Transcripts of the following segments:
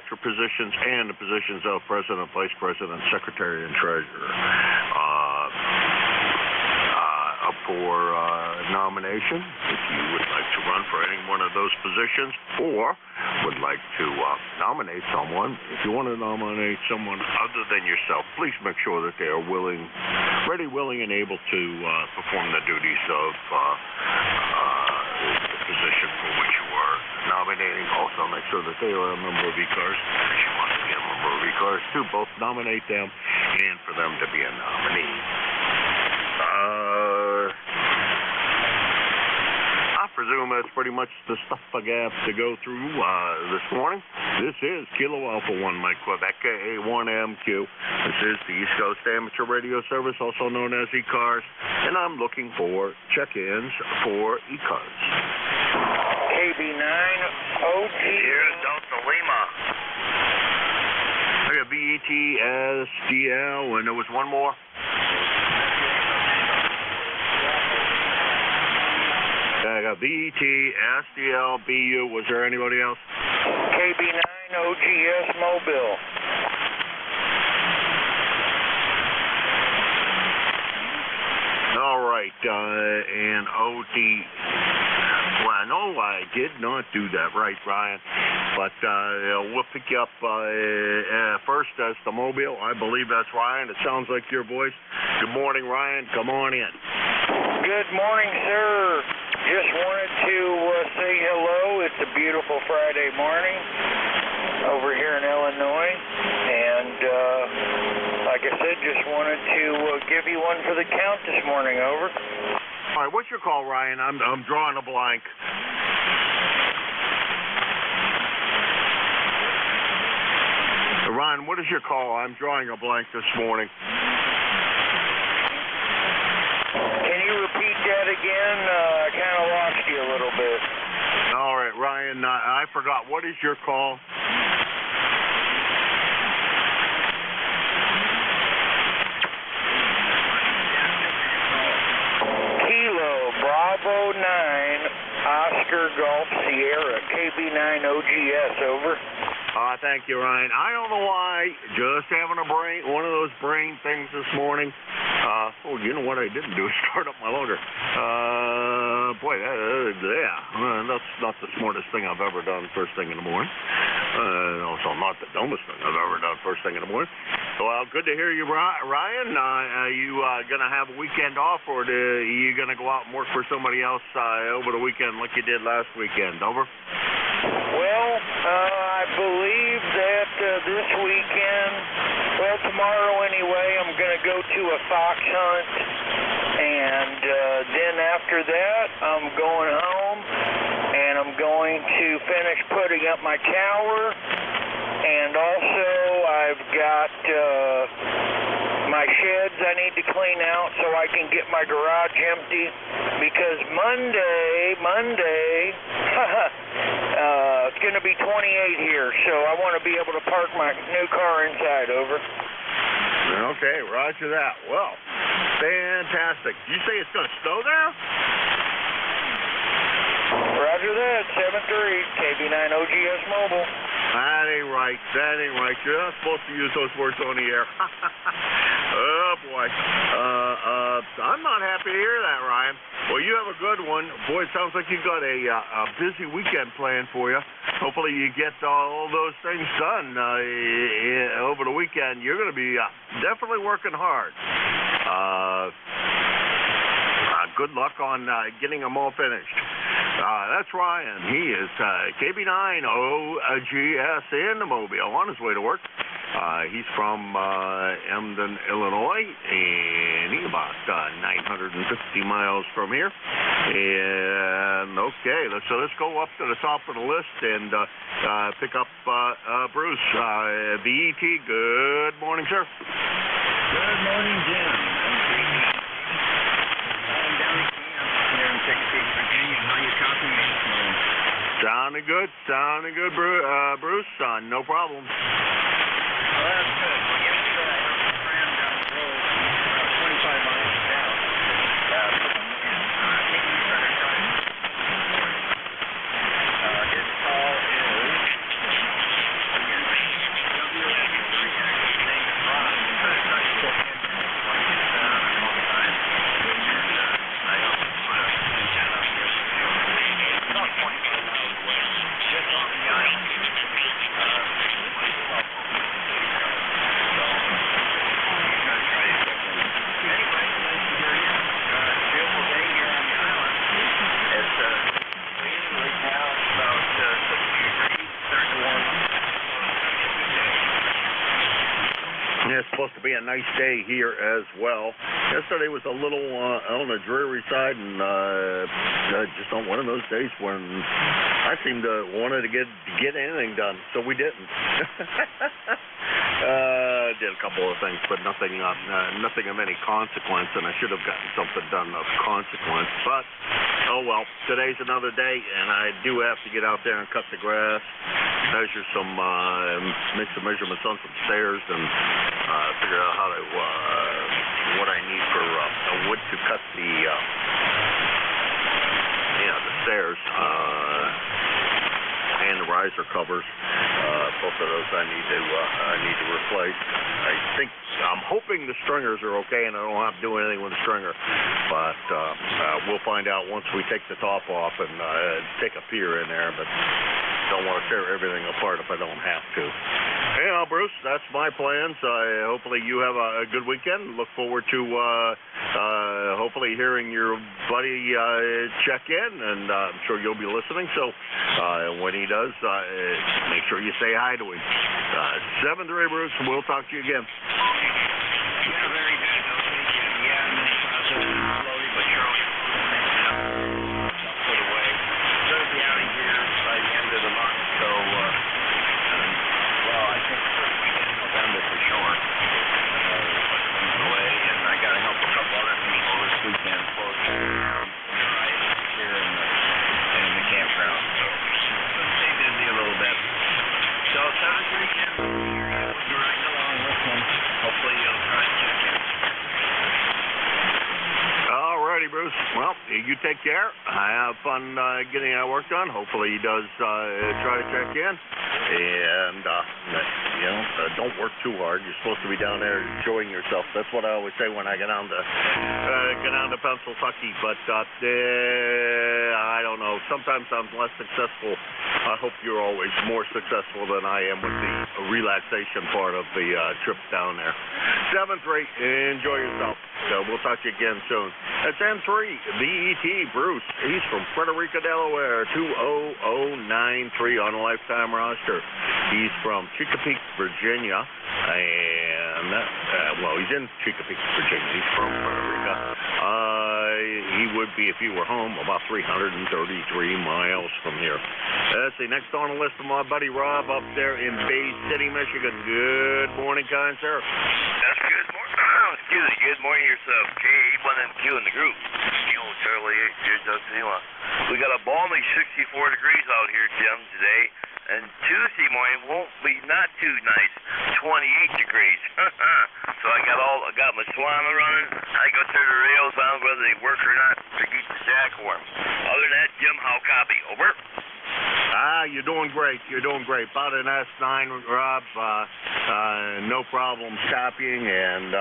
director positions and the positions of president, vice president, secretary, and treasurer. Up for nomination, if you would like to run for any one of those positions, or would like to nominate someone. If you want to nominate someone other than yourself, please make sure that they are ready, willing, and able to perform the duties of the position for which you are nominating. Also, make sure that they are a member of ECARS, if you want to be a member of ECARS, to both nominate them and for them to be a nominee. I presume that's pretty much the stuff I have to go through this morning. This is Kilo Alpha 1 Mike Quebec, AA1MQ. This is the East Coast Amateur Radio Service, also known as ECARS, and I'm looking for check-ins for ECARS. KB9OG. Here's Delta Lima. I got BETSDL, and there was one more. I got BETSDLBU. Was there anybody else? KB9OGS Mobile. All right, and OD. Well, no, I did not do that right, Ryan. But we'll pick you up first as the Mobile. I believe that's Ryan. It sounds like your voice. Good morning, Ryan. Come on in. Good morning, sir. Just wanted to say hello. It's a beautiful Friday morning over here in Illinois. And like I said, just wanted to give you one for the count this morning. Over. All right, what's your call, Ryan? I'm drawing a blank. Ryan, what is your call? I'm drawing a blank this morning. Can you repeat that again? I kind of lost you a little bit. All right, Ryan, I forgot. What is your call? Kilo Bravo 9 Oscar Golf Sierra KB9OGS. Over. Thank you, Ryan. I don't know why. Just having one of those brain things this morning. You know what I didn't do is start up my loader. That's not the smartest thing I've ever done first thing in the morning. Also not the dumbest thing I've ever done first thing in the morning. Well, good to hear you, Ryan. Are you going to have a weekend off, or are you going to go out and work for somebody else over the weekend like you did last weekend? Over. Well, I believe that this weekend, well, tomorrow anyway, I'm going to go to a fox hunt, and then after that, I'm going home, and I'm going to finish putting up my tower, and also I've got my sheds I need to clean out so I can get my garage empty, because Monday, it's going to be 28 here, so I want to be able to park my new car inside. Over. Okay, roger that. Well, fantastic. Did you say it's going to snow there? Roger that. 7-3, KB9OGS Mobile. That ain't right. You're not supposed to use those words on the air. Oh, boy. I'm not happy to hear that, Ryan. Well, you have a good one. Boy, it sounds like you've got a busy weekend planned for you. Hopefully you get all those things done over the weekend. You're going to be definitely working hard. Good luck on getting them all finished. That's Ryan. He is KB9OGS in the Mobile on his way to work. He's from Emden, Illinois, and he's about 950 miles from here. And okay, so let's go up to the top of the list and pick up Bruce. BET, good morning, sir. Good morning, Jim. I'm down at camp here in Texas, Virginia. How you copying me this morning? Sounding good, Bruce. No problem. Well, that's good. Well, yesterday I helped a friend down the road about 25 miles south. Taking each other driving. His call is... It's supposed to be a nice day here as well. Yesterday was a little on the dreary side, and just on one of those days when I seemed to wanted to get anything done, so we didn't. Did a couple of things, but nothing of any consequence, and I should have gotten something done of consequence. But oh well, today's another day, and I do have to get out there and cut the grass, measure some, make some measurements on some stairs, and figure out how to what I need for wood to cut the stairs and the riser covers. Both of those I need to replace. I'm hoping the stringers are okay, and I don't have to do anything with the stringer. But we'll find out once we take the top off and take a pier in there. But don't want to tear everything apart if I don't have to. Anyhow, Bruce, that's my plans. Hopefully you have a good weekend. Look forward to hopefully hearing your buddy check in, and I'm sure you'll be listening. So when he does, make sure you say hi to him. 7-3, Bruce, and we'll talk to you again. Yeah, very good. Okay, yeah, I'm in the process slowly but surely put away. Going to be out of here by the end of the month, so well, I think first weekend November for sure. Away, and I got to help a couple other people this weekend, both here in the campground. So let's stay busy a little bit. So 7th weekend, you're riding along with them. Hopefully you'll try and check in. Alrighty, Bruce. Well, you take care. I have fun getting that work done. Hopefully he does try to check in. And, don't work too hard. You're supposed to be down there enjoying yourself. That's what I always say when I get down to Pennsylvania. But I don't know. Sometimes I'm less successful. I hope you're always more successful than I am with the relaxation part of the trip down there. 7-3, enjoy yourself. So we'll talk to you again soon. That's N3, BET, Bruce. He's from Frederica, Delaware, 20093 on a lifetime roster. He's from Chesapeake, Virginia, and he's in Chesapeake, Virginia. He's from Frederica. He would be, if he were home, about 333 miles from here. Let's see, next on the list of my buddy Rob up there in Bay City, Michigan. Good morning, kind sir. That's good morning. Excuse me. Good morning yourself. K1M2 in the group. Charlie, we got a balmy 64 degrees out here, Jim, today. And Tuesday morning won't be not too nice, 28 degrees. So I got my Swana running. I go through the rails on whether they work or not to keep the stack warm. Other than that, Jim, how copy? Over. You're doing great. You're doing great. About an S9, Rob. No problem copying, and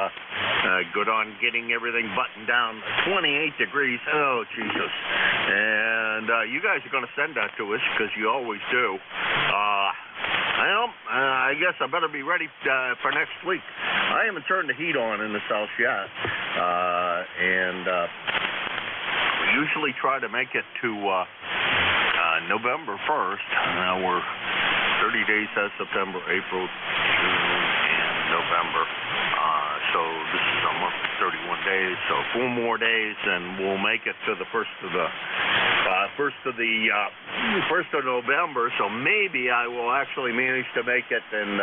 good on getting everything buttoned down. 28 degrees. Oh, Jesus. And you guys are going to send that to us because you always do. I guess I better be ready for next week. I haven't turned the heat on in this house yet. And we usually try to make it to November 1st. Now we're 30 days past September, April, June, and November. So this is a month of 31 days. So 4 more days, and we'll make it to the first of November. So maybe I will actually manage to make it, and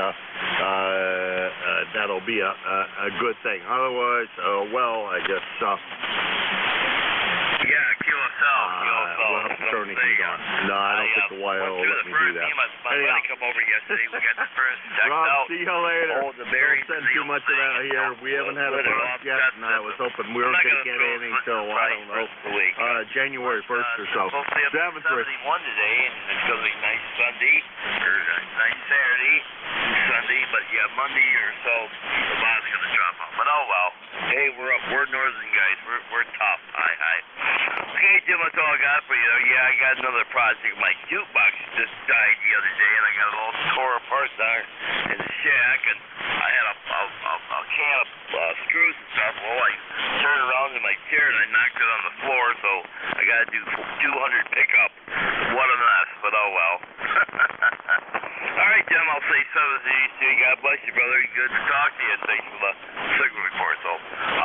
that'll be a good thing. Otherwise, I guess. We'll have to turn the heat on. No, I don't think the wire will let me do that. My buddy come over yesterday. We got the first decked Rob, out. see you later. Oh, the berries. Don't send too much of that here. We haven't had a frost yet, and I was hoping we weren't going to get anything until, I don't know, January 1st or so. 7-3. 71 today, and it's going to be nice Sunday, or nice Saturday, Sunday, but yeah, Monday or so, the bot's going to drop off. But oh well. Hey, we're northern guys. We're tough. Hi. Okay, Jim, that's all I got for you. Yeah, I got another project. My jukebox just died the other day, and I got it all tore apart there in the shack, and I had a can of screws and stuff. Well, I turned around in my chair, and I knocked it on the floor, so I got to do 200 pickup. What a mess, but oh well. All right, Jim, I'll say 7-0 you too. God bless you, brother. Good to talk to you. Thanks for the signal report. So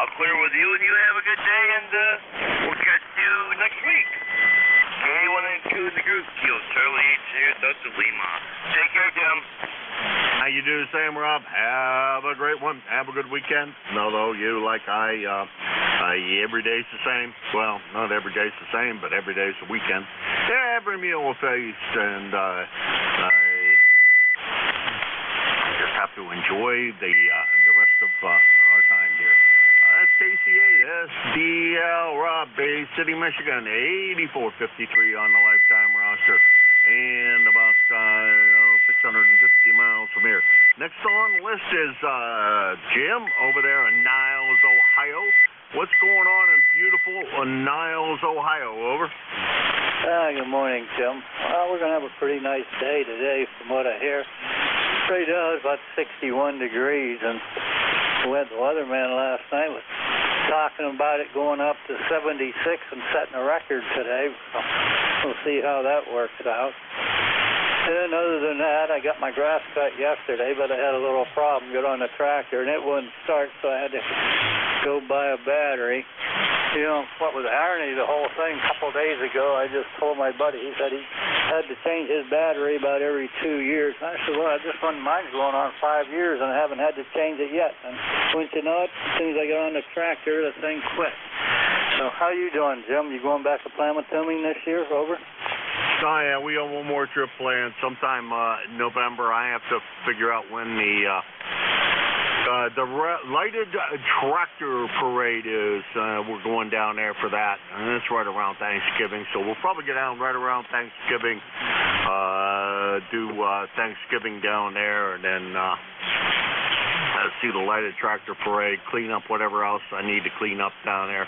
I'll clear with you, and you have a good day, and we'll catch you next week. K1 and 2 in the group. Kilo Charlie 8 here, Delta Lima. Take care, Jim. How you do the same, Rob? Have a great one. Have a good weekend. Although you, like every day's the same. Well, not every day's the same, but every day's a weekend. Every meal a feast, and I just have to enjoy the rest of our time here. That's KC8SDL, Rob, Bay City, Michigan, 8453 on the lifetime roster. And about 650 miles from here. Next on the list is Jim over there in Niles, Ohio. What's going on in beautiful Niles, Ohio? Over. Good morning, Jim. Well, we're going to have a pretty nice day today from what I hear. Straight out, it's about 61 degrees, and the weatherman last night was talking about it going up to 76 and setting a record today. So we'll see how that works out. And other than that, I got my grass cut yesterday, but I had a little problem. Got on the tractor, and it wouldn't start, so I had to go buy a battery. You know, what was irony, the whole thing, a couple of days ago, I just told my buddy, he said he had to change his battery about every 2 years. I said, well, this one, mine's going on 5 years, and I haven't had to change it yet. And wouldn't you know it, as soon as I got on the tractor, the thing quit. So how you doing, Jim? You going back to Plymouth this year? Over? Oh, yeah, we have one more trip planned sometime in November. I have to figure out when the lighted tractor parade is. We're going down there for that, and it's right around Thanksgiving, so we'll probably get down right around Thanksgiving, do Thanksgiving down there, and then see the lighted tractor parade, clean up whatever else I need to clean up down there.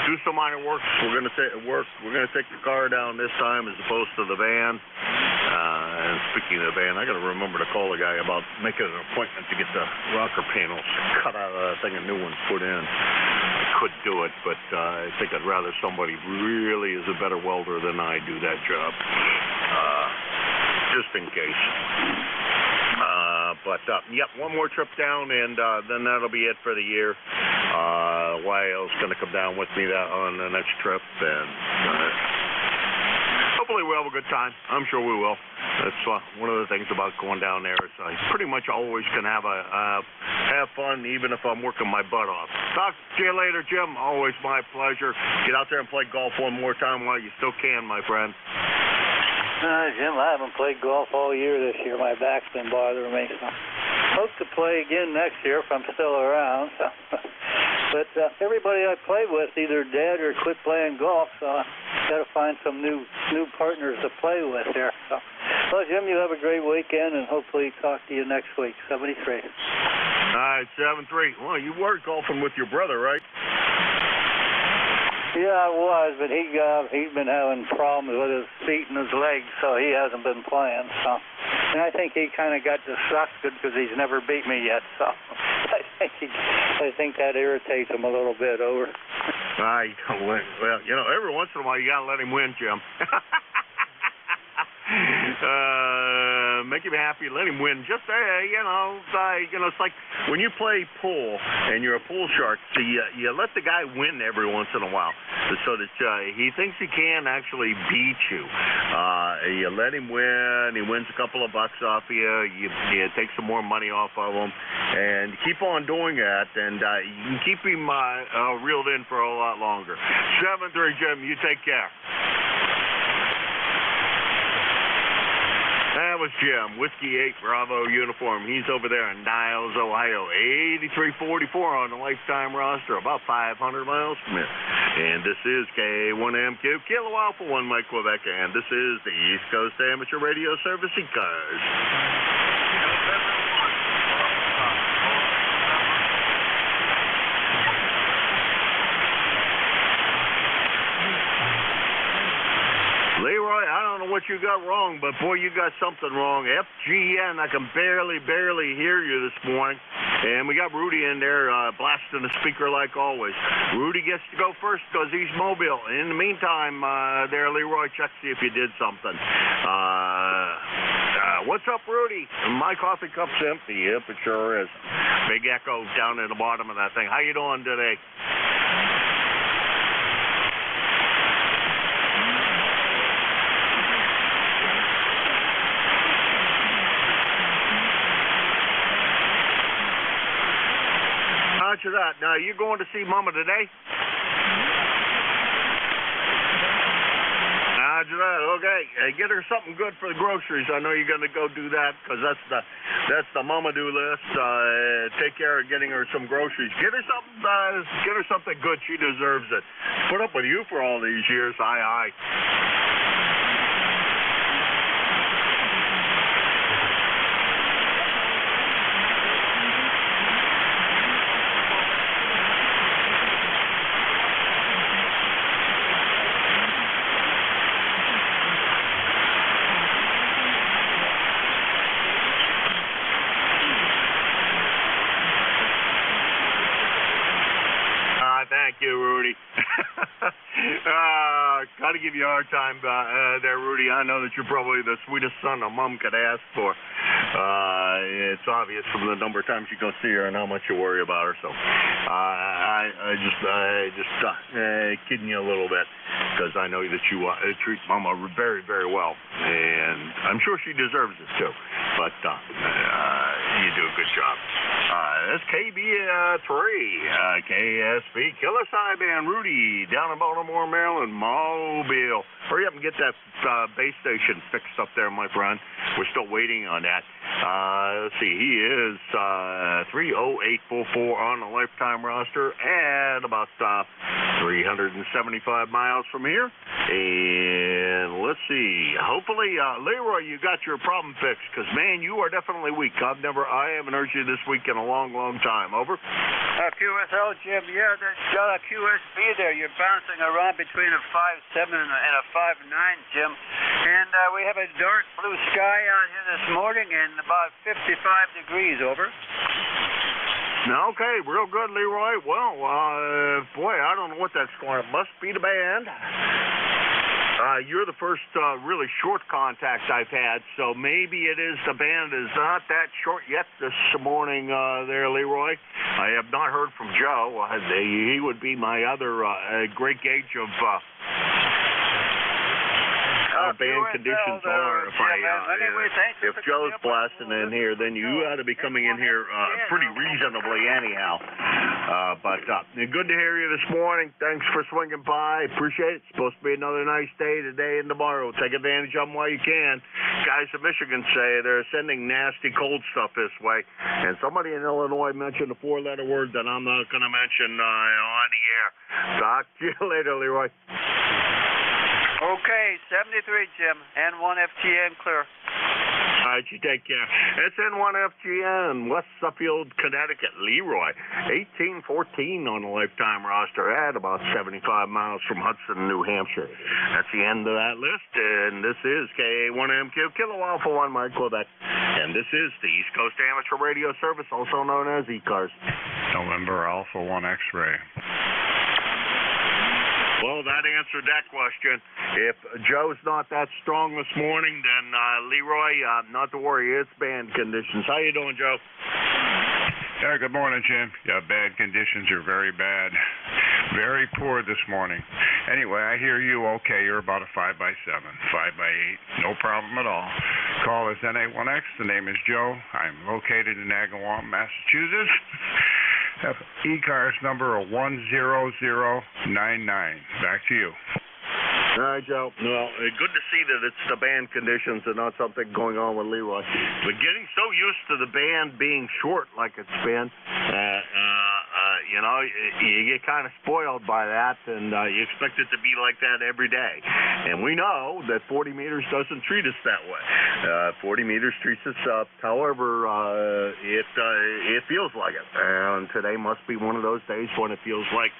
Do some minor work. We're gonna take the car down this time as opposed to the van. And speaking of the van, I gotta remember to call the guy about making an appointment to get the rocker panels cut out of the thing and new ones put in. I could do it, but I think I'd rather somebody really is a better welder than I do that job. Just in case. But yep, one more trip down, and then that'll be it for the year. YL's going to come down with me on the next trip, and hopefully we'll have a good time. I'm sure we will. That's one of the things about going down there is I pretty much always can have fun, even if I'm working my butt off. Talk to you later, Jim. Always my pleasure. Get out there and play golf one more time while you still can, my friend. Jim, I haven't played golf all year this year. My back's been bothering me. So hope to play again next year if I'm still around. So. But everybody I play with either dead or quit playing golf, so I got to find some new partners to play with here. So, well, Jim, you have a great weekend, and hopefully talk to you next week. 73. All right, 7-3. Well, you were golfing with your brother, right? Yeah, I was, but he's been having problems with his feet and his legs, so he hasn't been playing. So, and I think he kind of got disgusted because he's never beat me yet. So, I think that irritates him a little bit. Over. Well, you know, every once in a while you gotta let him win, Jim. Make him happy, let him win. Just it's like when you play pool and you're a pool shark, so you let the guy win every once in a while, so that he thinks he can actually beat you. You let him win. He wins a couple of bucks off of you. You take some more money off of him, and keep on doing that, and you can keep him reeled in for a lot longer. 7-3, Jim. You take care. That was Jim, Whiskey 8 Bravo uniform. He's over there in Niles, Ohio, 8344 on the lifetime roster, about 500 miles from here. And this is K1MQ, Kilo Alpha 1 Mike Quebec, and this is the East Coast Amateur Radio Service ECARS. Leroy, I don't know what you got wrong, but boy, you got something wrong. FGN, I can barely hear you this morning. And we got Rudy in there blasting the speaker like always. Rudy gets to go first because he's mobile. In the meantime, there, Leroy, check see if you did something. What's up, Rudy? My coffee cup's empty. Yep, it sure is. Big echo down at the bottom of that thing. How you doing today? Roger that. Now, you going to see Mama today? Roger that. Okay. Get her something good for the groceries. I know you're going to go do that because that's the Mama do list. Take care of getting her some groceries. Get her something good. She deserves it. Put up with you for all these years. Aye. Thank you, Rudy. Got to give you a hard time there, Rudy. I know that you're probably the sweetest son a mom could ask for. It's obvious from the number of times you go see her and how much you worry about her. So I just kidding you a little bit because I know that you treat Mama very, very well, and I'm sure she deserves it too. But you do a good job. That's KB3, KSP, Killer Sideband, Rudy, down in Baltimore, Maryland, Mobile. Hurry up and get that base station fixed up there, my friend. We're still waiting on that. Let's see, he is 30844 on the lifetime roster at about 375 miles from here. And let's see, hopefully, Leroy, you got your problem fixed because, man, you are definitely weak. I haven't heard you this week in a long, long time. Over. QSL, Jim, yeah, there's got a QSB there. You're bouncing around between a 5.7 and a 5.9, Jim. And we have a dark blue sky out here this morning and about 55 degrees, over. Okay, real good, Leroy. Well, boy, I don't know what that's going. It must be the band. You're the first really short contact I've had, so maybe it is the band is not that short yet this morning there, Leroy. I have not heard from Joe. He would be my other great gauge of how band conditions are. If Joe's blasting in here, then you ought to be coming in here pretty reasonably anyhow. But good to hear you this morning. Thanks for swinging by. Appreciate it. It's supposed to be another nice day today and tomorrow. Take advantage of them while you can. Guys in Michigan say they're sending nasty cold stuff this way. And somebody in Illinois mentioned a four-letter word that I'm not going to mention on the air. Talk to you later, Leroy. Okay, 73, Jim. N1FGN clear. All right, you take care. It's N1FGN, West Suffield, Connecticut. Leroy, 1814 on the lifetime roster at about 75 miles from Hudson, New Hampshire. That's the end of that list, and this is KA1MQ, Kilo Alpha 1 Mike, Quebec. And this is the East Coast Amateur Radio Service, also known as ECARS. November Alpha 1 X-ray. Well, that answered that question. If Joe's not that strong this morning, then Leroy, not to worry, it's band conditions. How you doing, Joe? Yeah, good morning, Jim. Yeah, bad conditions are very bad. Very poor this morning. Anyway, I hear you okay. You're about a 5x7, 5x8. No problem at all. Call is NA1X. The name is Joe. I'm located in Agawam, Massachusetts. ECARS number 10099. Back to you. All right, Joe. Well, good to see that it's the band conditions and not something going on with Leroy. But getting so used to the band being short like it's been, you get kind of spoiled by that, and you expect it to be like that every day. And we know that 40 meters doesn't treat us that way. 40 meters treats us however it feels like it. And today must be one of those days when it feels like,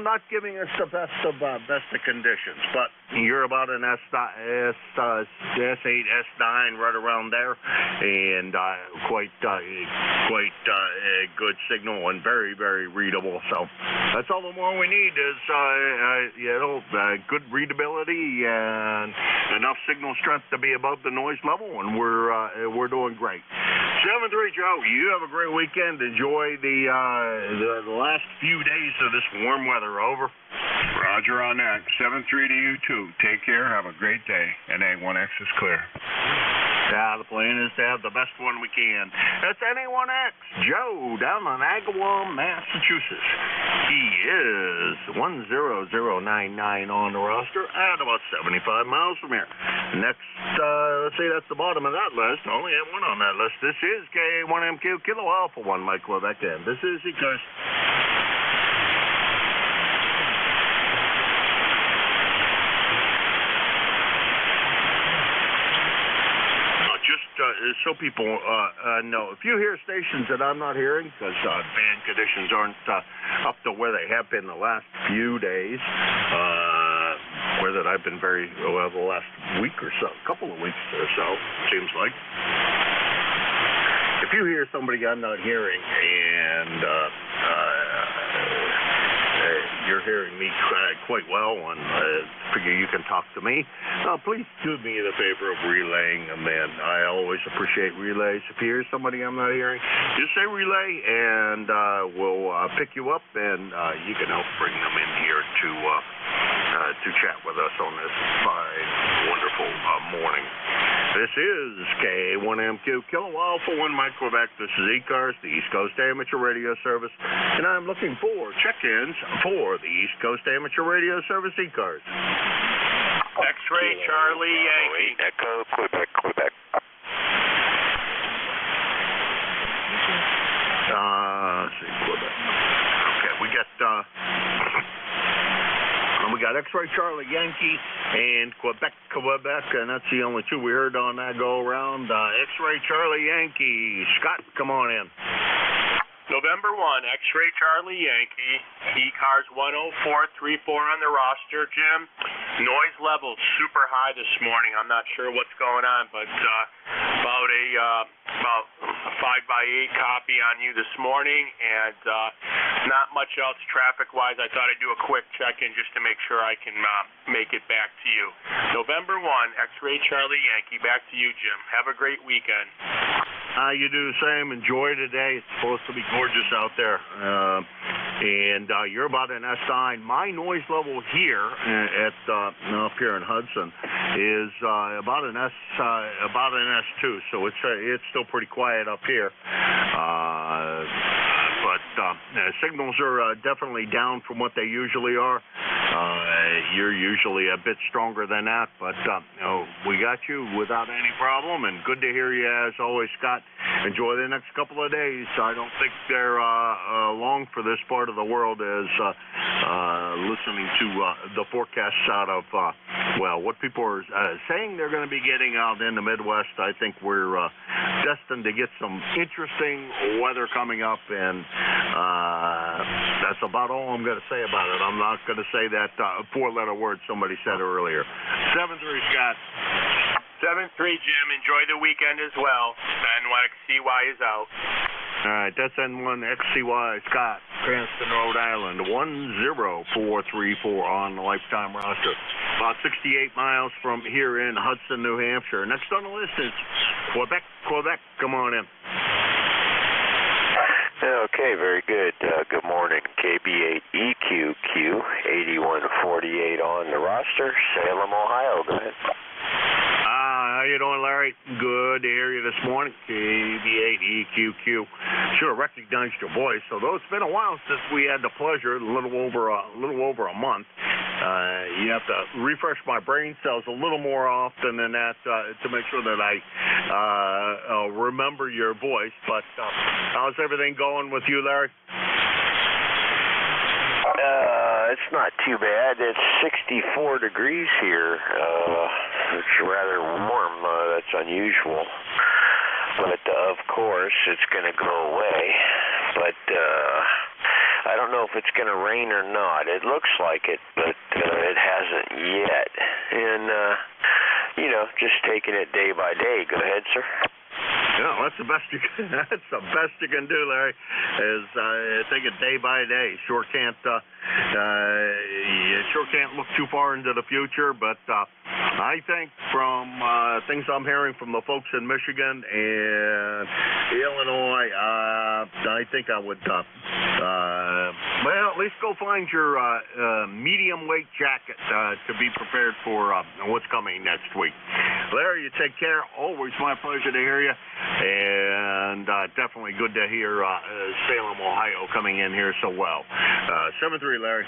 not giving us the best of conditions, but you're about an S8, S9, right around there, and quite good signal and very, very readable. So that's all the more we need is good readability and enough signal strength to be above the noise level, and we're doing great. 7-3 Joe, you have a great weekend. Enjoy the last few days of this warm weather. Over. Roger on that. 7-3 to you too. Take care. Have a great day. NA1X is clear. Yeah, the plan is to have the best one we can. That's NA1X. Joe down in Agawam, Massachusetts. He is 10099 on the roster at about 75 miles from here. Next, let's see, that's the bottom of that list. I only have one on that list. This is K1MQ Kilo Alpha 1 Mike Quebec, and this is ECARS. So people know, if you hear stations that I'm not hearing because band conditions aren't up to where they have been the last few days, where that I've been the last week or so, couple of weeks or so, seems like. If you hear somebody I'm not hearing and you're hearing me quite well and figure you can talk to me, please do me the favor of relaying them in. I always appreciate relays. If you hear somebody I'm not hearing, just say relay and we'll pick you up and you can help bring them in here to chat with us on this fine, wonderful morning. This is K1MQ Kilo Alpha 1 Mike Quebec. This is ECARS, the East Coast Amateur Radio Service, and I'm looking for check-ins for the East Coast Amateur Radio Service ECARS. X-Ray Charlie Yankee. Echo Quebec. Let's see, Quebec. Okay, we got X-Ray Charlie Yankee and Quebec, and that's the only two we heard on that go-around. X-Ray Charlie Yankee. Scott, come on in. November 1, X-Ray Charlie Yankee, ECARS 10434 on the roster, Jim. Noise level super high this morning. I'm not sure what's going on, but about a 5x8 copy on you this morning, and not much else traffic-wise. I thought I'd do a quick check-in just to make sure I can make it back to you. November 1, X-Ray Charlie Yankee, back to you, Jim. Have a great weekend. You do the same. Enjoy today. It's supposed to be gorgeous out there. And you're about an S9. My noise level here up here in Hudson is about an S2. So it's still pretty quiet up here. But signals are definitely down from what they usually are. You're usually a bit stronger than that, but we got you without any problem, and good to hear you as always, Scott. Enjoy the next couple of days. I don't think they're long for this part of the world as listening to the forecasts out of, what people are saying they're going to be getting out in the Midwest. I think we're destined to get some interesting weather coming up, and that's about all I'm going to say about it. I'm not going to say that four-letter word somebody said earlier. 7-3, Scott. 7-3, Jim. Enjoy the weekend as well. N1XCY is out. All right, that's N1XCY, Scott, Cranston, Rhode Island, 10434 on the lifetime roster. About 68 miles from here in Hudson, New Hampshire. Next on the list is Quebec. Come on in. Okay, very good. Good morning. KB8EQQ, 8148 on the roster. Salem, Ohio. Go ahead. How you doing, Larry? Good to hear you this morning. KB8EQQ. Should have recognized your voice. Although it's been a while since we had the pleasure, a little over a month. You have to refresh my brain cells a little more often than that to make sure that I remember your voice. But how's everything going with you, Larry? It's not too bad. It's 64 degrees here. It's rather warm. That's unusual. But, of course, it's going to go away. But I don't know if it's going to rain or not. It looks like it, but it hasn't yet. And, just taking it day by day. Go ahead, sir. Yeah, that's the best you can. That's the best you can do, Larry. Is take it day by day. You sure can't look too far into the future. But I think from things I'm hearing from the folks in Michigan and Illinois, I think I would. At least go find your medium weight jacket to be prepared for what's coming next week. Larry, you take care. Always my pleasure to hear you. And definitely good to hear Salem, Ohio coming in here so well. 7-3, Larry.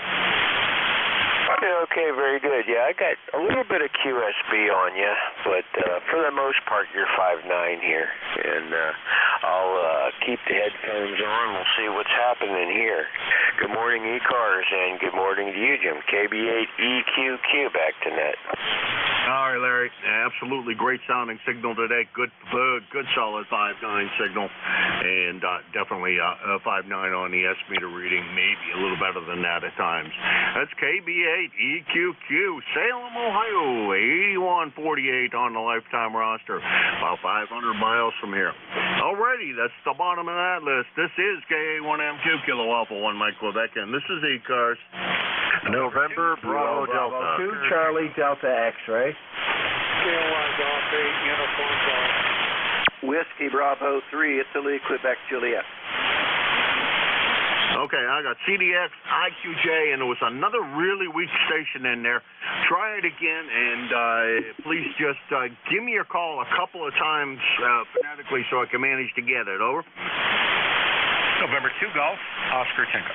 Okay, very good. Yeah, I got a little bit of QSB on you, but for the most part, you're 5'9" here. And I'll keep the headphones on. We'll see what's happening here. Good morning, ECARS, and good morning to you, Jim. KB8EQQ, back to net. All right, Larry. Absolutely great sounding signal today. Good solid 5'9" signal, and definitely 5'9" on the S meter reading. Maybe a little better than that at times. That's KB8EQQ, Salem, Ohio, 8148 on the lifetime roster, about 500 miles from here. Alrighty, that's the bottom of that list. This is KA1MQ, Kilo Alpha 1 Mike Quebec, and this is ECARS. November Bravo Delta 2 Charlie Delta X-ray. Golf 8, Uniform Golf. Whiskey Bravo 3, Italy, Quebec, Juliet. Okay, I got CDX, IQJ, and there was another really weak station in there. Try it again, and please just give me a call a couple of times phonetically so I can manage to get it. Over. November 2 Golf, Oscar Tinko.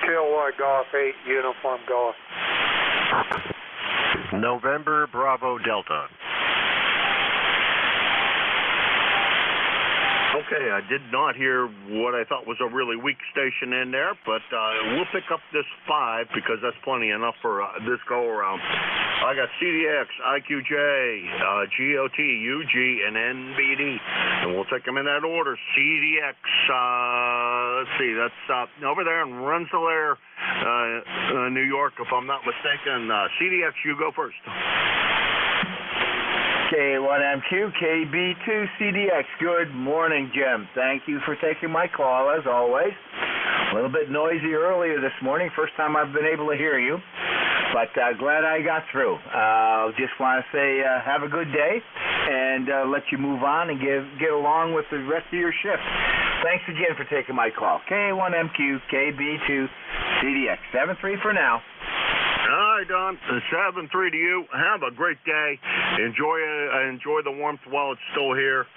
Kilo Golf 8, Uniform Golf. November Bravo Delta. Okay, I did not hear what I thought was a really weak station in there, but we'll pick up this 5 because that's plenty enough for this go-around. I got CDX, IQJ, GOT, UG, and NBD, and we'll take them in that order. CDX, let's see, that's over there in Rensselaer, New York, if I'm not mistaken. CDX, you go first. K1MQ, KB2, CDX. Good morning, Jim. Thank you for taking my call, as always. A little bit noisy earlier this morning. First time I've been able to hear you. But glad I got through. Just want to say have a good day and let you move on and get along with the rest of your shift. Thanks again for taking my call. K1MQ, KB2, CDX. 7-3 for now. All right, Don. 7-3 to you. Have a great day. Enjoy the warmth while it's still here.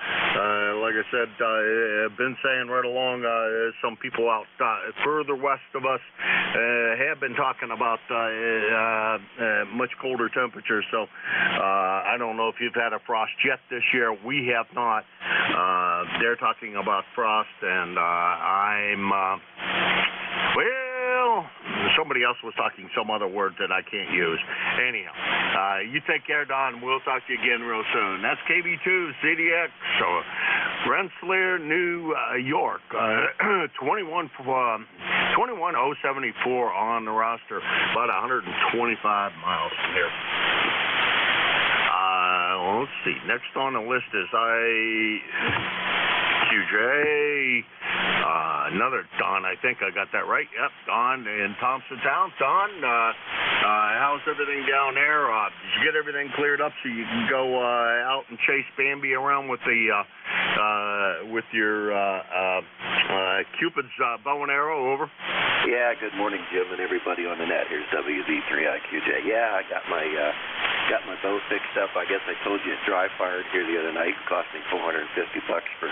Like I said, I've been saying right along, some people out further west of us have been talking about much colder temperatures. So I don't know if you've had a frost yet this year. We have not. They're talking about frost, and somebody else was talking some other word that I can't use. Anyhow, you take care, Don. We'll talk to you again real soon. That's KB2, CDX, Rensselaer, New York, 21074 on the roster, about 125 miles from here. Let's see. Next on the list is IQJ. Another Don, I think I got that right. Yep, Don in Thompsontown. Don, how's everything down there? Did you get everything cleared up so you can go out and chase Bambi around with your Cupid's bow and arrow? Over. Yeah. Good morning, Jim, and everybody on the net. Here's WV3IQJ. Yeah, I got my bow fixed up. I guess I told you it dry fired here the other night. It cost me $450 for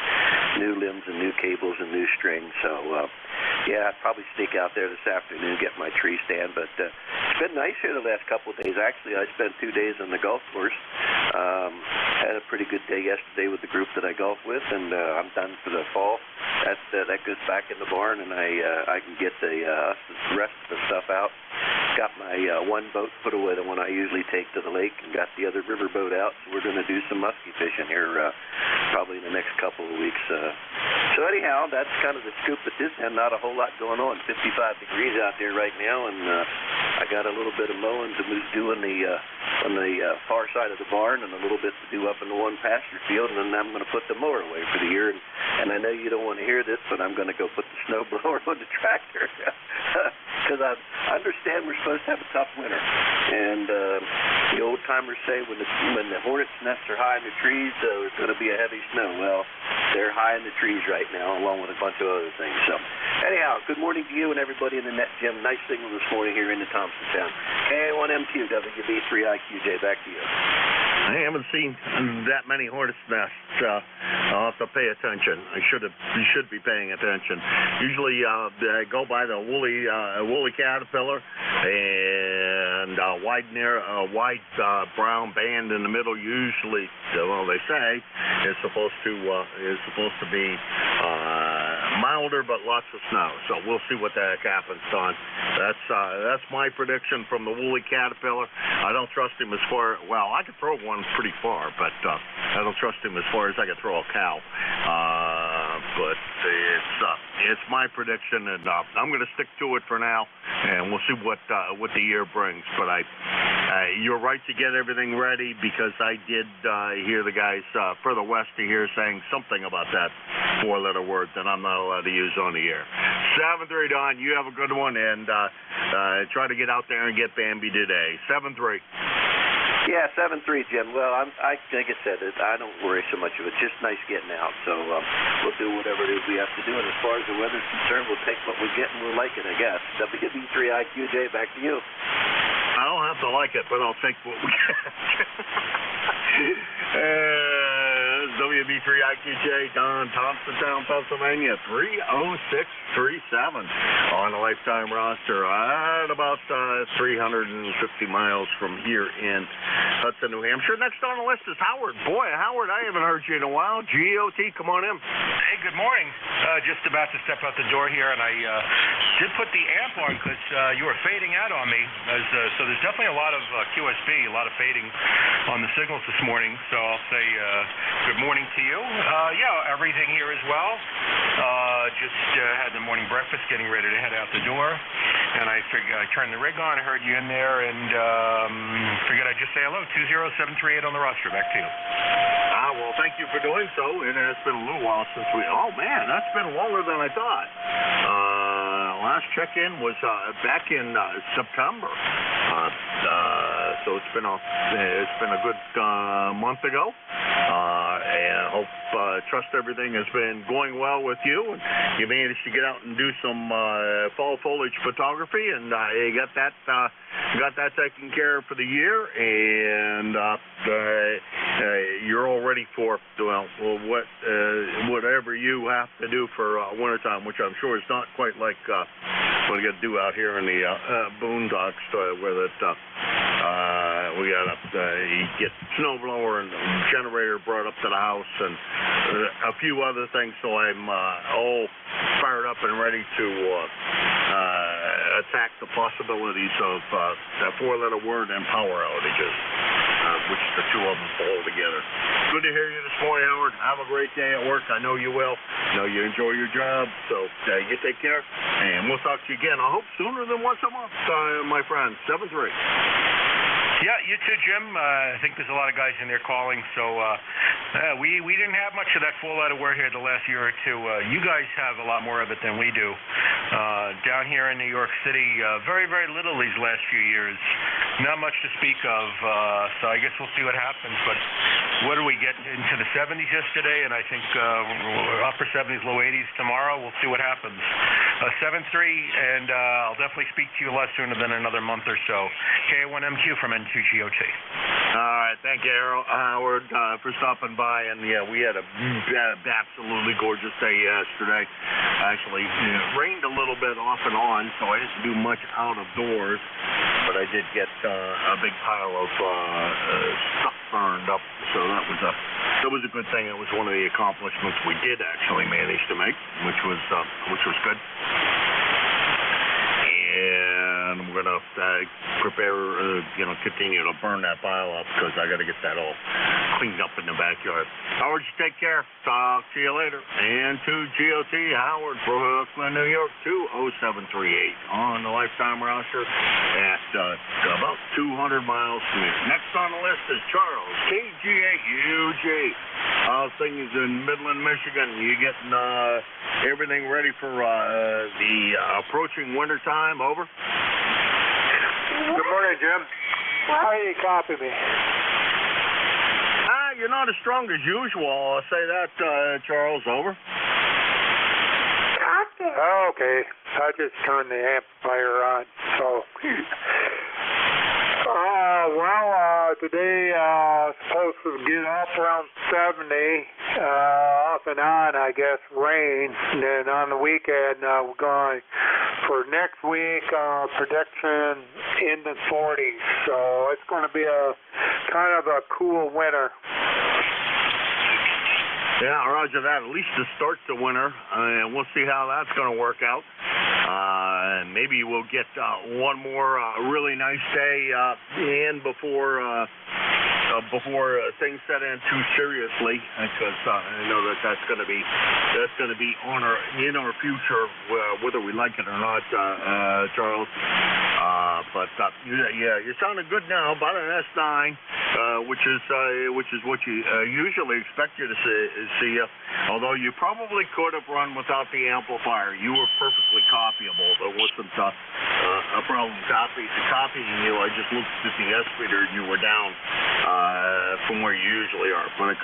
new limbs and new cables and new strings. So, yeah, I'd probably sneak out there this afternoon, get my tree stand. But it's been nice here the last couple of days. Actually, I spent 2 days on the golf course. Had a pretty good day yesterday with the group that I golf with, and I'm done for the fall. That goes back in the barn, and I can get the rest of the stuff out got my one boat put away, the one I usually take to the lake, and got the other river boat out. So we're going to do some muskie fishing here probably in the next couple of weeks. So anyhow, that's kind of the scoop at this end. Not a whole lot going on. 55 degrees out there right now, and I got a little bit of mowing to do on the far side of the barn, and a little bit to do up in the one pasture field, and then I'm going to put the mower away for the year. And I know you don't want to hear this, but I'm going to go put the snow blower on the tractor because I understand we're supposed to have a tough winter. And the old timers say when the hornets' nests are high in the trees, there's going to be a heavy snow. Well, they're high in the trees right now, along with a bunch of other things. So anyhow, good morning to you and everybody in the net, Jim. Nice signal this morning here into Thompsontown. K1M2 WB3IQJ, back to you. I haven't seen that many hornets' nests. I'll have to pay attention. You should be paying attention. Usually, I go by the woolly caterpillar and wide brown band in the middle. Usually, well, they say is supposed to be milder, but lots of snow. So we'll see what the heck happens, Don. That's my prediction from the woolly caterpillar. I don't trust him as far. Well, I could throw one pretty far, but I don't trust him as far as I could throw a cow. But it's my prediction, and I'm going to stick to it for now, and we'll see what the year brings. But you're right to get everything ready, because I did hear the guys further west of here saying something about that four-letter word that I'm not allowed to use on the air. 7-3, Don. You have a good one, and try to get out there and get Bambi today. 7-3. Yeah, 7-3, Jim. Well, like I said, I don't worry so much of it. It's just nice getting out. So we'll do whatever it is we have to do. And as far as the weather's concerned, we'll take what we get and we'll like it, I guess. WB3IQJ, back to you. I don't have to like it, but I'll take what we get. WB3IQJ, Don, Thompsontown, Pennsylvania, 30637 on a lifetime roster at about 350 miles from here in Hudson, New Hampshire. Next on the list is Howard. Boy, Howard, I haven't heard you in a while. GOT, come on in. Hey, good morning. Just about to step out the door here, and I did put the amp on because you were fading out on me. So there's definitely a lot of QSB, a lot of fading on the signals this morning. So I'll say good morning to you. Yeah, everything here as well. Just had the morning breakfast, getting ready to head out the door. And I figured I turned the rig on, heard you in there, and figured I'd just say hello. 20738 on the roster. Back to you. Well, thank you for doing so. It has been a little while since we. Oh man, that's been longer than I thought. Last check-in was back in September. So it's been a good month ago. And I trust everything has been going well with you, and you managed to get out and do some fall foliage photography, and you got that taken care of for the year, and you're all ready for whatever you have to do for wintertime, which I'm sure is not quite like what you got to do out here in the boondocks, where we got to get snow blower and generator brought up to the house, and a few other things. So I'm all fired up and ready to attack the possibilities of that four-letter word and power outages, which the two of them fall together. Good to hear you this morning, Howard. Have a great day at work. I know you will. I know you enjoy your job. So you take care, and we'll talk to you again. I hope sooner than once a month, my friend. 7-3. Yeah, you too, Jim. I think there's a lot of guys in there calling, so we didn't have much of that four-letter word here the last year or two. You guys have a lot more of it than we do. Down here in New York City, very, very little these last few years. Not much to speak of, so I guess we'll see what happens. But what do we get into the 70s yesterday, and I think upper 70s, low 80s tomorrow. We'll see what happens. 7-3, and I'll definitely speak to you a lot sooner than another month or so. K1M2 from NJ2US. All right, thank you, Howard, for stopping by. And yeah, we had a absolutely gorgeous day yesterday. Actually, it rained a little bit off and on, so I didn't do much out of doors. But I did get a big pile of stuff burned up, so that was a good thing. It was one of the accomplishments we did actually manage to make, which was good. And then I'm gonna prepare, continue to burn that pile up because I got to get that all cleaned up in the backyard. Howard, you take care. Talk to you later. And to GOT Howard, Brooklyn, New York, 20738 on the lifetime roster at about 200 miles from here. Next on the list is Charles, KG8UG. How's things in Midland, Michigan? You getting everything ready for the approaching winter time? Over. Good morning, Jim. How do you copy me? You're not as strong as usual. I'll say that, Charles. Over. Okay. I just turned the amplifier on. So, today supposed to get up around 70, off and on, I guess, rain. And then on the weekend, we're going for next week, prediction in the 40s. So it's going to be a kind of a cool winter. Yeah, roger that. At least to start the winter, and we'll see how that's going to work out. And maybe we'll get one more really nice day in before things set in too seriously, because I know that's going to be in our future, whether we like it or not, Charles. But you're sounding good now. About an S9, which is what you usually expect you to see. Although you probably could have run without the amplifier. You were perfectly copyable. There wasn't a problem copying you. I just looked at the S-meter and you were down from where you usually are. But I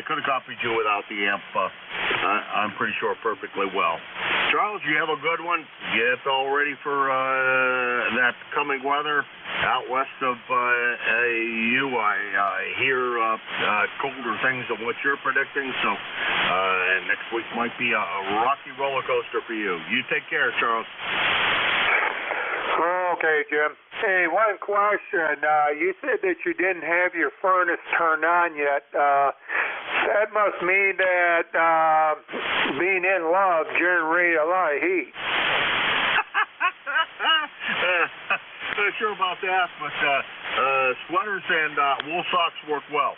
could have copied you without the amp. I'm pretty sure perfectly well. Charles, you have a good one. Get all ready for that coming weather out west of you. I hear colder things than what you're predicting. So next week might be a rocky roller coaster for you. You take care, Charles. Okay, Jim. Hey, one question. You said that you didn't have your furnace turned on yet. That must mean that being in love generated a lot of heat. Not sure about that, but sweaters and wool socks work well.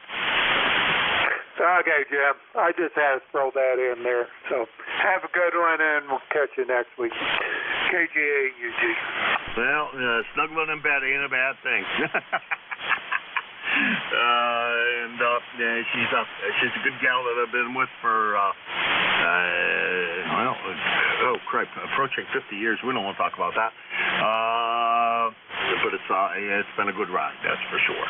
Okay, Jim. I just had to throw that in there. So have a good one, and we'll catch you next week. KG8UG. Well, snuggling in bed ain't a bad thing. She's a good gal that I've been with for approaching 50 years. We don't want to talk about that. But it's been a good ride, that's for sure.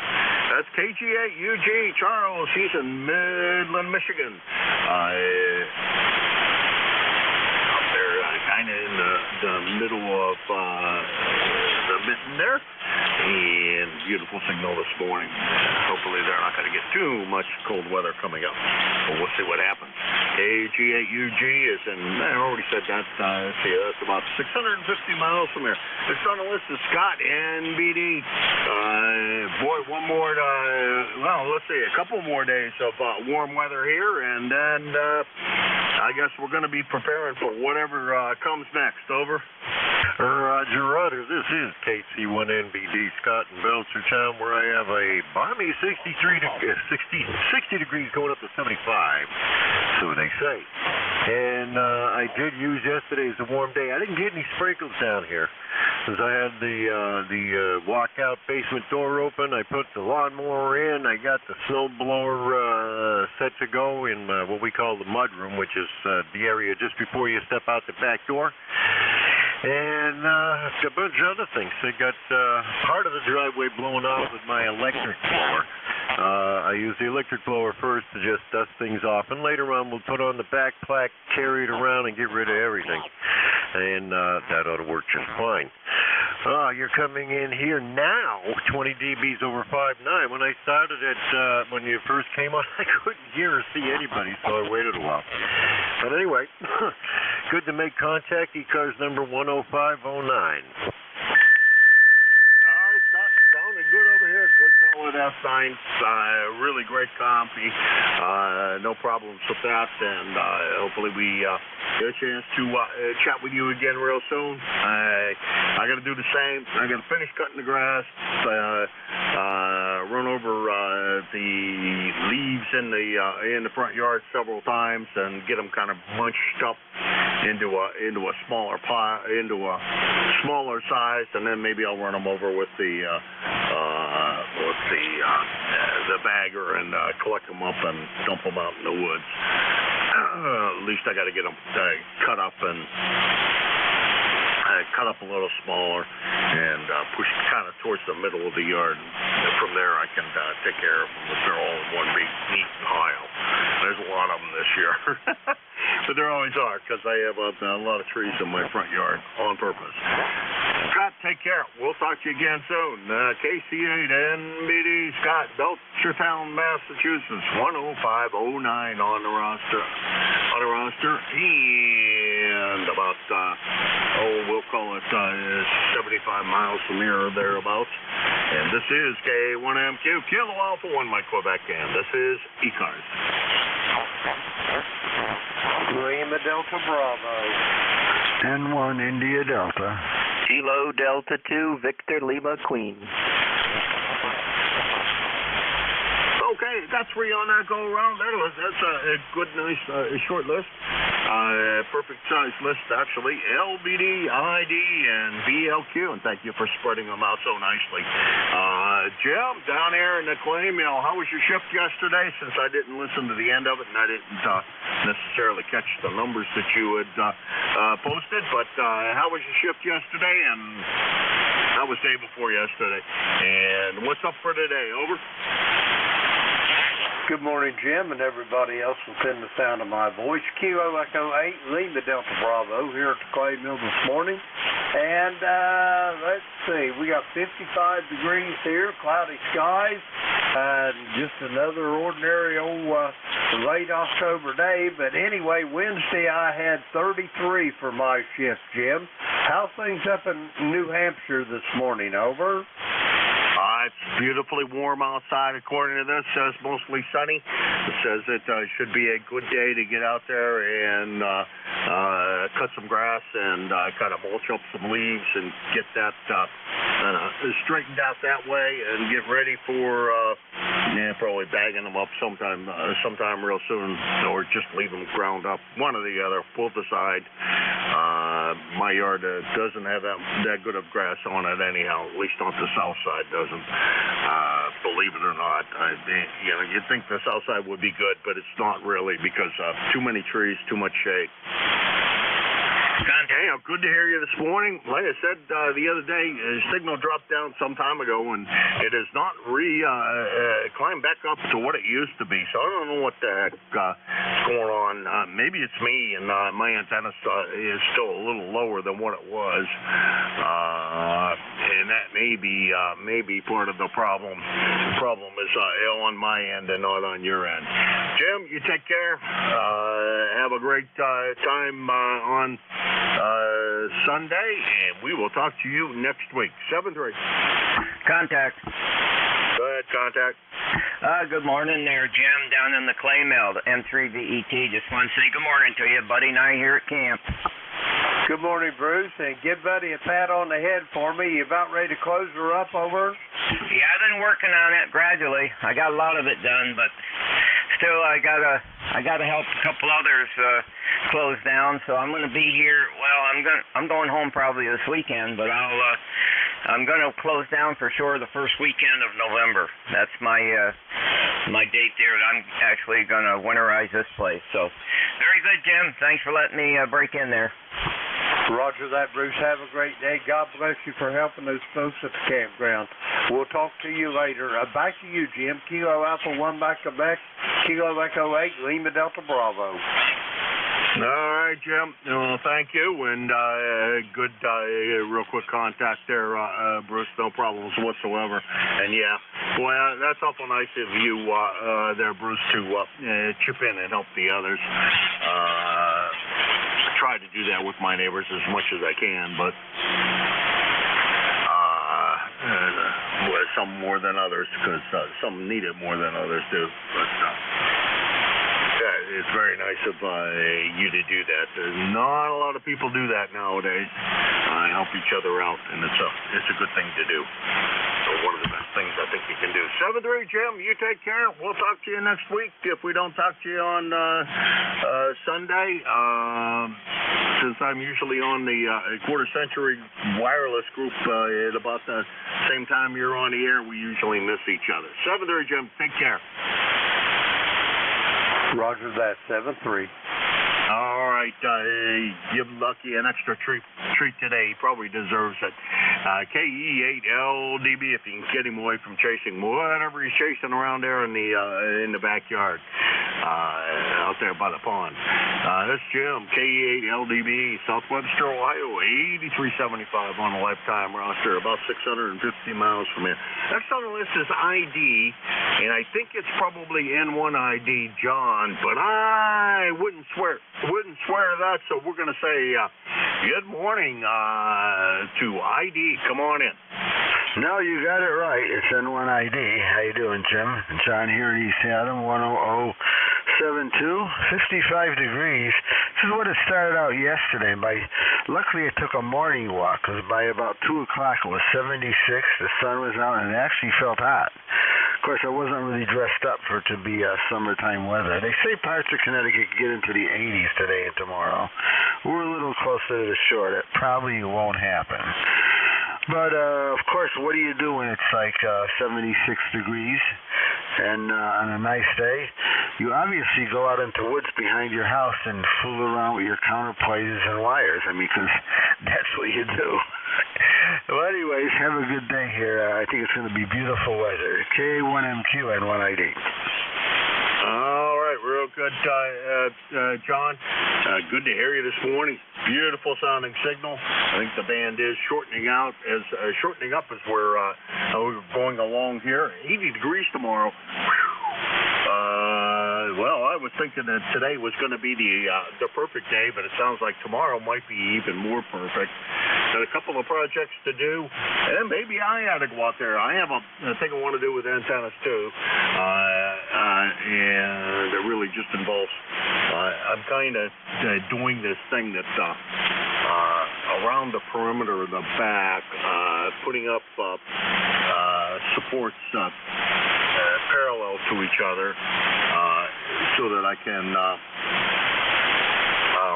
That's KG8UG Charles. He's in Midland, Michigan. Out there, kind of in the middle of the mitten there. And beautiful signal this morning. Hopefully they're not going to get too much cold weather coming up. But we'll see what happens. KG8UG is in, I already said that, that's about 650 miles from here. It's on the list of Scott, NBD. One more, let's see, a couple more days of warm weather here, and then I guess we're going to be preparing for whatever comes next. Over. Roger. This is KC1NBD, Scott in Belchertown, where I have a balmy 60 degrees going up to 75, so they say. And I did use yesterday as a warm day. I didn't get any sprinkles down here, because I had the walkout basement door open. I put the lawnmower in. I got the snow blower set to go in what we call the mud room, which is the area just before you step out the back door. And a bunch of other things. I got part of the driveway blown off with my electric blower. I use the electric blower first to just dust things off, and later on we'll put on the back plaque, carry it around, and get rid of everything. And that ought to work just fine. You're coming in here now, 20 dBs over 5.9. When I started when you first came on, I couldn't hear or see anybody, so I waited a while. But anyway, good to make contact. ECARS number 10509. All right, Scott, sounding good over here. Good solid S9's really great coffee. No problems with that, and hopefully we get a chance to chat with you again real soon. I got to do the same. I got to finish cutting the grass, run over the leaves in the front yard several times, and get them kind of bunched up into a smaller pile, into a smaller size, and then maybe I'll run them over with the bagger and collect them up and dump them out in the woods. At least I got to get them cut up and cut up a little smaller and push kind of towards the middle of the yard. From there, I can take care of them if they're all in one big neat pile. There's a lot of them this year. But there always are, because I have a lot of trees in my front yard on purpose. Scott, take care. We'll talk to you again soon. KC8 NBD, Scott, Belchertown, Massachusetts, 10509 on the roster. And about, we'll call it 75 miles from here or thereabouts. And this is K1MQ, Kilo Alpha 1, my Quebec, and this is ECARS. Lima Delta Bravo. N1 India Delta. Kilo Delta 2, Victor Lima Queen. Okay, that's three on that go around. That's a good, nice, short list. Perfect size list, actually. LBD, ID, and BLQ, and thank you for spreading them out so nicely. Jim, down there in the clay mill, how was your shift yesterday? Since I didn't listen to the end of it, and I didn't necessarily catch the numbers that you had posted, but how was your shift yesterday, and how was day before yesterday? And what's up for today? Over. Good morning, Jim, and everybody else within the sound of my voice. Kilo Echo 8, Lima Delta Bravo here at the clay mill this morning. And let's see, we got 55 degrees here, cloudy skies, just another ordinary old late October day. But anyway, Wednesday I had 33 for my shift, Jim. How's things up in New Hampshire this morning? Over. It's beautifully warm outside, according to this. Says mostly sunny. It says it should be a good day to get out there and cut some grass and kind of mulch up some leaves and get that straightened out that way and get ready for probably bagging them up sometime real soon, or just leave them ground up. One or the other. We'll decide. My yard doesn't have that good of grass on it anyhow. At least on the south side doesn't. Believe it or not, you'd think the south side would be good, but it's not really because too many trees, too much shade. Hey, good to hear you this morning. Like I said the other day, signal dropped down some time ago, and it has not climbed back up to what it used to be. So I don't know what the heck is going on. Maybe it's me, and my antenna is still a little lower than what it was, and that may be part of the problem. The problem is on my end and not on your end. Jim, you take care. Have a great time on Sunday, and we will talk to you next week. 7-3. Contact. Go ahead, contact. Good morning there, Jim, down in the clay mill, the M3VET. Just want to say good morning to you, buddy, and I here at camp. Good morning, Bruce, and give Buddy a pat on the head for me. You about ready to close her up, over? Yeah, I've been working on it gradually. I got a lot of it done, but still I gotta help a couple others close down. So I'm gonna be here. Well, I'm going home probably this weekend, but I'm gonna close down for sure the first weekend of November. That's my date there. I'm actually gonna winterize this place. So very good, Jim. Thanks for letting me break in there. Roger that, Bruce. Have a great day. God bless you for helping those folks at the campground. We'll talk to you later. Back to you, Jim. Kilo Alpha 1 by Quebec, Kilo Echo 8, Lima Delta Bravo. All right, Jim. Well, thank you, and good, real quick contact there, Bruce. No problems whatsoever. And yeah, well, that's awful nice of you there, Bruce, to chip in and help the others. Try to do that with my neighbors as much as I can, but was some more than others because some need it more than others do. But it's very nice of you to do that. Not a lot of people do that nowadays. Help each other out, and it's a good thing to do. So one of the best things I think you can do. 7-3, Jim, you take care. We'll talk to you next week if we don't talk to you on Sunday. Since I'm usually on the Quarter Century Wireless group at about the same time you're on the air, we usually miss each other. 7-3, Jim, take care. Roger that, 7-3. All right, give Lucky an extra treat today. He probably deserves it. KE8LDB if you can get him away from chasing whatever he's chasing around there in the backyard, out there by the pond. This is Jim, KE8LDB, Southwestern Ohio, 8375 on the lifetime roster, about 650 miles from here. Next on the list is ID, and I think it's probably N1 ID John, but I wouldn't swear to that, so we're going to say good morning to ID. Come on in. No, you got it right. It's N1 ID. How you doing, Jim? John here at East Haddam, 10072, 55 degrees. This is what it started out yesterday. Luckily, I took a morning walk because by about 2 o'clock it was 76. The sun was out and it actually felt hot. Of course, I wasn't really dressed up for it to be summertime weather. They say parts of Connecticut get into the 80s today and tomorrow. We're a little closer to the shore. That probably won't happen. But, of course, what do you do when it's like 76 degrees and on a nice day? You obviously go out into woods behind your house and fool around with your counterpoises and wires. I mean, because that's what you do. Well, anyways, have a good day here. I think it's going to be beautiful weather. K1MQ and 1ID. All right, real good, John. Good to hear you this morning. Beautiful sounding signal. I think the band is shortening up as we're going along here. 80 degrees tomorrow. Well, I was thinking that today was going to be the perfect day, but it sounds like tomorrow might be even more perfect. Got a couple of projects to do, and maybe I ought to go out there. I have a thing I want to do with antennas too, and it really just involves. I'm kind of doing this thing that around the perimeter of the back, putting up supports parallel to each other. So that I can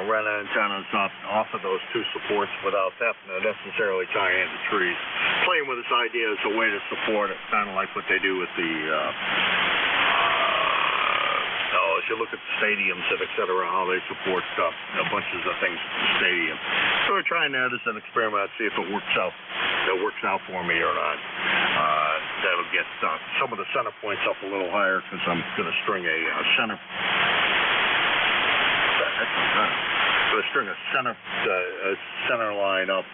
run antennas off of those two supports without having to necessarily tie into trees. Playing with this idea as a way to support it, kind of like what they do with the, as you look at the stadiums and et cetera, how they support bunches of things at the stadium. So we're trying that as an experiment, see if it works out for me or not. That'll get some of the center points up a little higher because I'm going to string a center. Center line up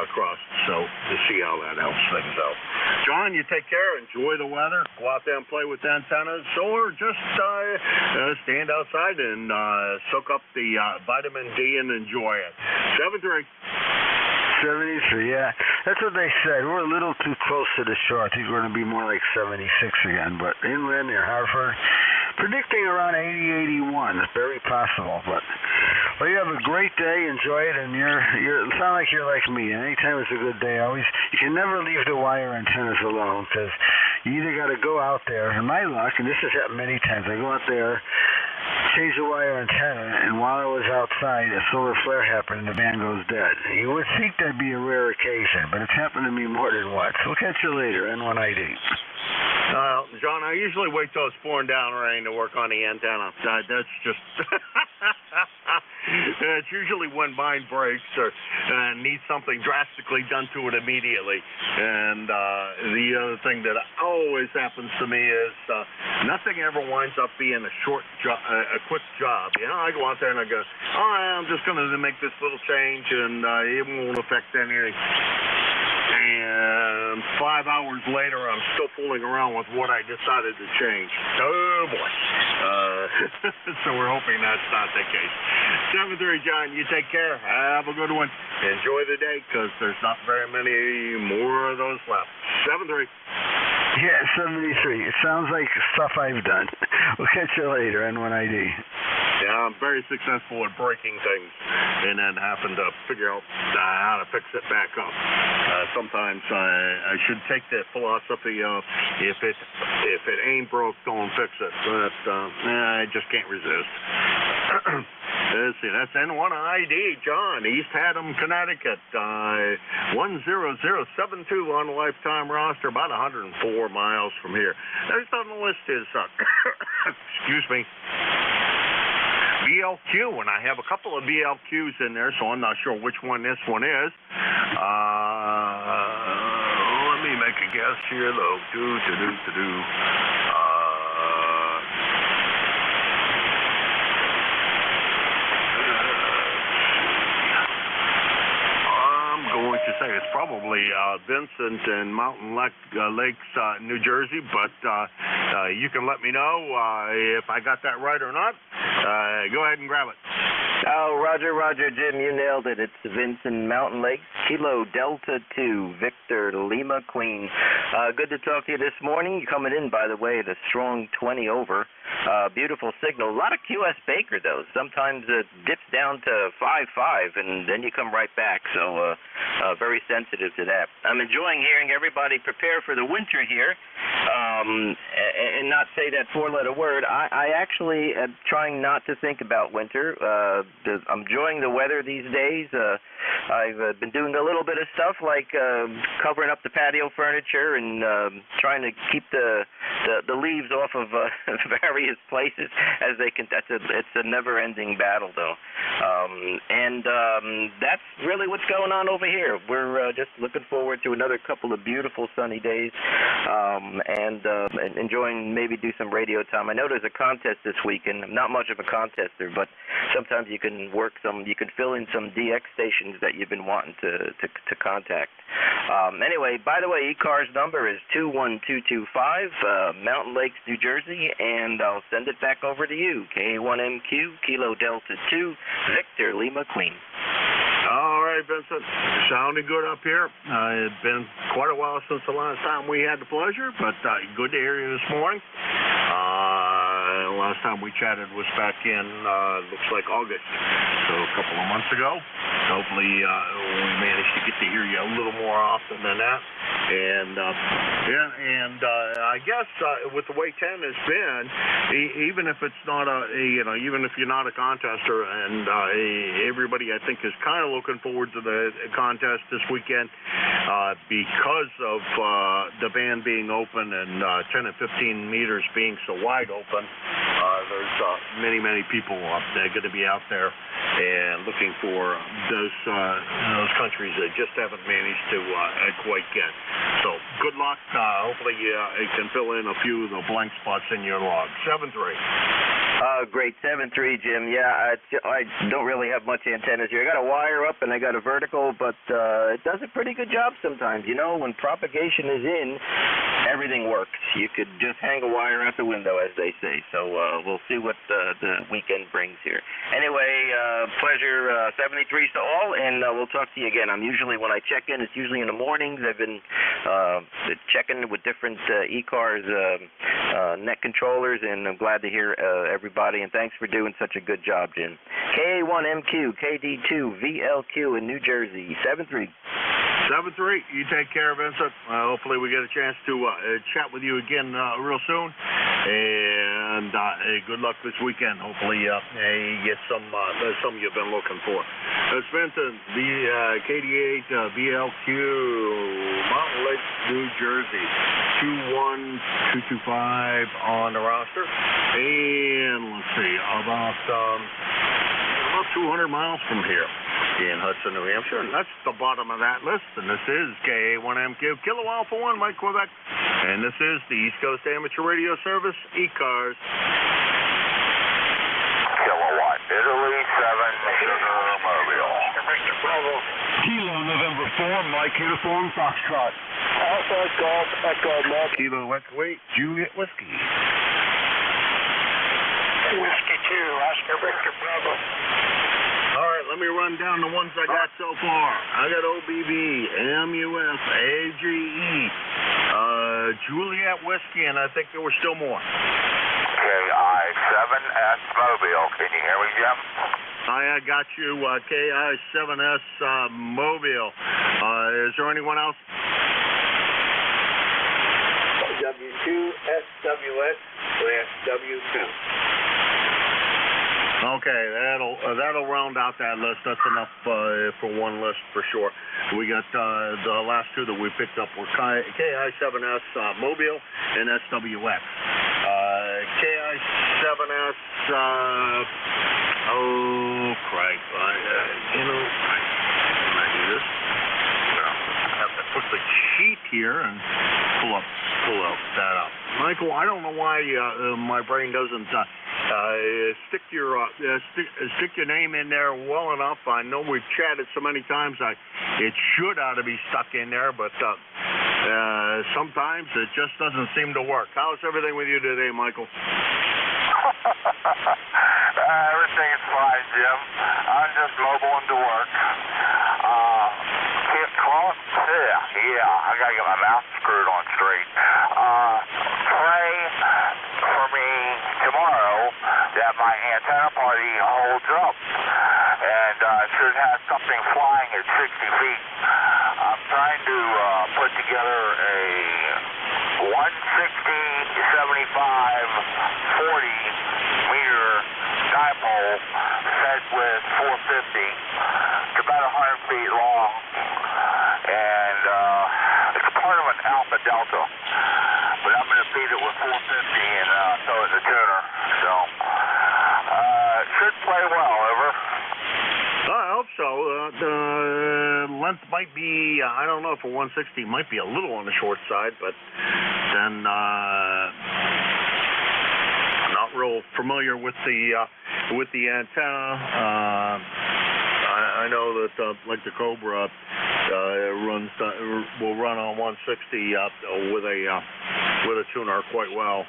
across, so to see how that helps things out. John, you take care. Enjoy the weather. Go out there and play with antennas, or just stand outside and soak up the vitamin D and enjoy it. 7-3. 73, yeah. That's what they said. We're a little too close to the shore. I think we're going to be more like 76 again. But inland near Hartford, predicting around 80, 81. It's very possible. But well, you have a great day. Enjoy it. And it sound like you're like me. Anytime it's a good day, you can never leave the wire antennas alone because you either got to go out there. And my luck, and this has happened many times, I go out there, change the wire antenna, and while I was outside, a solar flare happened and the band goes dead. You would think that'd be a rare occasion, but it's happened to me more than once. We'll catch you later, N1ID. John, I usually wait till it's pouring down rain to work on the antenna. That's just... It's usually when mine breaks or needs something drastically done to it immediately. And the other thing that always happens to me is nothing ever winds up being a quick job. You know, I go out there and I go, I'm just going to make this little change and it won't affect anything. And 5 hours later, I'm still fooling around with what I decided to change. Oh, boy. So we're hoping that's not the case. 7-3, John, you take care. Have a good one. Enjoy the day, because there's not very many more of those left. 7-3. Yeah, 73. It sounds like stuff I've done. We'll catch you later, N1ID. Yeah, I'm very successful at breaking things and then having to figure out how to fix it back up. Sometimes I should take that philosophy of if it ain't broke, don't fix it. But I just can't resist. Let's see, that's N1ID, John, East Haddam, Connecticut. 10072 on the lifetime roster, about 104 miles from here. Next on the list is, excuse me, VLQ, and I have a couple of VLQs in there, so I'm not sure which one this one is. Let me make a guess here, though. Going to say it's probably Vincent and Mountain Lakes, New Jersey, but you can let me know if I got that right or not. Go ahead and grab it. Oh, Roger, Jim, you nailed it. It's Vincent, Mountain Lakes, Kilo Delta 2, Victor Lima Queen. Good to talk to you this morning. You're coming in, by the way, at a strong 20 over. Beautiful signal. A lot of QS Baker, though. Sometimes it dips down to 5.5, and then you come right back. So very sensitive to that. I'm enjoying hearing everybody prepare for the winter here, and not say that four-letter word. I actually am trying not to think about winter. I'm enjoying the weather these days. I've been doing a little bit of stuff like covering up the patio furniture and trying to keep the leaves off of various places as they can. It's a never-ending battle, though, and that's really what's going on over here. We're just looking forward to another couple of beautiful sunny days, and enjoying maybe do some radio time. I know there's a contest this weekend. I'm not much of a contester, but sometimes you can work you can fill in some DX stations that you've been wanting to contact. Anyway, by the way, ECARS number is 21225, Mountain Lakes, New Jersey, and I'll send it back over to you. K1MQ, Kilo Delta 2, Victor Lima Queen. All right, Vincent. Sounding good up here. It's been quite a while since the last time we had the pleasure, but good to hear you this morning. Last time we chatted was back in, looks like August, so a couple of months ago. Hopefully we managed to get to hear you a little more often than that. And I guess with the way 10 has been, even if it's not even if you're not a contester, and everybody I think is kind of looking forward to the contest this weekend because of the band being open and 10 and 15 meters being so wide open. There's many people that are going to be out there and looking for those countries that just haven't managed to quite get. So good luck. Hopefully you can fill in a few of the blank spots in your log. 7-3. Great, 7-3, Jim. Yeah, I don't really have much antennas here. I got a wire up and I got a vertical, but it does a pretty good job sometimes. You know, when propagation is in, everything works. You could just hang a wire out the window, as they say. So we'll see what the weekend brings here. Anyway, pleasure, 73s to all, and we'll talk to you again. When I check in, it's usually in the mornings. I've been checking with different ECARS net controllers, and I'm glad to hear everybody, and thanks for doing such a good job, Jim. KA1MQ, KD2, VLQ in New Jersey, 7-3. 7-3. You take care, Vincent. Hopefully we get a chance to chat with you again real soon. And good luck this weekend. Hopefully you get some you've been looking for. It's Vincent, the KD8 VLQ, Mountain Lakes, New Jersey, 21225 on the roster. And let's see, about 200 miles from here in Hudson, New Hampshire. And that's the bottom of that list. And this is KA1MQ, Kilo Alpha 1, Mike, Quebec. And this is the East Coast Amateur Radio Service, ECARS. Kilowatt, Italy, 7, Sugar, Mobile. Kilo November 4, Mike Uniform Foxtrot. Alpha Golf Echo Mike. Kilo Wait, Juliet Whiskey. Whiskey 2, Oscar Victor Bravo. All right, let let me run down the ones I got so far. I got OBB, MUF, AGE, Juliet Whiskey, and I think there were still more. KI7S Mobile. Can you hear me, Jim? I got you, KI7S Mobile. Is there anyone else? W2SWS/W2. Okay, that'll round out that list. That's enough for one list for sure. We got the last two that we picked up were KI7S Mobile and SWX. KI7S. Oh, Christ! Can I do this? I have to put the sheet here and pull that up. Michael, I don't know why my brain doesn't stick your name in there well enough. I know we've chatted so many times. It should ought to be stuck in there, but sometimes it just doesn't seem to work. How's everything with you today, Michael? Everything is fine, Jim. I'm just mobiling to work. Yeah, I gotta get my mouth screwed on straight. Pray for me tomorrow that my antenna party holds up, and should have something flying at 60 feet. I'm trying to put together a 160/75 40 meter dipole fed with 450. It's about 100 feet long, and it's part of an Alpha Delta, but I'm going to feed it with 450 and throw it in the tuner. So it should play well. Over. I hope so. The length might be, I don't know, for 160 might be a little on the short side, but then I'm not real familiar with the antenna. I know that like the Cobra will run on 160 with a tuner quite well.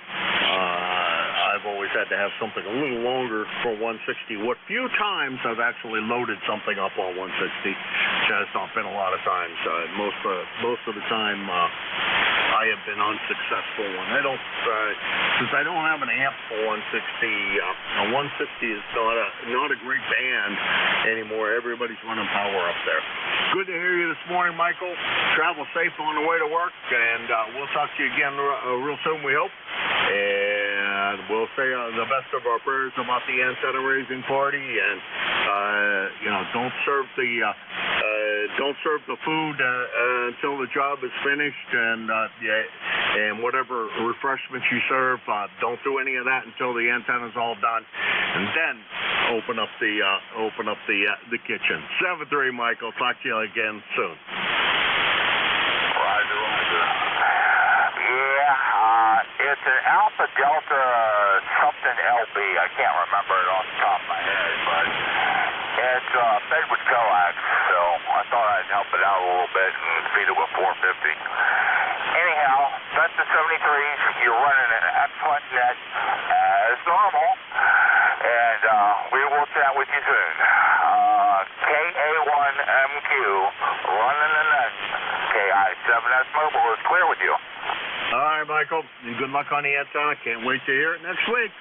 I've always had to have something a little longer for 160. What few times I've actually loaded something up on 160, which has not been a lot of times. Most of the time I have been unsuccessful when I don't, since I don't have an amp for 160. 160 is not a great band anymore. Everybody's running power up there. Good to hear you this morning, Michael. Travel safe on the way to work, and we'll talk to you again real soon, we hope. And we'll say the best of our prayers about the antenna raising party, and don't serve the food until the job is finished, and whatever refreshments you serve, don't do any of that until the antenna's all done, and then open up the kitchen. 7-3, Michael. Talk to you again soon. Roger. Yeah, it's an Alpha Delta something LB. I can't remember it off the top of my head, but it's fed with coax, so I thought I'd help it out a little bit and feed it with 450. Anyhow, that's the 73s. You're running an excellent net as normal, and we will chat with you soon. KA1MQ running the net. KI7S Mobile is clear with you. All right, Michael. Good luck on the antenna. Can't wait to hear it next week.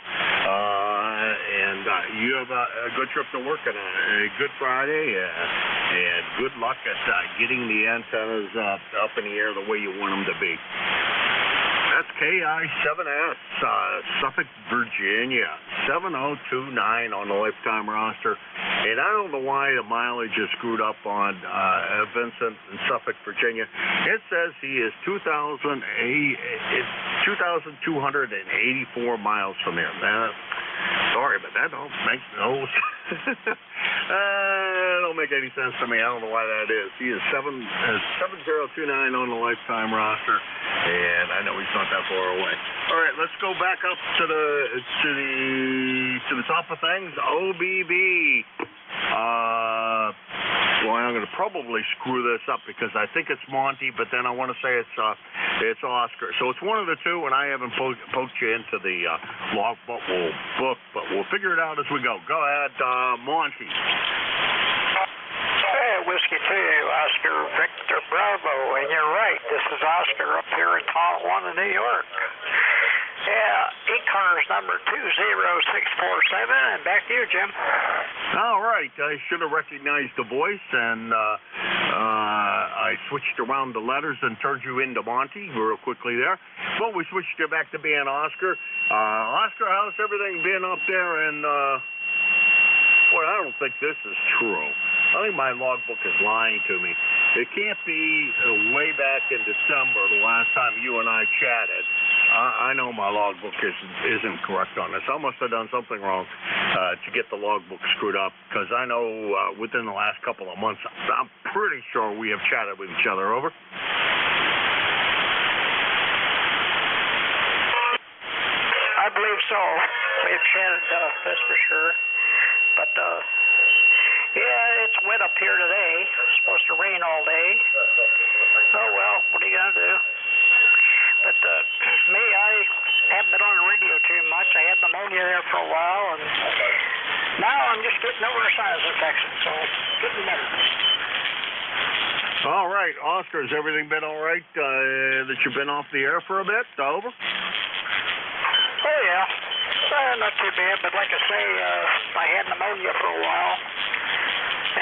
And you have a good trip to work and a good Friday. And good luck at getting the antennas up in the air the way you want them to be. That's KI7S, Suffolk, Virginia, 7029 on the lifetime roster. And I don't know why the mileage is screwed up on Vincent in Suffolk, Virginia. It says he is 2,284 miles from here. Sorry, but that don't make no don't make any sense to me. I don't know why that is. He is 7029 on the lifetime roster, and I know he's not that far away. All right, let's go back up to the top of things. OBB. Well, I'm going to probably screw this up because I think it's Monty, but then I want to say it's Oscar. So it's one of the two, and I haven't poked you into the log, but we'll figure it out as we go. Go ahead, Monty. Whiskey 2, Oscar Victor Bravo, and you're right, this is Oscar up here in Tonawanda, New York. Yeah, ECARS number 20647, and back to you, Jim. All right, I should have recognized the voice, and I switched around the letters and turned you into Monty real quickly there. But we switched you back to being Oscar. Oscar, how's everything been up there? And boy, I don't think this is true. I think my logbook is lying to me. It can't be way back in December, the last time you and I chatted. I know my logbook isn't correct on this. I must have done something wrong to get the logbook screwed up, because I know within the last couple of months, I'm pretty sure we have chatted with each other. Over. I believe so. We've chatted, that's for sure. But, yeah, it's wet up here today. It's supposed to rain all day. Oh, well, what are you going to do? But me, I haven't been on the radio too much. I had pneumonia there for a while, and now I'm just getting over a sinus infection, so getting better. All right, Oscar, has everything been all right that you've been off the air for a bit? Over? Oh, yeah. Not too bad, but like I say, I had pneumonia for a while,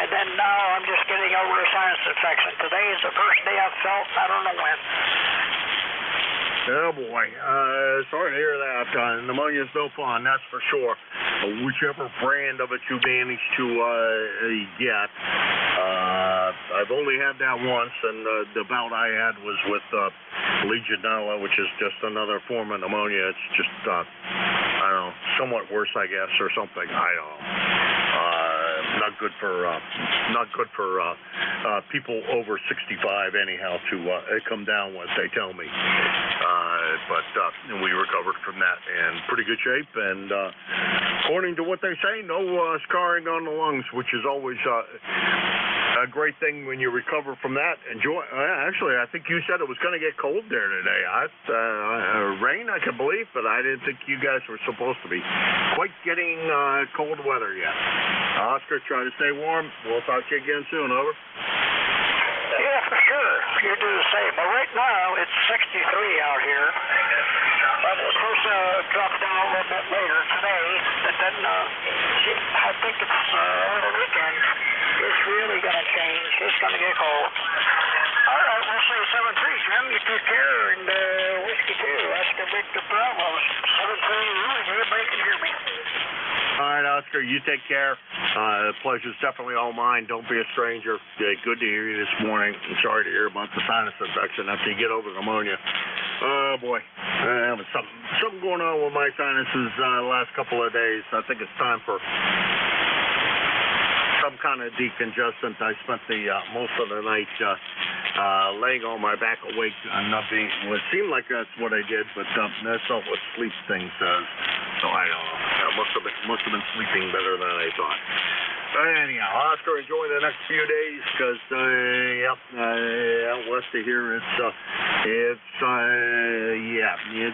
and then now I'm just getting over a sinus infection. Today is the first day I've felt, I don't know when. Oh, boy. Sorry to hear that. Pneumonia's no fun, that's for sure. Whichever brand of it you manage to get. I've only had that once, and the bout I had was with Legionella, which is just another form of pneumonia. It's just, I don't know, somewhat worse, I guess, or something. I don't know. Not good for people over 65 anyhow to come down with, they tell me. But we recovered from that in pretty good shape, and according to what they say, no scarring on the lungs, which is always a great thing when you recover from that. Actually, I think you said it was going to get cold there today. Rain, I can believe, but I didn't think you guys were supposed to be quite getting cold weather yet. Oscar, try to stay warm. We'll talk to you again soon. Over. Yeah, for sure. You do the same. But right now, it's 63 out here. But it's supposed to drop down a little bit later today. But then I think it's over the weekend. It's really going to change. It's going to get cold. All right, we'll say 7-3, Jim. You take care, and Whiskey 2. That's the Victor Bravo. 7-3, everybody can hear me. All right, Oscar, you take care. The pleasure's definitely all mine. Don't be a stranger. Good to hear you this morning. I'm sorry to hear about the sinus infection after you get over pneumonia. Oh, boy. Having something going on with my sinuses the last couple of days. I think it's time for some kind of decongestant. I spent the most of the night laying on my back awake and not being. Well, it seemed like that's what I did, but that's not what sleep thing says. So I don't know. I must have been sleeping better than I thought. Anyhow, Oscar, enjoy the next few days, because out west of here, it's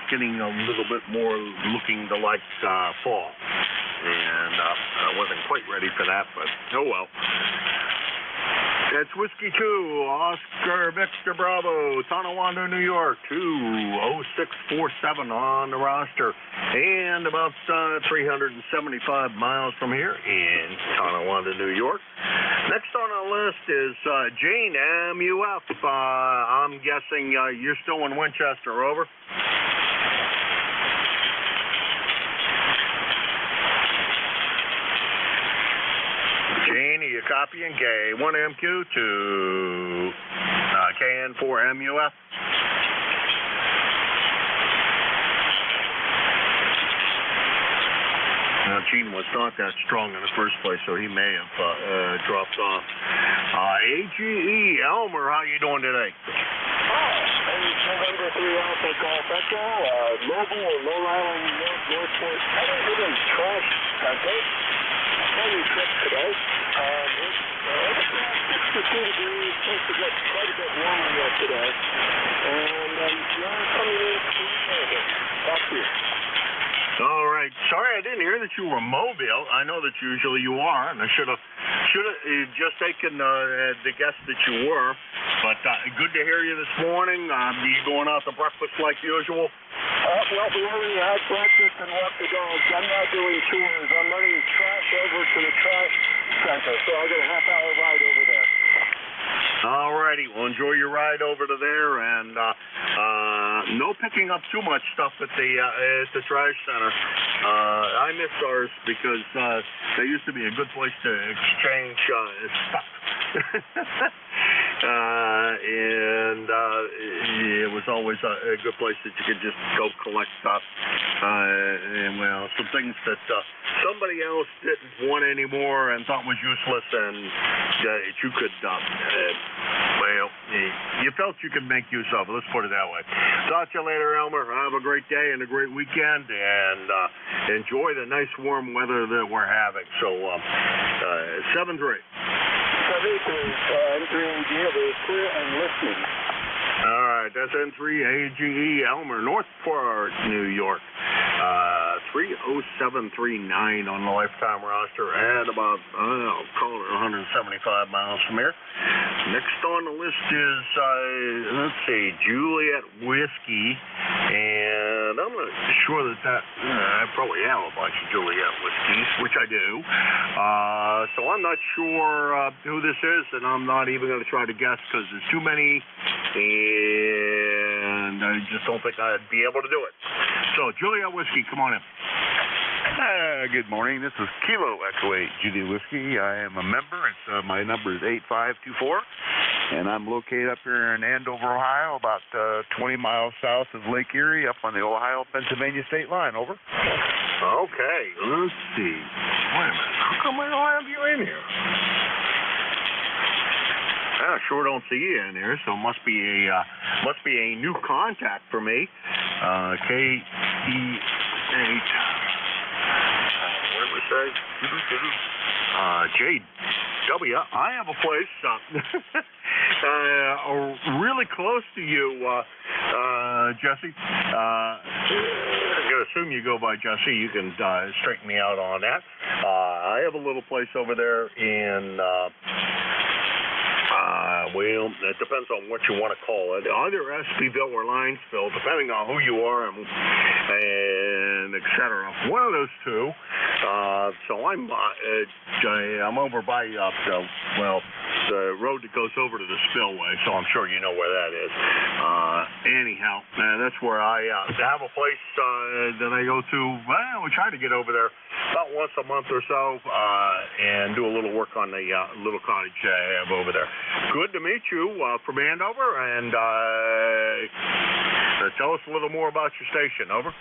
getting a little bit more looking to like fall. And I wasn't quite ready for that, but oh well. It's Whiskey 2, Oscar Victor Bravo, Tonawanda, New York, 20647 on the roster, and about 375 miles from here in Tonawanda, New York. Next on our list is Jane, MUF. I'm guessing you're still in Winchester, over. Jane, are you copying? K1MQ to KN4MUF. Gene was not that strong in the first place, so he may have dropped off. AGE, Elmer, how you doing today? November 3 Alpha Golf Echo, Mobile or Long Island, New York, Northport. I don't really trash any trip today. It's 62 degrees, supposed to get quite a bit warmer yet today. And now coming in to back here. All right, sorry I didn't hear that you were mobile. I know that usually you are, and I should have just taken the guess that you were. But good to hear you this morning. You going out to breakfast like usual? Well, we already had breakfast and walked the dogs. I'm not doing tours. I'm running trash over to the trash center, so I'll get a half-hour ride over there. All righty. Well, enjoy your ride over to there, and no picking up too much stuff at the trash center. I miss ours because they used to be a good place to exchange stuff. And it was always a good place that you could just go collect stuff. And, well, some things that somebody else didn't want anymore and thought was useless, and you could, well, you felt you could make use of it. Let's put it that way. Talk to you later, Elmer. Have a great day and a great weekend, and enjoy the nice warm weather that we're having. So, 7-3. N3AG, we're clear and listening. All right, that's N3AGE, Elmer, Northport, New York. 30739 on the lifetime roster, and about, call it 175 miles from here. Next on the list is, let's see, Juliet Whiskey, and I'm not sure that I probably have a bunch of Juliet Whiskeys, which I do. So I'm not sure who this is, and I'm not even going to try to guess because there's too many, and I just don't think I'd be able to do it. So, Juliet Whiskey, come on in. Good morning. This is Kilo Echo 8 Judy Whiskey. I am a member. My number is 8524, and I'm located up here in Andover, Ohio, about 20 miles south of Lake Erie, up on the Ohio-Pennsylvania state line. Over. Okay, let's see. Wait a minute. How come I don't have you in here? I sure don't see you in here, so it must be a new contact for me. KE8. What did we say? JW. I have a place really close to you, Jesse. I'm going to assume you go by Jesse. You can straighten me out on that. I have a little place over there in... well, it depends on what you want to call it. Either Espyville or Linesville, depending on who you are and et cetera. One of those two. So I'm over by the road that goes over to the spillway. So I'm sure you know where that is. Anyhow, that's where I have a place that I go to. Well, we try to get over there about once a month or so and do a little work on the little cottage I have over there. Good to meet you from Andover, and tell us a little more about your station. Over.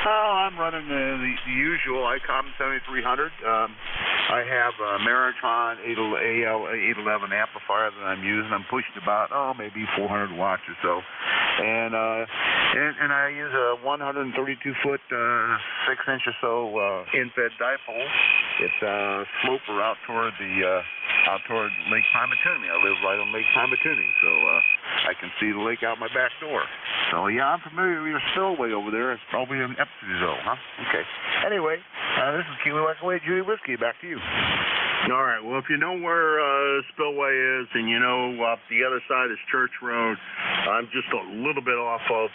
I'm running the usual ICOM 7300. I have a Marathon AL811 amplifier that I'm using. I'm pushing about maybe 400 watts or so, and I use a 132-foot 6-inch or so in-fed dipole. It's a sloper out toward Lake Pymatuni. I live right on Lake Pymatuni, so I can see the lake out my back door. So yeah, I'm familiar with your spillway over there. It's probably an zone, huh? Okay. Anyway, this is Kilo Echo 8 Judy Whiskey. Back to you. All right. Well, if you know where Spillway is, and you know the other side is Church Road, I'm just a little bit off of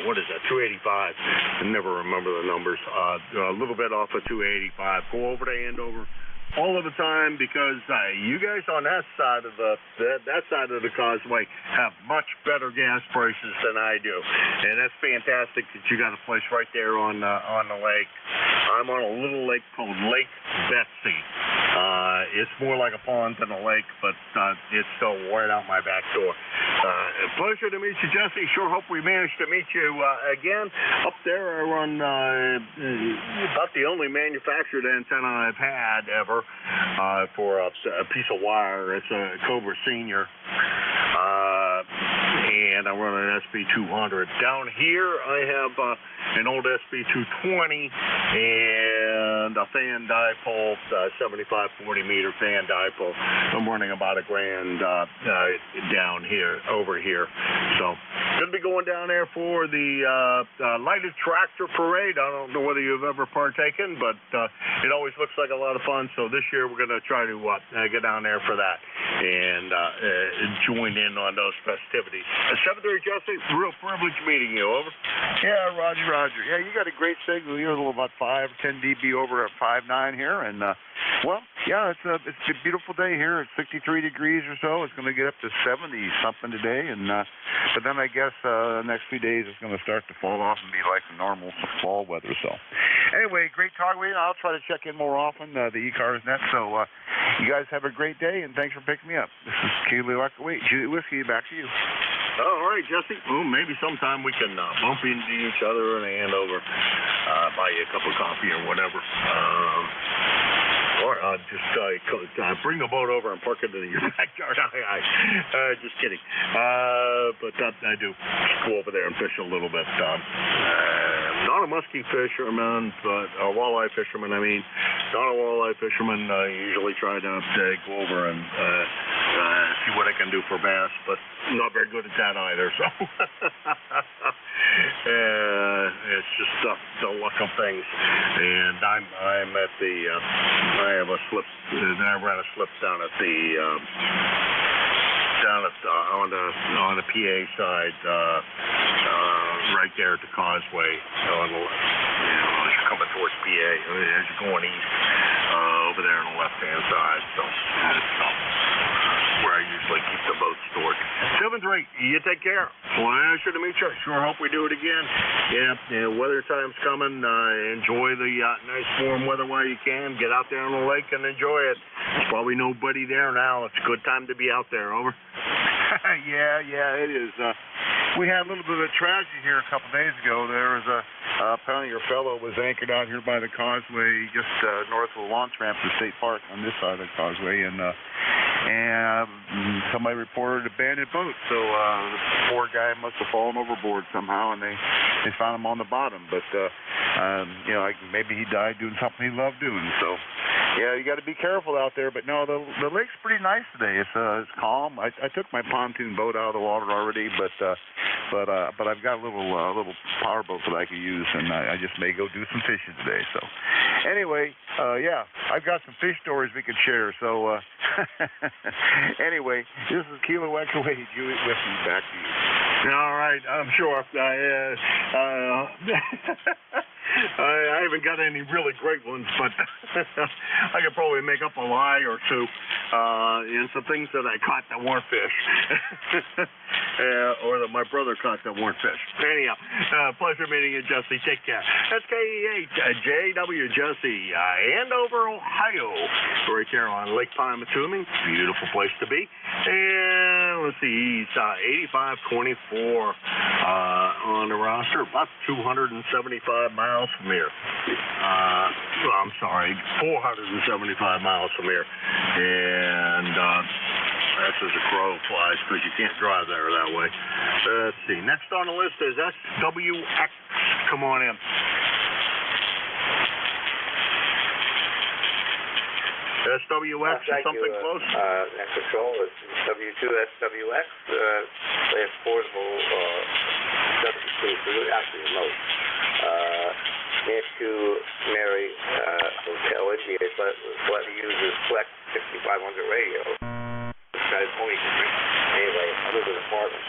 what is that? 285. I never remember the numbers. A little bit off of 285. Go over to Andover all of the time because you guys on that side of the causeway have much better gas prices than I do, and that's fantastic that you got a place right there on the lake. I'm on a little lake called Lake Betsy. It's more like a pond than a lake, but it's still right out my back door. Pleasure to meet you, Jesse. Sure hope we managed to meet you again. Up there I run about the only manufactured antenna I've had ever for a piece of wire. It's a Cobra Senior. And I run an SP200. Down here I have an old SP220 and a fan dipole, 75-40 meter fan dipole. I'm running about $1,000 down here, over here. So good be going down there for the lighted tractor parade. I don't know whether you've ever partaken, but it always looks like a lot of fun. So this year we're going to try to get down there for that and join in on those festivities. 7-3 Jesse, real privilege meeting you. Over. Yeah, Roger. Yeah, you got a great signal. You're a little about 5, 10 dB over at 5.9 here, and well, yeah, it's a beautiful day here. It's 63 degrees or so. It's going to get up to 70 something today, and but then I guess the next few days it's going to start to fall off and be like the normal fall weather. So anyway, great talking with you. I'll try to check in more often, the ECARS net. So you guys have a great day, and thanks for picking me up. This is Keely Wait, Judy Whiskey, back to you. All right, Jesse. Well, maybe sometime we can bump into each other and hand over, buy you a cup of coffee or whatever. Or just bring the boat over and park it in your backyard. Just kidding. But I do go over there and fish a little bit. Not a muskie fisherman, but a walleye fisherman. I mean, not a walleye fisherman. I usually try to go over and see what I can do for bass, but not very good at that either. So it's just the luck of things. And I'm at the I have a slip. I ran a slip down at the on the PA side, right there at the causeway. As you're coming towards PA, as you're going east, over there on the left-hand side. So that's where I usually keep the boat stored. 7-3, you take care. Pleasure to meet you. Sure hope we do it again. Yeah, weather time's coming. Enjoy the nice warm weather while you can. Get out there on the lake and enjoy it. There's probably nobody there now. It's a good time to be out there. Over. Yeah, it is. We had a little bit of a tragedy here a couple days ago. There was apparently your fellow was anchored out here by the causeway just north of the launch ramp to State Park on this side of the causeway, and somebody reported abandoned boat. So the poor guy must have fallen overboard somehow, and they found him on the bottom. But maybe he died doing something he loved doing. So yeah, you got to be careful out there. But no, the lake's pretty nice today. It's calm. I took my pontoon boat out of the water already, but I've got a little power boat that I could use, and I just may go do some fishing today. So anyway, yeah, I've got some fish stories we could share. So anyway, this is Keely Wait, Julie with me. Back to you. All right, I'm sure. I haven't got any really great ones, but I could probably make up a lie or two and some things that I caught that weren't fish. Or that my brother caught that weren't fish. Anyhow, pleasure meeting you, Jesse. Take care. That's KEH-JW Jesse, Andover, Ohio. Right there on Lake Pymatuning. Beautiful place to be. And let's see, he's 8524 on the roster. About 275 miles from here. I'm sorry, 475 miles from here. And that's as a crow flies, because you can't drive there that way. Let's see. Next on the list is SWX. Come on in. SWX is something close? Next control is W2SWX. Last portable W2, actually remote. Near to Mary Hotel India, but he uses Flex 6500 radio. Anyway, I live in an apartment.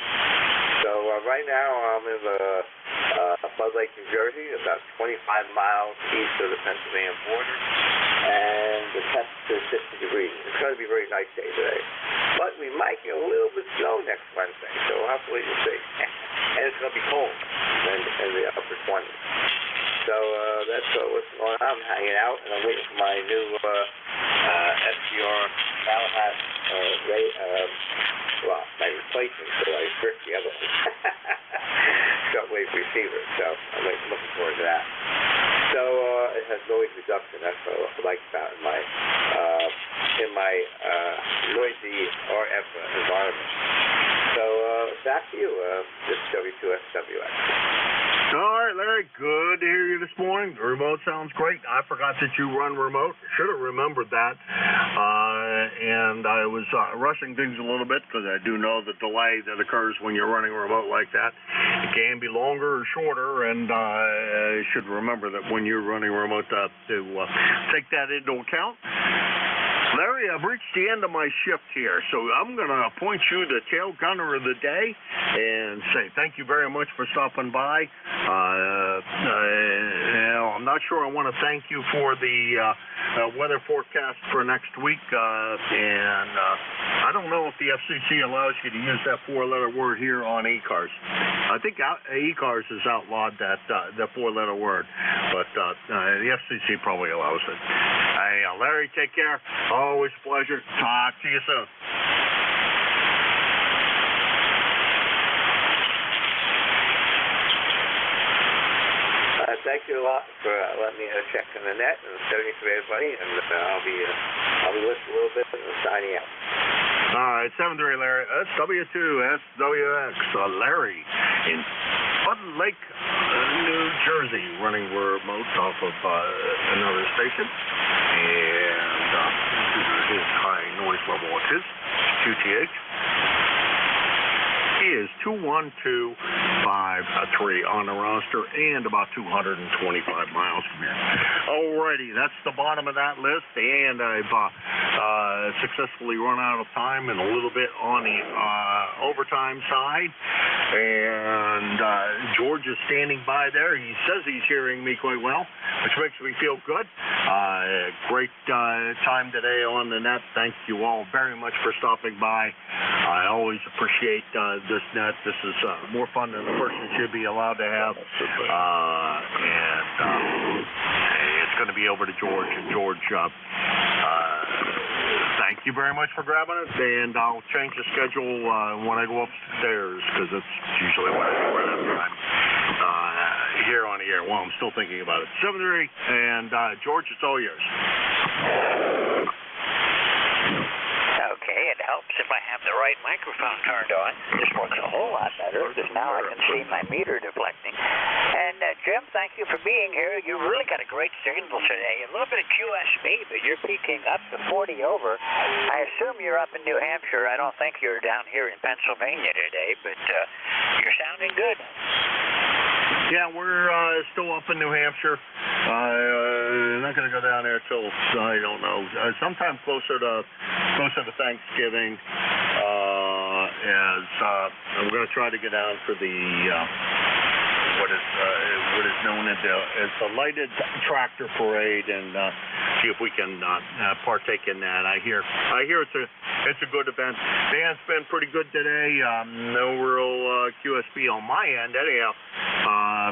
So right now I'm in Bud Lake, New Jersey, about 25 miles east of the Pennsylvania border, and the temperature is 60 degrees. It's going to be a very nice day today. But we might get a little bit of snow next Wednesday, so we'll have to wait and see. And it's going to be cold in the upper 20s. So that's what's going on. I'm hanging out, and I'm waiting for my new SDR Malahat my replacement, so I stripped the other one. Shortwave receiver, so I'm looking forward to that. So it has noise reduction. That's what I like about in my noisy RF environment. So back to you. This is W2SWX. All right, Larry, good to hear you this morning. The remote sounds great. I forgot that you run remote. Should have remembered that. and I was rushing things a little bit because I do know the delay that occurs when you're running remote like that. It can be longer or shorter, and you should remember that when you're running remote to take that into account. Larry, I've reached the end of my shift here, so I'm going to appoint you the tail gunner of the day and say thank you very much for stopping by. I'm not sure I want to thank you for the weather forecast for next week, and I don't know if the FCC allows you to use that four-letter word here on ECARS. I think ECARS has outlawed that four-letter word, but the FCC probably allows it. Hey, Larry, take care. Always a pleasure. Talk to you soon. Thank you a lot for letting me check on the net, and 73 everybody, and I'll be listening a little bit and signing out. All right, 73 Larry. That's NJ2US Larry in Bud Lake, New Jersey, running remote off of another station, and his high noise level is QTH. He is 21253 on the roster and about 225 miles from here. Alrighty, that's the bottom of that list, and I've successfully run out of time and a little bit on the overtime side. And George is standing by there. He says he's hearing me quite well, which makes me feel good. Great time today on the net. Thank you all very much for stopping by. I always appreciate this net. This is more fun than a person should be allowed to have. And it's going to be over to George. And George, thank you very much for grabbing it. And I'll change the schedule when I go upstairs, because it's usually when I run out of time here on the air. Well, I'm still thinking about it. 73, and George, it's all yours. Okay, it helps if I have the right microphone turned on. This works a whole lot better because now I can see my meter deflecting. And Jim, thank you for being here. You really got a great signal today. A little bit of QSB, but you're peaking up to 40 over. I assume you're up in New Hampshire. I don't think you're down here in Pennsylvania today, but you're sounding good. Yeah, we're still up in New Hampshire. Not going to go down there till I don't know, sometime closer to Thanksgiving. As I'm going to try to get down for the what is known as the lighted tractor parade, and see if we can partake in that. I hear it's a good event. Dan's been pretty good today. No real QSB on my end, anyhow.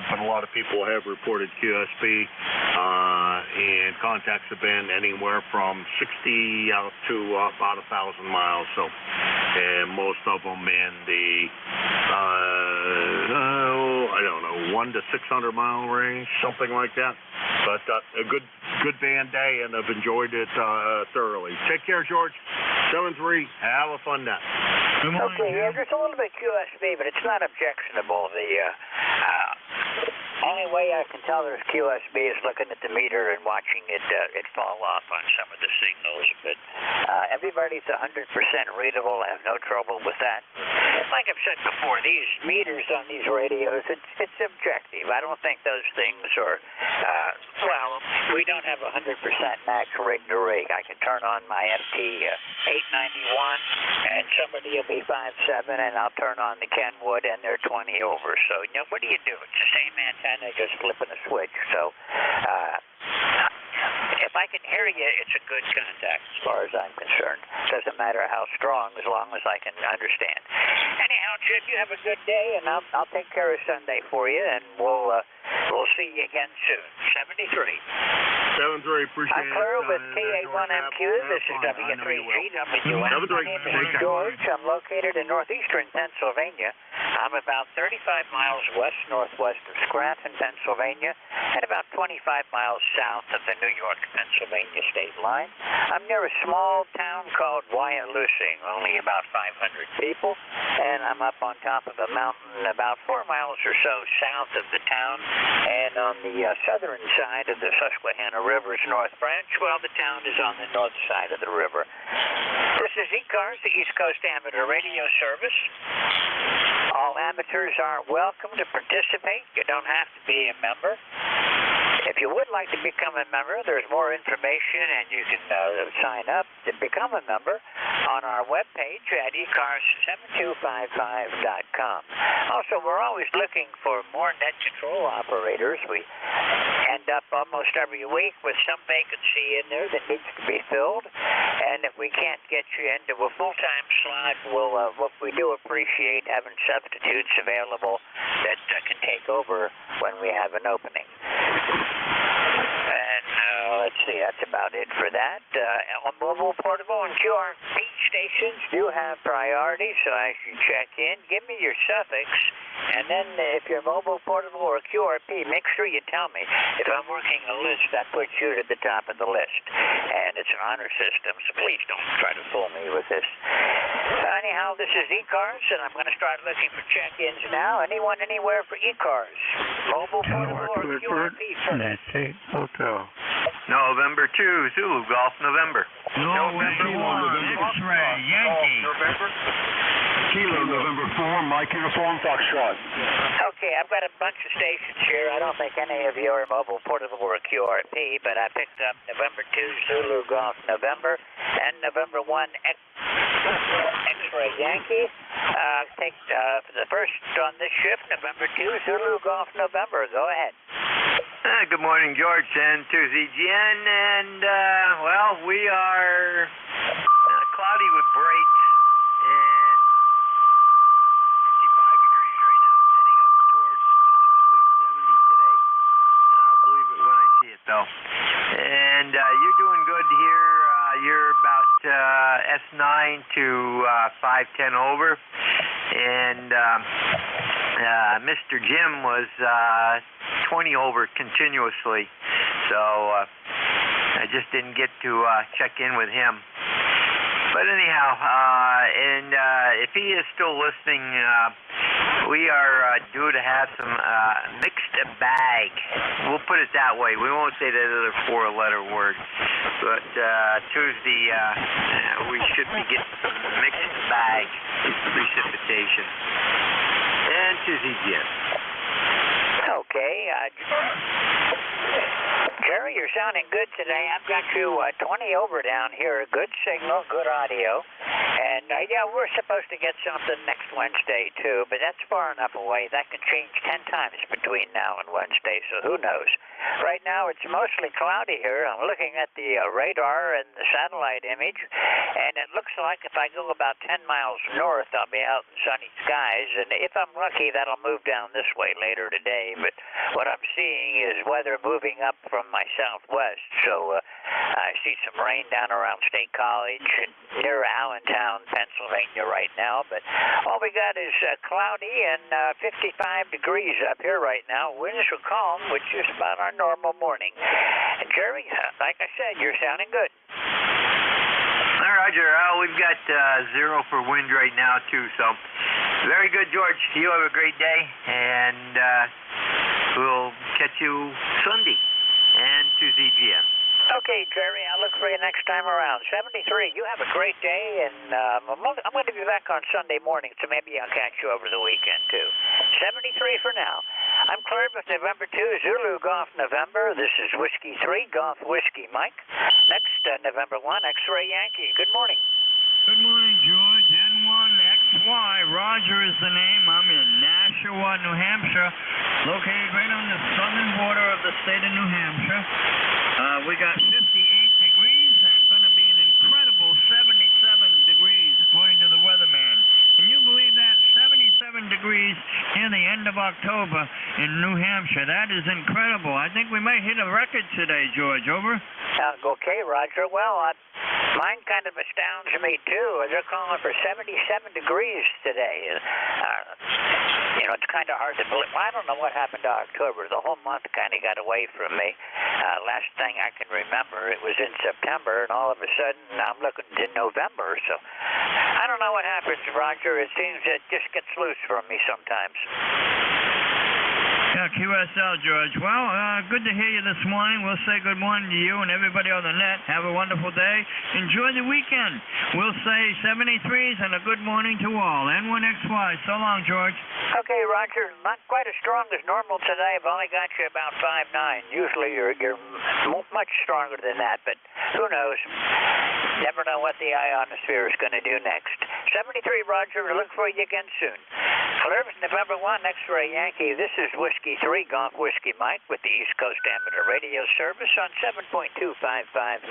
But a lot of people have reported QSB, and contacts have been anywhere from 60 out to about 1,000 miles. So, and most of them in the I don't know, 1 to 600 mile range, something like that. But a good band day, and I've enjoyed it thoroughly. Take care, George. 73. Have a fun night. Okay, yeah, there's a little bit QSB, but it's not objectionable. The only way I can tell there's QSB is looking at the meter and watching it fall off on some of the signals. But everybody's 100% readable. I have no trouble with that. Like I've said before, these meters on these radios, it's objective. I don't think those things are, we don't have 100% max rig to rig. I can turn on my MT 891, and somebody will be 5.7, and I'll turn on the Kenwood, and they're 20 over. So, you know, what do you do? It's the same antenna, just flipping a switch. So, if I can hear you, it's a good contact as far as I'm concerned. Doesn't matter how strong, as long as I can understand. Anyhow, Jim, you have a good day, and I'll take care of Sunday for you, and we'll see you again soon. 73. 73, appreciate it. I'm clear with TA1MQ. This is W3GWN. My name is George. I'm located in northeastern Pennsylvania. I'm about 35 miles west-northwest of Scranton, Pennsylvania, and about 25 miles south of the New York-Pennsylvania state line. I'm near a small town called Wyalusing, only about 500 people, and I'm up on top of a mountain about 4 miles or so south of the town, and on the southern side of the Susquehanna River's North Branch, well, the town is on the north side of the river. This is ECARS, the East Coast Amateur Radio Service. All amateurs are welcome to participate. You don't have to be a member. If you would like to become a member, there's more information, and you can sign up to become a member on our webpage at ECARS7255.com. Also, we're always looking for more net control operators. We end up almost every week with some vacancy in there that needs to be filled, and if we can't get you into a full-time slot, we do appreciate having substitutes available that can take over when we have an opening. And let's see, that's about it for that. Mobile, portable, and QRP stations do have priority, so as you check in, give me your suffix, and then if you're mobile, portable, or QRP, make sure you tell me. If I'm working a list, that puts you to the top of the list. And it's an honor system, so please don't try to fool me with this. Anyhow, this is ECARS, and I'm going to start looking for check-ins now. Anyone, anywhere for ECARS? Mobile, portable, or QRP? That's it. Hotel. November 2, Zulu Golf, November. November 1, X-Ray, Yankee. November? Kilo, November 4, Mike Uniform, Foxtrot. Okay, I've got a bunch of stations here. I don't think any of you are mobile, portable, or QRP, but I picked up November 2, Zulu Golf, November, and November 1, X-Ray, Yankee. Take for the first on this shift, November 2, Zulu Golf, November. Go ahead. Good morning, George, and to ZGN, and, well, we are cloudy with breaks, and 55 degrees right now, heading up towards supposedly 70 today. I'll believe it when I see it, though. And you're doing good here. You're about S9 to 510 over, and Mr. Jim was 20 over continuously, so I just didn't get to check in with him. But anyhow, and if he is still listening, we are due to have some mixed bag. We'll put it that way. We won't say that other four-letter word. But Tuesday, we should be getting some mixed bag precipitation. And Tuesday, yes. Okay. Jerry, you're sounding good today. I've got you 20 over down here. Good signal, good audio. And, yeah, we're supposed to get something next Wednesday, too, but that's far enough away. That can change 10 times between now and Wednesday, so who knows. Right now, it's mostly cloudy here. I'm looking at the radar and the satellite image, and it looks like if I go about 10 miles north, I'll be out in sunny skies, and if I'm lucky, that'll move down this way later today. But what I'm seeing is weather moving up from my southwest, so I see some rain down around State College and near Allentown, Pennsylvania right now, but all we got is cloudy and 55 degrees up here right now. Winds are calm, which is about our normal morning. And Jerry, like I said, you're sounding good. All right, Roger. We've got 0 for wind right now, too, so very good, George. You have a great day, and we'll catch you Sunday and to ZGM. Okay, Jerry, I'll look for you next time around. 73, you have a great day, and I'm going to be back on Sunday morning, so maybe I'll catch you over the weekend, too. 73 for now. I'm cleared with November 2, Zulu Golf November. This is Whiskey 3, Golf Whiskey Mike. Next, November 1, X-Ray Yankee. Good morning. Good morning, George. N1XY. Roger is the name. I'm in Nashua, New Hampshire, located right on the southern border of the state of New Hampshire. We got 58 degrees and going to be an incredible 77 degrees, according to the weatherman. Can you believe that? 77 degrees near the end of October in New Hampshire. That is incredible. I think we might hit a record today, George. Over? Okay, Roger. Well, Mine kind of astounds me, too. They're calling for 77 degrees today. You know, it's kind of hard to believe. Well, I don't know what happened to October. The whole month kind of got away from me. Last thing I can remember, it was in September, and all of a sudden I'm looking to November. So I don't know what happens, Roger. It seems it just gets loose from me sometimes. Yeah, QSL, George. Well, good to hear you this morning. We'll say good morning to you and everybody on the net. Have a wonderful day. Enjoy the weekend. We'll say 73s and a good morning to all. N1XY. So long, George. Okay, Roger. Not quite as strong as normal today. I've only got you about 5'9". Usually you're much stronger than that, but who knows? Never know what the ionosphere is going to do next. 73, Roger. We'll look for you again soon. Clearance November 1, X-Ray Yankee. This is Whiskey 3, Golf Whiskey Mike with the East Coast Amateur Radio Service on 7.255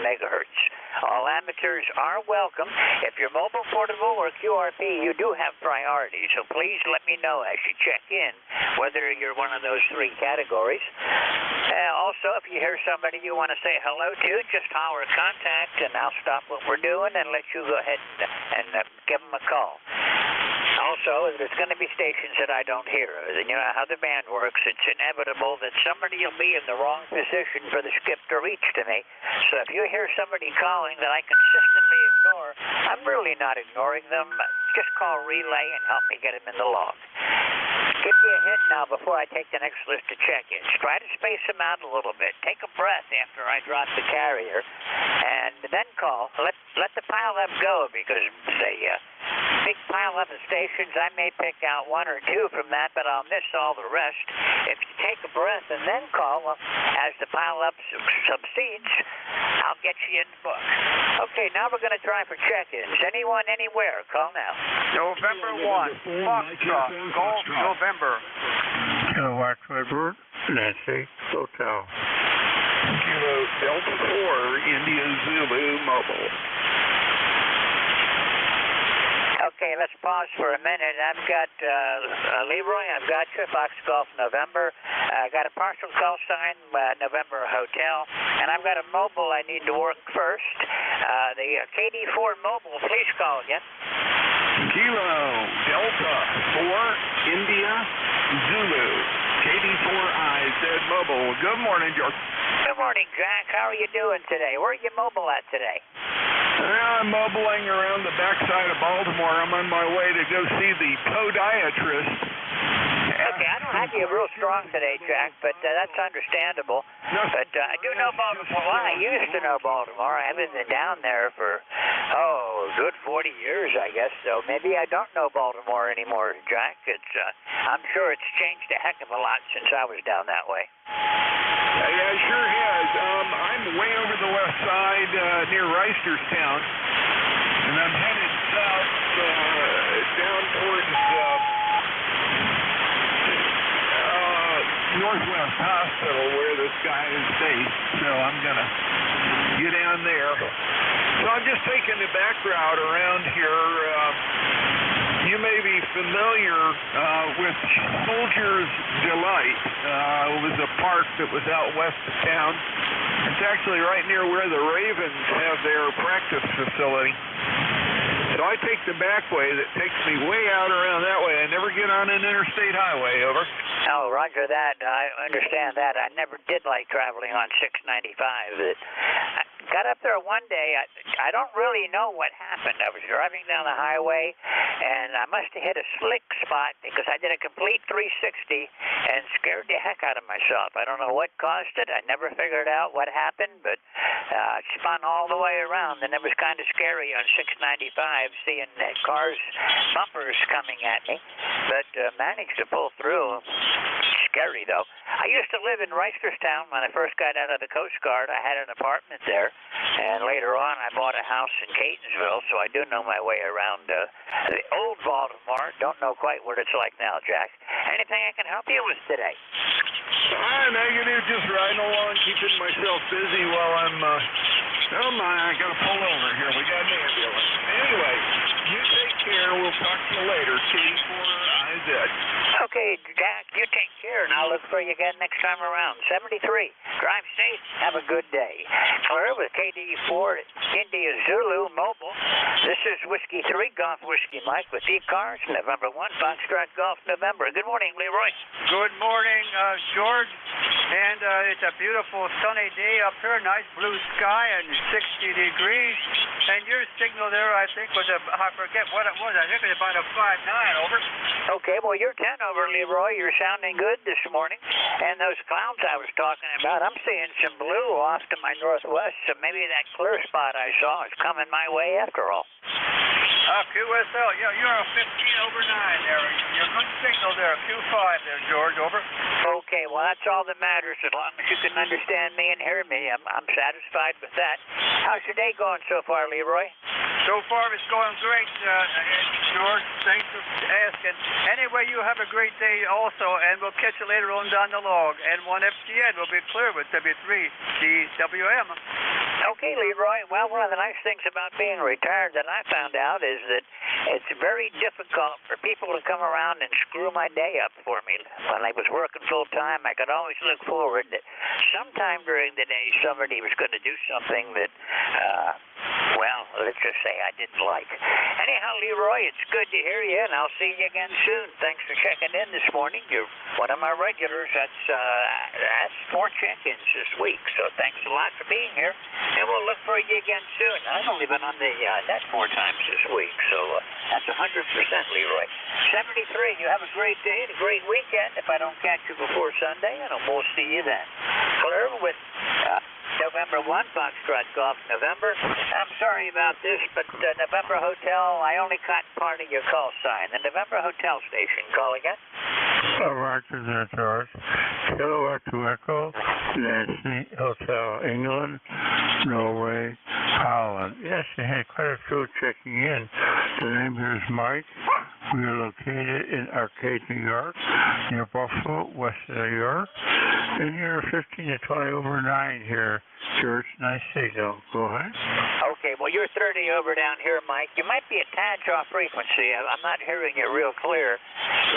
megahertz. All amateurs are welcome. If you're mobile, portable, or QRP, you do have priority, so please let me know as you check in whether you're one of those three categories. Also, if you hear somebody you want to say hello to, just holler contact, and I'll stop what we're doing and let you go ahead and give them a call. Also, there's going to be stations that I don't hear. You know how the band works. It's inevitable that somebody will be in the wrong position for the skip to reach to me. So if you hear somebody calling that I consistently ignore, I'm really not ignoring them. Just call relay and help me get them in the log. Give you a hint now before I take the next list of check-ins. Try to space them out a little bit. Take a breath after I drop the carrier, and then call. Let the pile-up go, because the big pile-up of stations, I may pick out one or two from that, but I'll miss all the rest. If you take a breath and then call, as the pile-up subsides, I'll get you in the book. Okay, now we're going to try for check-ins. Anyone, anywhere, call now. November 1, Foxtrot, Golf, November. Kilowatt Edward, Nancy, Hotel. Kilo Delta 4, India Zulu, Mobile. Okay, let's pause for a minute. I've got Leroy, I've got you, Fox Golf November. I got a partial call sign, November Hotel, and I've got a mobile I need to work first. The KD4 mobile, please call again. Kilo Delta 4 India Zulu KD4IZ mobile. Good morning, George. Good morning, Jack. How are you doing today? Where are you mobile at today? I'm mobiling around the backside of Baltimore. I'm on my way to go see the podiatrist. Okay, I don't have you real strong today, Jack, but that's understandable. But I do know Baltimore. Well, I used to know Baltimore. I haven't been down there for, good 40 years, I guess. So maybe I don't know Baltimore anymore, Jack. I'm sure it's changed a heck of a lot since I was down that way. Yeah, it sure has. I'm way over the west side near Reisterstown, and I'm headed south down towards Northwest Hospital where this guy is based, so I'm going to get down there. So I'm just taking the back route around here. You may be familiar with Soldier's Delight. It was a park that was out west of town. It's actually right near where the Ravens have their practice facility. So I take the back way that takes me way out around that way. I never get on an interstate highway, over. Oh, roger that. I understand that. I never did like traveling on 695. I got up there one day. I don't really know what happened. I was driving down the highway, and I must have hit a slick spot because I did a complete 360 and scared the heck out of myself. I don't know what caused it. I never figured out what happened, but I spun all the way around, and it was kind of scary on 695 seeing cars, bumpers coming at me, but managed to pull through. Scary, though. I used to live in Reisterstown when I first got out of the Coast Guard. I had an apartment there, and later on I bought a house in Catonsville, so I do know my way around the old Baltimore. Don't know quite what it's like now, Jack. Anything I can help you with today? Negative, just riding along, keeping myself busy while I'm, oh my, I gotta pull over here. We got an ambulance. Anyway, you take care. We'll talk to you later. KD4IZ. Okay, Jack, you take care, and I'll look for you again next time around. 73. Drive safe. Have a good day. Clear with KD4 India Zulu Mobile. This is Whiskey 3 Golf Whiskey Mike with ECARS, November 1, Foxtrot Golf November. Good morning, Leroy. Good morning, George. And it's a beautiful sunny day up here, nice blue sky and 60 degrees. And your signal there, I think, was I forget what it was. I think it was about a 5.9, over. Okay, well, you're 10 over, Leroy. You're sounding good this morning. And those clouds I was talking about, I'm seeing some blue off to my northwest, so maybe that clear spot I saw is coming my way after all. QSL, yeah, you're a 15 over 9 there. You're good signal there, Q5 there, George, over. Okay, well, that's all that matters. As long as you can understand me and hear me, I'm satisfied with that. How's your day going so far, Leroy? So far, it's going great, George. Thanks for asking. Anyway, you have a great day also, and we'll catch you later on down the log. N1FTN will be clear with W3 DWM. Okay, Leroy. Well, one of the nice things about being retired that I found out is that it's very difficult for people to come around and screw my day up for me. When I was working full-time, I could always look forward that sometime during the day somebody was going to do something that, well, let's just say I didn't like. Anyhow, Leroy, it's good to hear you, and I'll see you again soon. Thanks for checking in this morning. You're one of my regulars. That's 4 check-ins this week, so thanks a lot for being here, and we'll look for you again soon. I've only been on the net 4 times this week, so that's 100%, Leroy. 73, you have a great day and a great weekend. If I don't catch you before Sunday, and we'll see you then. Clear with November 1, Foxtrot Golf November. I'm sorry about this, but November Hotel, I only caught part of your call sign. The November Hotel station. Call again. Roger that, George. Kilo Echo Echo, Nancy Hotel, England, Norway, Holland. Yes, you had quite a few checking in. The name here is Mike. We are located in Arcade, New York, near Buffalo, west of New York. And you're 15 to 20 over 9 here, George. Nice signal. Go ahead. Okay, well, you're 30 over down here, Mike. You might be a tad off frequency. I'm not hearing you real clear,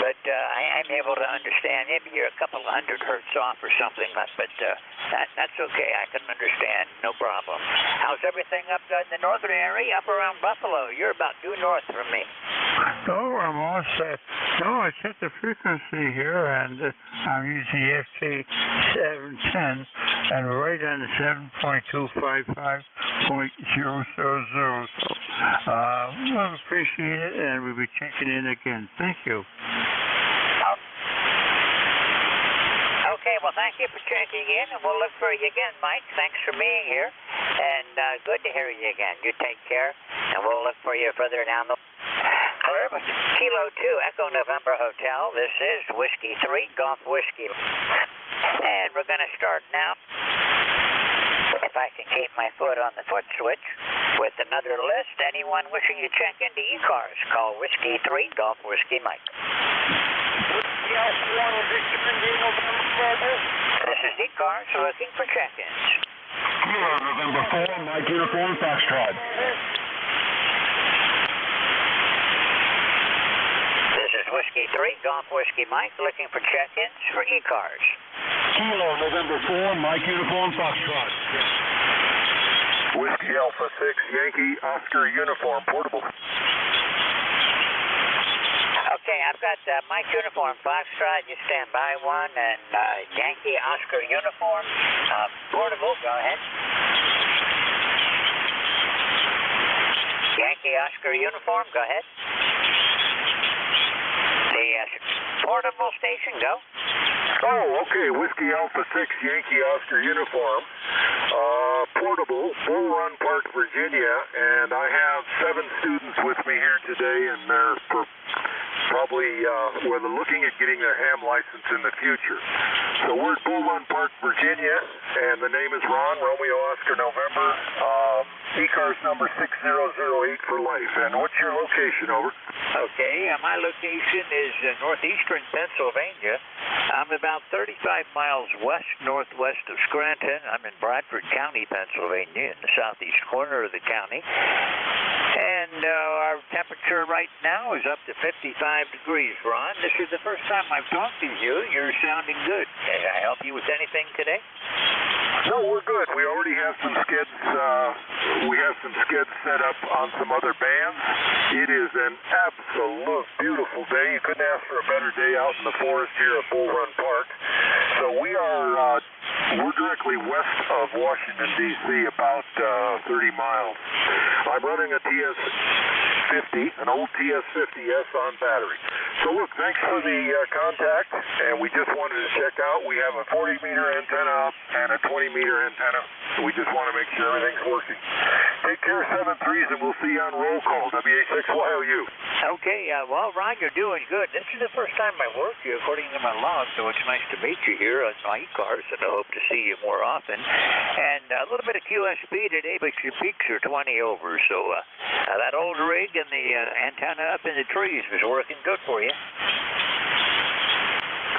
but I'm able to understand. Maybe you're a couple of 100 hertz off or something, but that's okay. I can understand. No problem. How's everything up in the northern area, up around Buffalo? You're about due north from me. No, I'm all set. No, I checked the frequency here, and I'm using the FT 710, and right on the 7.255.000. So, we'll appreciate it, and we'll be checking in again. Thank you. Okay, well, thank you for checking in, and we'll look for you again, Mike. Thanks for being here, and good to hear you again. You take care, and we'll look for you further down the Clear with Kilo 2 Echo November Hotel. This is Whiskey 3 Golf Whiskey. And we're going to start now, if I can keep my foot on the foot switch, with another list. Anyone wishing to check into ECARS, call Whiskey 3 Golf Whiskey Mike. This is ECARS looking for check-ins. November 4, Mike Uniform Foxtrot. Whiskey 3, Golf Whiskey Mike, looking for check-ins for ECARS. Kilo, November 4, Mike Uniform Foxtrot. Whiskey Alpha 6, Yankee Oscar Uniform Portable. Okay, I've got Mike Uniform Foxtrot. You stand by one, and Yankee Oscar Uniform Portable. Go ahead. Yankee Oscar Uniform. Go ahead. The portable station, go. Oh, okay. Whiskey Alpha 6, Yankee Oscar Uniform. Portable, Bull Run Park, Virginia. And I have 7 students with me here today, and they're probably looking at getting their ham license in the future. So we're at Bull Run Park, Virginia, and the name is Ron, Romeo Oscar November. ECARS number 6008 for life. And what's your location, over? Okay, my location is northeastern Pennsylvania. I'm about 35 miles west-northwest of Scranton. I'm in Bradford County, Pennsylvania, in the southeast corner of the county. And and our temperature right now is up to 55 degrees, Ron. This is the first time I've talked to you. You're sounding good. Can I help you with anything today? No, we're good. We already have some skids. We have some skids set up on some other bands. It is an absolute beautiful day. You couldn't ask for a better day out in the forest here at Bull Run Park. So we're directly west of Washington, D.C., about 30 miles. I'm running a TS50, an old TS50S on battery. So look, thanks for the contact, and we just wanted to check out. We have a 40-meter antenna up and a 20-meter antenna. We just want to make sure everything's working. Take care, 7-3s, and we'll see you on roll call, WA6YOU. Okay, well, Ron, you're doing good. This is the first time I worked here, according to my log, so it's nice to meet you here on my ECARS, and I hope to see you more often. And a little bit of QSB today, but your peaks are 20 over, so that old rig and the antenna up in the trees was working good for you.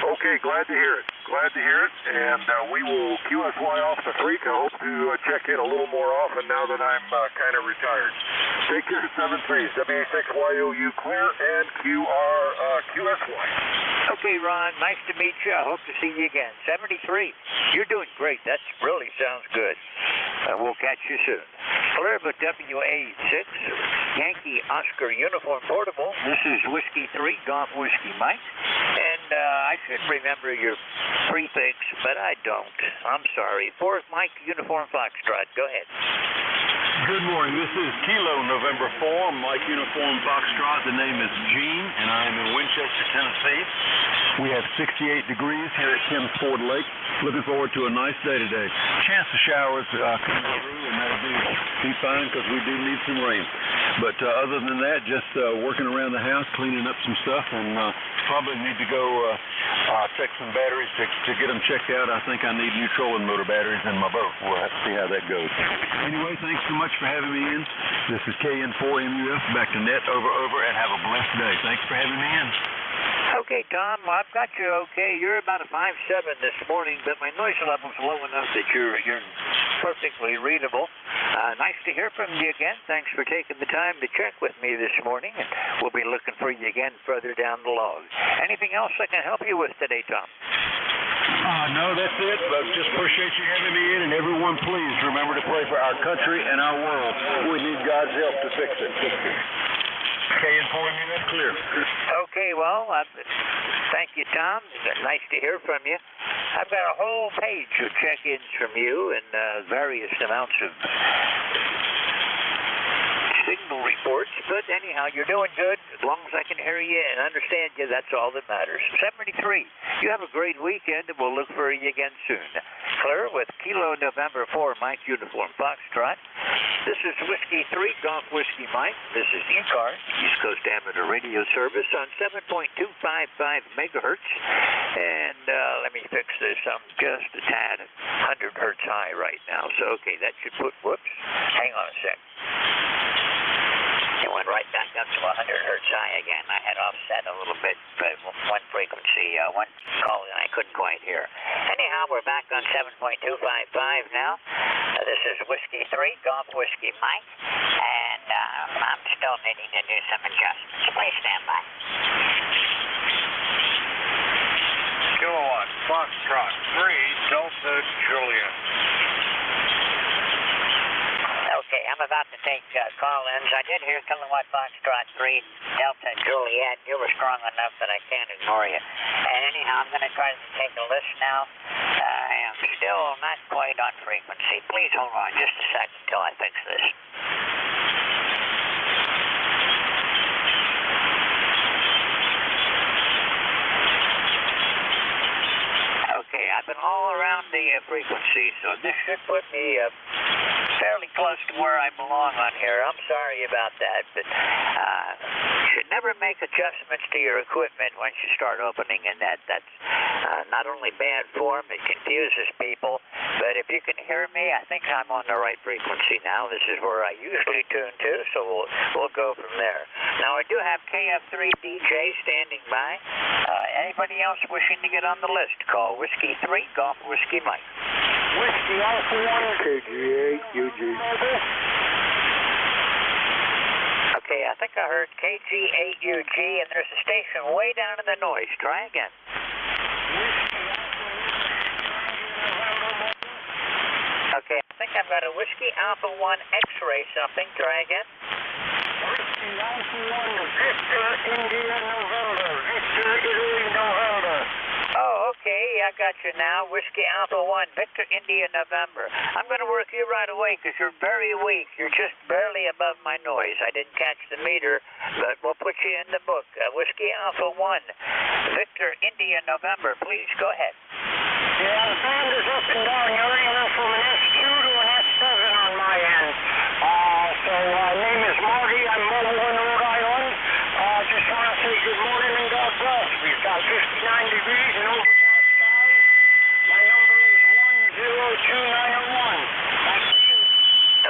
Okay, glad to hear it. Glad to hear it. And we will QSY off the freak. I hope to check in a little more often now that I'm kind of retired. Take care, 7-3s, WA6YOU clear, and QSY. Okay, Ron, nice to meet you. I hope to see you again. 73, you're doing great. That really sounds good. We'll catch you soon. Clear with WA6, Yankee Oscar Uniform Portable. This is Whiskey 3, Golf Whiskey Mike. And I should remember your prefix, but I don't. I'm sorry. 4th Mike Uniform Foxtrot. Go ahead. Good morning. This is Kilo November 4, Mike Uniform Foxtrot. The name is Gene, and I am in Winchester, Tennessee. We have 68 degrees here at Kim's Ford Lake. Looking forward to a nice day today. Chance of showers coming through, and that'll be fine because we do need some rain. But other than that, just working around the house, cleaning up some stuff, and probably need to go check some batteries to get them checked out. I think I need new trolling motor batteries in my boat. We'll have to see how that goes. Anyway, thanks so much for having me in. This is KN4MUF, back to net, over, and have a blessed day. Thanks for having me in. Okay, Tom, well, I've got you okay. You're about a 5.7 this morning, but my noise level's low enough that you're perfectly readable. Nice to hear from you again. Thanks for taking the time to check with me this morning, and we'll be looking for you again further down the log. Anything else I can help you with today, Tom? No, that's it. But just appreciate you having me in, and everyone, please remember to pray for our country and our world. We need God's help to fix it. KN4MU, that's clear. Okay, well, thank you, Tom. Nice to hear from you. I've got a whole page of check-ins from you and various amounts of signal reports, but anyhow, you're doing good. As long as I can hear you and understand you, that's all that matters. 73, you have a great weekend, and we'll look for you again soon. Clear with Kilo November 4, Mike Uniform Foxtrot. This is Whiskey 3, Golf Whiskey Mike. This is ECARS, East Coast Amateur Radio Service on 7.255 megahertz. And let me fix this. I'm just a tad 100 hertz high right now. So, okay, that should put, whoops, hang on a sec. It went right back up to 100 hertz high again. I had offset a little bit, but one frequency, one call that I couldn't quite hear. Anyhow, we're back on 7.255 now. This is Whiskey 3, Golf Whiskey Mike, and I'm still needing to do some adjustments. Please stand by. Kilowatt, Foxtrot 3, Delta Juliet. Okay, I'm about to take call-ins. I did hear Kilowatt Foxtrot 3, Delta Juliet. You were strong enough that I can't ignore you. And anyhow, I'm going to try to take a list now. I am still not quite on frequency. Please hold on just a second until I fix this. Okay, I've been all around the frequency, so this should put me fairly close to where I belong on here. I'm sorry about that, but you should never make adjustments to your equipment once you start opening in that. That's not only bad form, it confuses people, but if you can hear me, I think I'm on the right frequency now. This is where I usually tune to, so we'll go from there. Now, I do have KF3DJ standing by. Anybody else wishing to get on the list, call Whiskey 3, Golf Whiskey Mike. Whiskey Alpha 1, KG8, UG. Okay, megahertz, KG8UG, and there's a station way down in the noise. Try again. Okay, I think I've got a Whiskey Alpha 1 X-ray something. Try again. Whiskey Alpha 1, Victor India November. Victor Italy November. Oh, okay, I got you now. Whiskey Alpha 1, Victor India November. I'm going to work you right away because you're very weak. You're just barely above my noise. I didn't catch the meter, but we'll put you in the book. Whiskey Alpha 1, Victor India November. Please go ahead. Yeah, the band is up and down. You're anywhere from an S2 to an S7 on my end. Name is Marty. I'm mobile in Rhode Island. Just want to say good morning and God bless. We've got 59 degrees and overcast skies. My number is 102901. Back to you.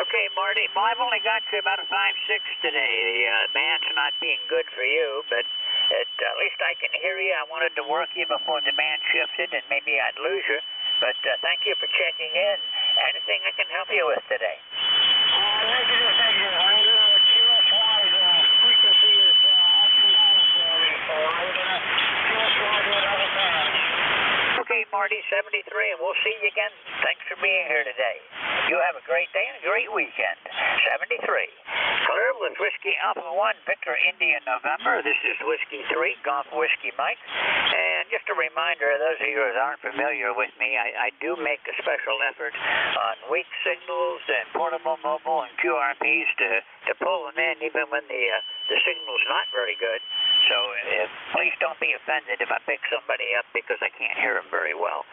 Okay, Marty. Well, I've only got you about a 5.6 today. The band's not being good for you, but at least I can hear you. I wanted to work you before the band shifted, and maybe I'd lose you. But thank you for checking in. Anything I can help you with today? Negative. I'm going to QSY. The frequency is up and down for me, so I'm going to QSY to another band. Okay, Marty, 73, and we'll see you again. Thanks for being here today. You have a great day and a great weekend. 73. Clear with Whiskey Alpha 1, Victor India November. This is Whiskey 3, Golf Whiskey Mike. And just a reminder, those of you that aren't familiar with me, I do make a special effort on weak signals and portable, mobile, and QRPs to pull them in even when the signal's not very good. So please don't be offended if I pick somebody up because I can't hear them very well.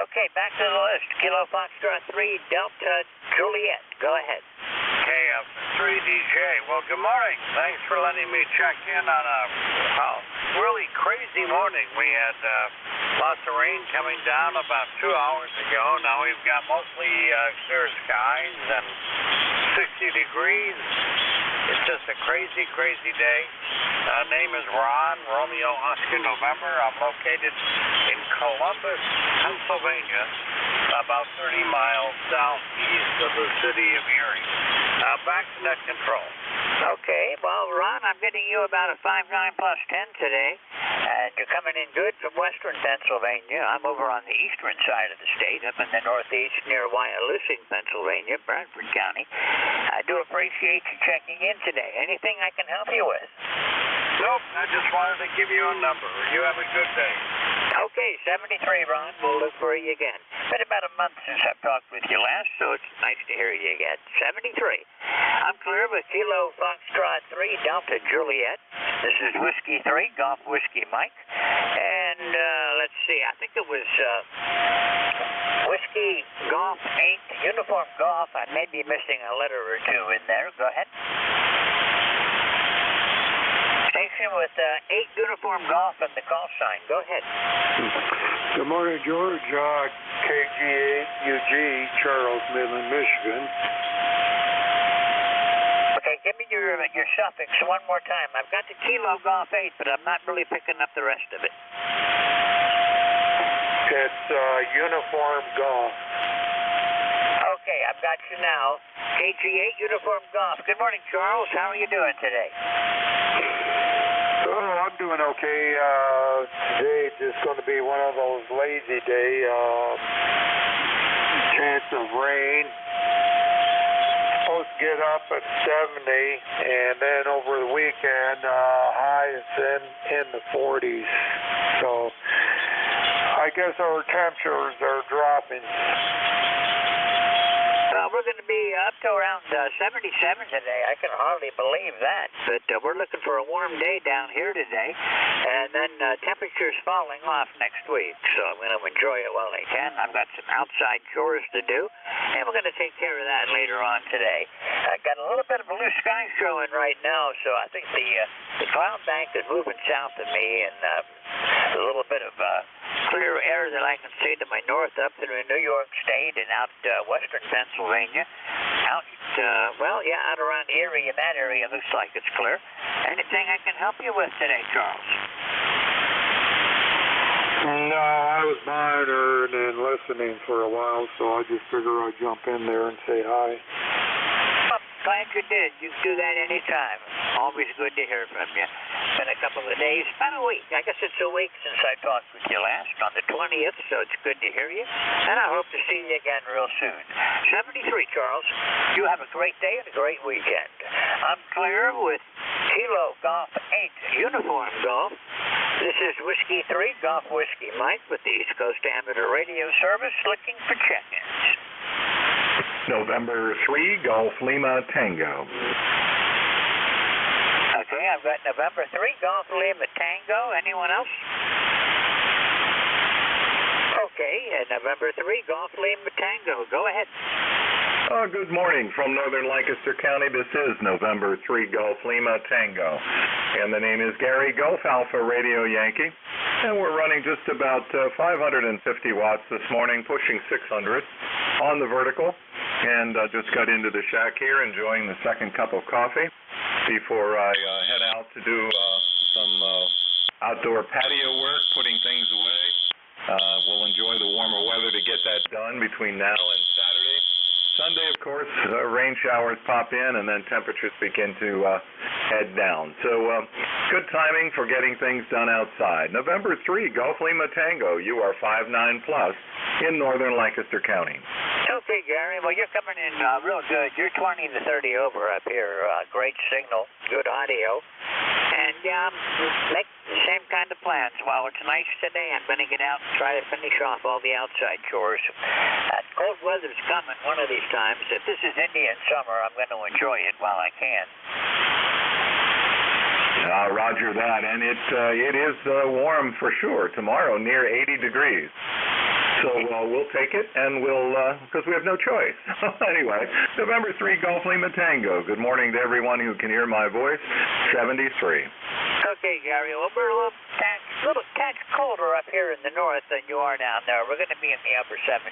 Okay, back to the list. Kilo Foxtrot 3, Delta Juliet. Go ahead. KF3DJ. Well, good morning. Thanks for letting me check in on a really crazy morning. We had lots of rain coming down about 2 hours ago. Now we've got mostly clear skies and 60 degrees. It's just a crazy, crazy day. Name is Ron, Romeo Oscar November. I'm located in Columbus, Pennsylvania, about 30 miles southeast of the city of Erie. Back to net control. Okay, well, Ron, I'm getting you about a 5.9 plus 10 today, and you're coming in good from western Pennsylvania. I'm over on the eastern side of the state, up in the northeast near Wyalusing, Pennsylvania, Bradford County. I do appreciate you checking in today. Anything I can help you with? Nope, I just wanted to give you a number. You have a good day. Okay, 73, Ron. We'll look for you again. Been about a month since I've talked with you last, so it's nice to hear you again. 73. I'm clear with Kilo Foxtrot 3, Delta Juliet. This is Whiskey 3, Golf Whiskey Mike. And let's see, I think it was Whiskey Golf 8, Uniform Golf. I may be missing a letter or two in there. Go ahead. Station with 8 Uniform Golf and the call sign. Go ahead. Good morning, George. KG8UG, Charles, Midland, Michigan. Okay, give me your suffix one more time. I've got the Kilo Golf 8, but I'm not really picking up the rest of it. It's Uniform Golf. Okay, I've got you now. KG8 Uniform Golf. Good morning, Charles. How are you doing today? Oh, I'm doing okay. Today it's just going to be one of those lazy day. Chance of rain. Supposed to get up at 70, and then over the weekend, highs in the 40s. So I guess our temperatures are dropping. We're going to be up to around 77 today. I can hardly believe that. But we're looking for a warm day down here today. And then temperatures falling off next week. So I'm going to enjoy it while I can. I've got some outside chores to do. And we're going to take care of that later on today. I've got a little bit of blue sky showing right now. So I think the cloud bank is moving south of me. And a little bit of clear air that I can see to my north up through New York State and out western Pennsylvania. Out around Erie, in that area, looks like it's clear. Anything I can help you with today, Charles? No, I was monitoring and listening for a while, so I just figured I'd jump in there and say hi. glad you did. You can do that anytime. Always good to hear from you. Been a couple of days, about a week. I guess it's a week since I talked with you last on the 20th, so it's good to hear you. And I hope to see you again real soon. 73, Charles. You have a great day and a great weekend. I'm clear with Kilo Golf 8 Uniform Golf. This is Whiskey 3 Golf Whiskey Mike with the East Coast Amateur Radio Service looking for check-ins. November 3 Golf Lima Tango. Okay, I've got November 3 Golf Lima Tango. Anyone else? Okay, November 3 Golf Lima Tango. Go ahead. Good morning from northern Lancaster County. This is November 3 Golf Lima Tango. And the name is Gary Golf Alpha Radio Yankee. And we're running just about 550 watts this morning, pushing 600 on the vertical. And just got into the shack here, enjoying the second cup of coffee before I head out to do some outdoor patio work, putting things away. We'll enjoy the warmer weather to get that done between now and Saturday. Sunday, of course, rain showers pop in, and then temperatures begin to head down. So good timing for getting things done outside. November 3, Golf Lima Tango. You are 5'9" plus in northern Lancaster County. Okay, Gary. Well, you're coming in real good. You're 20 to 30 over up here. Great signal, good audio. And make the same kind of plans. While it's nice today, I'm going to get out and try to finish off all the outside chores. Cold weather's coming one of these times. If this is Indian summer, I'm going to enjoy it while I can. Roger that. And it is warm for sure. Tomorrow, near 80 degrees. So we'll take it, and we'll, because we have no choice. Anyway, November 3 Golf Lima Tango. Good morning to everyone who can hear my voice. 73. Okay, Gary. Well, we're a little touch colder up here in the north than you are down there. We're going to be in the upper 70s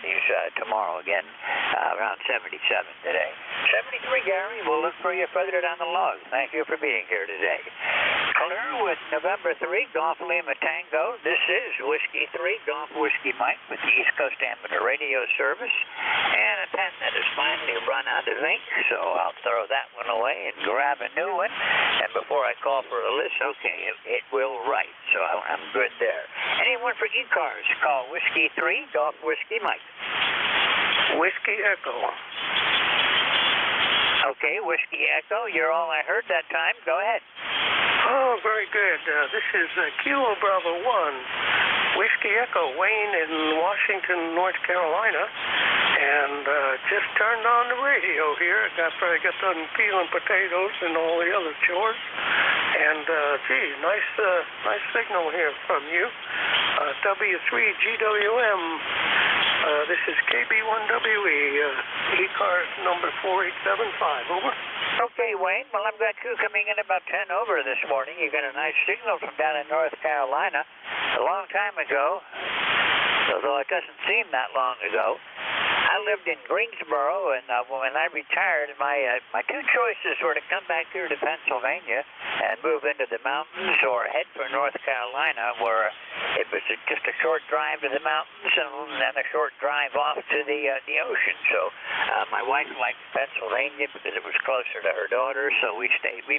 tomorrow again, around 77 today. 73, Gary. We'll look for you further down the log. Thank you for being here today. Clear with November 3 Golf Lima Tango. This is Whiskey 3 Golf Whiskey Mike with the East Coast Amateur Radio Service. And a pen that has finally run out of ink, so I'll throw that one away and grab a new one. And before I call for a list, okay, it will write, so I'm good there. Anyone for ECARS, call Whiskey 3 Golf Whiskey Mike. Whiskey Echo. Okay, Whiskey Echo, you're all I heard that time. Go ahead. Oh, very good. This is Kilo Bravo 1, Whiskey Echo, Wayne in Washington, North Carolina. And just turned on the radio here. I got done peeling potatoes and all the other chores. And, gee, nice signal here from you. W3GWM. This is KB1WE, ECARS number 4875. Over. Okay, Wayne. Well, I've got you coming in about 10 over this morning. You got a nice signal from down in North Carolina. A long time ago, although it doesn't seem that long ago, I lived in Greensboro, and when I retired, my two choices were to come back here to Pennsylvania and move into the mountains, or head for North Carolina, where it was just a short drive to the mountains and then a short drive off to the ocean. So my wife liked Pennsylvania because it was closer to her daughter, so we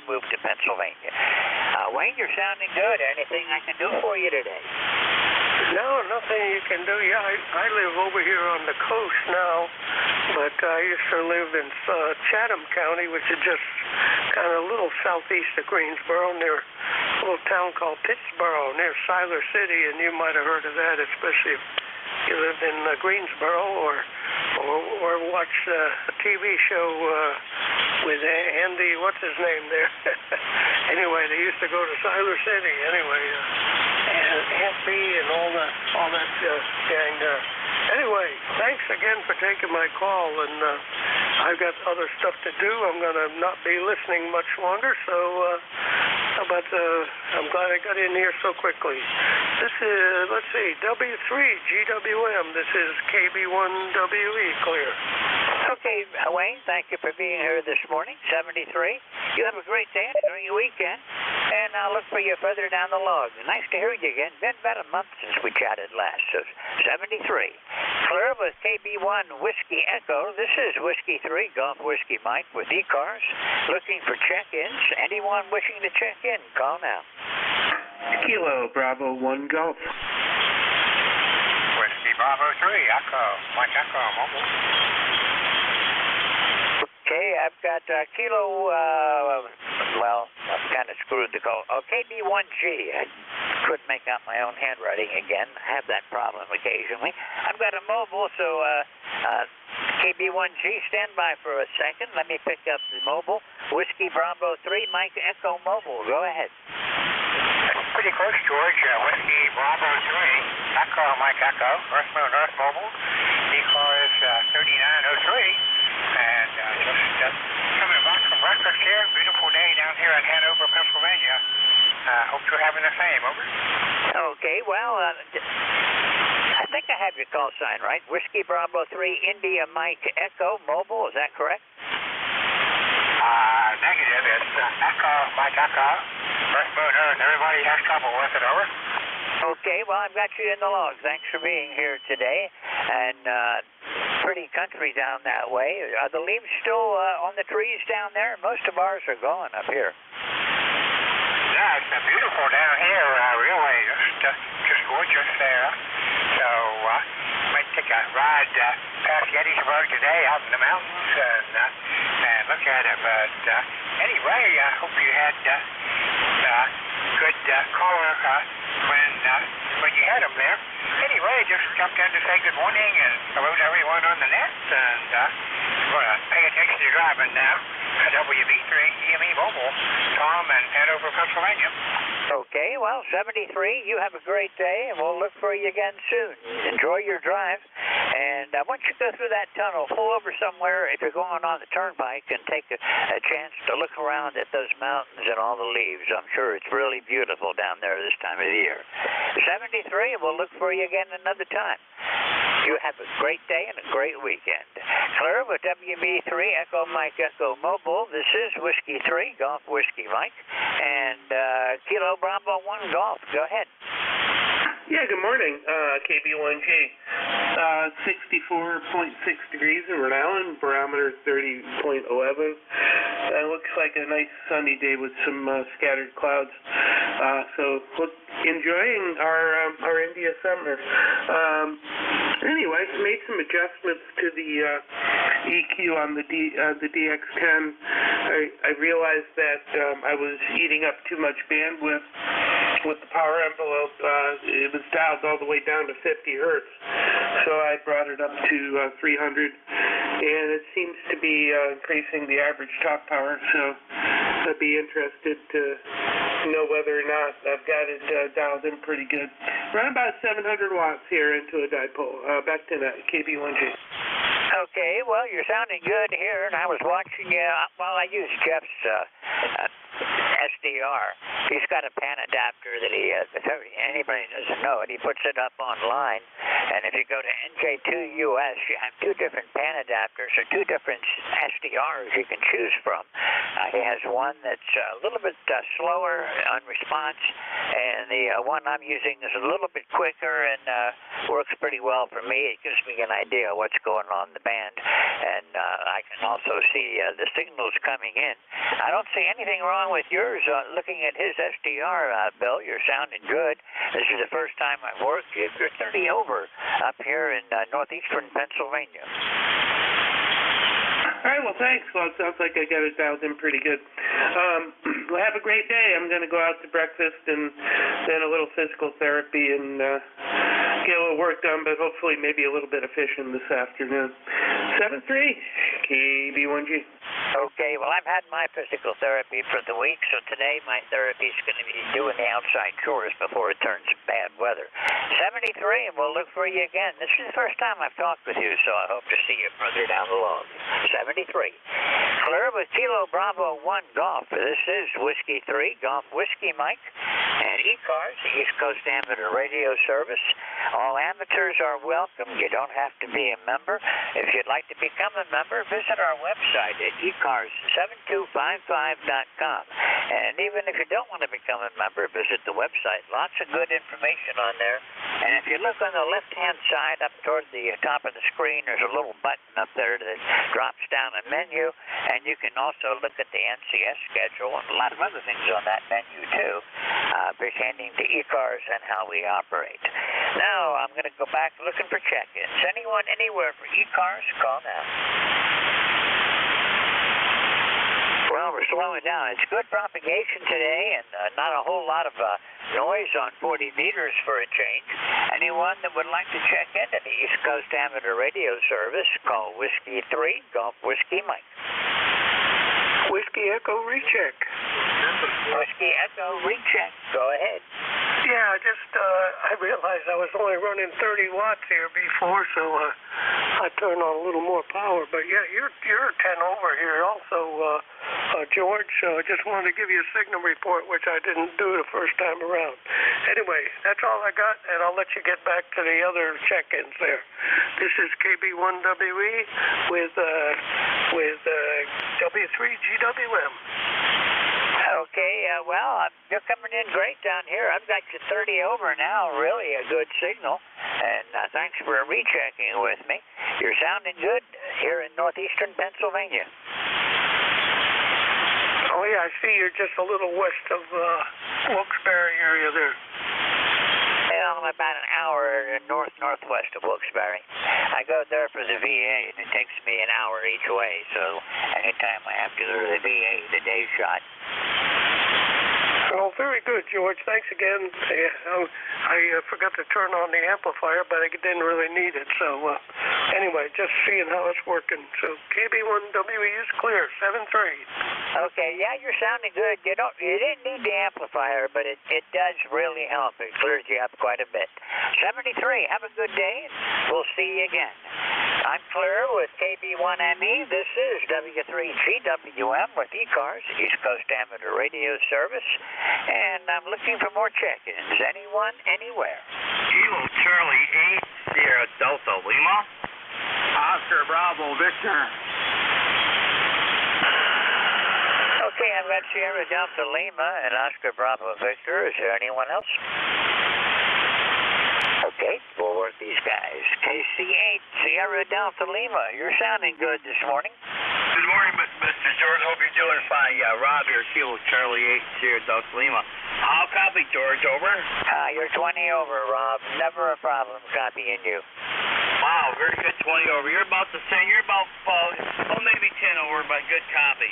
moved to Pennsylvania. Wayne, you're sounding good. Anything I can do for you today? No, nothing you can do. Yeah, I live over here on the coast now, but I used to live in Chatham County, which is just kind of a little southeast of Greensboro, near a little town called Pittsboro, near Siler City, and you might have heard of that, especially if you lived in Greensboro or watched a TV show with Andy, what's his name there? Anyway, they used to go to Siler City. Anyway, and Happy and all that gang there. Anyway, thanks again for taking my call, and I've got other stuff to do. I'm going to not be listening much longer, so but I'm glad I got in here so quickly. This is, let's see, W3GWM. This is KB1WE, clear. Okay, Wayne, thank you for being here this morning, 73. You have a great day and a great weekend. and I'll look for you further down the log. Nice to hear you again. Been about a month since we chatted last. So 73. Clear with KB1 Whiskey Echo. This is Whiskey 3 Golf Whiskey Mike with ECARS. Looking for check-ins. Anyone wishing to check in, call now. Kilo Bravo 1 Golf. Whiskey Bravo 3 Echo. Mike Echo Mobile. Okay, I've got Kilo, well, I'm kind of screwed the call. Oh, KB1G. I couldn't make out my own handwriting again. I have that problem occasionally. I've got a mobile, so KB1G, stand by for a second. Let me pick up the mobile. Whiskey Bravo 3, Mike Echo Mobile. Go ahead. Pretty close, George. Whiskey Bravo 3 Echo, Mike Echo. Earth Moon Earth Mobile. ECARS 3903. And just coming back from breakfast here. Beautiful day down here in Hanover, Pennsylvania. Hope you're having the same. Over. Okay, well, I think I have your call sign right. Whiskey Bravo 3 India Mike Echo Mobile. Is that correct? Negative. It's Echo, Mike Echo. Earth Moon Earth. Everybody has trouble with it. Over. Okay, well, I've got you in the log. Thanks for being here today. And pretty country down that way. Are the leaves still on the trees down there? Most of ours are gone up here. Yeah, it's beautiful down here, really. Just gorgeous there. So, might take a ride past Gettysburg today out in the mountains and look at it. But anyway, I hope you had good caller when you had them there. Anyway, just jumped in to say good morning and hello to everyone on the net. And we're going to pay attention to driving now. WB3 EME Mobile, Tom in Hanover, Pennsylvania. Okay, well, 73, you have a great day, and we'll look for you again soon. Enjoy your drive, and once you go through that tunnel, pull over somewhere if you're going on the turnpike and take a chance to look around at those mountains and all the leaves. I'm sure it's really beautiful down there this time of the year. 73, and we'll look for you again another time. You have a great day and a great weekend. Clear with WB3 Echo Mike Echo Mobile. This is Whiskey 3 Golf Whiskey Mike and Kilo Bravo 1 Golf. Go ahead. Yeah, good morning, KB1G. 64.6 degrees in Rhode Island, barometer 30.11. Looks like a nice sunny day with some scattered clouds. So enjoying our India summer. Anyway, made some adjustments to the EQ on the DX10. I realized that I was eating up too much bandwidth with the power envelope. It was dialed all the way down to 50 hertz, so I brought it up to 300, and it seems to be increasing the average talk power. So I'd be interested to know whether or not I've got it dialed in pretty good. Around about 700 watts here into a dipole. Back to that, KB1G. Okay, well, you're sounding good here, and I was watching you. Well, I use Jeff's SDR. He's got a pan adapter that if anybody doesn't know it, he puts it up online. And if you go to NJ2US, you have two different pan adapters or two different SDRs you can choose from. He has one that's a little bit slower on response, and the one I'm using is a little bit quicker and works pretty well for me. It gives me an idea of what's going on in the band, and I can also see the signals coming in. I don't see anything wrong with yours. Looking at his SDR, Bill, you're sounding good. This is the first time I've worked. You're 30 over up here in northeastern Pennsylvania. All right, well, thanks. Well, it sounds like I got it dialed in pretty good. Well, have a great day. I'm going to go out to breakfast and then a little physical therapy and get a little work done, but hopefully maybe a little bit of fishing this afternoon. 7-3, KB1G. Okay, well, I've had my physical therapy for the week, so today my therapy is going to be doing the outside chores before it turns bad weather. 73, and we'll look for you again. This is the first time I've talked with you, so I hope to see you further down the log. 73. Clear with Kilo Bravo 1 Golf. This is Whiskey 3 Golf Whiskey Mike and ECARS, the East Coast Amateur Radio Service. All amateurs are welcome. You don't have to be a member. If you'd like to become a member, visit our website at ECARS7255.com. And even if you don't want to become a member, visit the website. Lots of good information on there. And if you look on the left-hand side up toward the top of the screen, there's a little button up there that drops down a menu, and you can also look at the NCS schedule and a lot of other things on that menu too, pertaining to ECARS and how we operate. Now I'm going to go back looking for check-ins. Anyone anywhere for ECARS, call now. Well, we're slowing down. It's good propagation today, and not a whole lot of noise on 40 meters for a change. Anyone that would like to check into the East Coast Amateur Radio Service, call Whiskey 3, Golf Whiskey Mike. Whiskey Echo recheck. Whiskey Echo recheck. Go ahead. Yeah, I realized I was only running 30 watts here before, so I turned on a little more power. But yeah, you're 10 over here also, George. Just wanted to give you a signal report, which I didn't do the first time around. Anyway, that's all I got, and I'll let you get back to the other check-ins there. This is KB1WE with W3GWM. Okay, well, you're coming in great down here. I've got you 30 over now, really a good signal. And thanks for rechecking with me. You're sounding good here in northeastern Pennsylvania. Oh, yeah, I see you're just a little west of Wilkes-Barre area there. Well, I'm about an hour northwest of Wilkes-Barre. I go there for the VA, and it takes me an hour each way, so anytime I have to go to the VA, the day shot. Oh, very good, George. Thanks again. I forgot to turn on the amplifier, but I didn't really need it. So, anyway, just seeing how it's working. So, KB1WE is clear, 7-3. Okay, yeah, you're sounding good. You didn't need the amplifier, but it does really help. It clears you up quite a bit. 73, have a good day, and we'll see you again. I'm clear with KB1ME. This is W3GWM with ECARS, East Coast Amateur Radio Service, and I'm looking for more check-ins. Anyone, anywhere? Kilo Charlie 8, Sierra Delta Lima. Oscar Bravo Victor. Okay, I've got Sierra Delta Lima and Oscar Bravo Victor. Is there anyone else? Okay, we'll work these guys. KC8, Sierra Delta Lima. You're sounding good this morning. Good morning, Mr. George. Hope you're doing fine. Yeah, Rob here, Kilo Charlie 8, Sierra Delta Lima. I'll copy, George. Over. You're 20 over, Rob. Never a problem copying you. Wow, very good 20 over. You're about the same. You're about, maybe 10 over, but good copy.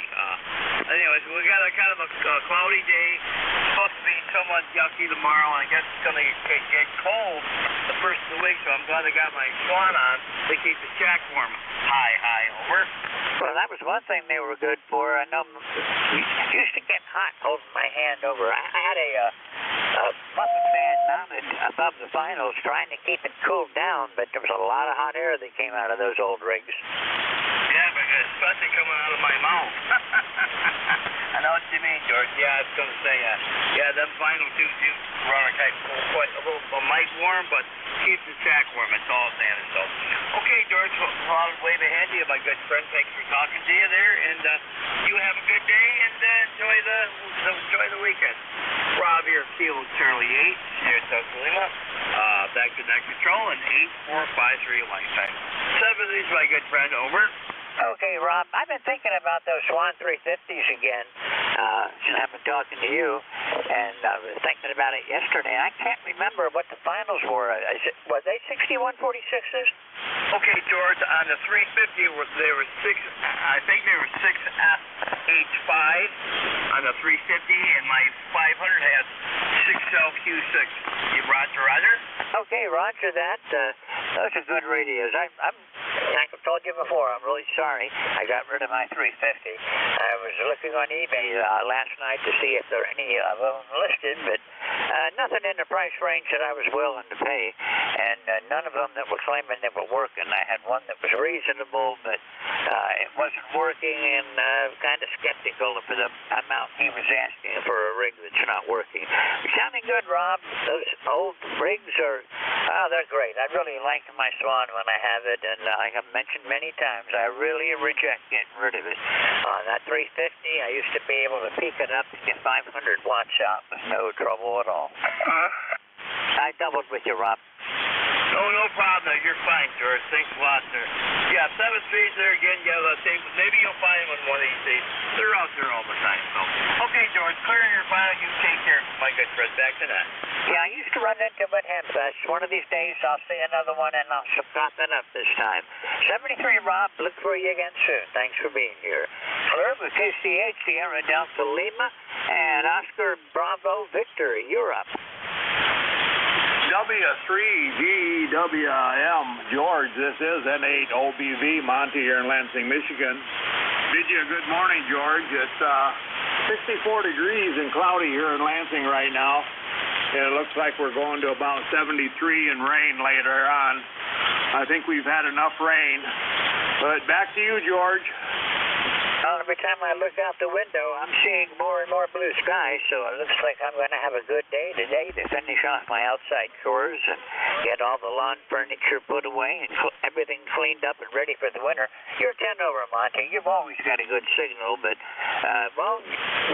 Anyways, we got a kind of a cloudy day. It's supposed to be somewhat yucky tomorrow, and I guess it's going to get cold the first of the week, so I'm glad I got my swan on to keep the shack warm. Hi, over. Well, that was one thing they were good for. I know it used to get hot holding my hand over. I had a muffin fan mounted above the finals trying to keep it cooled down, but there was a lot of hot air that came out of those old rigs. Yeah, but especially coming out of my mouth. I know what you mean, George. Yeah, I was going to say, them vinyl do run quite a little might warm, but keep the shack warm. It's all that. So, okay, George, I'll wave ahead to you, my good friend. Thanks for talking to you there, and you have a good day and enjoy the weekend. Rob here, Kilo Charlie 8, here at Delta Lima. Back to net control and 8453 lifetime. 7 is my good friend. Over. Okay, Rob, I've been thinking about those Swan 350s again since I've been talking to you, and I was thinking about it yesterday. I can't remember what the finals were. Was they 6146s? Okay, George, on the 350, there were 6, I think there were 6 H5 on the 350, and my 500 had 6 LQ6. Roger? Okay, roger that. Those are good radios. Like I've told you before, I'm really sorry I got rid of my 350. I was looking on eBay last night to see if there are any of them listed, but nothing in the price range that I was willing to pay, and none of them that were claiming they were working. I had one that was reasonable, but it wasn't working, and kind of skeptical for the amount he was asking for a rig that's not working. Sounding good, Rob. Those old rigs are Oh, they're great. I really like my Swan when I have it, and I have mentioned many times I really reject getting rid of it. On that 350, I used to be able to peak it up and get 500 watts out with no trouble at all. I doubled with you, Rob. No problem. You're fine, George. Thanks a lot, sir. Yeah, 7 Street there again. Yeah, maybe you'll find them one of these days. They're out there all the time. So, okay, George, clearing your file. You take care, my good friend. Back to that. Yeah, I used to run into them at Hempfest. One of these days, I'll see another one, and I'll stop it up this time. 73, Rob. Look for you again soon. Thanks for being here. Clear with KCH, Sierra Delta Lima, and Oscar Bravo Victor. You're up. W3GWM, George, this is N8OBV, Monty here in Lansing, Michigan. Bid you a good morning, George. It's 64 degrees and cloudy here in Lansing right now. And it looks like we're going to about 73 and rain later on. I think we've had enough rain. But back to you, George. Well, every time I look out the window, I'm seeing more and more blue skies, so it looks like I'm going to have a good day today to finish off my outside chores and get all the lawn furniture put away and everything cleaned up and ready for the winter. You're 10 over, Monty. You've always got a good signal, but, well,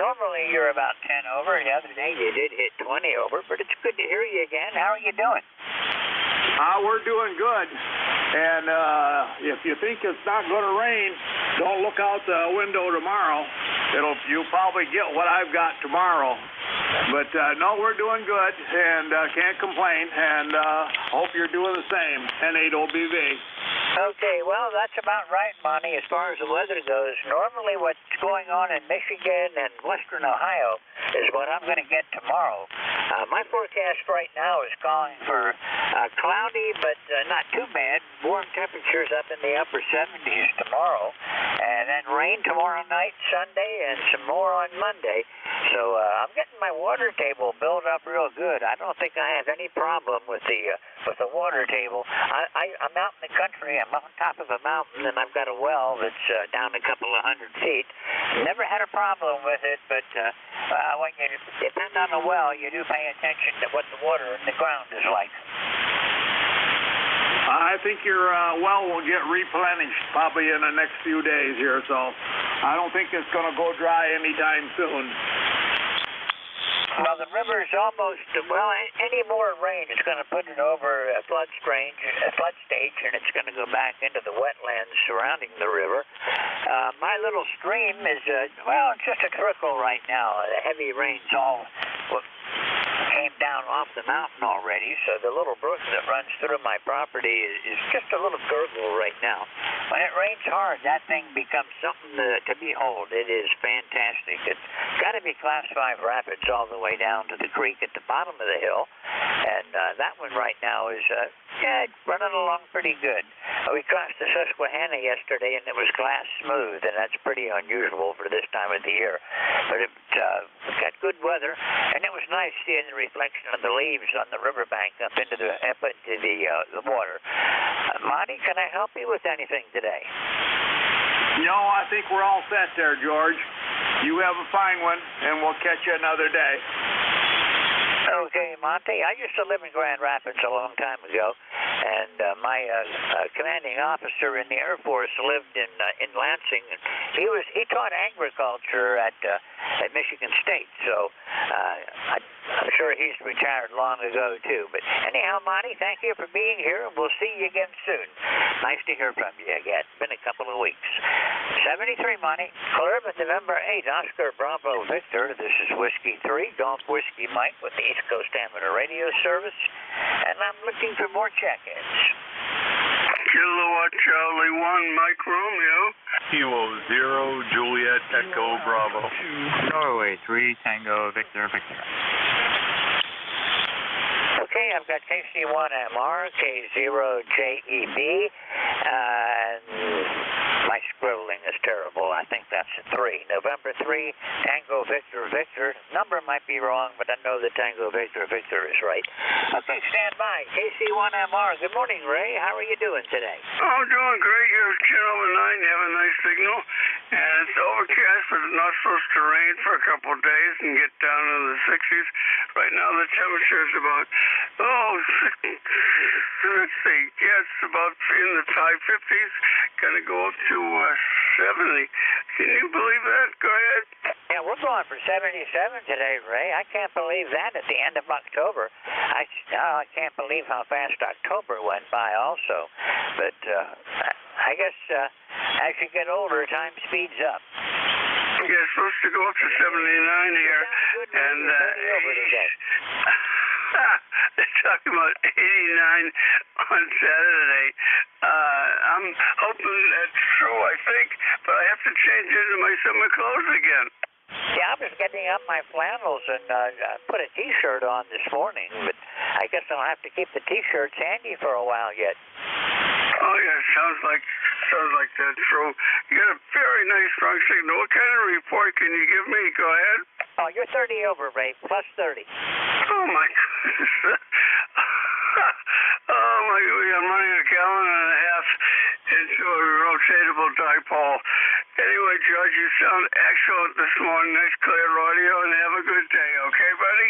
normally you're about 10 over. The other day you did hit 20 over, but it's good to hear you again. How are you doing? We're doing good. And if you think it's not going to rain, don't look out the window tomorrow. You'll probably get what I've got tomorrow. But no, we're doing good and can't complain. And hope you're doing the same. N8OBV. Okay, well, that's about right, Monty, as far as the weather goes. Normally what's going on in Michigan and western Ohio is what I'm going to get tomorrow. My forecast right now is calling for cloudy, but not too bad. Warm temperatures up in the upper 70s tomorrow. And then rain tomorrow night, Sunday, and some more on Monday. So I'm getting my water table built up real good. I don't think I have any problem with the water table. I'm out in the country. I'm on top of a mountain, and I've got a well that's down a couple of 100 feet. Never had a problem with it, but when you depend on a well, you do pay attention to what the water in the ground is like. I think your well will get replenished probably in the next few days here, so I don't think it's going to go dry anytime soon. Well, the river's almost, well, any more rain is going to put it over a flood stage, and it's going to go back into the wetlands surrounding the river. My little stream is, well, it's just a trickle right now. The heavy rains all came down off the mountain already, so the little brook that runs through my property is just a little gurgle right now. When it rains hard, that thing becomes something to behold. It is fantastic. It's got to be Class 5 rapids all the way down to the creek at the bottom of the hill, and that one right now is running along pretty good. We crossed the Susquehanna yesterday, and it was glass smooth, and that's pretty unusual for this time of the year. But it got good weather, and it was nice seeing the reflection of the leaves on the riverbank up into the water. Monty, can I help you with anything today? No, I think we're all set there, George. You have a fine one, and we'll catch you another day. Okay, Monty. I used to live in Grand Rapids a long time ago, and my commanding officer in the Air Force lived in Lansing. And he taught agriculture at Michigan State, so I'm sure he's retired long ago too. But anyhow, Monty, thank you for being here, and we'll see you again soon. Nice to hear from you again. It's been a couple of weeks. 73, Monty. Cleveland, November 8, Oscar Bravo Victor. This is Whiskey 3, Golf Whiskey Mike with the East Coast Amateur Radio Service, and I'm looking for more check-ins. Kilowatt Charlie 1, Mike Romeo. Kilo 0, Juliet Echo Bravo. Norway 3, Tango Victor Victor. Okay, I've got KC1MR, K0JEB, and my scribbling is terrible. I think that's a 3. November 3, Tango Victor Victor. Number might be wrong, but I know the Tango Victor Victor is right. Okay, stand by. KC1MR. Good morning, Ray. How are you doing today? Oh, doing great. You're channel 9. You have a nice signal. And it's overcast, but it's not supposed to rain for a couple of days and get down in the 60s. Right now the temperature is about, let's see, it's about in the high 50s, gonna go up to 70. Can you believe that? Go ahead. Yeah, we're going for 77 today, Ray. I can't believe that at the end of October. I can't believe how fast October went by also. But I guess as you get older, time speeds up. Yeah, it's supposed to go up to 79 here. And they're talking about 89 on Saturday. I'm hoping that's true, I think, but I have to change into my summer clothes again. Yeah, I was getting up my flannels and put a T-shirt on this morning, but I guess I'll have to keep the T-shirts handy for a while yet. Oh, yeah, sounds like that's true. You got a very nice strong signal. What kind of report can you give me? Go ahead. Oh, you're 30 over, Ray, plus 30. Oh, my goodness. Oh, my God, I'm running a gallon and a half into a rotatable dipole. Anyway, George, you sound excellent this morning. Nice clear audio, and have a good day, okay, buddy?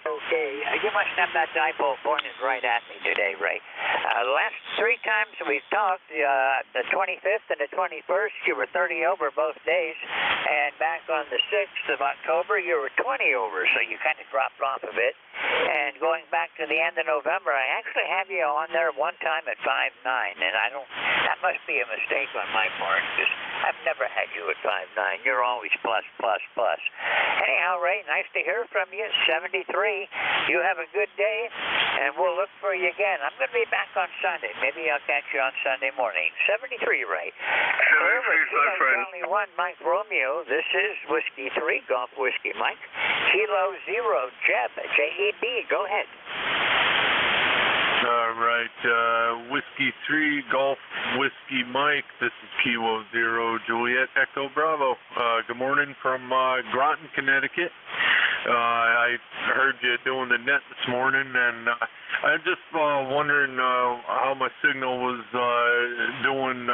Okay. You must have that dipole pointed right at me today, Ray. The last 3 times we've talked, the 25th and the 21st, you were 30 over both days, and back on the 6th of October, you were 20 over, so you kind of dropped off a bit. And going back to the end of November, I actually have you on there one time at 5'9", and that must be a mistake on my part, because I've never had you at 5'9". You're always plus. Anyhow, Ray, nice to hear from you. 73. You have a good day, and we'll look for you again. I'm going to be back on Sunday. Maybe I'll catch you on Sunday morning. 73, Ray. 73, my friend. Only one, Mike Romeo. This is Whiskey 3, Golf Whiskey Mike. Kilo 0, Jeb, JEB. Go ahead. All right, Whiskey 3, Golf Whiskey Mike. This is Kilo 0, Juliet Echo Bravo. Good morning from Groton, Connecticut. I heard you doing the net this morning, and I'm just wondering how my signal was doing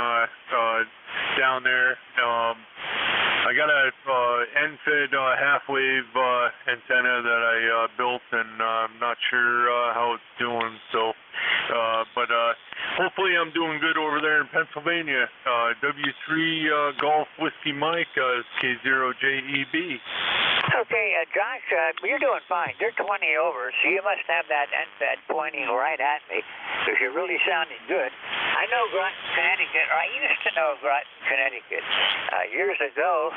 down there. I got a end-fed half-wave antenna that I built, and I'm not sure how it's doing. So, but hopefully I'm doing good over there in Pennsylvania. W3 Golf Whiskey Mike, K0JEB. Okay, Josh, you're doing fine. You're 20 over, so you must have that end-fed pointing right at me, because you're really sounding good. I know Groton, Connecticut, or I used to know Groton, Connecticut. Years ago,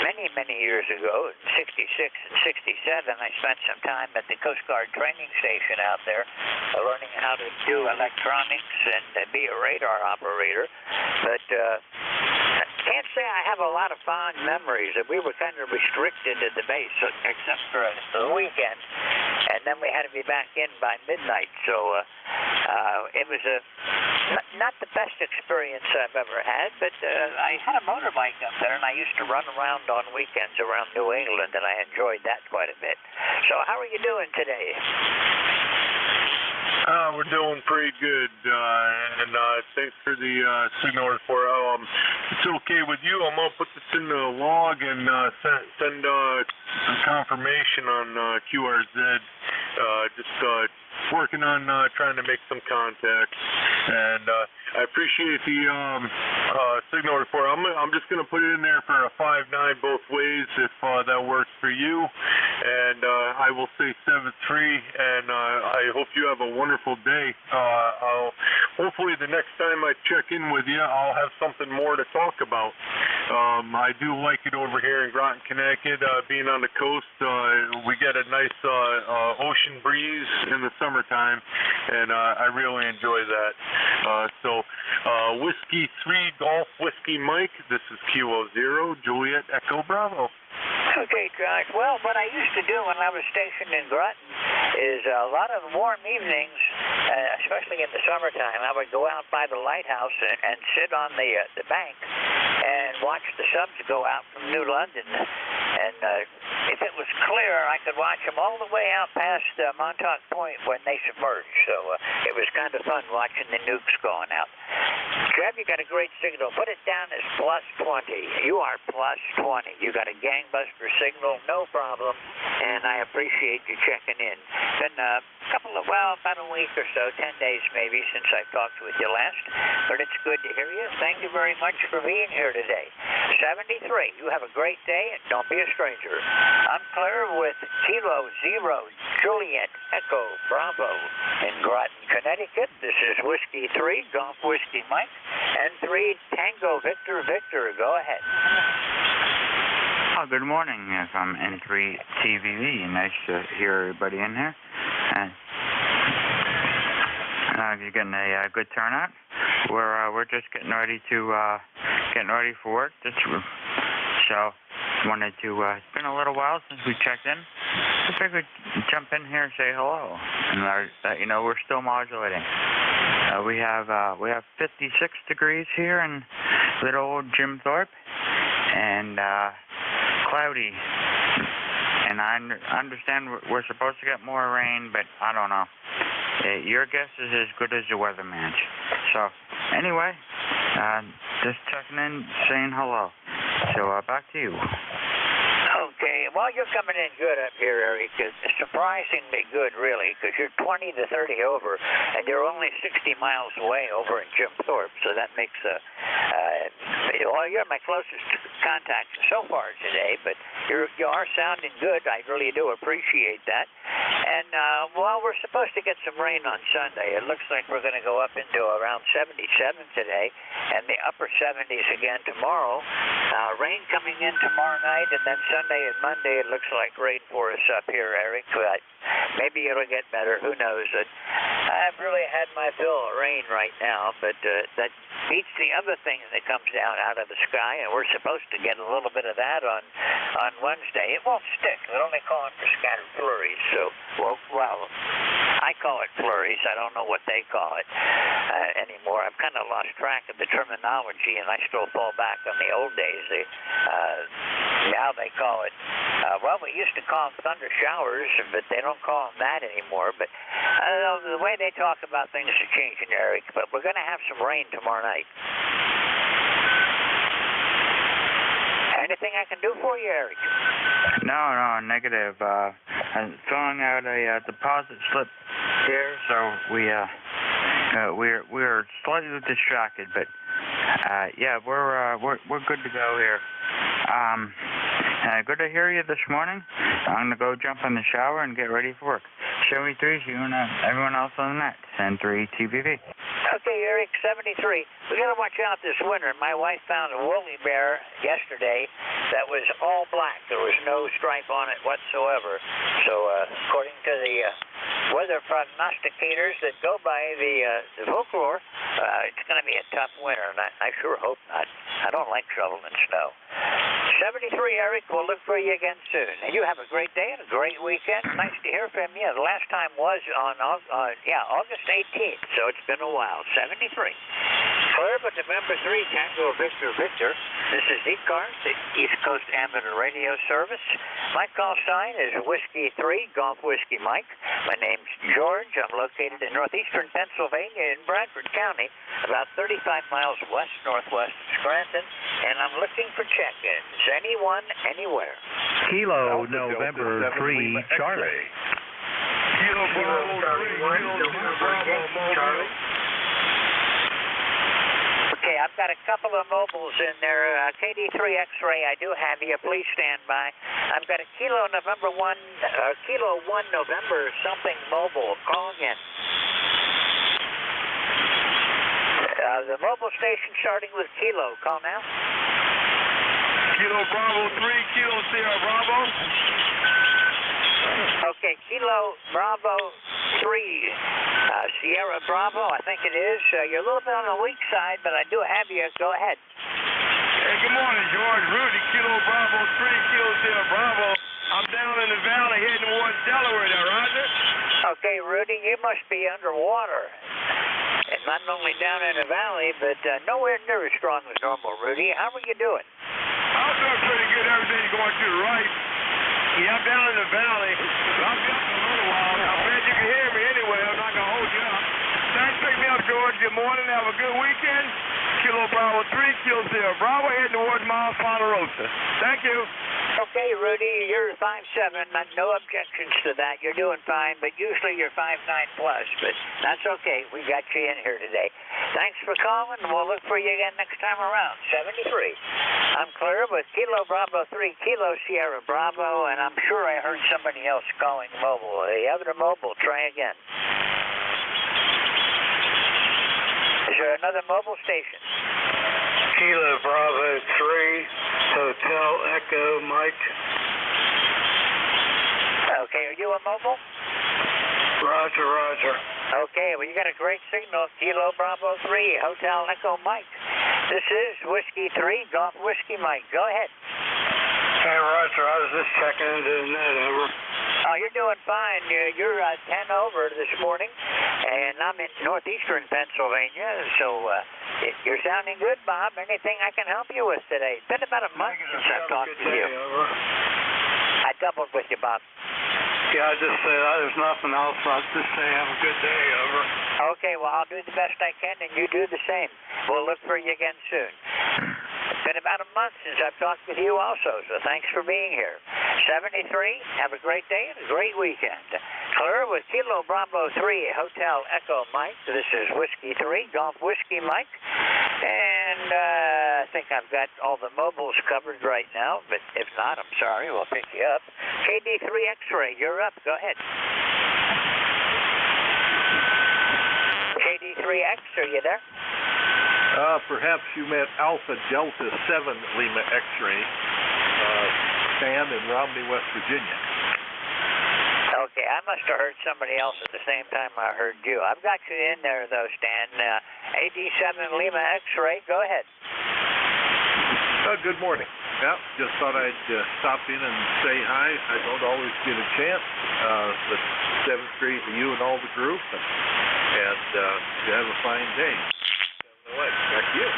many years ago, in 66 and 67, I spent some time at the Coast Guard training station out there, learning how to do electronics and be a radar operator. But I can't say I have a lot of fond memories. We were kind of restricted at the base, except for the weekend, and then we had to be back in by midnight. So it was not the best experience I've ever had, but I had a motorbike up there, and I used to run around on weekends around New England, and I enjoyed that quite a bit. So how are you doing today? We're doing pretty good, and thanks for the signal report. If it's okay with you, I'm going to put this in the log and send confirmation on QRZ. Just working on trying to make some contacts, and I appreciate the signal report. I'm just going to put it in there for a 5'9" both ways if that works for you, and I will say 7'3", and I hope you have a wonderful day. Hopefully the next time I check in with you, I'll have something more to talk about. I do like it over here in Groton, Connecticut. Being on the coast, we get a nice ocean breeze in the summertime, and I really enjoy that. So, Whiskey 3 Golf Whiskey Mike, this is Kilo 0, Juliet Echo Bravo. Okay, Josh. Well, what I used to do when I was stationed in Groton is a lot of warm evenings, especially in the summertime, I would go out by the lighthouse and sit on the bank and watch the subs go out from New London. And if it was clear, I could watch them all the way out past Montauk Point when they submerged. So it was kind of fun watching the nukes going out. Jeff, you got a great signal. Put it down as plus 20. You are plus 20. You got a gangbuster signal, no problem, and I appreciate you checking in. Been a couple of, about a week or so, 10 days maybe, since I talked with you last, but it's good to hear you. Thank you very much for being here today. 73, you have a great day, and don't be a stranger. I'm Claire with Kilo 0 Juliet Echo Bravo in Groton, Connecticut. This is Whiskey 3, Golf Whiskey Mike, and 3 Tango Victor Victor. Go ahead. Oh, good morning from N3 TVV. Nice to hear everybody in here. You're getting a good turnout. We're just getting ready for work. So wanted to. It's been a little while since we checked in. I figured jump in here and say hello, and let you know we're still modulating. We have 56 degrees here in little old Jim Thorpe, and cloudy. And I understand we're supposed to get more rain, but I don't know. Your guess is as good as the weatherman's. So, anyway, just checking in, saying hello. So, back to you. Okay, well, you're coming in good up here, Eric. Surprisingly good, really, because you're 20 to 30 over, and you're only 60 miles away over in Jim Thorpe, so that makes you're my closest contact so far today, but you are sounding good. I really do appreciate that. And, we're supposed to get some rain on Sunday. It looks like we're going to go up into around 77 today, and the upper 70s again tomorrow. Rain coming in tomorrow night, and then Sunday and Monday, it looks like rain for us up here, Eric. But maybe it'll get better. Who knows? I've really had my fill of rain right now, but that beats the other things that comes down out of the sky, and we're supposed to get a little bit of that on Wednesday. It won't stick. They're only calling for scattered flurries. So, well, I call it flurries. I don't know what they call it anymore. I've kind of lost track of the terminology, and I still fall back on the old days. Now they call it, we used to call them thunder showers, but they don't call them that anymore. But the way they talk about things is changing, Eric. But we're going to have some rain tomorrow night. Anything I can do for you, Eric? No, negative. I'm filling out a deposit slip here, so we're slightly distracted, but we're good to go here. Good to hear you this morning. I'm gonna go jump in the shower and get ready for work. 73 is you and everyone else on the net. N3 TVV. Okay, Eric, 73. We got to watch out this winter. My wife found a woolly bear yesterday that was all black. There was no stripe on it whatsoever. So, according to the weather prognosticators that go by the folklore, it's going to be a tough winter, and I sure hope not. I don't like shoveling snow. 73, Eric. We'll look for you again soon. And you have a great day and a great weekend. Nice to hear from you. The last time was on August 18th, so it's been a while. 73. Clear, but November 3, Tango Victor Victor. This is ECARS, the East Coast Amateur Radio Service. My call sign is Whiskey 3, Golf Whiskey Mike. My name's George. I'm located in northeastern Pennsylvania in Bradford County, about 35 miles west-northwest of Scranton, and I'm looking for check-ins. Anyone, anywhere. Kilo November 3, Charlie. Kilo Bravo 3, Charlie. Okay, I've got a couple of mobiles in there. KD3 X-ray, I do have you. Please stand by. I've got a Kilo 1 November something mobile. Call again. The mobile station starting with Kilo. Call now. Kilo Bravo 3, Kilo Sierra Bravo. Okay, Kilo Bravo 3, Sierra Bravo, I think it is. You're a little bit on the weak side, but I do have you. Go ahead. Hey, good morning, George. Rudy, Kilo Bravo 3, Kilo Sierra Bravo. I'm down in the valley heading towards Delaware there, Roger. Okay, Rudy, you must be underwater. And not only down in the valley, but nowhere near as strong as normal, Rudy. How are you doing? I'm doing pretty good. Everything's going to the right. Yeah, I'm down in the valley. I'll be up in a little while. I'm glad you can hear me anyway. I'm not going to hold you up. Thanks for picking me up, George. Good morning. Have a good weekend. Kilo Bravo 3, Kilo Sierra Bravo, heading toward Miles Ponderosa. Thank you. Okay, Rudy, you're 5'7", no objections to that. You're doing fine, but usually you're 5'9 plus, but that's okay. We got you in here today. Thanks for calling, and we'll look for you again next time around. 73. I'm clear with Kilo Bravo 3, Kilo Sierra Bravo, and I'm sure I heard somebody else calling mobile. The other mobile, try again. Is there another mobile station? Kilo Bravo 3, Hotel Echo Mike. Okay, are you a mobile? Roger, roger. Okay, well, you got a great signal. Kilo Bravo 3, Hotel Echo Mike. This is Whiskey 3, Golf Whiskey Mike. Go ahead. Hey, Roger, I was just checking into the net, over. Oh, you're doing fine. You're 10 over this morning, and I'm in northeastern Pennsylvania, so you're sounding good, Bob. Anything I can help you with today? It's been about a month since I've talked to you. Over. I doubled with you, Bob. Yeah, I just said there's nothing else. I'll just say have a good day, over. Okay, well, I'll do the best I can, and you do the same. We'll look for you again soon. It's been about a month since I've talked with you also, so thanks for being here. 73, have a great day and a great weekend. Clear with Kilo Bravo 3, Hotel Echo Mike. This is Whiskey 3, Golf Whiskey Mike. And I think I've got all the mobiles covered right now, but if not, I'm sorry, we'll pick you up. KD3 X-Ray, you're up. Go ahead. KD3X, are you there? Perhaps you meant Alpha Delta 7 Lima X-Ray, Stan in Romney, West Virginia. Okay, I must have heard somebody else at the same time I heard you. I've got you in there, though, Stan. AD7 Lima X-Ray, go ahead. Good morning. Yeah, just thought I'd stop in and say hi. I don't always get a chance, but 7th grade to you and all the group, and you have a fine day. Back to you.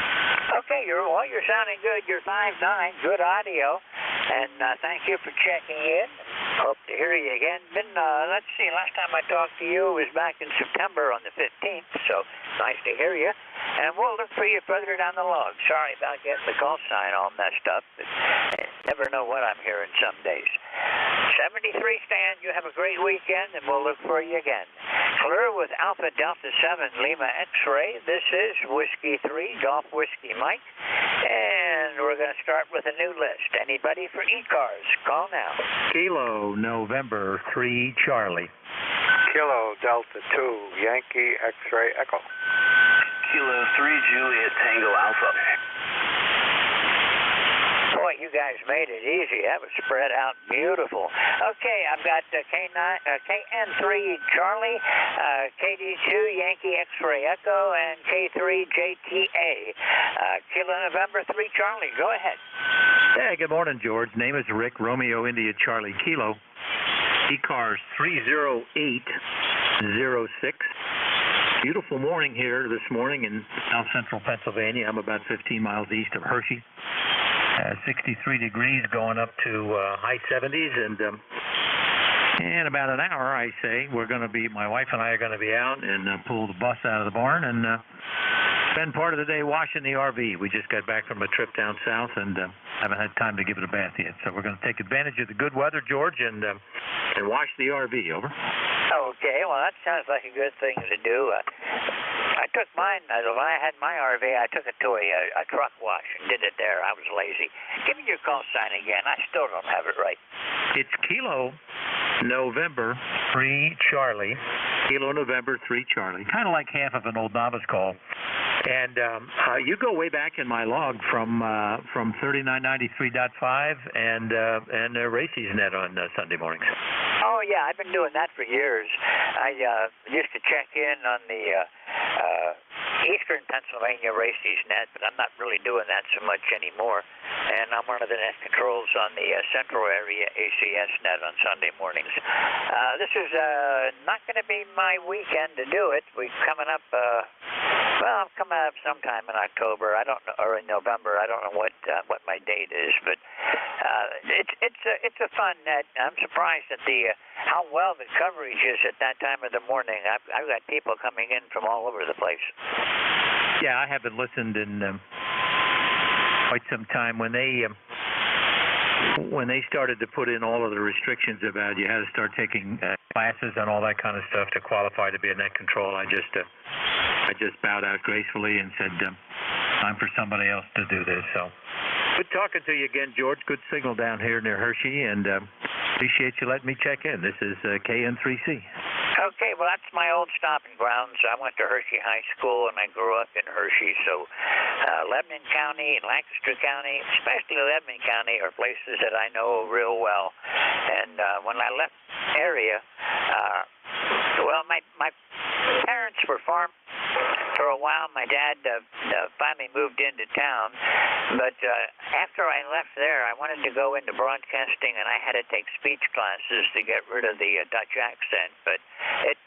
Okay, you're sounding good. You're 5'9", good audio, and thank you for checking in. Hope to hear you again. Let's see, last time I talked to you was back in September on the 15th, so nice to hear you. And we'll look for you further down the log. Sorry about getting the call sign all messed up, but never know what I'm hearing some days. 73, Stan, you have a great weekend, and we'll look for you again. Clear with Alpha Delta 7 Lima X-Ray. This is Whiskey 3, Golf Whiskey Mike. And we're going to start with a new list. Anybody for ECARS? Call now. Kilo November 3 Charlie. Kilo Delta 2, Yankee X-Ray Echo. Kilo 3 Juliet Tango Alpha. Boy, you guys made it easy. That was spread out beautiful. Okay, I've got KN3 Charlie, KD2 Yankee X-Ray Echo, and K3 JTA. Kilo November 3 Charlie, go ahead. Hey, good morning, George. Name is Rick, Romeo India Charlie Kilo. ECARS 30806. Beautiful morning here this morning in south central Pennsylvania. I'm about 15 miles east of Hershey. 63 degrees going up to high 70s, and in about an hour, I say, my wife and I are going to be out and pull the bus out of the barn and spend part of the day washing the RV. We just got back from a trip down south and haven't had time to give it a bath yet. So we're going to take advantage of the good weather, George, and wash the RV, over. Okay, well, that sounds like a good thing to do. I took mine, when I had my RV, I took it to a truck wash and did it there. I was lazy. Give me your call sign again. I still don't have it right. It's Kilo November 3 Charlie. Kilo November 3 Charlie. Kind of like half of an old novice call. And you go way back in my log from 3993.5 and Racy's Net on Sunday mornings. Oh, yeah, I've been doing that for years. I used to check in on the Eastern Pennsylvania Racy's Net, but I'm not really doing that so much anymore. And I'm one of the net controls on the Central Area ACS Net on Sunday mornings. This is not going to be my weekend to do it. We're coming up, I'm coming up sometime in October. I don't know, or in November. I don't know what my date is, but it's a fun net. I'm surprised at how well the coverage is at that time of the morning. I've got people coming in from all over the place. Yeah, I haven't listened in quite some time. When they started to put in all of the restrictions about you had to start taking classes and all that kind of stuff to qualify to be a net control, I just bowed out gracefully and said, time for somebody else to do this. So good talking to you again, George. Good signal down here near Hershey, and appreciate you letting me check in. This is KN3C. Okay, well, that's my old stomping grounds. I went to Hershey High School, and I grew up in Hershey. So Lebanon County and Lancaster County, especially Lebanon County, are places that I know real well. And when I left the area, well, my parents were farm for a while. My dad finally moved into town, but after I left there, I wanted to go into broadcasting, and I had to take speech classes to get rid of the Dutch accent. But it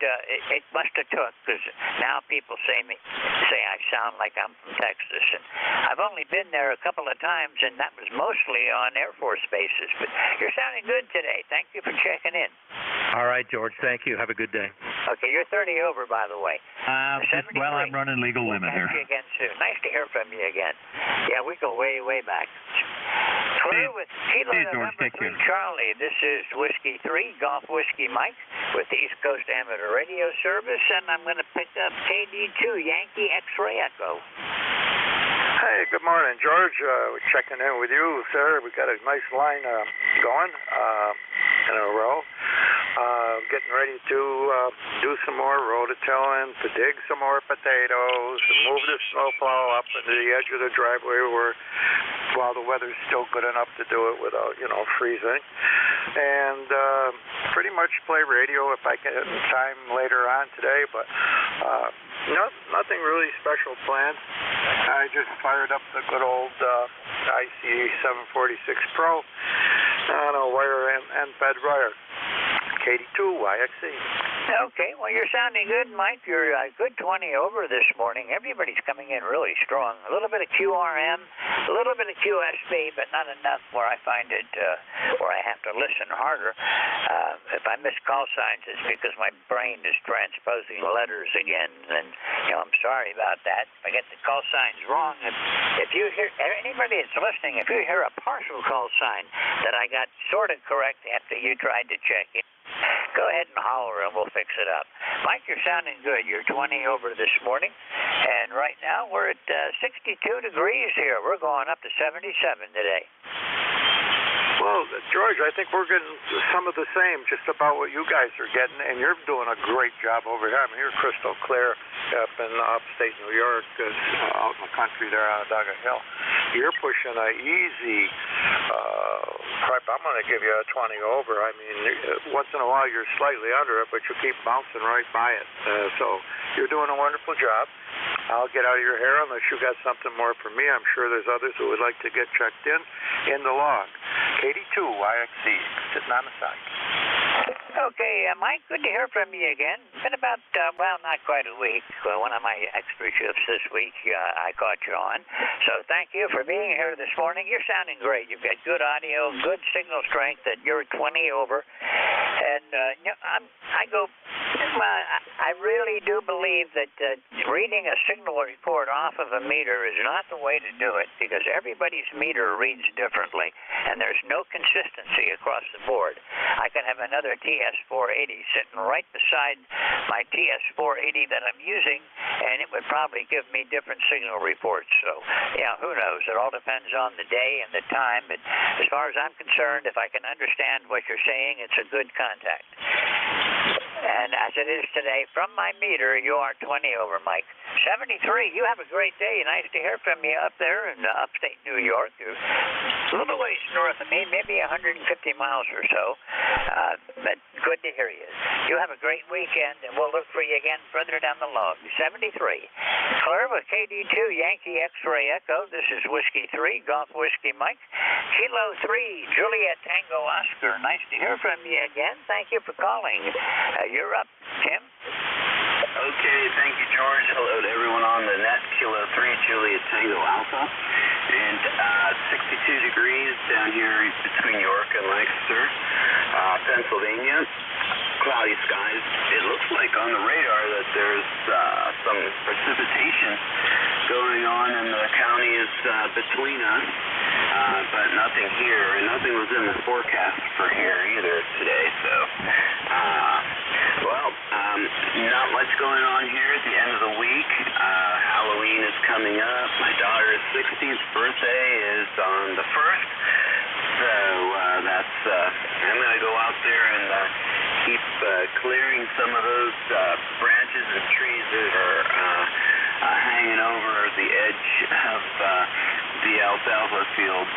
must have took, because now people say I sound like I'm from Texas, and I've only been there a couple of times, and that was mostly on Air Force bases. But you're sounding good today. Thank you for checking in. All right, George. Thank you. Have a good day. Okay, you're 30 over, by the way. Well, I'm running legal limit here. We'll catch you again soon. Nice to hear from you again. Yeah, we go way, way back. Clear with Kilo November 3 Charlie. This is Whiskey 3, Golf Whiskey Mike, with the East Coast Amateur Radio Service, and I'm going to pick up KD2 Yankee X-Ray Echo. Hey, good morning, George. We're checking in with you, sir. We got a nice line going in a row. Getting ready to do some more rototilling, to dig some more potatoes, to move the snowplow up into the edge of the driveway while the weather's still good enough to do it without, freezing. And pretty much play radio if I get time later on today, but nothing really special planned. I just fired up the good old IC 746 Pro on a wire and fed wire. KD2 YXC. Okay, well, you're sounding good, Mike. You're a good 20 over this morning. Everybody's coming in really strong. A little bit of QRM, a little bit of QSB, but not enough where I find it, where I have to listen harder. If I miss call signs, it's because my brain is transposing letters again, and, I'm sorry about that. If I get the call signs wrong, if you hear, anybody that's listening, if you hear a partial call sign that I got sort of correct after you tried to check in, go ahead and holler and we'll fix it up. Mike, you're sounding good. You're 20 over this morning, and right now we're at 62 degrees here. We're going up to 77 today. Well, George, I think we're getting some of the same, just about what you guys are getting, and you're doing a great job over here. I mean, you're crystal clear up in upstate New York, out in the country there on Doggett Hill. You're pushing a easy, I'm going to give you a 20 over. I mean, once in a while you're slightly under it, but you keep bouncing right by it. So you're doing a wonderful job. I'll get out of your hair unless you got something more for me. I'm sure there's others who would like to get checked in the log. KD2 YXC, sitting on the side. Okay, Mike, good to hear from you again. It's been about, not quite a week. One of my extra shifts this week, I caught you on. So thank you for being here this morning. You're sounding great. You've got good audio, good signal strength, that you're 20 over. And, I really do believe that reading a signal report off of a meter is not the way to do it, because everybody's meter reads differently, and there's no consistency across the board. I can have another TS480 sitting right beside my TS480 that I'm using, and it would probably give me different signal reports. So, who knows? It all depends on the day and the time, but as far as I'm concerned, if I can understand what you're saying, it's a good contact. And as it is today, from my meter, you are 20 over, Mike. 73, you have a great day. Nice to hear from you up there in upstate New York. You're a little ways north of me, maybe 150 miles or so. But good to hear you. You have a great weekend, and we'll look for you again further down the log. 73. Clear with KD2 Yankee X-Ray Echo. This is Whiskey 3, Golf Whiskey Mike. Kilo 3, Juliet Tango Oscar. Nice to hear from you again. Thank you for calling. You're up, Tim. Okay, thank you, George. Hello to everyone on the net. Kilo 3, Juliet Tango Alpha. And 62 degrees down here between York and Lancaster, Pennsylvania. Cloudy skies. It looks like on the radar that there's some precipitation going on in the counties between us, but nothing here, and nothing was in the forecast for here either today, so, not much going on here at the end of the week. Halloween is coming up. My daughter's 16th birthday is on the 1st, so I'm going to go out there and keep clearing some of those branches and trees that are hanging over the edge of the alfalfa field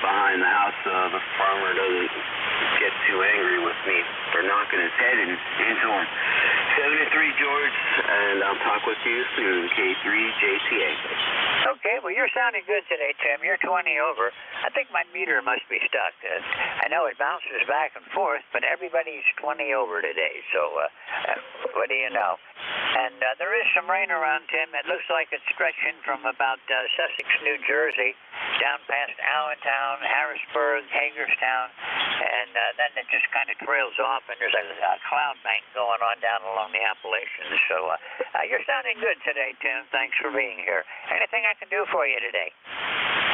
behind the house so the farmer doesn't get too angry with me for knocking his head into him. 73 George, and I'll talk with you soon, K3JTA. Okay, well, you're sounding good today, Tim. You're 20 over. I think my meter must be stuck. I know it bounces back and forth, but everybody's 20 over today, so what do you know? And there is some rain around, Tim. It looks like it's stretching from about Sussex, New Jersey, down past Allentown, Harrisburg, Hagerstown, and then it just kind of trails off, and there's a cloud bank going on down along the Appalachians. So you're sounding good today, Tim. Thanks for being here. Anything I can do for you today?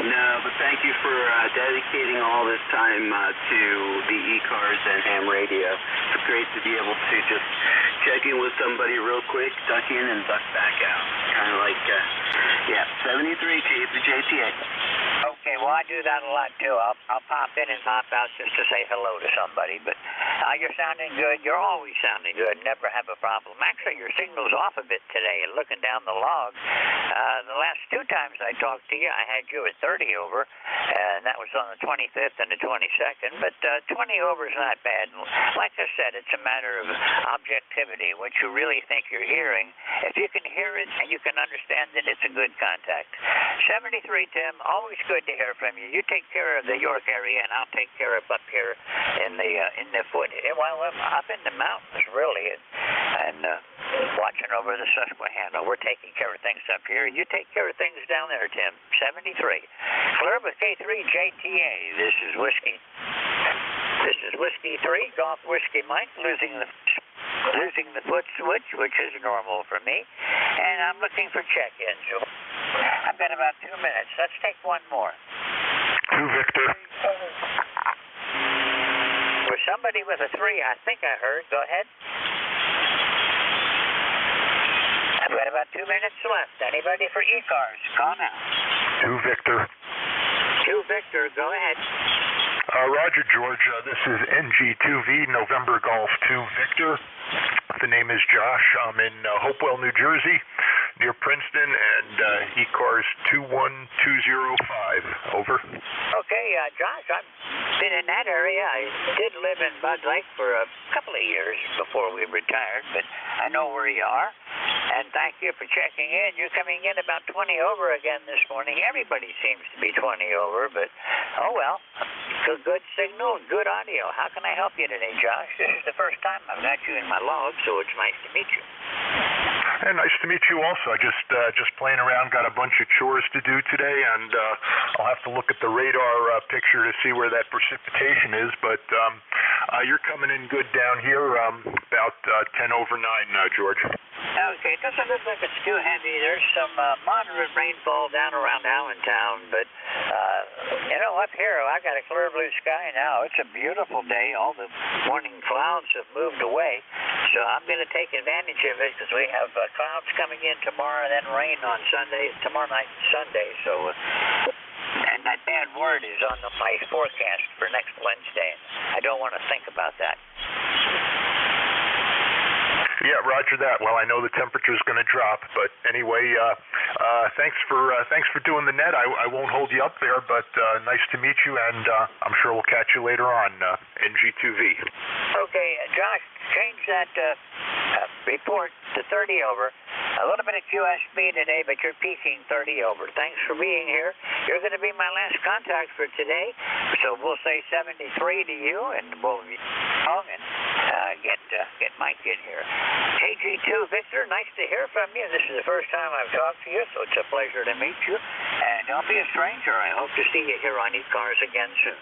No, but thank you for dedicating all this time to the ECARS and ham radio. It's great to be able to just check in with somebody real quick, duck in and duck back out. Kind of like, 73 K3JTA. Okay, well, I do that a lot, too. I'll pop in and pop out just to say hello to somebody. But you're sounding good. You're always sounding good. Never have a problem. Actually, your signal's off a bit today. And looking down the log, the last two times I talked to you, I had you at 30 over, and that was on the 25th and the 22nd. But 20 over is not bad. Like I said, it's a matter of objectivity, what you really think you're hearing. If you can hear it and you can understand it, it's a good contact. 73, Tim, always good to hear from you. You take care of the York area, and I'll take care of up here in the foot. Well, up in the mountains, really, and watching over the Susquehanna. We're taking care of things up here. You take care of things down there, Tim. 73. Clear with K3JTA. This is Whiskey 3, Golf Whiskey Mike, losing the foot switch, which is normal for me, and I'm looking for check-ins. So I've got about 2 minutes. Let's take one more. 2 Victor. Was somebody with a 3, I think I heard. Go ahead. I've got about 2 minutes left. Anybody for ECARS? Call now. 2 Victor. 2 Victor, go ahead. Roger, George. This is NJ2US, November Golf 2 Victor. The name is Josh. I'm in Hopewell, New Jersey, near Princeton, and ECARS 21205. Over. Okay, Josh, I've been in that area. I did live in Bud Lake for a couple of years before we retired, but I know where you are. And thank you for checking in. You're coming in about 20 over again this morning. Everybody seems to be 20 over, but oh well. Good signal, good audio. How can I help you today, Josh? This is the first time I've got you in my log, so it's nice to meet you. And nice to meet you also. I just playing around, got a bunch of chores to do today, and I'll have to look at the radar picture to see where that precipitation is, but you're coming in good down here, about 10 over 9, George. Okay, it doesn't look like it's too heavy. There's some moderate rainfall down around Allentown, but up here, I got a clear blue sky now. It's a beautiful day. All the morning clouds have moved away, so I'm going to take advantage of it because we have clouds coming in tomorrow and then rain on Sunday, tomorrow night and Sunday, so... and that bad word is on my forecast for next Wednesday. I don't want to think about that. Yeah, roger that. Well, I know the temperature's going to drop, but anyway, thanks for doing the net. I won't hold you up there, but nice to meet you, and I'm sure we'll catch you later on, NJ2US. Okay, Josh, change that report to 30 over. A little bit of QSB today, but you're peaking 30 over. Thanks for being here. You're going to be my last contact for today, so we'll say 73 to you, and we'll get Mike in here. KG2 Victor, nice to hear from you. This is the first time I've talked to you, so it's a pleasure to meet you. And don't be a stranger. I hope to see you here on ECARS again soon.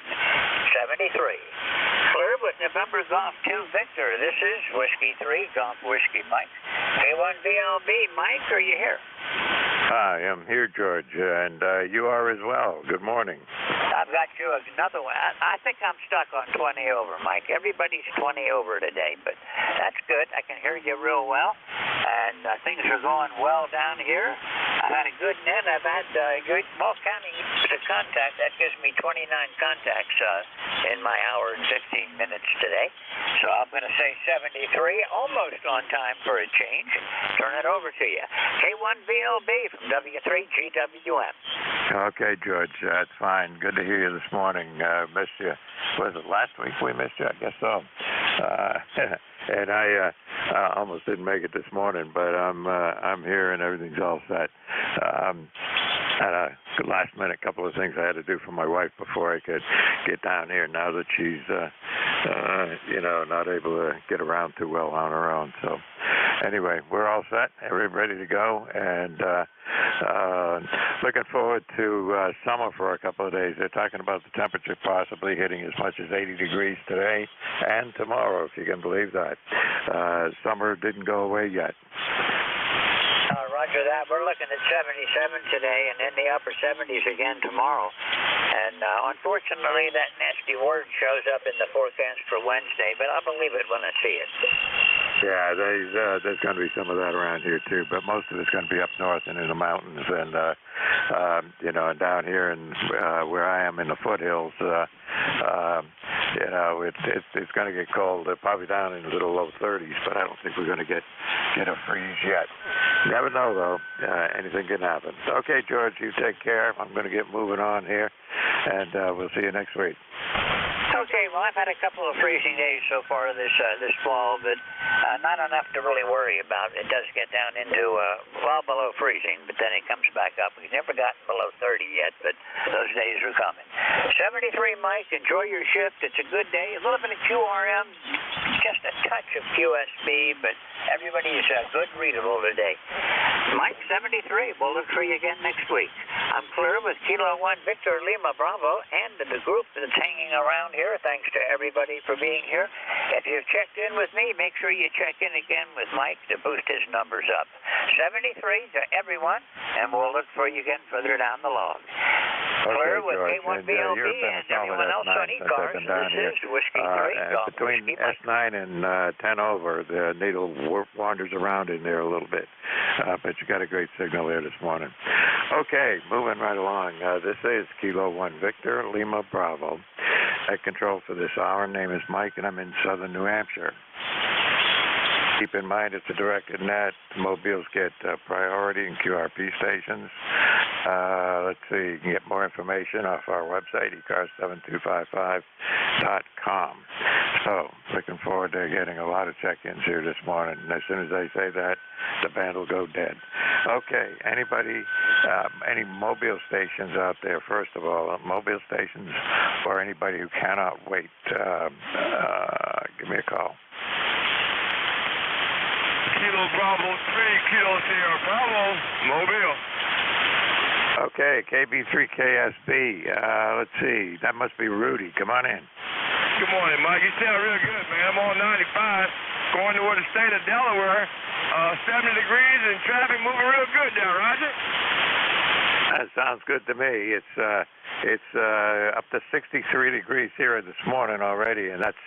73. Clear with November Golf 2 Victor. This is Whiskey 3, Golf Whiskey Mike. A1VLB, Mike, are you here? Hi, I'm here, George, and you are as well. Good morning. I've got you another one. I think I'm stuck on 20 over, Mike. Everybody's 20 over today, but that's good. I can hear you real well, and things are going well down here. I had a good net. I've had good, well, counting the contact, that gives me 29 contacts in my hour and 15 minutes today. So I'm going to say 73, almost on time for a change. Turn it over to you. K1VLB from W3GWM. Okay, George, that's fine. Good to hear you this morning. Missed you. Was it last week we missed you? I guess so. And I almost didn't make it this morning, but I'm here and everything's all set. Had a last minute couple of things I had to do for my wife before I could get down here. Now that she's not able to get around too well on her own. So anyway, we're all set. Everybody ready to go, and looking forward to summer for a couple of days. They're talking about the temperature possibly hitting as much as 80 degrees today and tomorrow, if you can believe that. Summer didn't go away yet. Roger that. We're looking at 77 today and in the upper 70s again tomorrow. And unfortunately, that nasty word shows up in the forecast for Wednesday, but I'll believe it when I see it. Yeah, there's going to be some of that around here too, but most of it's going to be up north and in the mountains, and and down here and where I am in the foothills. It's going to get cold. Probably down in the low 30s, but I don't think we're going to get a freeze yet. Never know, though. Anything can happen. Okay, George, you take care. I'm going to get moving on here, and we'll see you next week. Okay, well, I've had a couple of freezing days so far this fall, but not enough to really worry about. It does get down into well below freezing, but then it comes back up. We've never gotten below 30 yet, but those days are coming. 73, Mike. Enjoy your shift. It's a good day. A little bit of QRM, just a touch of QSB, but everybody's good readable today. Mike, 73. We'll look for you again next week. I'm clear with Kilo 1 Victor Lima Bravo and the group that's hanging around here. Thanks to everybody for being here. If you've checked in with me, make sure you check in again with Mike to boost his numbers up. 73 to everyone, and we'll look for you again further down the log. Clear with K1VLB and everyone else on ECARS. This is Whiskey 3. Between S9 and 10 over, the needle wanders around in there a little bit. But you got a great signal there this morning. Okay, moving right along. This is Kilo 1 Victor Lima Bravo. At control for this hour. Name is Mike, and I'm in southern New Hampshire. Keep in mind it's a directed net. Mobiles get priority in QRP stations. Let's see. You can get more information off our website, ECARS7255.com. So, looking forward to getting a lot of check-ins here this morning. And as soon as I say that, the band will go dead. Okay, anybody, any mobile stations out there, first of all, mobile stations or anybody who cannot wait, give me a call. Kilo Bravo 3, Kilo Sierra Bravo, Mobile. Okay, KB3KSB. Let's see, that must be Rudy. Come on in. Good morning, Mike. You sound real good, man. I'm on 95, going toward the state of Delaware. 70 degrees and traffic moving real good now, Roger. That sounds good to me. It's up to 63 degrees here this morning already, and that's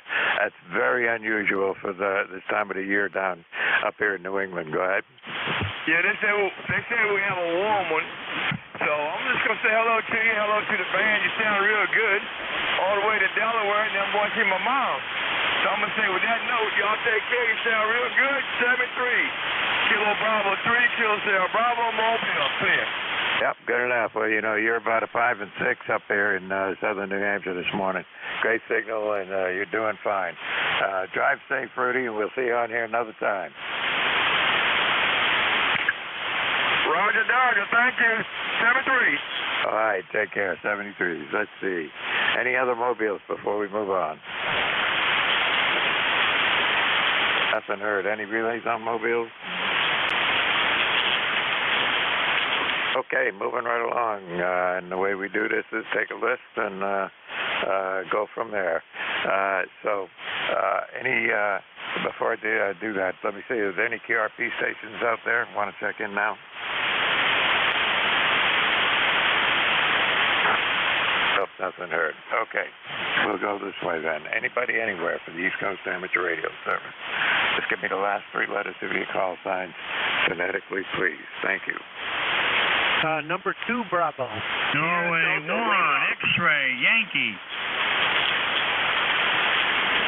very unusual for this time of the year down up here in New England. Go ahead. Yeah, they say we have a warm one, so I'm just gonna say hello to you, hello to the band. You sound real good, all the way to Delaware, and then I'm going to see my mom. So I'm gonna say with that note, y'all take care. You sound real good. 73, Kilo Bravo 3, Kilo Sierra Bravo, Mobile, clear. Yep, good enough. Well, you're about a 5 and 6 up there in southern New Hampshire this morning. Great signal, and you're doing fine. Drive safe, Rudy, and we'll see you on here another time. Roger, Dodger. Thank you. 73. All right, take care. 73. Let's see. Any other mobiles before we move on? Nothing heard. Any relays on mobiles? Okay, moving right along. And the way we do this is take a list and go from there. Before I do that, let me see. Is there any QRP stations out there? Want to check in now? Nothing heard. Okay. We'll go this way then. Anybody anywhere for the East Coast Amateur Radio Service? Just give me the last three letters of your call sign phonetically, please. Thank you. Number 2, Bravo. Norway 1, X-ray, Yankee.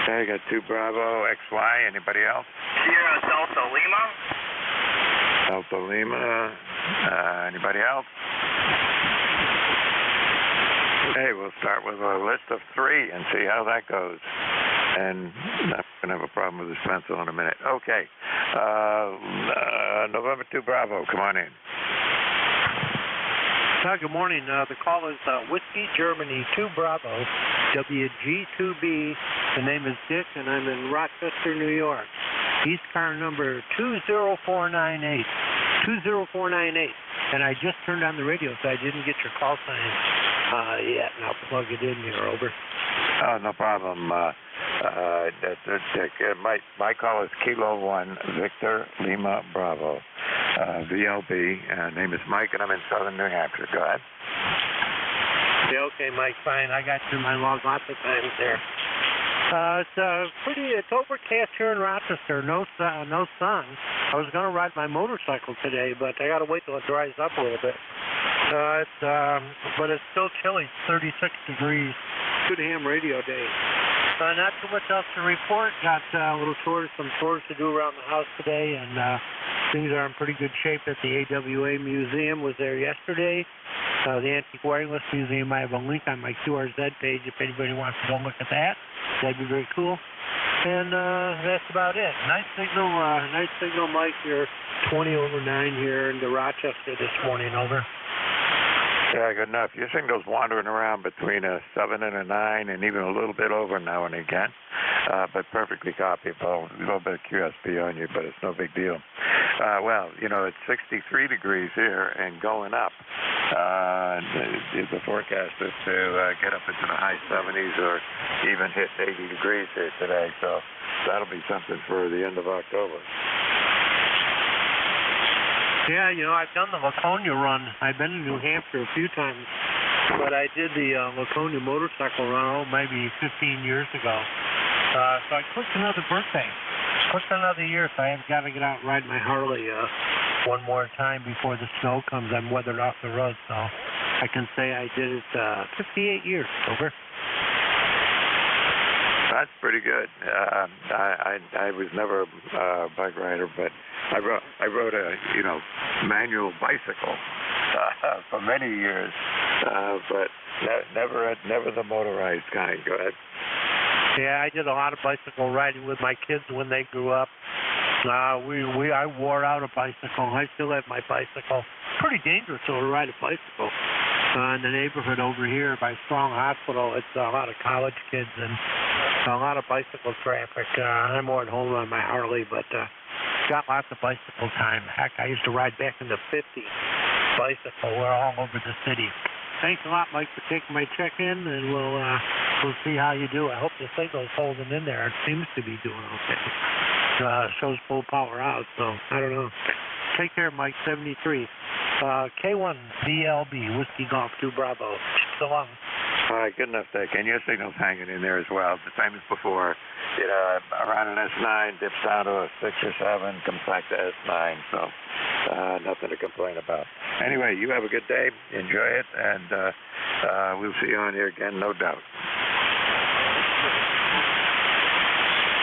Okay, got 2 Bravo, XY. Anybody else? Sierra Delta Lima. Delta Lima. Anybody else? Okay, we'll start with a list of 3 and see how that goes. And I'm going to have a problem with this pencil in a minute. Okay. November 2 Bravo, come on in. Good morning. The call is Whiskey Germany 2 Bravo, WG2B. The name is Dick, and I'm in Rochester, New York. East car number 20498. 20498. And I just turned on the radio, so I didn't get your call sign yet, and I'll plug it in here. Over. Oh, no problem. Dick. My call is Kilo 1, Victor Lima Bravo. VLB. Name is Mike, and I'm in southern New Hampshire. Go ahead. Yeah, okay, Mike, fine. I got through my log lots of times there. It's overcast here in Rochester. No sun. I was going to ride my motorcycle today, but I got to wait till it dries up a little bit. But it's still chilly. 36 degrees. Good ham radio day. Not too much else to report. Got some chores to do around the house today, and things are in pretty good shape at the AWA Museum. Was there yesterday. The Antique Wireless Museum, I have a link on my QRZ page if anybody wants to go look at that. That'd be very cool. And that's about it. Nice signal, Mike. You're 20 over 9 here into Rochester this morning. Over. Yeah, good enough. Your signal's wandering around between a 7 and a 9 and even a little bit over now and again, but perfectly copyable. A little bit of QSP on you, but it's no big deal. Well, it's 63 degrees here and going up. The forecast is to get up into the high 70s or even hit 80 degrees here today, so that'll be something for the end of October. Yeah, I've done the Laconia run. I've been in New Hampshire a few times, but I did the Laconia motorcycle run, maybe 15 years ago. So I clicked another birthday. Clicked another year, so I've got to get out and ride my Harley one more time before the snow comes. I'm weathered off the road, so I can say I did it 58 years. Over. That's pretty good. I was never a bike rider, but I rode a manual bicycle for many years, but never the motorized kind. Go ahead. Yeah, I did a lot of bicycle riding with my kids when they grew up. I wore out a bicycle. I still have my bicycle. Pretty dangerous to ride a bicycle. In the neighborhood over here by Strong Hospital, it's a lot of college kids and a lot of bicycle traffic. I'm more at home on my Harley, but got lots of bicycle time. Heck, I used to ride back in the 50s. Bicycle. We're all over the city. Thanks a lot, Mike, for taking my check-in, and we'll see how you do. I hope the signal's holding in there. It seems to be doing okay. Shows full power out, so I don't know. Take care, Mike. 73. K1 BLB Whiskey Golf 2 Bravo. So long. All right, good enough, Dick. And your signal's hanging in there as well. The same as before. Around an S9, dips down to a 6 or 7, comes back to S9. So nothing to complain about. Anyway, you have a good day. Enjoy it, and we'll see you on here again, no doubt.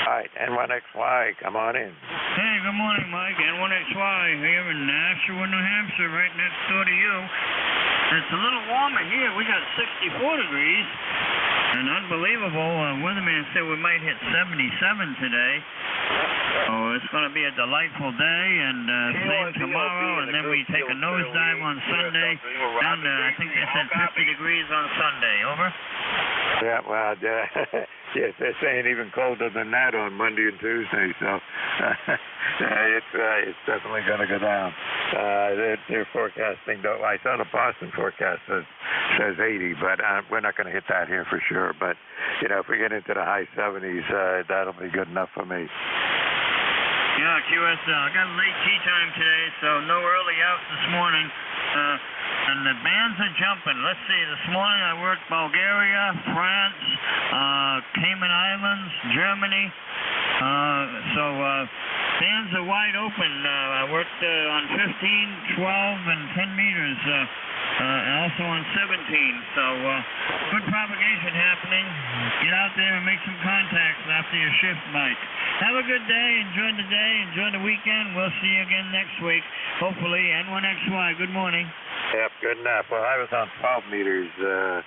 All right, N1XY, come on in. Hey, good morning, Mike. N1XY here in Nashua, New Hampshire, right next door to you. It's a little warmer here. We got 64 degrees. And unbelievable, weatherman said we might hit 77 today. Oh, it's going to be a delightful day, and same tomorrow, and then we take a nosedive on Sunday, and I think they said 50 degrees on Sunday. Over? Yeah, well, yes, they're saying even colder than that on Monday and Tuesday, so it's definitely going to go down. They're forecasting, though. I saw the Boston forecast says 80, but we're not going to hit that here for sure. But, if we get into the high 70s, that'll be good enough for me. Yeah, QS, I got a late tea time today, so no early out this morning. And the bands are jumping. Let's see, this morning I worked Bulgaria, France, Cayman Islands, Germany. Bands are wide open. I worked on 15, 12, and 10 meters, and also on 17. So good propagation happening. Get out there and make some contacts after your shift, Mike. Have a good day. Enjoy the day. Enjoy the weekend. We'll see you again next week, hopefully. N1XY. Good morning. Yep, good enough. Well, I was on 12 meters the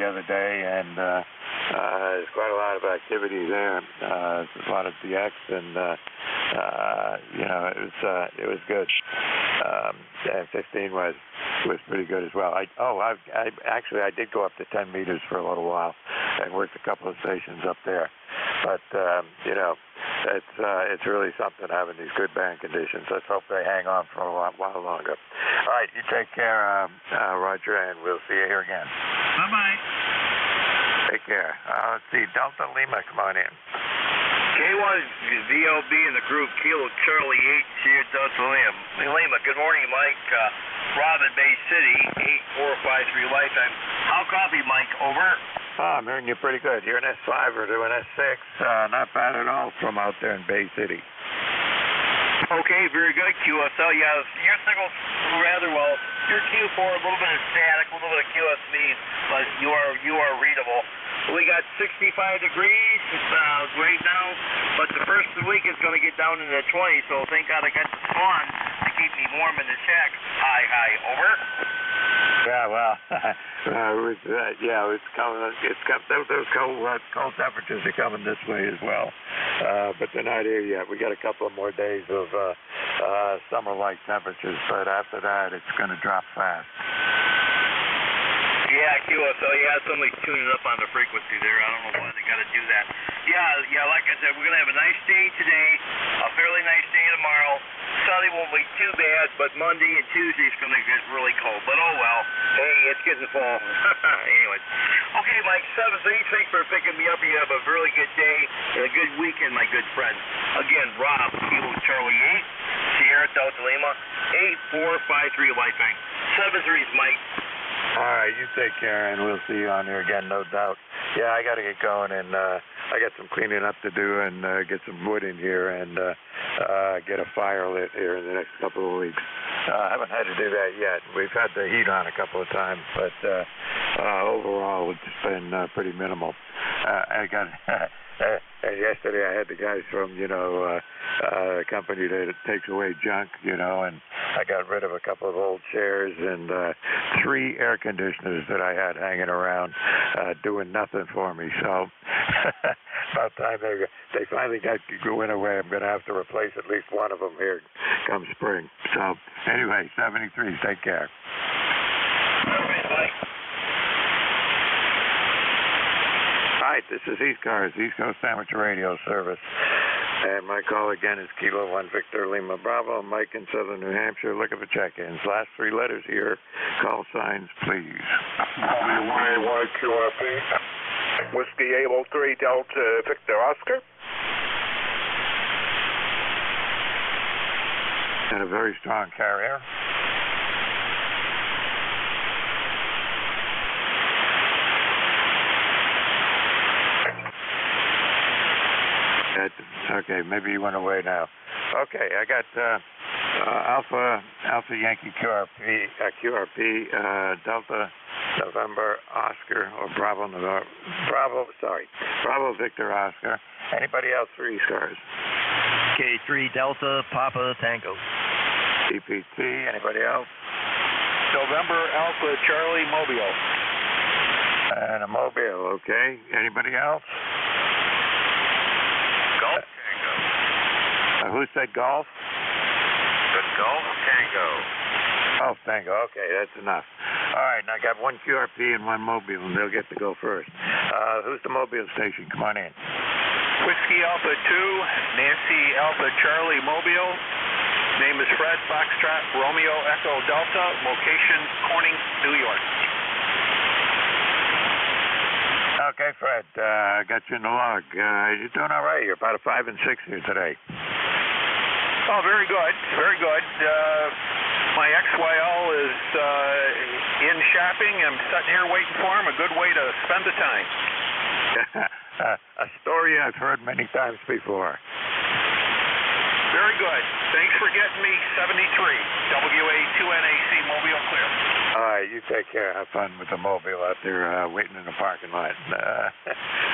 other day, and there's quite a lot of activity there. There's a lot of DX, and it was good. And 15 was pretty good as well. I did go up to 10 meters for a little while and worked a couple of stations up there. But it's really something having these good band conditions. Let's hope they hang on for a while longer. All right, you take care, Roger, and we'll see you here again. Bye-bye. Take care. Let's see, Delta Lima, come on in. K1 VLB in the group, Kilo Charlie 8, here Delta Lima. Good morning, Mike. Rob in Bay City, 8453 lifetime. How copy, Mike? Over. I'm hearing you pretty good. You're an S5 or doing S6. Not bad at all from out there in Bay City. Okay, very good, QSL. Yeah, your signal's rather well. Your Q4, a little bit of static, a little bit of QSB, but you are readable. We got 65 degrees. It's great now, but the first of the week is going to get down into the 20s, so thank God I got the sun to keep me warm in the shack. Hi, over. Yeah, well, it's coming. Those cold temperatures are coming this way as well, but they're not here yet. We got a couple of more days of summer-like temperatures, but after that, it's going to drop fast. Yeah, QSL, somebody's tuning up on the frequency there. I don't know why they got to do that. Yeah, like I said, we're going to have a nice day today, a fairly nice day tomorrow. Sunday won't be too bad, but Monday and Tuesday is going to get really cold. But oh well, hey, it's getting fall. Anyways. Okay, Mike, 7-3, thanks for picking me up. You have a really good day and a good weekend, my good friend. Again, Rob, Kilo Charlie 8, Sierra Delta Lima, 8453 lifetime. 7-3's Mike. All right, you take care, and we'll see you on here again, no doubt. Yeah, I got to get going, and I got some cleaning up to do, and get some wood in here, and get a fire lit here in the next couple of weeks. I haven't had to do that yet. We've had the heat on a couple of times, but overall, it's been pretty minimal. I got yesterday I had the guys from, a company that takes away junk, and I got rid of a couple of old chairs and 3 air conditioners that I had hanging around doing nothing for me. So about time they finally went away. I'm going to have to replace at least one of them here come spring. So anyway, 73, take care. Hi, this is ECARS, East Coast Amateur Radio Service. And my call again is Kilo 1 Victor Lima Bravo, Mike in Southern New Hampshire, looking for check-ins. Last 3 letters here. Call signs, please. W1 QRP, Whiskey 803 Delta Victor Oscar. And a very strong carrier. Okay, maybe you went away now. Okay, I got Alpha Yankee QRP, Delta November Oscar, or Bravo Victor Oscar. Anybody else for ECARS? K3 Delta Papa Tango. CPT, anybody else? November Alpha Charlie Mobile. And a Mobile, okay. Anybody else? Golf Tango. Who said golf? Good Golf Tango. Golf Tango, okay, that's enough. All right, now I got 1 QRP and 1 Mobile, and they'll get to go first. Who's the Mobile station? Come on in. Whiskey Alpha 2, Nancy Alpha Charlie Mobile. Name is Fred Foxtrot Romeo Echo Delta. Location Corning, New York. Okay, Fred, got you in the log. You're doing all right. You're about a 5 and 6 here today. Oh, very good, very good. My XYL is in shopping. I'm sitting here waiting for him. A good way to spend the time. A story I've heard many times before. Very good. Thanks for getting me 73. WA2NAC Mobile clear. All right, you take care. Have fun with the mobile out there waiting in the parking lot.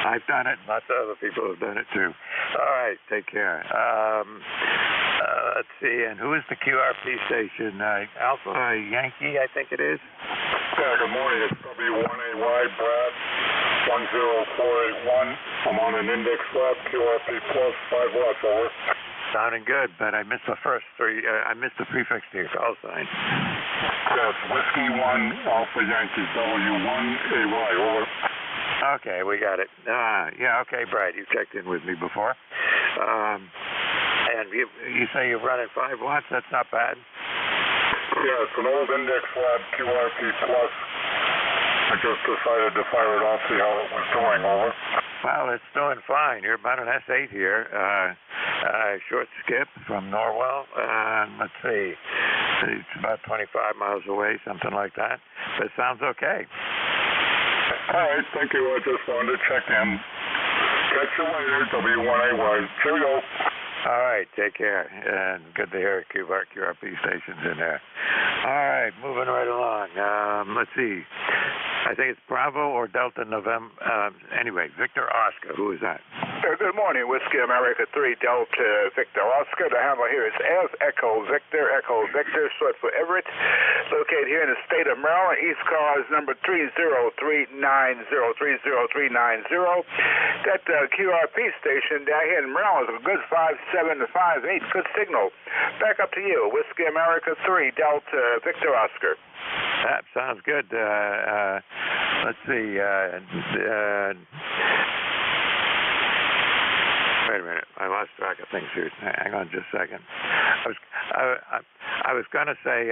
I've done it. Lots of other people have done it too. All right, take care. Let's see. And who is the QRP station? Alpha Yankee, I think it is. Yeah, good morning. It's W1AY, Brad, 10481. I'm on an index lab, QRP plus 5 watts, over. Sounding good, but I missed the first three. I missed the prefix to your call sign. Yeah, it's Whiskey 1, Alpha Yankee, W1AY, over. Okay, we got it. Yeah, okay, Brad, you checked in with me before. And you say you're running 5 watts? That's not bad. Yeah, it's an old index lab, QRP plus. I just decided to fire it off, see how it was doing, over. Well, it's doing fine. You're about an S8 here. Short skip from Norwell. Let's see. It's about 25 miles away, something like that. But it sounds okay. All right, thank you. I just wanted to check in. Catch you later, W1AY. Cheerio. All right, take care. And good to hear QRP stations in there. All right, moving right along. Let's see. I think it's Bravo or Delta November. Anyway, Victor Oscar. Who is that? Good morning, Whiskey America 3 Delta Victor Oscar. The handle here is F Echo Victor, short for Everett. Located here in the state of Maryland. ECARS number 30390. That QRP station down here in Maryland is a good 5.7 to 5.8. Good signal. Back up to you, Whiskey America 3 Delta Victor Oscar. That sounds good. Let's see. Wait a minute. I lost track of things here. Hang on just a second. I was going to say,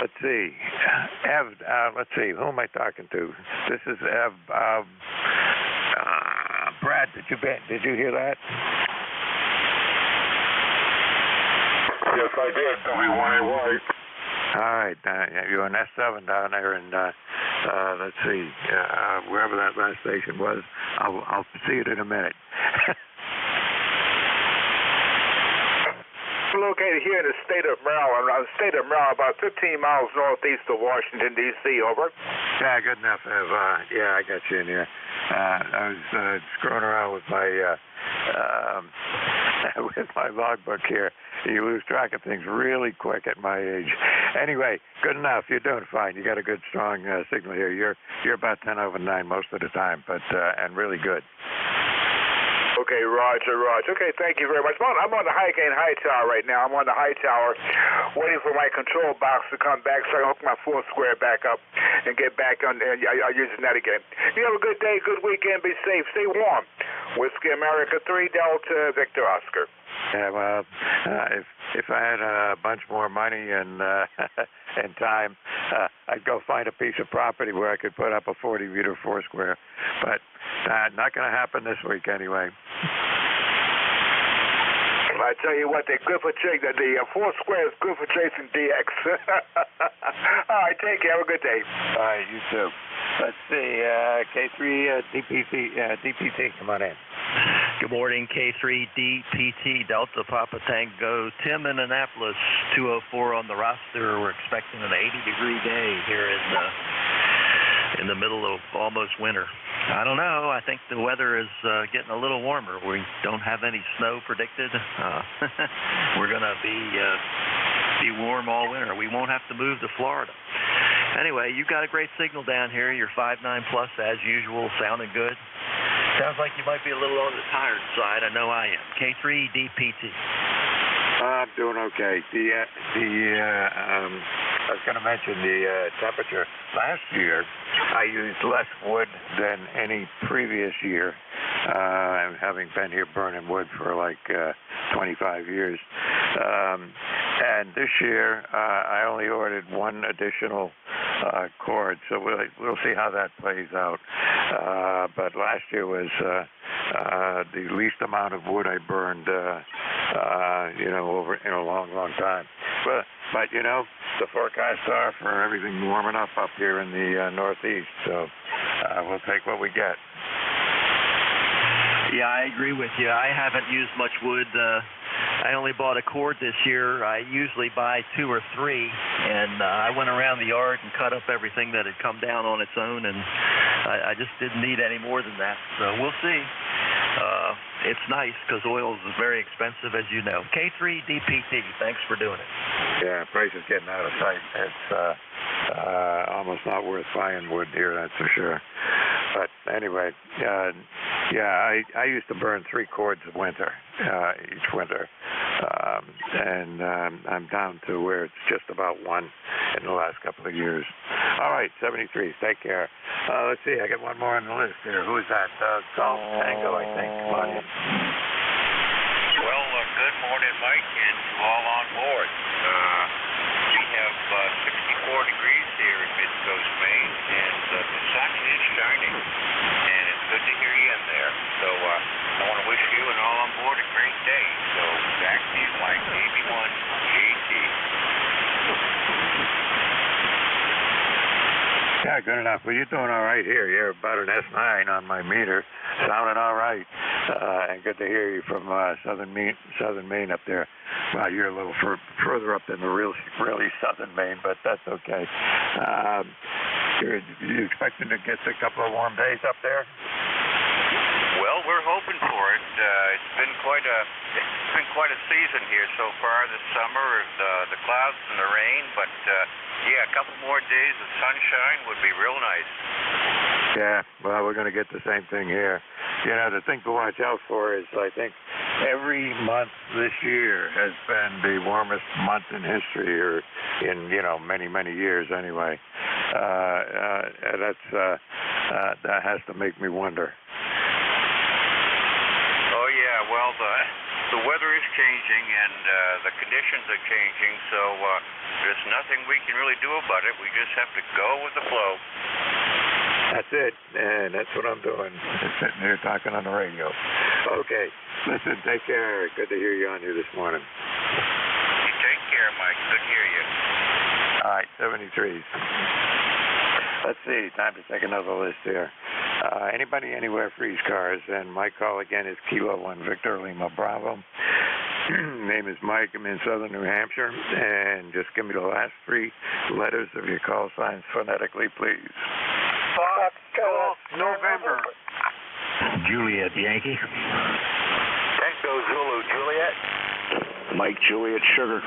let's see. Let's see. Who am I talking to? This is Ev. Brad, did you hear that? Yes, I did. W1AY. All right. You're an S7 down there in, let's see, wherever that last station was. I'll see it in a minute. Located here in the state of Maryland, about 15 miles northeast of Washington, D.C., over. Yeah, good enough. Yeah, I got you in here. I was screwing around with my logbook here. You lose track of things really quick at my age. Anyway, good enough. You're doing fine. You got a good, strong signal here. You're about 10 over 9 most of the time, but and really good. Okay, Roger. Okay, thank you very much. I'm on the high gain high tower right now. I'm on the high tower waiting for my control box to come back so I can hook my 4-square back up and get back on there. I'll use that again. You have a good day, good weekend. Be safe. Stay warm. Whiskey America 3 Delta Victor Oscar. Yeah, well, if I had a bunch more money and time, I'd go find a piece of property where I could put up a 40-meter 4-square. But not going to happen this week anyway. I tell you what, they're good for chasing. The 4-square is good for chasing DX. All right, take care. Have a good day. All right, you too. Let's see, K3 DPT, come on in. Good morning, K3 DPT, Delta Papa Tango. Tim in Annapolis, 204 on the roster. We're expecting an 80-degree day here in the middle of almost winter. I don't know. I think the weather is getting a little warmer. We don't have any snow predicted. We're going to be warm all winter. We won't have to move to Florida. Anyway, you've got a great signal down here. You're 5.9 plus as usual, sounding good. Sounds like you might be a little on the tired side. I know I am. K3 DPT. I'm doing okay. I was going to mention the temperature. Last year, I used less wood than any previous year, having been here burning wood for like 25 years. And this year, I only ordered one additional cord, so we'll see how that plays out. But last year was the least amount of wood I burned over in a long, long time. But the forecasts are for everything warming up here in the Northeast, so we'll take what we get. Yeah, I agree with you. I haven't used much wood. I only bought a cord this year. I usually buy 2 or 3, and I went around the yard and cut up everything that had come down on its own, and I just didn't need any more than that. So we'll see. It's nice because oil is very expensive, as you know. K3DPT, thanks for doing it. Yeah, price is getting out of sight. It's almost not worth buying wood here, that's for sure. But anyway, I used to burn 3 cords a winter, each winter. And I'm down to where it's just about 1 in the last couple of years. All right, 73s, take care. Let's see, I got one more on the list here. Who is that? Golf Tango, I think. Come on in. Well, good morning, Mike, and to all on board. We have 64 degrees here in Mid-Coast, Maine, and the sun is shining, and it's good to hear you in there. So I want to wish you and all on board a great day. So back to you, Mike, AB1 JT. Yeah, good enough. Well, you're doing all right here. You're about an S9 on my meter, sounding all right. And good to hear you from southern Maine up there. Well, you're a little further up than the really southern Maine, but that's okay. You expecting to get a couple of warm days up there? Well, we're hoping for it. It's been quite a season here so far this summer, the clouds and the rain. But a couple more days of sunshine would be real nice. Yeah, well, we're going to get the same thing here. The thing to watch out for is I think every month this year has been the warmest month in history, or in many, many years anyway. That has to make me wonder. Well, the weather is changing and the conditions are changing, so there's nothing we can really do about it. We just have to go with the flow. That's it, and that's what I'm doing. Just sitting here talking on the radio. Okay, listen, take care. Good to hear you on here this morning. You take care, Mike. Good to hear you. All right, 73s. Let's see, time to take another list here. Anybody, anywhere for ECARS, and my call again is Kilo 1 Victor Lima Bravo. Name is Mike. I'm in southern New Hampshire, and just give me the last 3 letters of your call signs phonetically, please. Fox, November. Juliet Yankee. Tango Zulu Juliet. Mike Juliet Sugar.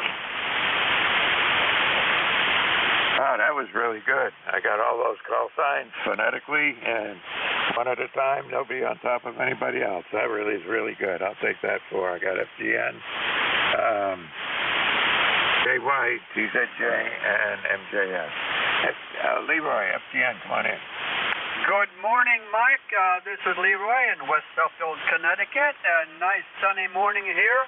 Oh, that was really good. I got all those call signs phonetically and one at a time, nobody on top of anybody else. That really is really good. I'll take that for. I got FGN, JY, TZJ, and MJS. Leroy, FGN, come on in. Good morning, Mike. This is Leroy in West Suffield, Connecticut. A nice sunny morning here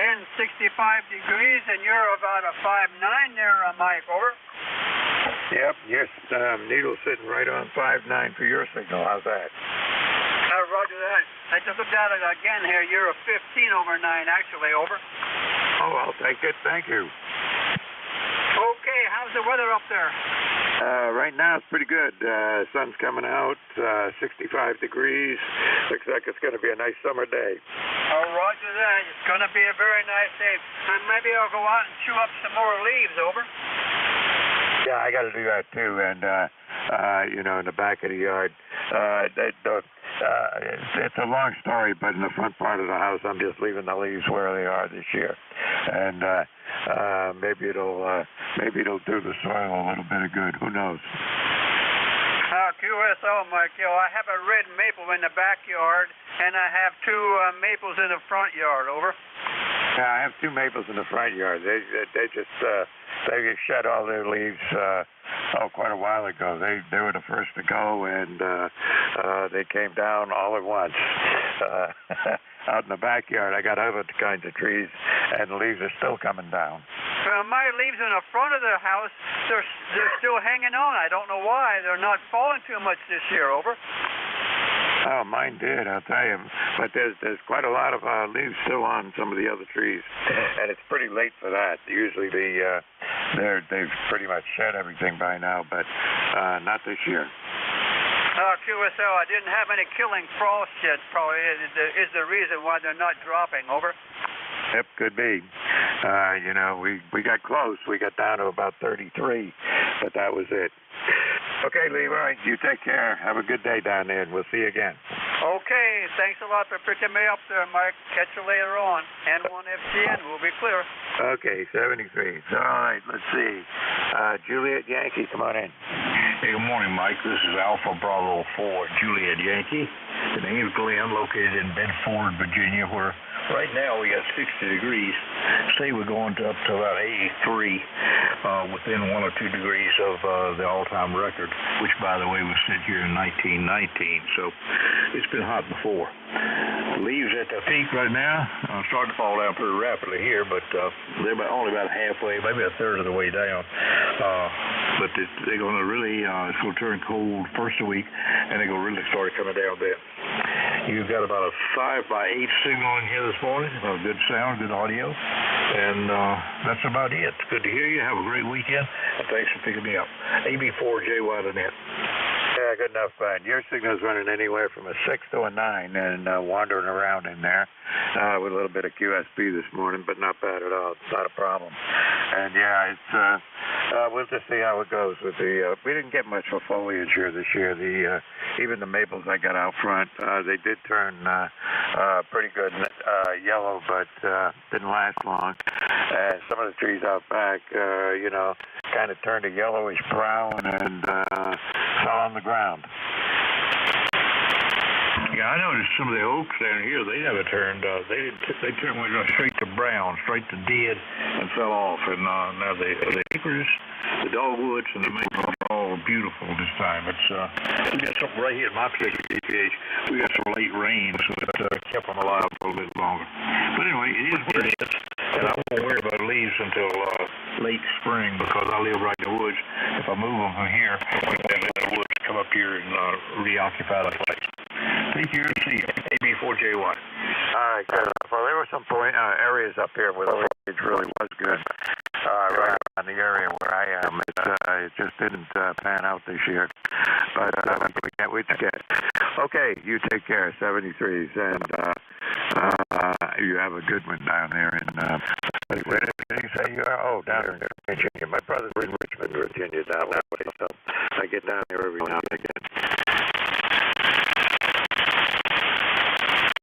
and 65 degrees, and you're about a 5'9" there, Mike, over. Yep, your needle's sitting right on 5'9" for your signal. How's that? Roger that. I just looked at it again here. You're a 15/9, actually, over. Oh, I'll take it. Thank you. Okay, how's the weather up there? Right now it's pretty good. Sun's coming out, 65 degrees. Looks like it's going to be a nice summer day. Oh, roger that. It's going to be a very nice day. Maybe I'll go out and chew up some more leaves, over. Yeah, I got to do that too. And, in the back of the yard, it's a long story, but in the front part of the house, I'm just leaving the leaves where they are this year. And maybe it'll do the soil a little bit of good. Who knows? QSO, Mike. I have a red maple in the backyard, and I have 2 maples in the front yard. Over. Yeah, I have 2 maples in the front yard. They shed all their leaves quite a while ago. They were the first to go, and they came down all at once. Out in the backyard, I got other kinds of trees, and the leaves are still coming down. My leaves in the front of the house, they're still hanging on. I don't know why. They're not falling too much this year, over. Oh, mine did, I'll tell you. But there's quite a lot of leaves still on some of the other trees, and it's pretty late for that. Usually they've pretty much shed everything by now, but not this year. QSL, I didn't have any killing frost yet, probably is the reason why they're not dropping, over. Yep, could be. You know, we got close. We got down to about 33, but that was it. Okay, Leroy, you take care. Have a good day down there, and we'll see you again. Okay, thanks a lot for picking me up there, Mike. Catch you later on. N1FCN will be clear. Okay, 73. All right, let's see. Juliet Yankee, come on in. Hey, good morning, Mike. This is Alpha Bravo 4, Juliet Yankee. The name is Glenn, located in Bedford, Virginia, where right now we got 60 degrees. Say we're going up to about 83, within 1 or 2 degrees of the all-time record, which, by the way, was set here in 1919. So it's been hot before. The leaves at the peak right now are starting to fall down pretty rapidly here, but they're only about halfway, maybe a third of the way down. But they're going to really, it's going to turn cold first of the week, and they're going to really start coming down there. You've got about a 5x8 signal in here this morning. Good sound, good audio. And that's about it. Good to hear you. Have a great weekend. And thanks for picking me up. AB4JY.net. Yeah, good enough, bud. Your signal's running anywhere from a 6 to a 9 and wandering around in there with a little bit of QSP this morning, but not bad at all. It's not a problem. And yeah, it's we'll just see how it goes with the we didn't get much for foliage here this year. Even the maples I got out front, they did turn pretty good yellow, but didn't last long. And some of the trees out back, you know, kind of turned a yellowish brown and fell on the ground. Yeah, I noticed some of the oaks down here, they never turned, they turned straight to brown, straight to dead, and fell off. And now the acres, the dogwoods, and the maples are all beautiful this time. It's we got something right here at my particular DPH. We got some late rain, so it kept them alive for a little bit longer. But anyway, it is what it is, and I won't worry about leaves until late spring because I live right in the woods. If I move them from here, then the woods come up here and reoccupy the place. Thank you. See you. AB4JY. All right, good. Well, there were some areas up here where the foliage really was good. Right around the area where I am, it just didn't pan out this year. But we can't wait to get it. Okay, you take care, 73s, and you have a good one down there in, where did you say you are? Oh, down there in Virginia. My brother's in Richmond, Virginia, down that way, so I get down there every now and again.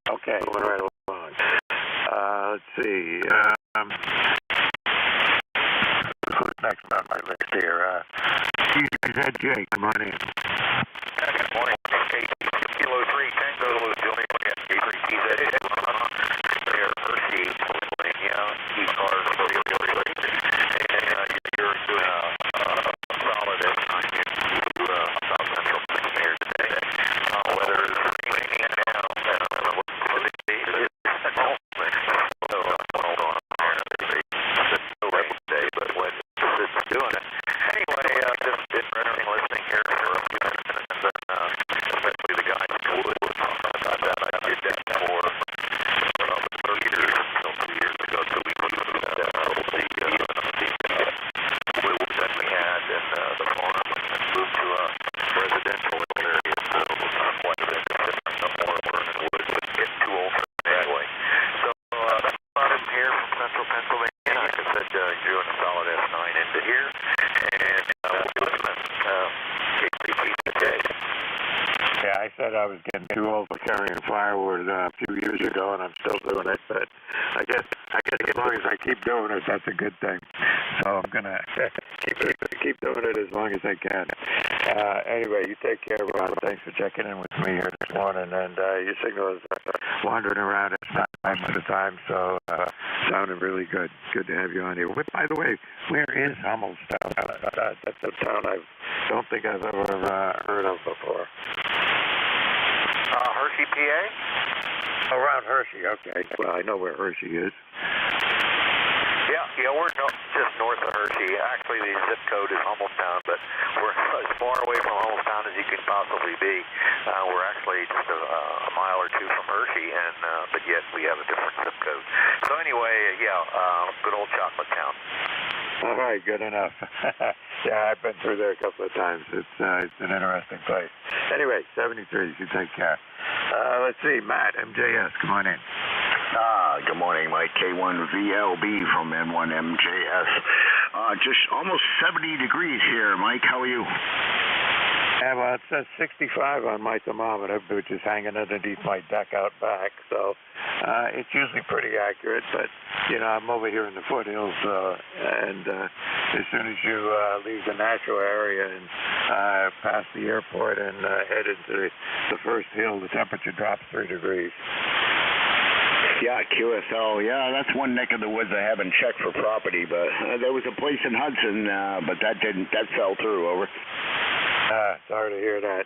Okay, moving right along. Let's see. Who's next on my list here? NJ, come on in. Good morning. Kilo 3 Tango, Johnny Morgan, K3TZ. They're Hershey, Pennsylvania, ECARS, and you're doing a solid S9 to South Central Pennsylvania today. Weather is raining now. I was getting too old for carrying firewood a few years ago, and I'm still doing it. But I guess as long as I keep doing it, that's a good thing. So I'm gonna keep doing it as long as I can. Anyway, you take care, Ron. Thanks for checking in with me here this morning. And your signal is wandering around at times at a time, so sounding really good. Good to have you on here. By the way, where is Hummelstown? That's a town I don't think I've ever heard of before. Hershey, PA? Around Hershey, okay. Well, I know where Hershey is. Yeah, Yeah, we're just north of Hershey. Actually, the zip code is Hummelstown, but we're as far away from Hummelstown as you can possibly be. We're actually just a mile or two from Hershey, and but yet we have a different zip code. So anyway, good old chocolate town. All right, good enough. Yeah, I've been through there a couple of times. It's an interesting place. Anyway, 73, you take care. Let's see, Matt, MJS, come on in. Good morning, Mike. K1VLB from N1MJS. Just almost 70 degrees here, Mike. How are you? Yeah, well, it says 65 on my thermometer, which is hanging underneath my deck out back, so it's usually pretty accurate, but, I'm over here in the foothills, and as soon as you leave the natural area and pass the airport and head into the first hill, the temperature drops 3 degrees. Yeah, QSL. Yeah, that's one neck of the woods I haven't checked for property, but there was a place in Hudson, but that fell through. Over. Sorry to hear that.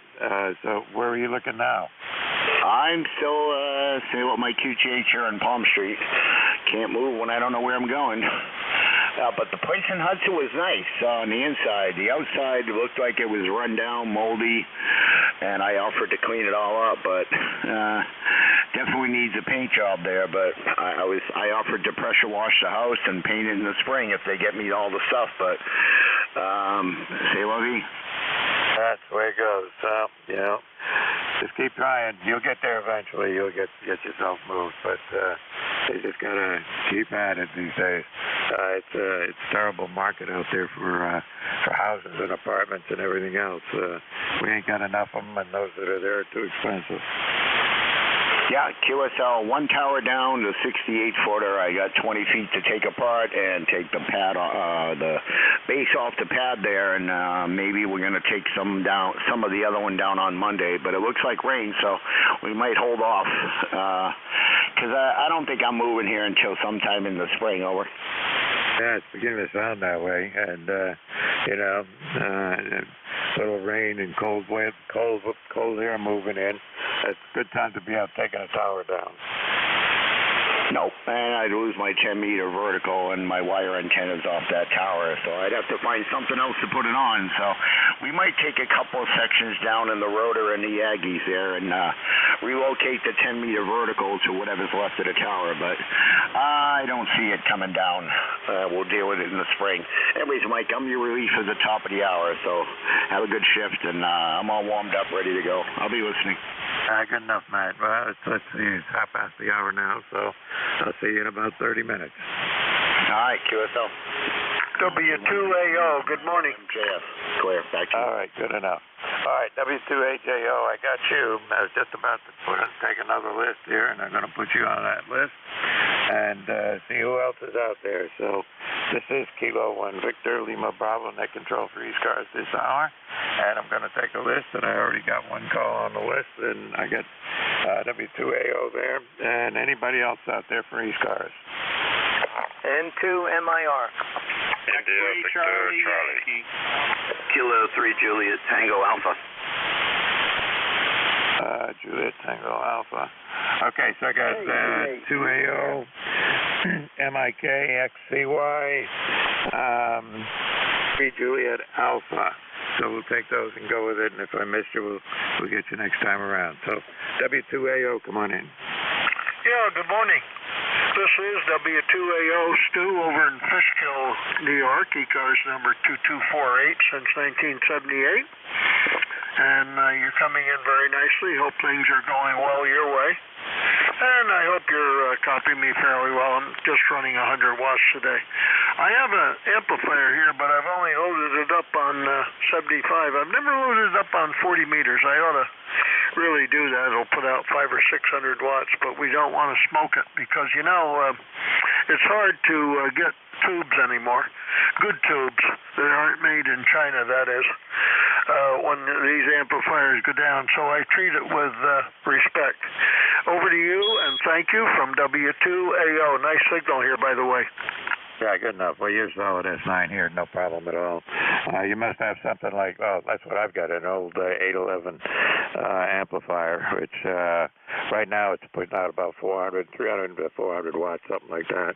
So where are you looking now? I'm still at my QTH here on Palm Street. Can't move when I don't know where I'm going. But the place in Hudson was nice on the inside. The outside looked like it was run down, moldy, and I offered to clean it all up, but definitely needs a paint job there. But I offered to pressure wash the house and paint it in the spring if they get me all the stuff. But say, Lovey. That's the way it goes. Just keep trying. You'll get there eventually. You'll get yourself moved, but you just gotta keep at it these days. It's a terrible market out there for houses and apartments and everything else. We ain't got enough of them, and those that are there are too expensive. Yeah, QSL, one tower down, the 68-footer. I got 20 feet to take apart and take the pad, the base off the pad there, and maybe we're going to take some of the other one down on Monday. But it looks like rain, so we might hold off because I don't think I'm moving here until sometime in the spring. Over. Yeah, it's beginning to sound that way, and little rain and cold air moving in. It's a good time to be out taking a tower down. Nope, and I'd lose my 10-meter vertical and my wire antennas off that tower, so I'd have to find something else to put it on. So we might take a couple of sections down in the rotor and the Aggies there and relocate the 10-meter vertical to whatever's left of the tower, but I don't see it coming down. We'll deal with it in the spring. Anyways, Mike, I'm your relief at the top of the hour, so have a good shift, and I'm all warmed up, ready to go. I'll be listening. Good enough, Matt. Well, let's see, it's half past the hour now, so I'll see you in about 30 minutes. All right, QSL. W2AO, good morning. JS, clear, back to you. All right, good enough. All right, W2AJO, I got you. I was just about to take another list here, and I'm going to put you on that list and see who else is out there. So this is Kilo 1 Victor, Lima Bravo, net control for ECARS this hour. And I'm going to take a list, and I already got one call on the list, and I got W2AO there. And anybody else out there for ECARS? N2MIR. X-ray Charlie Yankee. Kilo 3 Juliet Tango Alpha. Juliet Tango Alpha. Okay, so I got 2AO, MIK, XCY, 3 Juliet Alpha. So we'll take those and go with it, and if I missed you, we'll get you next time around. So W2AO, come on in. Yeah, good morning. This is W2AO Stu over in Fishkill, New York. ECARS number 2248 since 1978. And you're coming in very nicely. Hope things are going well your way. And I hope you're copying me fairly well. I'm just running 100 watts today. I have an amplifier here, but I've only loaded it up on 75. I've never loaded it up on 40 meters. I ought to really do that. It'll put out 500 or 600 watts, but we don't want to smoke it because, it's hard to get tubes anymore. Good tubes that aren't made in China, that is, when these amplifiers go down. So I treat it with respect. Over to you, and thank you from W2AO. Nice signal here, by the way. Yeah, good enough. Well, you're solid S9 here, no problem at all. You must have something like, well, that's what I've got, an old 811 amplifier, which right now it's putting out about 300 to 400 watts, something like that.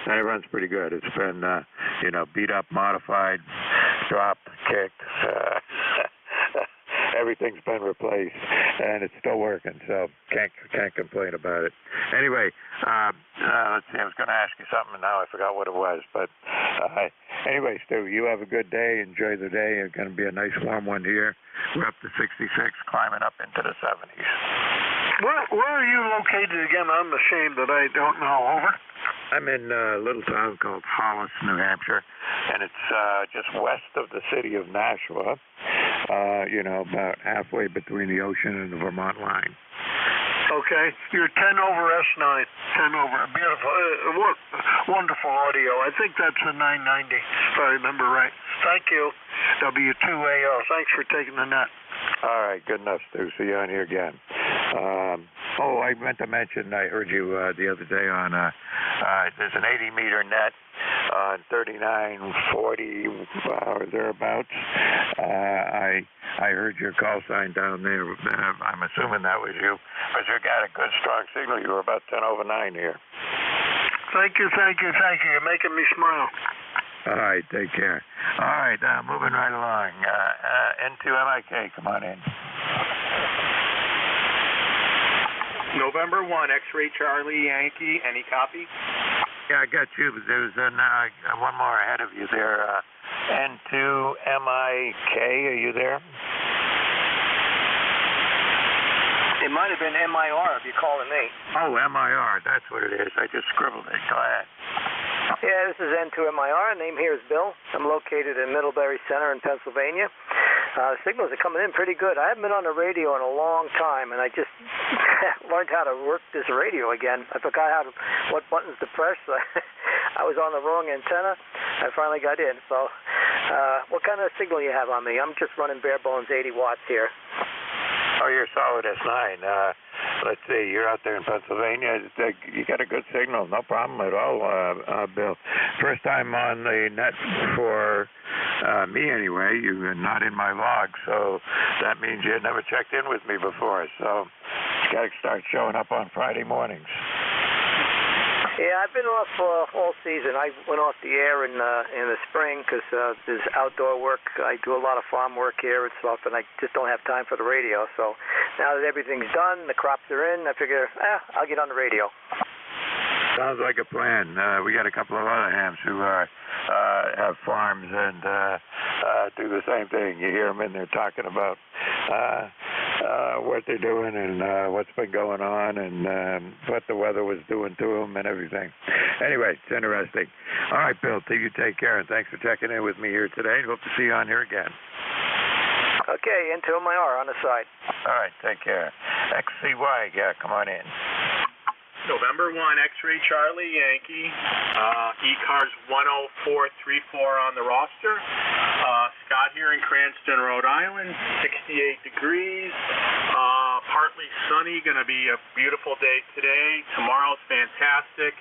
And it runs pretty good. It's been, beat up, modified, dropped, kicked. Everything's been replaced, and it's still working, so can't complain about it. Anyway, let's see, I was going to ask you something, and now I forgot what it was. But anyway, Stu, you have a good day. Enjoy the day. It's going to be a nice warm one here. We're up to 66, climbing up into the 70s. Where are you located again? I'm ashamed that I don't know. Over. I'm in a little town called Hollis, New Hampshire, and it's just west of the city of Nashua, about halfway between the ocean and the Vermont line. Okay, you're 10 over S9, 10 over, beautiful, wonderful audio. I think that's a 990, if I remember right. Thank you, W2AO. Thanks for taking the net. All right, good enough, Stu. See you on here again. I meant to mention, I heard you the other day on, there's an 80-meter net on 3940 or thereabouts. I heard your call sign down there. I'm assuming that was you, because you got a good, strong signal. You were about 10 over 9 here. Thank you. You're making me smile. All right, take care. All right, moving right along. N2MIK, come on in. November 1, X-Ray Charlie Yankee, any copy? Yeah, I got you, but there's one more ahead of you there. N2MIK, are you there? It might have been MIR if you're calling me. Oh, MIR, that's what it is. I just scribbled it. Go ahead. Yeah, this is N2MIR. Name here is Bill. I'm located in Middlebury Center in Pennsylvania. Signals are coming in pretty good. I haven't been on the radio in a long time, and I just learned how to work this radio again. I forgot what buttons to press. I was on the wrong antenna. I finally got in. So what kind of signal you have on me? I'm just running bare bones 80 watts here. Oh, you're solid S9. Let's see, you're out there in Pennsylvania. You got a good signal, no problem at all, Bill. First time on the net for me anyway. You're not in my log, so that means you had never checked in with me before. So you got to start showing up on Friday mornings. Yeah, I've been off all season. I went off the air in the spring because there's outdoor work. I do a lot of farm work here and stuff, and I just don't have time for the radio. So now that everything's done, the crops are in, I figure, I'll get on the radio. Sounds like a plan. We got a couple of other hams who have farms and do the same thing. You hear them in there talking about what they're doing and what's been going on and what the weather was doing to them and everything. Anyway, it's interesting. All right, Bill, you take care, and thanks for checking in with me here today. Hope to see you on here again. Okay, N2MIR on the side. All right, take care. XCY, yeah, come on in. November 1, X-Ray Charlie Yankee, ECARS 10434 on the roster. Scott here in Cranston, Rhode Island, 68 degrees, partly sunny, going to be a beautiful day today. Tomorrow's fantastic.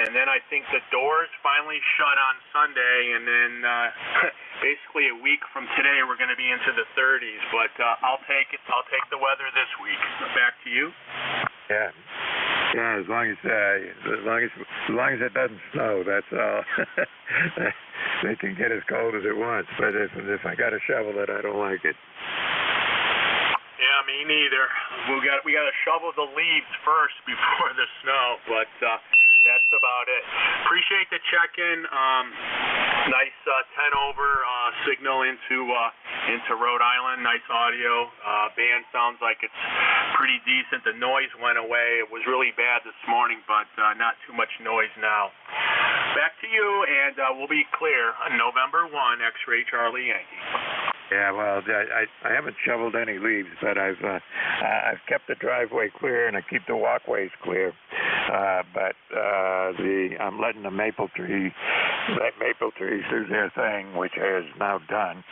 And then I think the doors finally shut on Sunday, and then basically a week from today we're going to be into the 30s. But I'll take it. I'll take the weather this week. Back to you. Yeah. Yeah, as long as it doesn't snow, that's all. They can get as cold as it wants, but if I got to shovel it, I don't like it. Yeah, me neither. We got to shovel the leaves first before the snow, but that's about it. Appreciate the check-in. Nice 10 over signal into Rhode Island. Nice audio. Band sounds like it's pretty decent. The noise went away. It was really bad this morning, but not too much noise now. Back to you, and we'll be clear on November 1, X-Ray Charlie Yankee. Yeah, well, I haven't shoveled any leaves, but I've kept the driveway clear and I keep the walkways clear. But I'm letting the maple trees do their thing, which is now done.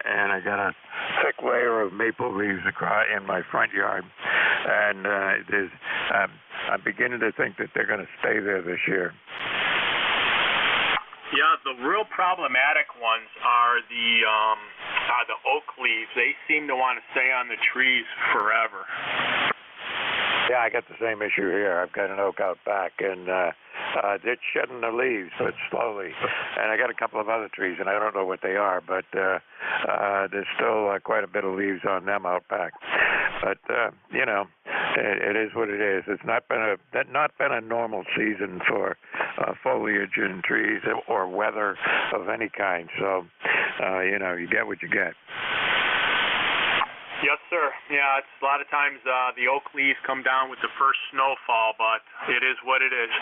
And I got a thick layer of maple leaves across in my front yard, and I'm beginning to think that they're going to stay there this year. Yeah, the real problematic ones are the oak leaves. They seem to want to stay on the trees forever. Yeah, I got the same issue here. I've got an oak out back, and it's shedding the leaves, but slowly. And I got a couple of other trees, and I don't know what they are, but there's still quite a bit of leaves on them out back. But you know, it is what it is. It's not been a normal season for foliage in trees or weather of any kind. So you know, you get what you get. Yes, sir. Yeah, it's a lot of times the oak leaves come down with the first snowfall, but it is what it is.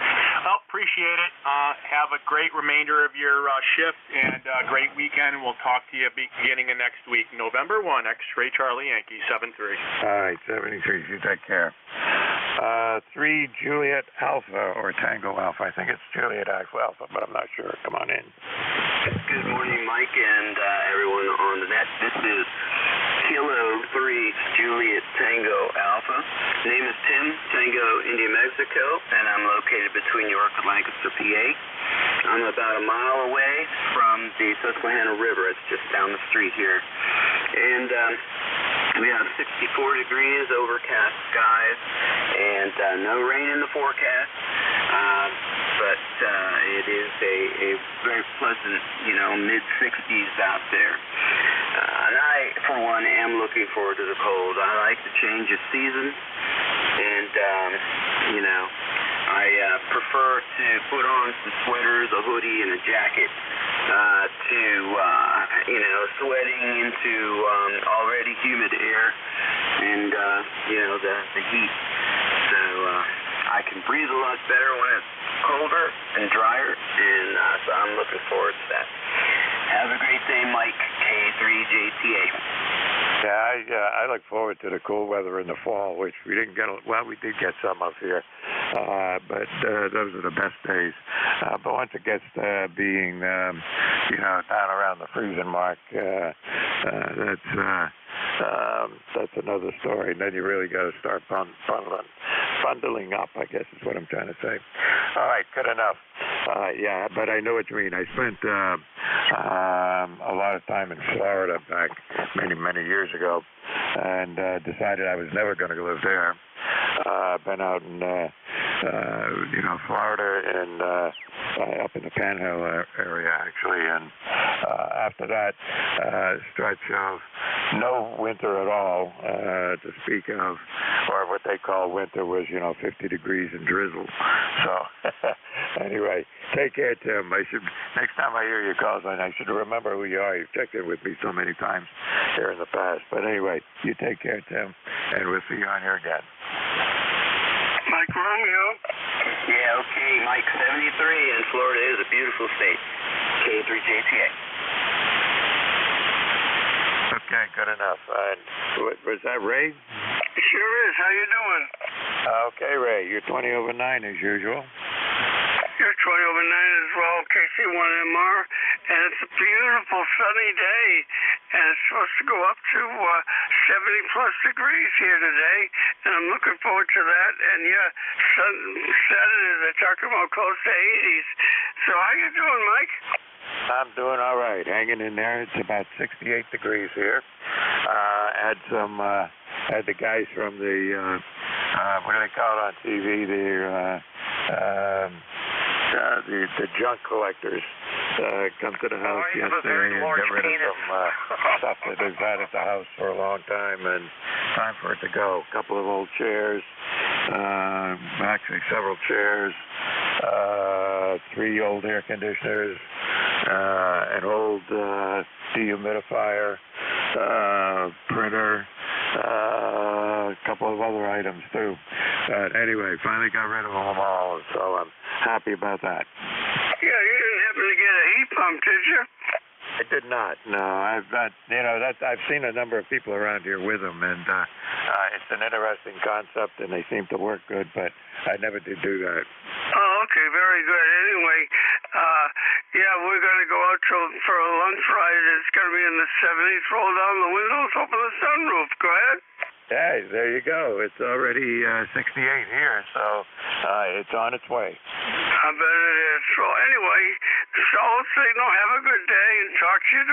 Well, appreciate it. Have a great remainder of your shift and a great weekend, and we'll talk to you beginning of next week. November 1, X-Ray Charlie Yankee, 73. All right, 73. You take care. 3 Juliet Alpha or Tango Alpha. I think it's Juliet Alpha, but I'm not sure. Come on in. Good morning, Mike, and everyone on the net. This is Kilo 3 Juliet Tango Alpha. Name is Tim, Tango India Mexico, and I'm located between York and Lancaster, PA. I'm about a mile away from the Susquehanna River. It's just down the street here. And we have 64 degrees, overcast skies, and no rain in the forecast. But it is a very pleasant, you know, mid-60s out there. And I, for one, am looking forward to the cold. I like the change of season, and, you know, I prefer to put on some sweaters, a hoodie, and a jacket to, you know, sweating into already humid air and, you know, the heat. So I can breathe a lot better when it's colder and drier, and so I'm looking forward to that. Have a great day, Mike, K3JTA. Yeah, I look forward to the cool weather in the fall, which we didn't get. Well, we did get some up here, but those are the best days. But once it gets being, you know, down around the freezing mark, that's another story. And then you really got to start bundling up, I guess is what I'm trying to say. All right, good enough. Yeah, but I know what you mean. I spent a lot of time in Florida back many years ago, and decided I was never going to live there. Been out in you know, Florida and up in the Panhandle area actually, and after that stretch of no winter at all to speak of, or what they call winter was, you know, 50 degrees and drizzle. So anyway, take care, Tim. Next time I hear your calls, I should remember who you are. You've checked in with me so many times here in the past. But anyway, you take care, Tim, and we'll see you on here again. Mike Romeo. Yeah, okay, Mike 73, and Florida is a beautiful state. K3JTA. Okay, good enough. Was that Ray? Sure is. How you doing? Okay, Ray. You're 20 over 9 as usual. You're 20 over 9 as well, KC1MR, and it's a beautiful sunny day, and it's supposed to go up to 70-plus degrees here today, and I'm looking forward to that. And yeah, Saturday they're talking about close to 80s. So how you doing, Mike? I'm doing all right, hanging in there. It's about 68 degrees here. Had the guys from the what do they call it on TV? The junk collectors come to the house yesterday and get rid of some stuff that they've had at the house for a long time, and time for it to go. A couple of old chairs, actually several chairs, 3 old air conditioners, an old dehumidifier, printer, a couple of other items too. Anyway, finally got rid of them all, so I'm happy about that. Yeah, you didn't happen to get a heat pump, did you? I did not. No, I've seen a number of people around here with them, and it's an interesting concept, and they seem to work good, but I never did do that. Oh, okay, very good. Anyway, yeah, we're going to go out for a lunch ride. It's going to be in the 70s. Roll down the windows, open the sunroof. Go ahead. Hey, there you go. It's already 68 here, so it's on its way. I bet it is. So anyway, So, Signal, have a good day, and talk to you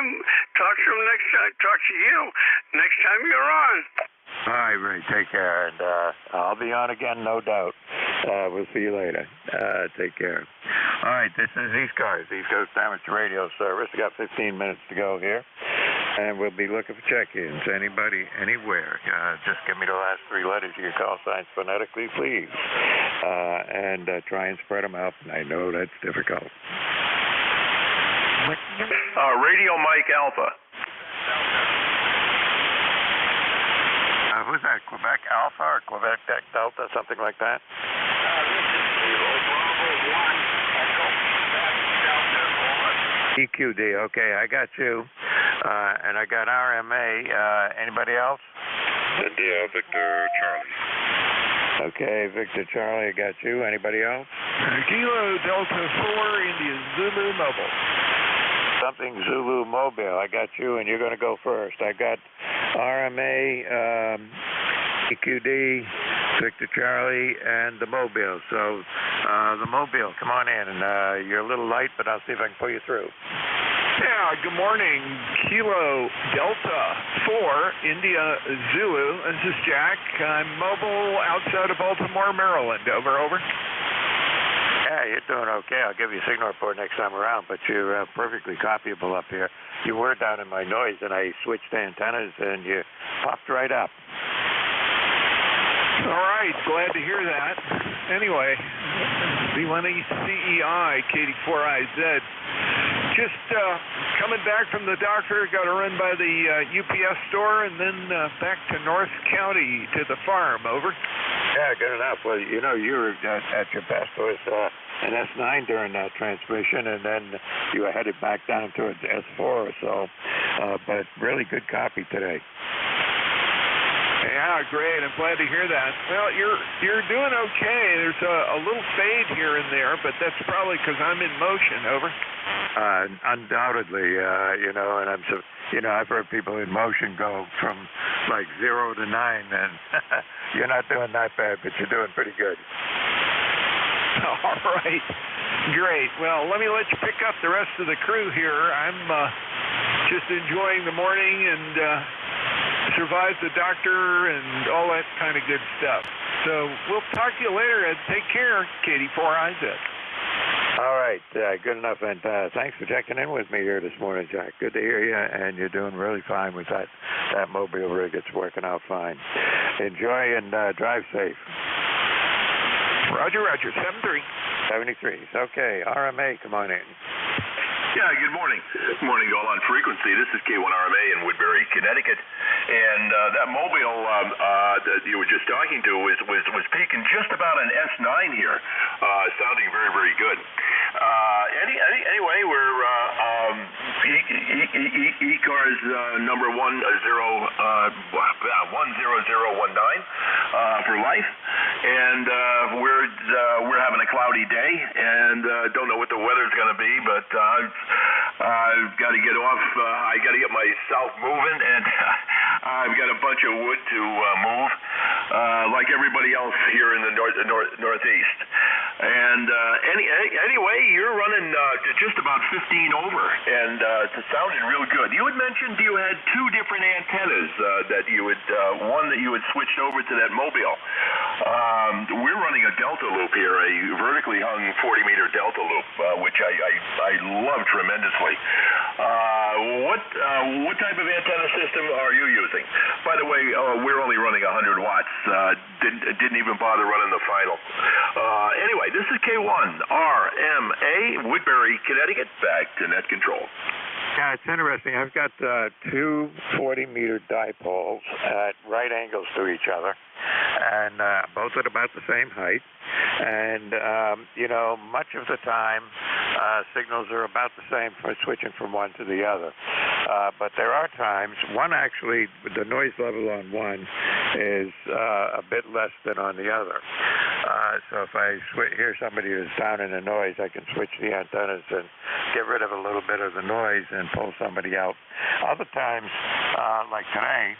next time. Talk to you next time you're on. All right, Ray, take care, and I'll be on again, no doubt. We'll see you later. Take care. All right, this is ECARS, East Coast Amateur Radio Service. We got 15 minutes to go here, and we'll be looking for check-ins. Anybody, anywhere, just give me the last 3 letters of your call signs phonetically, please, and try and spread them out. And I know that's difficult. Radio Mike Alpha. Who's that, Quebec Alpha or Quebec Delta, something like that? EQD, okay, I got you. And I got RMA. Anybody else? India, Victor, Charlie. Okay, Victor, Charlie, I got you. Anybody else? Kilo Delta 4, India Zulu Mobile. Something Zulu Mobile. I got you, and you're going to go first. I got RMA, EQD, Victor Charlie, and the Mobile. So the Mobile, come on in. And you're a little light, but I'll see if I can pull you through. Yeah, good morning. Kilo Delta 4, India Zulu. This is Jack. I'm mobile outside of Baltimore, Maryland. Over, over. Yeah, you're doing okay. I'll give you a signal report next time around, but you're perfectly copyable up here. You were down in my noise, and I switched antennas, and you popped right up. All right, glad to hear that. Anyway, B1ECEI, KD4IZ. Just coming back from the doctor, got to run by the UPS store, and then back to North County to the farm. Over. Yeah, good enough. Well, you know, you were at your best was an S9 during that transmission, and then you were headed back down towards S4 or so. But really good copy today. Yeah, great. I'm glad to hear that. Well, you're doing okay. There's a little fade here and there, but that's probably because I'm in motion. Over. Undoubtedly, you know, and I've heard people in motion go from like 0 to 9, and you're not doing that bad, but you're doing pretty good. All right, great. Well, let me let you pick up the rest of the crew here. I'm just enjoying the morning and survived the doctor and all that kind of good stuff. So we'll talk to you later, and take care, KD4IZ. All right, good enough, and thanks for checking in with me here this morning, Jack. Good to hear you, and you're doing really fine with that mobile rig. It's working out fine. Enjoy and drive safe. Roger, Roger, 73. 73, okay. RMA, come on in. Yeah, good morning. Good morning to all on frequency. This is K1RMA in Woodbury, Connecticut. And that mobile that you were just talking to was peaking just about an S9 here, sounding very, very good. Anyway, we're ECARS number 10019 for life, and we're having a cloudy day, and don't know what the weather's going to be, but I've got to get off. I got to get myself moving, and I've got a bunch of wood to move, like everybody else here in the Northeast. And anyway, you're running just about 15 over, and it sounded real good. You had mentioned you had 2 different antennas that you had, one that you had switched over to that mobile. We're running a delta loop here, a vertically hung 40-meter delta loop, which I love tremendously. What type of antenna system are you using? By the way, we're only running 100 watts. Didn't even bother running the final. Anyway, this is K1RMA, Woodbury, Connecticut. Back to net control. Yeah, it's interesting. I've got 2 40-meter dipoles at right angles to each other, and both at about the same height. And, you know, much of the time, signals are about the same for switching from one to the other. But there are times, one actually, the noise level on one is a bit less than on the other. So if I hear somebody who's down in the noise, I can switch the antennas and get rid of a little bit of the noise and pull somebody out. Other times, like today,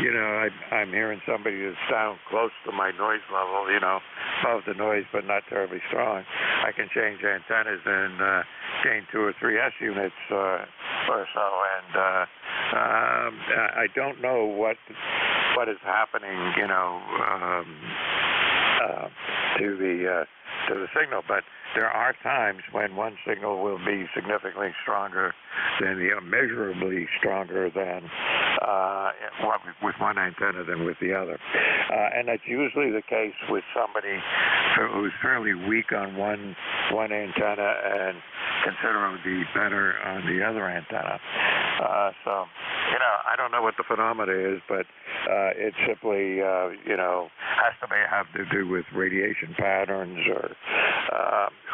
you know, I'm hearing somebody who's down close to my noise level, you know, above the noise, but not terribly strong, I can change antennas and gain 2 or 3 S units or so. And I don't know what is happening, to the signal, but there are times when one signal will be significantly stronger than immeasurably stronger than with one antenna than with the other. And that's usually the case with somebody who's fairly weak on one antenna and considerably better on the other antenna. So, I don't know what the phenomena is, but it simply, has to have to do with radiation patterns or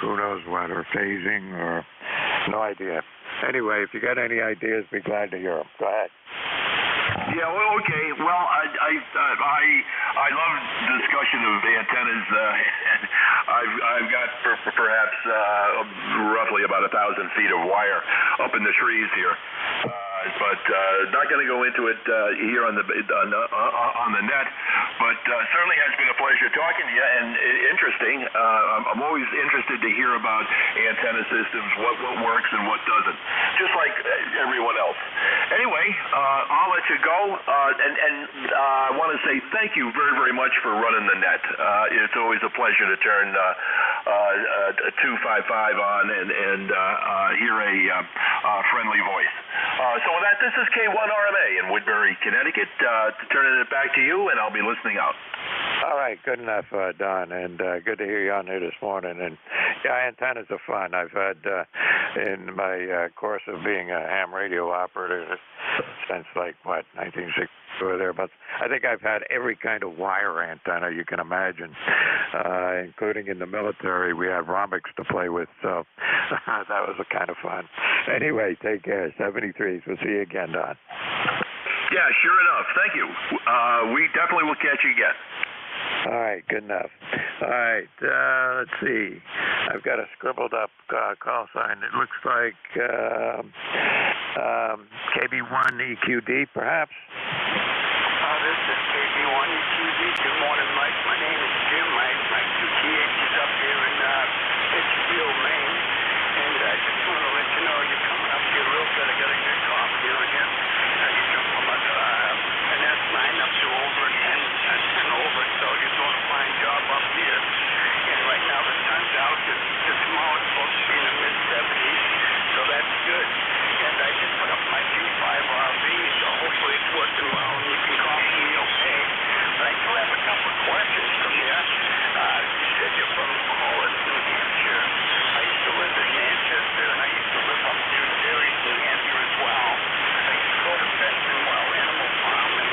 who knows what, or phasing, or no idea. Anyway, if you got any ideas, be glad to hear them. Go ahead. Yeah, well, okay. Well, I love discussion of antennas. I've got perhaps roughly about 1,000 feet of wire up in the trees here. But not going to go into it here on the net. But certainly has been a pleasure talking to you, and interesting. I'm always interested to hear about antenna systems, what works and what doesn't, just like everyone else. Anyway, I'll let you go, and I want to say thank you very, very much for running the net. It's always a pleasure to turn 255 on and hear a friendly voice. So with that, this is K1RMA in Woodbury, Connecticut. Turning it back to you, and I'll be listening out. All right, good enough, Don, and good to hear you on here this morning. And yeah, antennas are fun. I've had in my course of being a ham radio operator since 1960 or thereabouts. I think I've had every kind of wire antenna you can imagine, including in the military. We had rhombics to play with, so that was kind of fun. Anyway, take care. 73s. We'll see you again, Don. Yeah, sure enough. Thank you. We definitely will catch you again. All right, good enough. All right, let's see. I've got a scribbled up call sign. It looks like KB1EQD, perhaps. This is KB1EQD. Good morning, Mike. My name is Jim. My 2TH is up here in Pittsfield, Maine. And I just want to let you know you're coming up here real good. I got a good coffee on you. You jump from an S9 up to over 10 over, so you're doing a fine job up here. And right now the sun's out. Tomorrow it's supposed to be in the mid-70s, so that's good. And I just put up my G5RV, so hopefully it's working well and you can call me okay. But I do have a couple of questions from you. You said you're from Hollis, New Hampshire. I used to live in Manchester, and I used to live up near Derry, New Hampshire as well. I used to go to Benson Well Animal Farm, and I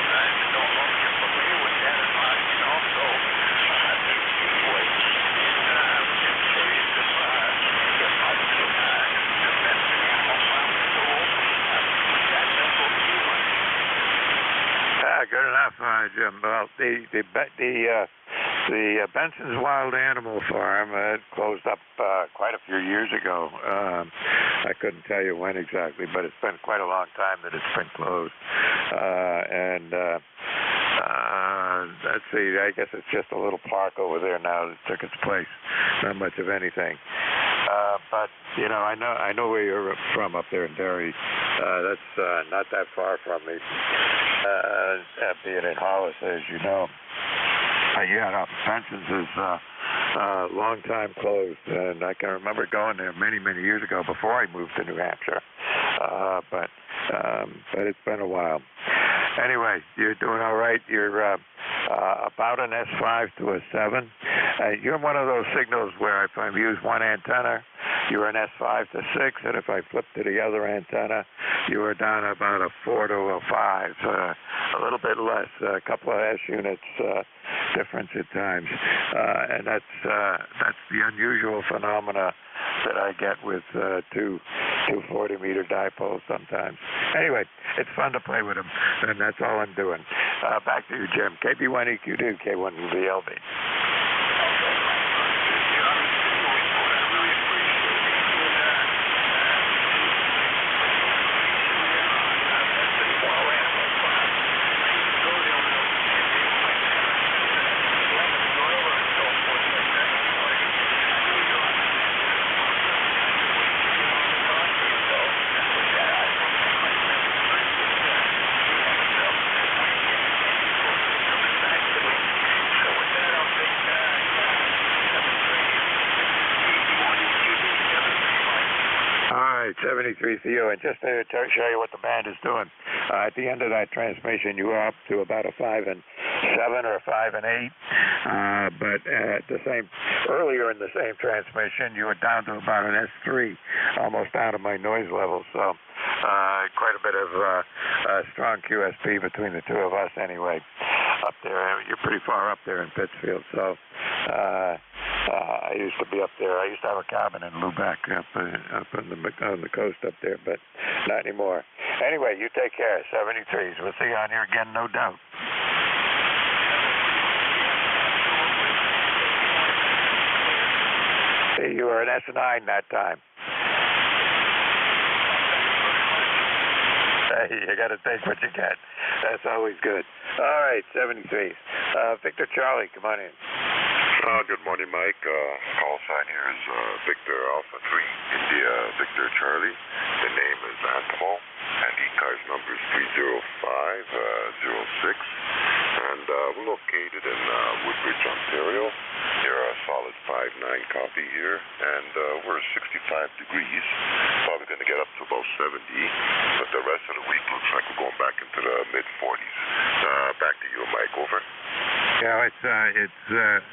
don't know if you're familiar with that or not. You can also do Speedway. And I'm just curious if the Benson Animal Farm is still open. With that, that's what you want. Good enough, Jim. Well, the Benson's Wild Animal Farm closed up quite a few years ago. I couldn't tell you when exactly, but it's been quite a long time that it's been closed. Let's see, I guess it's just a little park over there now that took its place. Not much of anything. But, I know where you're from up there in Derry. That's not that far from me, being in Hollis, as you know. Benson's is a long time closed, and I can remember going there many, many years ago before I moved to New Hampshire. But it's been a while. Anyway, you're doing all right. You're about an S5 to a 7. You're one of those signals where if I use one antenna, you're an S5 to 6, and if I flip to the other antenna, you are down about a 4 to a 5, a little bit less, a couple of S units difference at times, and that's the unusual phenomena that I get with two 40-meter dipoles sometimes. Anyway, it's fun to play with them, and that's all I'm doing. Back to you, Jim. KB1EQD, K1VLB. 73 for you. And just to show you what the band is doing, at the end of that transmission, you were up to about a 5 and 7 or a 5 and 8. But earlier in the same transmission, you were down to about an S3, almost down to my noise level. So quite a bit of strong QSP between the two of us anyway. Up there, you're pretty far up there in Pittsfield. So I used to be up there. I used to have a cabin in Lubeck up on the coast up there, but not anymore. Anyway, you take care. 73s. We'll see you on here again, no doubt. See, you were an S9 that time. Hey, you got to take what you get. That's always good. All right, 73s. Victor Charlie, come on in. Good morning, Mike. Call sign here is Victor Alpha 3, India Victor Charlie. The name is Antimo, and ECARS number is 30506. And we're located in Woodbridge, Ontario. You're a solid 5'9" copy here, and we're 65 degrees. Probably going to get up to about 70, but the rest of the week looks like we're going back into the mid-40s. Back to you, Mike. Over. Yeah,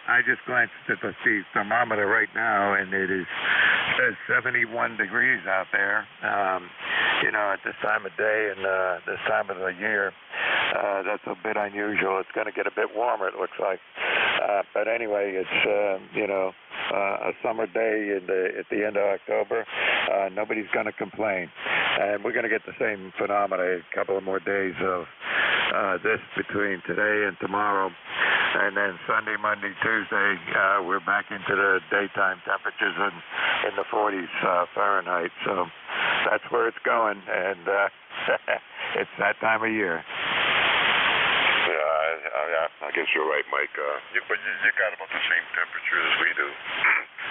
I just glanced at the thermometer right now, and it says 71 degrees out there. At this time of day and this time of the year, that's a bit unusual. It's going to get a bit warmer, it looks like. But anyway, it's, a summer day at the end of October. Nobody's going to complain. And we're going to get the same phenomena, a couple of more days of this between today and tomorrow. And then Sunday, Monday, Tuesday, we're back into the daytime temperatures in the 40s Fahrenheit. So that's where it's going, and it's that time of year. Yeah, I guess you're right, Mike. But you got about the same temperature as we do.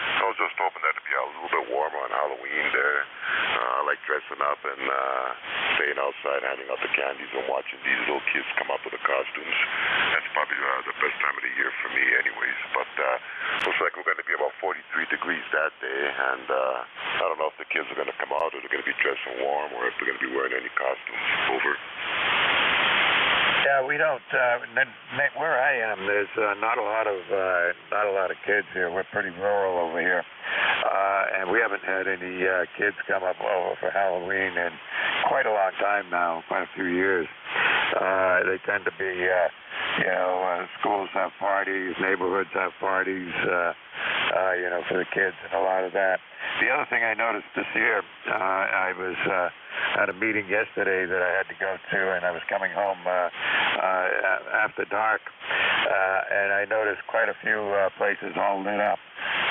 I was just hoping that it'd be a little bit warmer on Halloween there. I like dressing up and staying outside, handing out the candies and watching these little kids come up with the costumes. That's probably the best time of the year for me anyways. But looks like we're going to be about 43 degrees that day, and I don't know if the kids are going to come out or they're going to be dressing warm or if they're going to be wearing any costumes. Over. Yeah, we don't. Where I am, there's not a lot of kids here. We're pretty rural over here, and we haven't had any kids come up over for Halloween in quite a long time now, quite a few years. They tend to be, schools have parties, neighborhoods have parties, for the kids and a lot of that. The other thing I noticed this year, I was at a meeting yesterday that I had to go to, and I was coming home after dark, and I noticed quite a few places all lit up.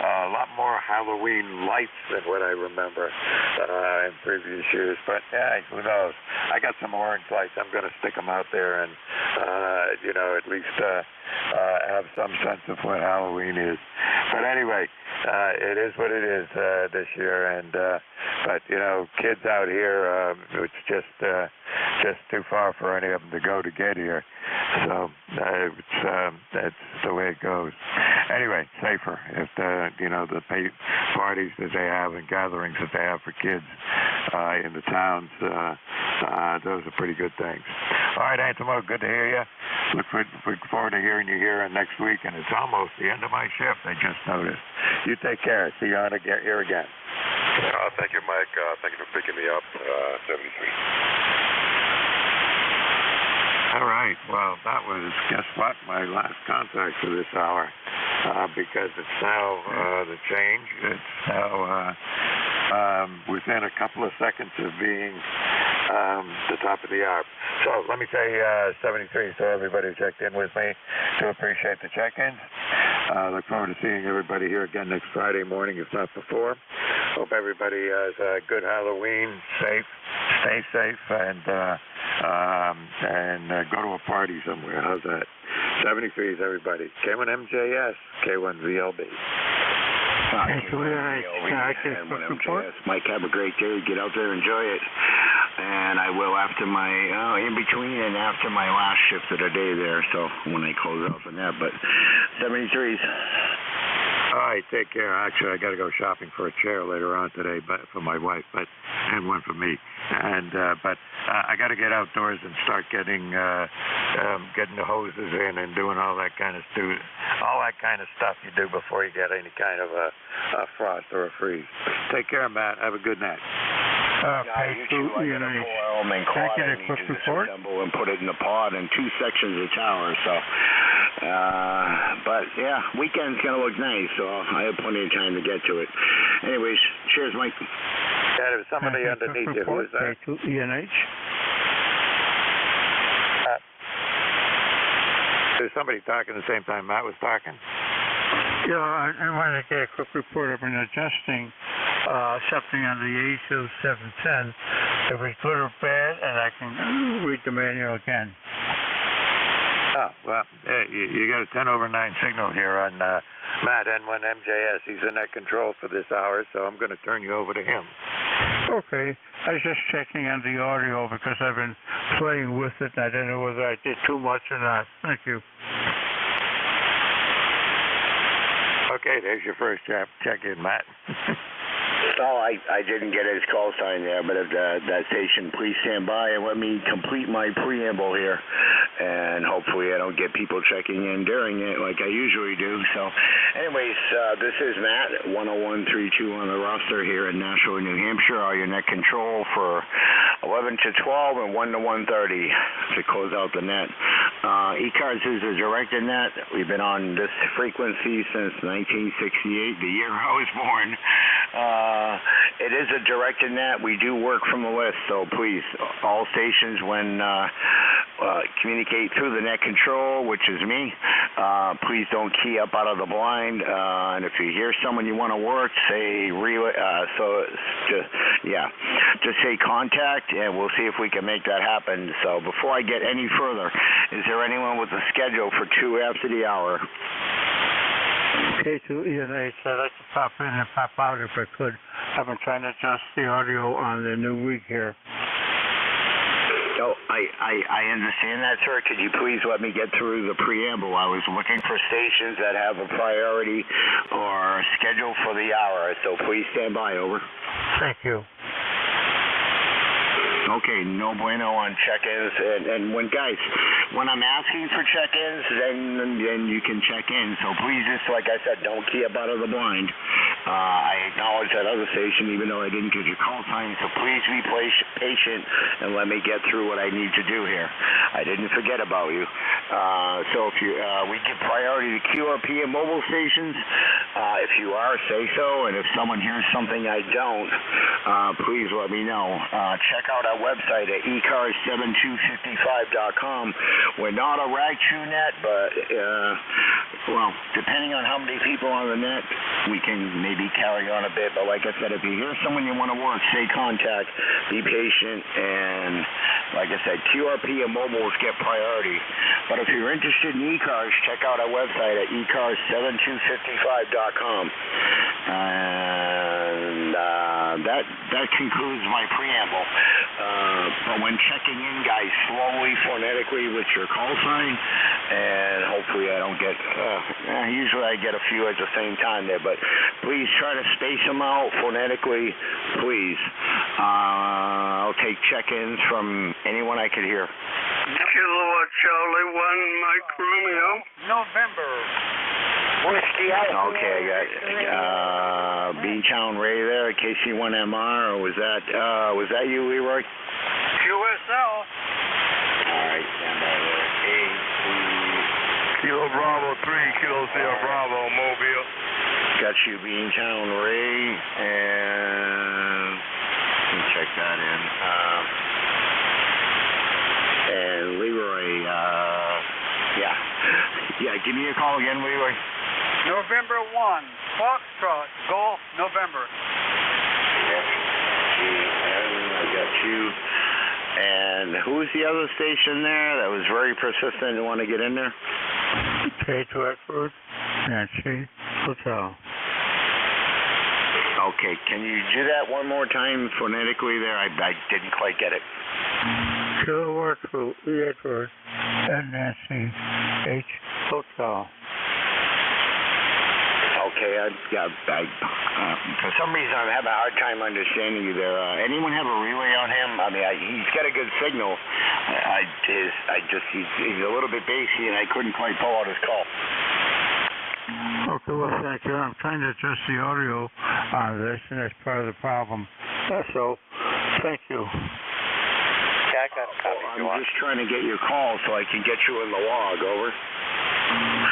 A lot more Halloween lights than what I remember in previous years, but who knows? I got some orange lights. I'm going to stick them out there and, at least have some sense of what Halloween is. But anyway, it is what it is this year, and but kids out here, it's just too far for any of them to go to get here. So that's the way it goes. Anyway, safer if the parties that they have and gatherings that they have for kids in the towns. Those are pretty good things. All right, Antimo, good to hear you. Look forward to hearing you here next week, and it's almost the end of my shift, I just noticed. You take care. See you on here again. Thank you, Mike. Thank you for picking me up. 73. All right. Well, that was, guess what, my last contact for this hour, because it's now the change. It's now within a couple of seconds of being the top of the hour. So let me say 73, so everybody checked in with me. Do appreciate the check-ins. Look forward to seeing everybody here again next Friday morning, if not before. Hope everybody has a good Halloween, stay safe, and go to a party somewhere. How's that? 73s, everybody. K1MJS, K1VLB. Mike, have a great day. Get out there, enjoy it. And I will after my, in between and after my last shift of the day there, so when I close off on that. But 73s. right, take care. Actually, I got to go shopping for a chair later on today, but for my wife, and one for me. And but I got to get outdoors and start getting the hoses in and doing all that kind of stuff you do before you get any kind of a frost or a freeze. Take care, Matt. Have a good night. Okay, you too. I got a 4-element quad I need to disassemble and put it in the pod in 2 sections of tower. So, but yeah, weekend's gonna look nice, so I have plenty of time to get to it. Anyways, cheers, Mike. Yeah, there's somebody underneath you. Who is that? ENH. There's somebody talking at the same time Matt was talking. Yeah, I want to get a quick report. I've been adjusting something on the ASU 710. If it's good or bad, and I can read the manual again. Oh, well, you got a 10/9 signal here on Matt N1 MJS. He's in that control for this hour, so I'm going to turn you over to him. Okay. I was just checking on the audio because I've been playing with it, and I didn't know whether I did too much or not. Thank you. Okay, there's your first check-in, Matt. Oh, I didn't get his call sign there, but if that station, please stand by and let me complete my preamble here. And hopefully I don't get people checking in during it like I usually do. So anyways, this is Matt, 10132 on the roster here in Nashua, New Hampshire. All your net control for 11 to 12 and 1 to 1:30 to close out the net. ECARS is a directed net. We've been on this frequency since 1968, the year I was born. It is a directed net. We do work from the list, so please, all stations, when communicate through the net control, which is me, please don't key up out of the blind. And if you hear someone you want to work, say relay. Just say contact, and we'll see if we can make that happen. So before I get any further, is there anyone with a schedule for 2 after the hour? K2 ENH, I'd like to pop in and pop out if I could. I've been trying to adjust the audio on the new week here. Oh, I understand that, sir. Could you please let me get through the preamble? I was looking for stations that have a priority or schedule for the hour, so please stand by. Over. Thank you. Okay, no bueno on check-ins, and when I'm asking for check-ins, then you can check in. So please, just like I said, don't key up out of the blind. I acknowledge that other station, even though I didn't get your call sign. So please be patient and let me get through what I need to do here. I didn't forget about you. So if we give priority to QRP and mobile stations. If you are, say so, and if someone hears something I don't, please let me know. Check out our website at ECARS7255.com. We're not a RAG2 net, but well, depending on how many people on the net, we can maybe carry on a bit. But like I said, if you hear someone you want to work, say contact, be patient, and like I said, QRP and mobiles get priority. But if you're interested in ECARS, check out our website at ECARS7255.com. And that concludes my preamble. But when checking in, guys, slowly, phonetically with your call sign, and hopefully I don't get, usually I get a few at the same time there, but please try to space them out phonetically, please. I'll take check-ins from anyone I could hear. Kilo Charlie 1, Mike Romeo. November. Okay, I got B-Town Ray there, KC1MR, or was that you, Leroy? QSL. All right, stand by there. Kilo Bravo 3, Kilo Sierra Bravo, Mobile. Got you, B-Town Ray, and let me check that in. And Leroy, yeah, give me a call again, Leroy. November 1, Foxtrot, Golf, November. I got you. And who was the other station there that was very persistent and want to get in there? K2 Edward, Nancy, Hotel. Okay, can you do that one more time phonetically there? I didn't quite get it. Kilowatt to Edward and Nancy, H Hotel. Okay, For some reason, I'm having a hard time understanding you there. Anyone have a relay on him? I mean, he's got a good signal. He's a little bit bassy, and I couldn't quite pull out his call. Okay, well, thank you. I'm trying to adjust the audio on this, and that's part of the problem. That's all. Thank you. I'm just trying to get your call so I can get you in the log. Over.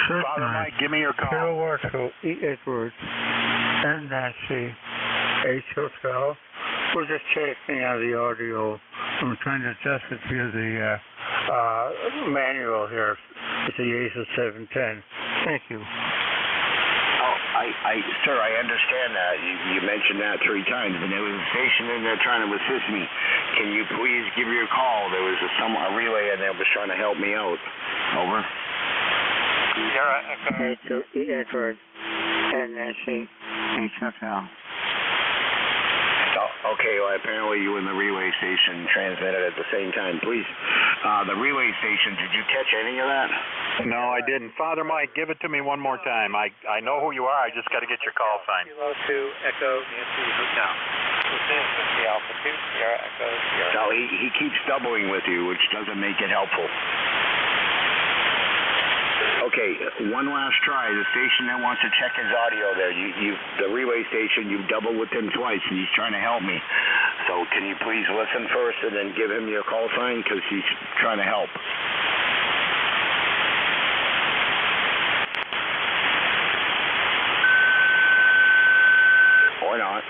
Father Mike, give me your call. Kilo Warco, E. Edwards, and Nancy, H. Hotel. We're just checking out the audio. I'm trying to adjust it via the manual here. It's the ASA 710. Thank you. Sir, I understand that. You mentioned that 3 times, but there was a station in there trying to assist me. Can you please give your call? There was a relay in there was trying to help me out. Over. Echo, E. Edwards, and Nancy, H. Hotel. Okay, well, apparently you and the relay station transmitted at the same time. Please, the relay station, did you catch any of that? No, I didn't. Father Mike, give it to me one more time. I know who you are. I just got to get your call sign. Kilo 2, Echo, Nancy, Hotel. Whiskey Alpha 2, Sierra Echo, Sierra. No, he keeps doubling with you, which doesn't make it helpful. Okay, one last try. The station that wants to check his audio there, the relay station, you've doubled with him twice, and he's trying to help me. So can you please listen first and then give him your call sign, because he's trying to help. Or not.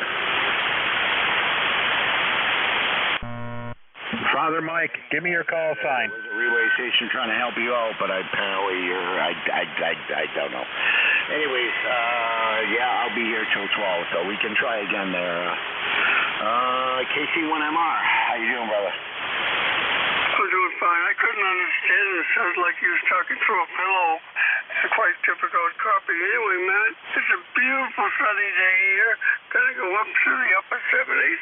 Father Mike, give me your call sign. There's a relay station trying to help you out, but apparently I don't know. Anyways, yeah, I'll be here till 12, so we can try again there. KC1MR, how you doing, brother? I'm doing fine. I couldn't understand him. It sounds like he was talking through a pillow. It's quite difficult copy. Anyway, Matt, it's a beautiful sunny day here. Gonna go up to the upper 70s,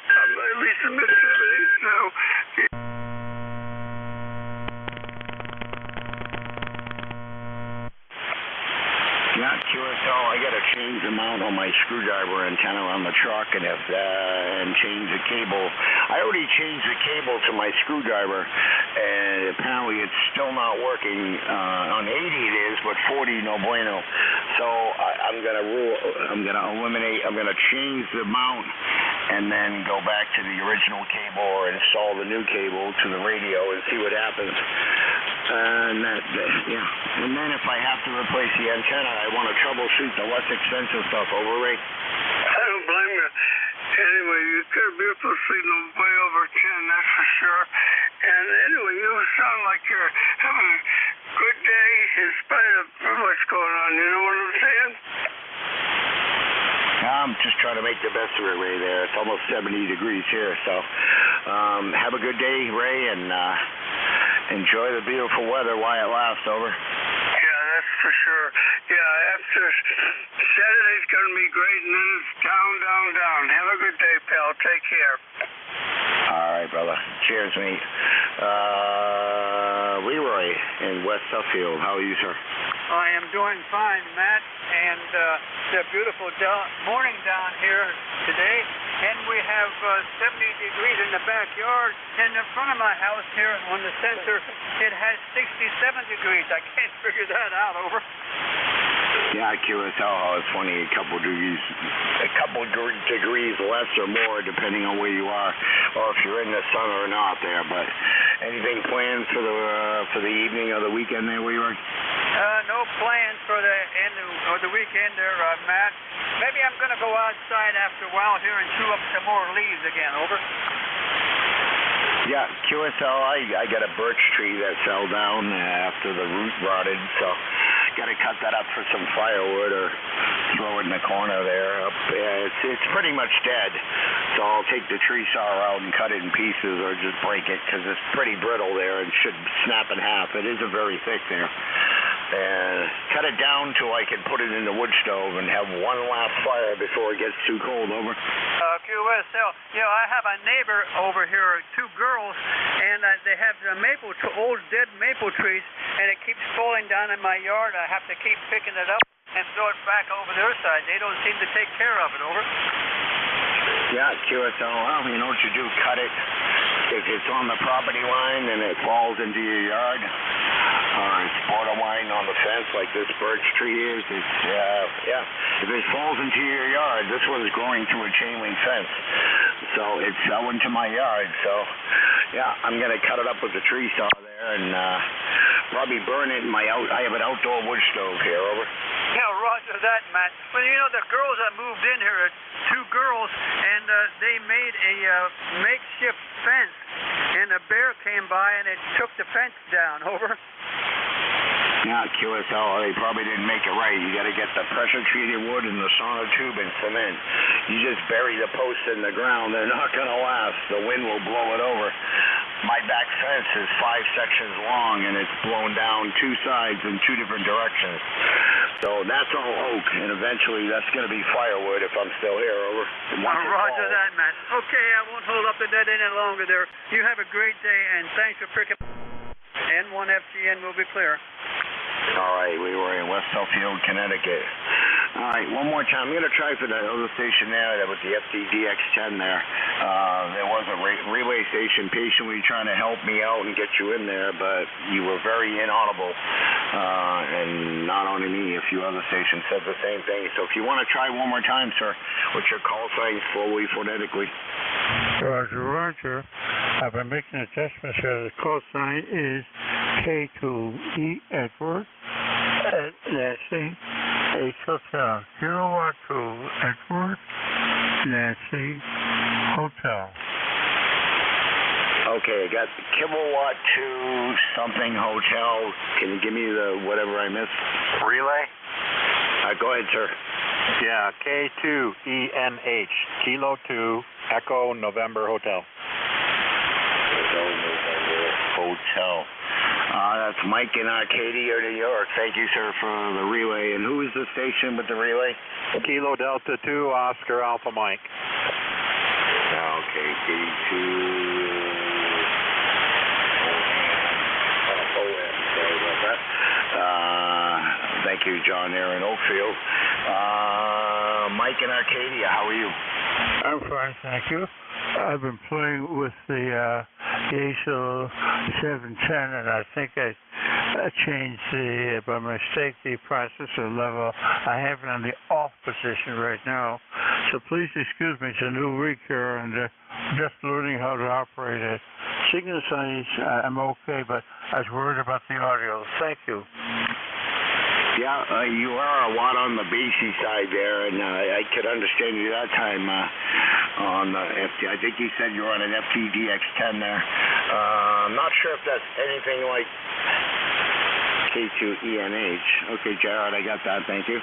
at least the mid 70s. So. Yeah, QSL, I got to change the mount on my screwdriver antenna on the truck and change the cable. I already changed the cable to my screwdriver, and apparently it's still not working. On 80 it is, but 40 no bueno. So I'm gonna change the mount and then go back to the original cable or install the new cable to the radio and see what happens. And then if I have to replace the antenna, I want to troubleshoot the less expensive stuff. Over, Ray? I don't blame you. Anyway, you got a beautiful signal way over 10, that's for sure. And anyway, you sound like you're having a good day in spite of what's going on. You know what I'm saying? I'm just trying to make the best of it, Ray, there. It's almost 70 degrees here, so have a good day, Ray, and enjoy the beautiful weather while it lasts. Over. Yeah, that's for sure. Yeah, after Saturday's going to be great, and then it's down, down, down. Have a good day, pal. Take care. All right, brother. Cheers, mate. Leroy in West Suffield. How are you, sir? I am doing fine, Matt, and it's a beautiful morning down here today, and we have 70 degrees in the backyard, and in front of my house here on the sensor, it has 67 degrees. I can't figure that out. Over. Yeah, QSL, it's funny, a couple degrees less or more, depending on where you are, or if you're in the sun or not there. But anything planned for the evening or the weekend there where you are? No plans for the end of the weekend there, Matt. Maybe I'm going to go outside after a while here and chew up some more leaves again. Over. Yeah, QSL, I got a birch tree that fell down after the root rotted, so got to cut that up for some firewood or throw it in the corner there. It's pretty much dead, so I'll take the tree saw out and cut it in pieces or just break it because it's pretty brittle there and should snap in half. It isn't very thick there. And cut it down till I can put it in the wood stove and have one last fire before it gets too cold. Over. QSL, I have a neighbor over here, 2 girls, and they have the old dead maple trees, and it keeps falling down in my yard. I have to keep picking it up. and throw it back over their side. They don't seem to take care of it. Over. Yeah, QSL. Well, you know what you do? Cut it. If it's on the property line and it falls into your yard, or it's borderline on the fence like this birch tree is, it's, if it falls into your yard, this one's growing through a chain link fence. So it's into my yard. So, yeah, I'm going to cut it up with the tree saw there and probably burn it in my I have an outdoor wood stove here. Over. Yeah, roger that, Matt. Well, you know, the girls that moved in here are two girls, and they made a makeshift fence, and a bear came by and it took the fence down. Over. Yeah, QSL, they probably didn't make it right. You got to get the pressure-treated wood and the sonotube and cement. You just bury the posts in the ground. They're not going to last. The wind will blow it over. My back fence is 5 sections long, and it's blown down 2 sides in 2 different directions. So that's all oak, and eventually that's going to be firewood if I'm still here. Over. Roger that, Matt. Okay, I won't hold up the net any longer there. You have a great day, and thanks for picking up. N1FGN will be clear. All right, we were in West Suffield, Connecticut. All right, one more time. I'm going to try for the other station there that was the FDDX10 there. There was a relay station patiently trying to help me out and get you in there, but you were very inaudible. And not only me, a few other stations said the same thing. So if you want to try one more time, sir, what's your call sign slowly, phonetically? Roger, Roger. I've been making adjustments here. The call sign is K2E Edward, Nancy, H Hotel, Kilowatt 2 Edward, Nancy, Hotel. Okay, I got Kilowatt 2 something Hotel. Can you give me the whatever I missed? Relay? Go ahead, sir. Yeah, K2ENH, Kilo 2, Echo November Hotel. Hotel. That's Mike in Arcadia, New York. Thank you, sir, for the relay. And who is the station with the relay? Kilo Delta 2, Oscar Alpha Mike. Okay, K2. Sorry about that. Thank you, John, there in Oakfield. Mike in Arcadia, how are you? I'm fine, thank you. I've been playing with the ASO 710, and I think I changed by mistake, the processor level. I have it on the off position right now. So please excuse me, it's a new rig here, and just learning how to operate it. Signal size, I'm okay, but I was worried about the audio. Thank you. Yeah, you are a lot on the bassy side there, and I could understand you that time on the FD. I think you said you were on an FTDX10 there. I'm not sure if that's anything like K2ENH. Okay, Jared, I got that. Thank you.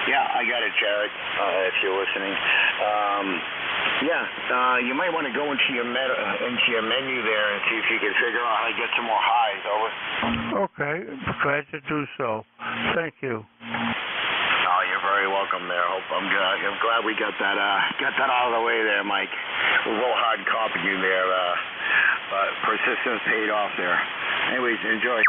Yeah, I got it, Jared, if you're listening. You might want to go into your menu there and see if you can figure out how to get some more highs. Over. Okay, glad to do so. Thank you. Oh, you're very welcome there. I'm glad we got that out of the way there, Mike. A little hard copy you there, but persistence paid off there. Anyways, enjoy.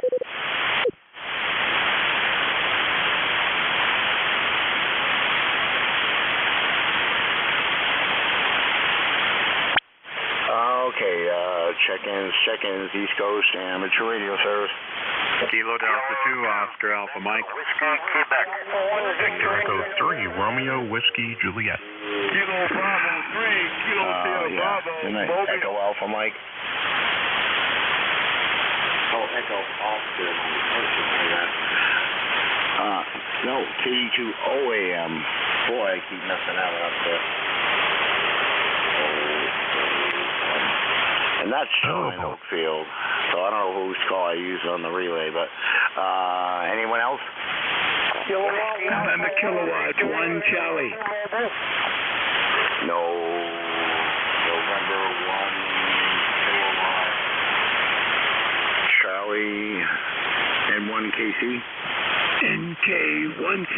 Okay, check-ins, East Coast Amateur Radio Service. Kilo Delta 2, Oscar Alpha Mike. Whiskey, Quebec. Victor Echo 3, Romeo Whiskey Juliet. Kilo Bravo 3, Kilo Bravo. Echo Alpha Mike. Oh, Echo Oscar Mike. No, K2OAM. Boy, I keep messing that one up there. And that's in Oakfield. So I don't know whose call I use on the relay, but anyone else? November Kilowatts, 1 Charlie. No, November 1 Kilowatt. Charlie and 1 KC? NK1C.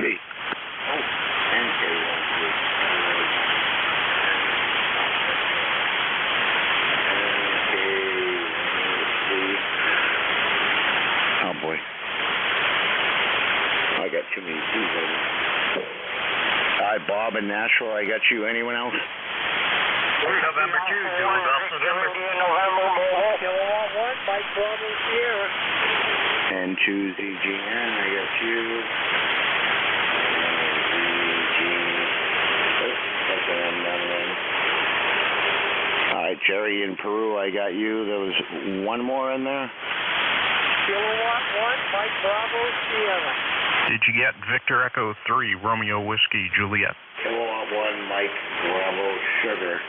Oh, NK1C. Oh boy. Okay, All right, Bob in Nashville, I got you. Anyone else? November 2, Julie Boston, November. Kilowatt 1, Mike Bravo Sierra. N2ZGN, I got you. All right, Jerry in Peru, I got you. There was one more in there. Kilowatt 1, Mike Bravo Sierra. Did you get Victor Echo 3, Romeo Whiskey Juliet? Kilowatt 1, Mike Bravo Sugar.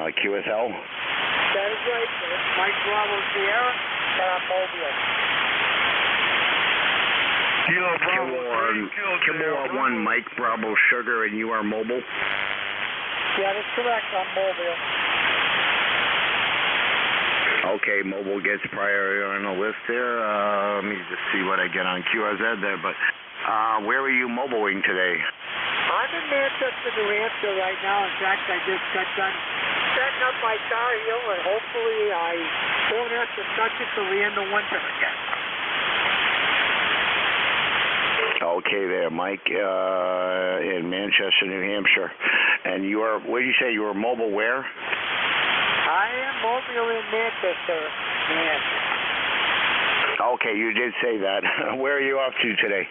QSL? That is right. Mike Bravo Sierra, and I'm Mobile. Kilowatt 1, Mike Bravo Sugar, and you are mobile? Yeah, that's correct. I'm Mobile. Okay, mobile gets priority on the list there. Let me just see what I get on QRZ there. But where are you mobiling today? I'm in Manchester, New Hampshire right now. In fact, I just got done setting up my car here, and hopefully I won't have to touch it till the end of winter again. Okay there, Mike, in Manchester, New Hampshire. And you are, what did you say, you were mobile where? I am mobile in Manchester, New Hampshire. Okay, you did say that. Where are you off to today?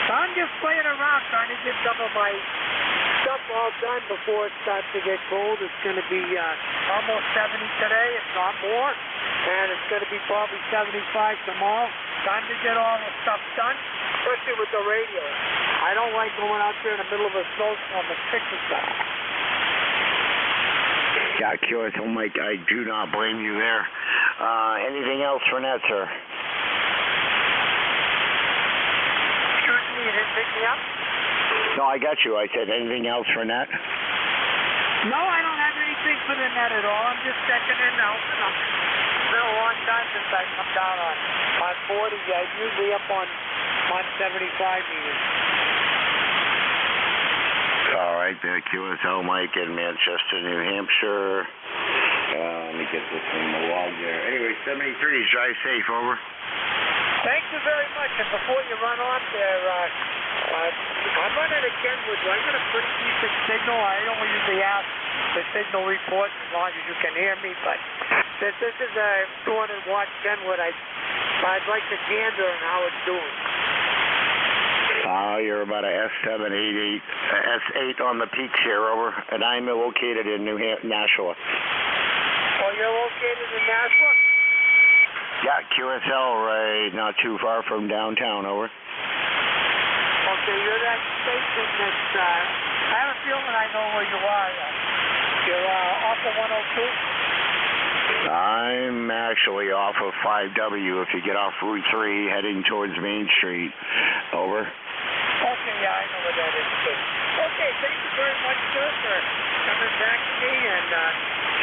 I'm just playing around trying to get some of my stuff all done before it starts to get cold. It's going to be almost 70 today, if not more. And it's going to be probably 75 tomorrow. Time to get all the stuff done, especially with the radio. I don't like going out there in the middle of a snowstorm and fixing stuff. Yeah, curious. Oh, Mike, I do not blame you there. Anything else for Ned, sir? Excuse me, you didn't pick me up? No, I got you. I said anything else for Ned? No, I don't have anything for the net at all. I'm just checking in now. It's been a long time since I come down on 40. I'm usually up on 75 meters. All right, there, QSL Mike in Manchester, New Hampshire. Let me get this in the log there. Anyway, 73, drive safe, over. Thank you very much. And before you run off there, I'm running a Kenwood. I got a pretty decent signal. I don't usually have the signal report as long as you can hear me, but since this is a 200-watt Kenwood, I'd like to gander on how it's doing. You're about a S8 on the peaks here, over. And I'm located in Nashua. Oh, you're located in Nashua? Yeah, QSL, right, not too far from downtown, over. Okay, you're that station that's, I have a feeling I know where you are. You're off of 102? I'm actually off of 5W if you get off Route 3 heading towards Main Street, over. Okay, yeah, I know where that is, too. Okay, thank you very much, sir, for coming back to me and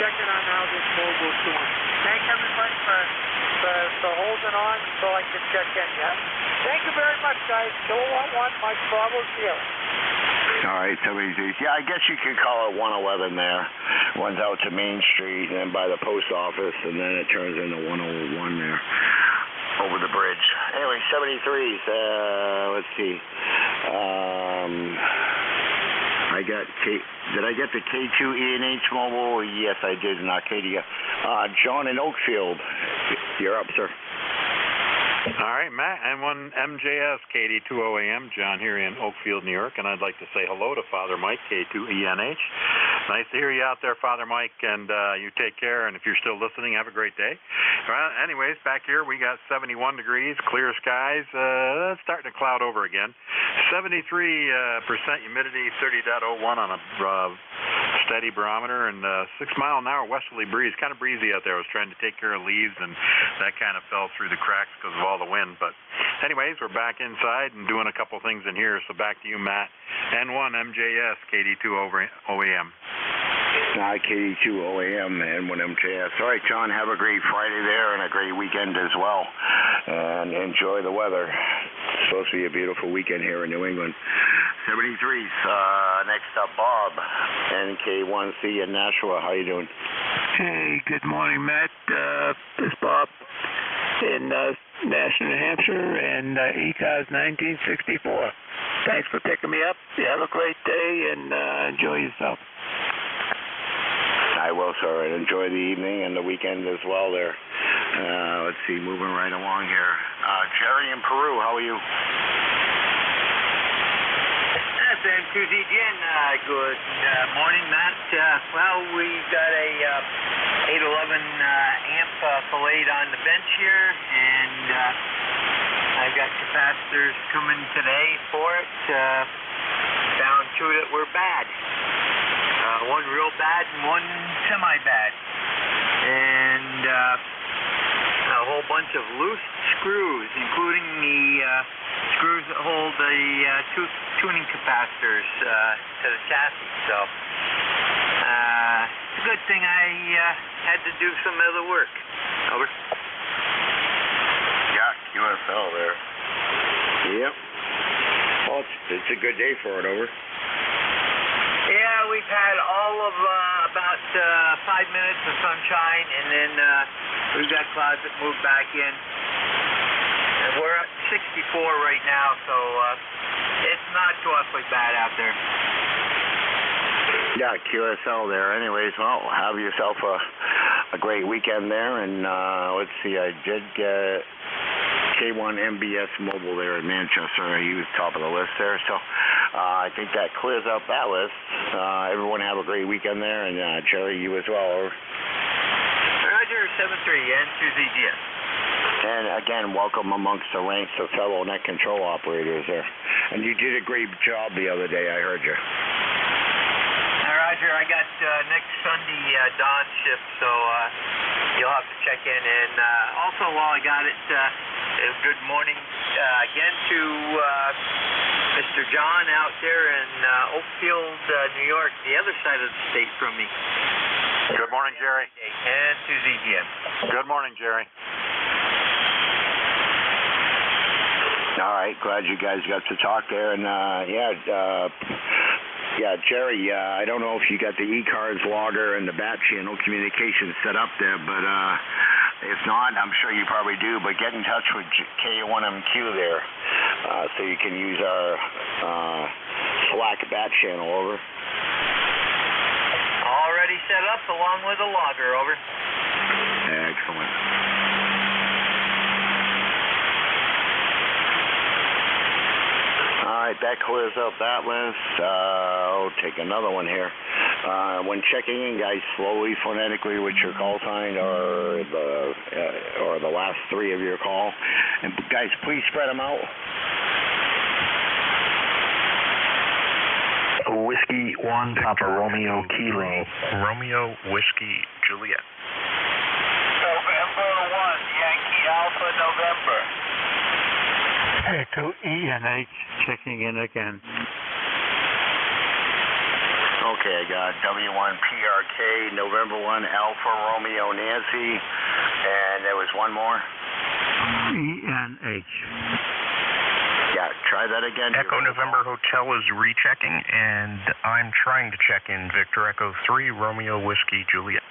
checking on how this mobile's doing. Thank everybody for holding on so I can check in, yeah? Thank you very much, guys. Kilowatt 1, Mike Bravo Sierra. All right, 73. Yeah, I guess you could call it 111 there. One's out to Main Street and by the post office, and then it turns into 101 there. Over the bridge. Anyway, 73s. Let's see. I got did I get the K2 ENH mobile? Yes, I did in Arcadia. John in Oakfield. You're up, sir. All right, Matt, N1 MJS, KD2OAM, John here in Oakfield, New York, and I'd like to say hello to Father Mike, K2ENH. Nice to hear you out there, Father Mike, and you take care, and if you're still listening, have a great day. Well, anyways, back here we got 71 degrees, clear skies, starting to cloud over again. 73% humidity, 30.01 on a steady barometer, and 6-mile-an-hour westerly breeze, kind of breezy out there. I was trying to take care of leaves, and that kind of fell through the cracks because of all the wind. But anyways, we're back inside and doing a couple things in here. So back to you, Matt. N1 MJS, KD2OAM. KD2OAM, N1 MJS. All right, John, have a great Friday there and a great weekend as well. And enjoy the weather. It's supposed to be a beautiful weekend here in New England. 73s. Next up, Bob, NK1C in Nashua. How you doing? Hey, good morning, Matt. This is Bob in Nashville, New Hampshire, and ECARS 1964. Thanks for picking me up. You have a great day and enjoy yourself. I will, sir, and enjoy the evening and the weekend as well there. Let's see, moving right along here. Jerry in Peru, how are you? N2ZGN, good morning, Matt. Well, we got a 811 amp filleted on the bench here, and I've got capacitors coming today for it. Found two that were bad. One real bad and one semi-bad. And a whole bunch of loose screws, including the screws that hold the tuning capacitors to the chassis. So it's a good thing I had to do some other work. Over. Yeah, QSL there. Yep. Well, it's a good day for it, over. Yeah, we've had all of about 5 minutes of sunshine, and then we've got clouds that move back in. And we're at 64 right now, so it's not too awfully bad out there. Yeah, QSL there. Anyways, well, have yourself a great weekend there, and let's see, I did get K1 MBS Mobile there in Manchester. He was top of the list there, so I think that clears up that list. Everyone have a great weekend there, and Jerry, you as well. Over. Roger, 73, N2ZGN. And again, welcome amongst the ranks of fellow net control operators there. And you did a great job the other day, I heard you. Roger, I got next Sunday dawn shift, so you'll have to check in. And also, while I got it, good morning again to Mr. John out there in Oakfield, New York, the other side of the state from me. Good morning, Jerry. And to ZGN. Good morning, Jerry. All right, glad you guys got to talk there. And yeah, Jerry, I don't know if you got the ECARS logger and the bat channel communication set up there, but if not, I'm sure you probably do, but get in touch with K1MQ there so you can use our Slack bat channel, over. Already set up along with a logger, over. Excellent. All right, that clears up that list. I'll take another one here. When checking in, guys, slowly, phonetically with your call sign or the last three of your call. And guys, please spread them out. Whiskey 1, Papa Romeo Kilo. Romeo Whiskey Juliet. November 1, Yankee Alpha November. To ENH, checking in again. Okay, I got W1PRK, November 1, Alpha Romeo Nancy, and there was one more? ENH. Yeah, try that again. Echo November Hotel is rechecking, and I'm trying to check in Victor Echo 3, Romeo Whiskey Juliet.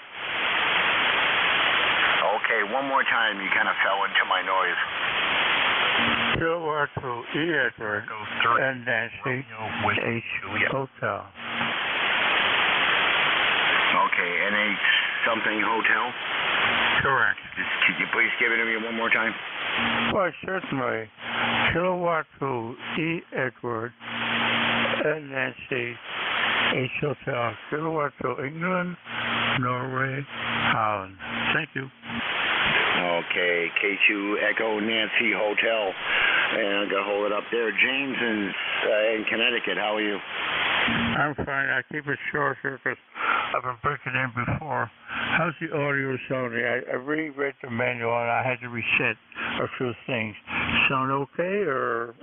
Okay, one more time. You kind of fell into my noise. Silver to Edward and Nancy H Hotel. Okay, NH something hotel? Correct. Could you please give it to me one more time? Well, certainly. Kilowatt to E. Edward and Nancy H Hotel. Kilowatt to England, Norway, Holland. Thank you. Okay, K2 Echo Nancy Hotel. And I'm going to hold it up there. James in Connecticut, how are you? I'm fine. I keep it short here because I've been breaking in before. How's the audio sounding? I reread the manual and I had to reset a few things. Sound okay, or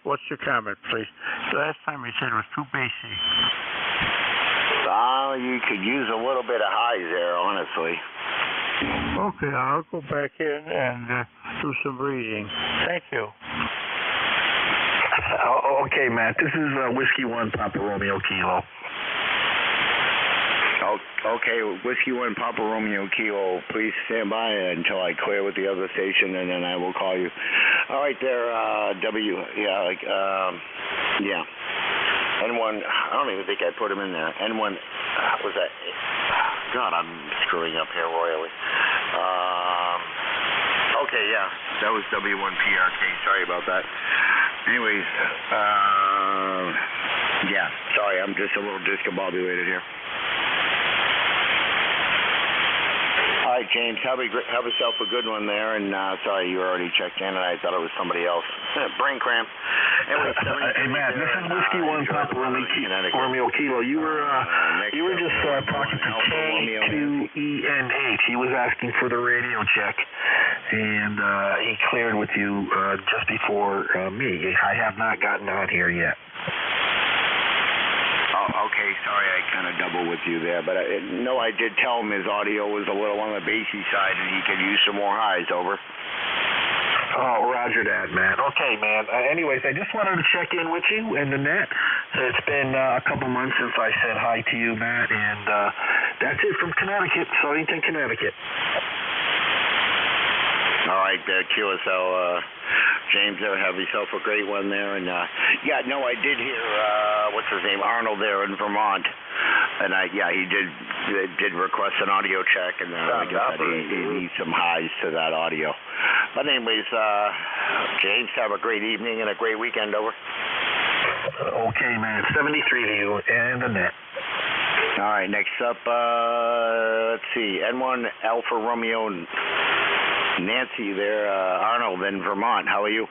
what's your comment, please? Last time you said it was too bassy. You could use a little bit of highs there, honestly. Okay, I'll go back in and do some reading. Thank you. Okay, Matt, this is Whiskey 1, Papa Romeo Kilo. Okay, Whiskey 1 Papa Romeo Kilo, please stand by until I clear with the other station, and then I will call you. All right there, N1, I don't even think I put him in there. N1, was that, God, I'm screwing up here royally. Okay, yeah, that was W1PRK, sorry about that. Anyways, yeah, sorry, I'm just a little discombobulated here. All right, James, have yourself a good one there, and sorry, you already checked in, and I thought it was somebody else. Brain cramp. Anyway, hey, Matt, this is Whiskey 1 Papa Romeo Kilo. You were just talking to K2ENH. He was asking for the radio check, and he cleared with you just before me. I have not gotten on here yet. Okay, sorry, I kind of doubled with you there, but no, I did tell him his audio was a little on the bassy side and he could use some more highs, over. Oh, roger that, man. Okay, man. Anyways, I just wanted to check in with you and the net. It's been a couple months since I said hi to you, Matt, and that's it from Connecticut, Southington, Connecticut. All right, QSL, James, have yourself a great one there. And, yeah, no, I did hear, what's his name, Arnold there in Vermont. And, he did request an audio check, and I guess that he needs some highs to that audio. But anyways, James, have a great evening and a great weekend, over. Okay, man. 73 to you and the net. All right, next up, let's see, N1 Alpha Romeo Nancy there, Arnold in Vermont. How are you?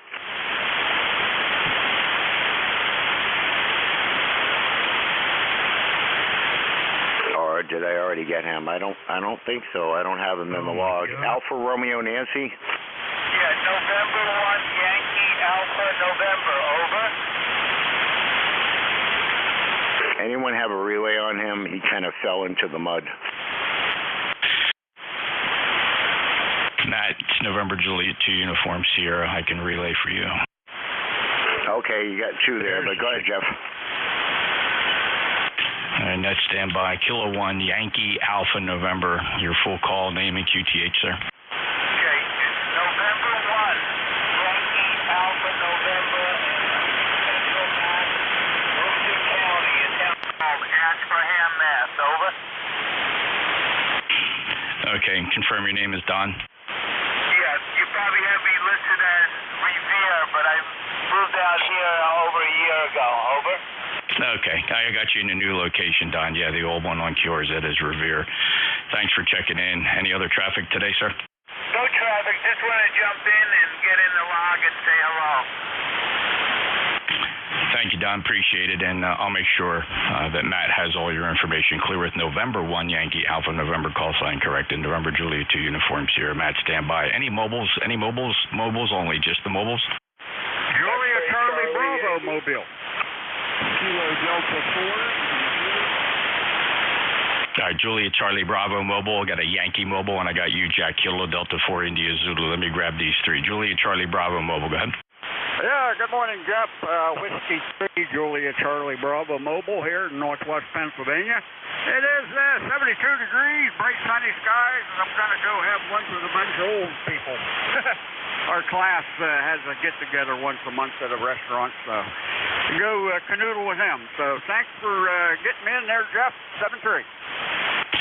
Or did I already get him? I don't think so. I don't have him in the log. God. Alpha Romeo Nancy? Yeah, November 1 Yankee Alpha November, over. Anyone have a relay on him? He kind of fell into the mud. Matt, it's November Juliet 2 Uniform Sierra. I can relay for you. Okay, you got two there, but go ahead, Jeff. Net standby. Kilo 1 Yankee Alpha November. Your full call, name and QTH, sir. Okay, November 1 Yankee Alpha November, Central Mass, Worcester County, a town called Ashburnham, Mass. Over. Okay, confirm your name is Don. You probably have me listed as Revere, but I moved out here over a year ago. Over. Okay, I got you in a new location, Don. Yeah, the old one on QRZ is Revere. Thanks for checking in. Any other traffic today, sir? No traffic. Just want to jump in and get in the log and say hello. Thank you, Don. Appreciate it, and I'll make sure that Matt has all your information clear with November 1 Yankee Alpha November call sign corrected. November Juliet 2 Uniform Sierra. Matt, stand by. Any mobiles? Any mobiles? Mobiles only. Just the mobiles? Julia Charlie Bravo mobile. Kilo Delta 4. All right, Julia Charlie Bravo mobile. I got a Yankee mobile, and I got you, Jack Kilo Delta 4 India Zulu. Let me grab these three. Julia Charlie Bravo mobile. Go ahead. Yeah, good morning, Jeff. Whiskey 3, Julia Charlie Bravo mobile here in northwest Pennsylvania. It is 72 degrees, bright sunny skies, and I'm going to go have lunch with a bunch of old people. Our class has a get-together once a month at a restaurant, so go canoodle with them. So thanks for getting me in there, Jeff. 7-3.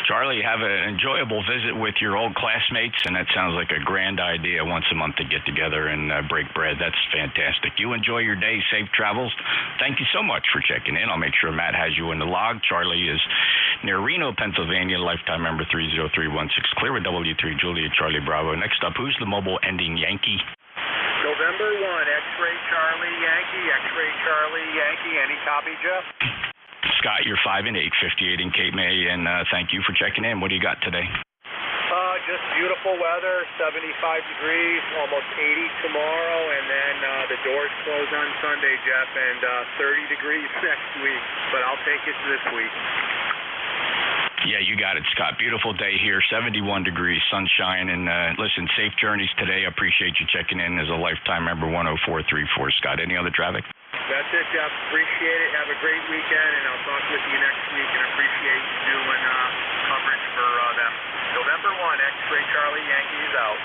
Charlie, have an enjoyable visit with your old classmates, and that sounds like a grand idea once a month to get together and break bread. That's fantastic. You enjoy your day. Safe travels. Thank you so much for checking in. I'll make sure Matt has you in the log. Charlie is near Reno, Pennsylvania, lifetime member 30316. Clear with W3 Julia Charlie Bravo. Next up, who's the mobile ending Yankee? November 1, X-Ray Charlie Yankee, X-Ray Charlie Yankee. Any copy, Jeff? Scott, you're 5 and 8, 58 in Cape May, and thank you for checking in. What do you got today? Just beautiful weather, 75 degrees, almost 80 tomorrow, and then the doors close on Sunday, Jeff, and 30 degrees next week, but I'll take it this week. Yeah, you got it, Scott. Beautiful day here, 71 degrees, sunshine, and listen, safe journeys today. I appreciate you checking in as a lifetime member 10434, Scott. Any other traffic? That's it, Jeff. Appreciate it. Have a great weekend, and I'll talk with you next week, and appreciate you doing coverage for them. November 1, X-Ray Charlie, Yankees out.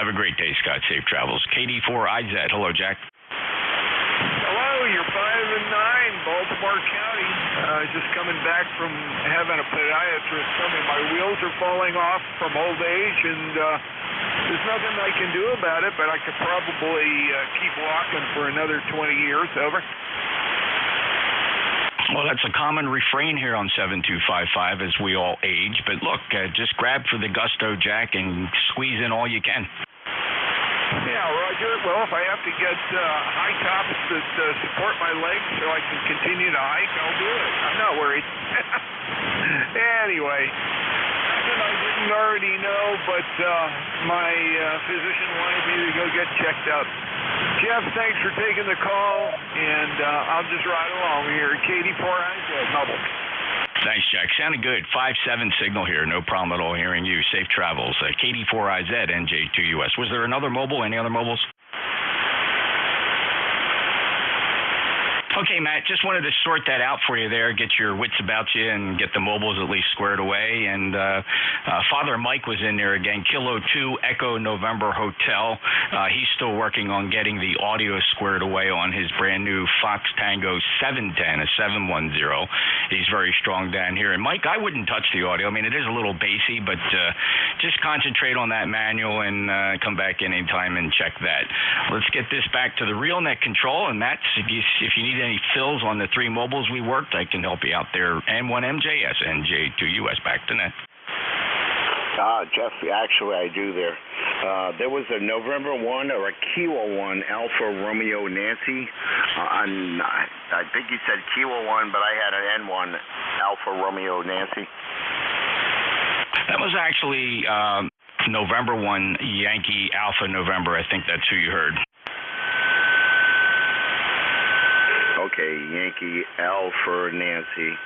Have a great day, Scott. Safe travels. KD4IZ. Hello, Jack. Hello, you're 5 and 9, Baltimore County. Just coming back from having a podiatrist tell me my wheels are falling off from old age, and there's nothing I can do about it, but I could probably keep walking for another 20 years. Over. Well, that's a common refrain here on 7255 as we all age. But look, just grab for the gusto, Jack, and squeeze in all you can. Yeah, Roger. Well, if I have to get high tops that support my legs so I can continue to hike, I'll do it. I'm not worried. Anyway, nothing I didn't already know, but my physician wanted me to go get checked out. Jeff, thanks for taking the call, and I'll just ride along here. KD4IZ, Mobile. Thanks, Jack. Sounded good. 5-7 signal here. No problem at all hearing you. Safe travels. KD4IZ, NJ2US. Was there another mobile? Any other mobiles? Okay, Matt, just wanted to sort that out for you there, get your wits about you and get the mobiles at least squared away. And Father Mike was in there again, Kilo 2 Echo November Hotel. He's still working on getting the audio squared away on his brand new Fox Tango 710, a 710. He's very strong down here. And Mike, I wouldn't touch the audio. I mean, it is a little bassy, but just concentrate on that manual and come back anytime and check that. Let's get this back to the real net control. And Matt, if you need any fills on the 3 mobiles we worked, I can help you out there. N1MJS, NJ2US, back to net. Jeff, actually I do there. There was a November 1 or a Kilo 1 Alpha Romeo Nancy. I think you said Kilo 1, but I had an N1 Alpha Romeo Nancy. That was actually November 1 Yankee Alpha November. I think that's who you heard. Okay, Yankee Alpha Nancy.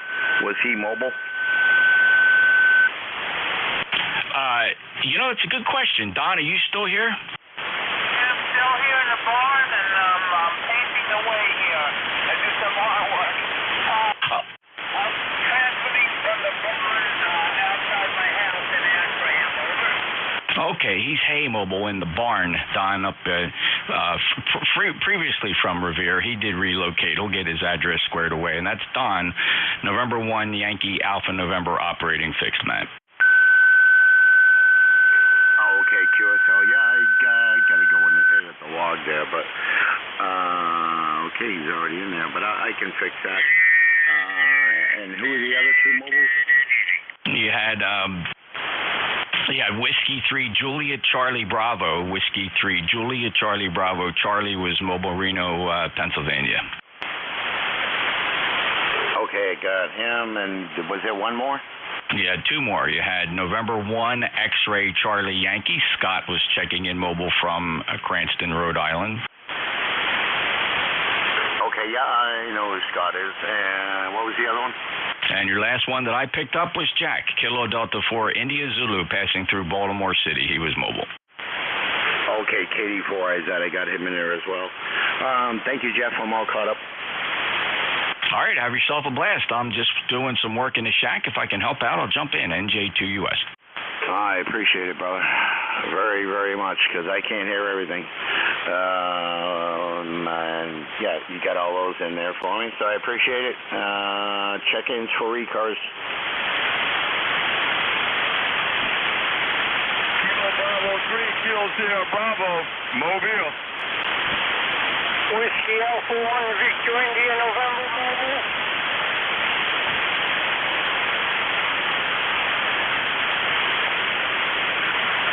Was he mobile? It's a good question. Don, are you still here? Yeah, I'm still here in the barn, and I'm painting the way here. I do some artwork. I'm transferring from the barn outside my house in Akron. Over. Okay, he's hay mobile in the barn, Don, up previously from Revere. He did relocate. He'll get his address squared away, and that's Don, November 1 Yankee Alpha November operating fixed, Matt. Okay, QSL. Yeah, I got to go in and edit the log there, but okay, he's already in there, but I can fix that. And who are the other 2 mobiles? You had Whiskey 3 Juliet Charlie Bravo, Whiskey 3 Juliet Charlie Bravo. Charlie was mobile Reno, Pennsylvania. Okay, got him, and was there one more? You had 2 more. You had November 1 X-Ray Charlie Yankee. Scott was checking in mobile from Cranston, Rhode Island. Okay, yeah, I know who Scott is. And what was the other one? And your last one that I picked up was Jack, Kilo Delta 4 India Zulu, passing through Baltimore City. He was mobile. Okay, KD4IZ, I got him in there as well. Thank you, Jeff. I'm all caught up. All right, have yourself a blast. I'm just doing some work in the shack. If I can help out, I'll jump in. NJ2US. I appreciate it, brother. Very, very much, because I can't hear everything. And yeah, you got all those in there for me, so I appreciate it. Check-ins for ECARS. Kilo Bravo 3, Kilo Sierra Bravo, Mobile. Whiskey Alpha 1 Victor India November mobile.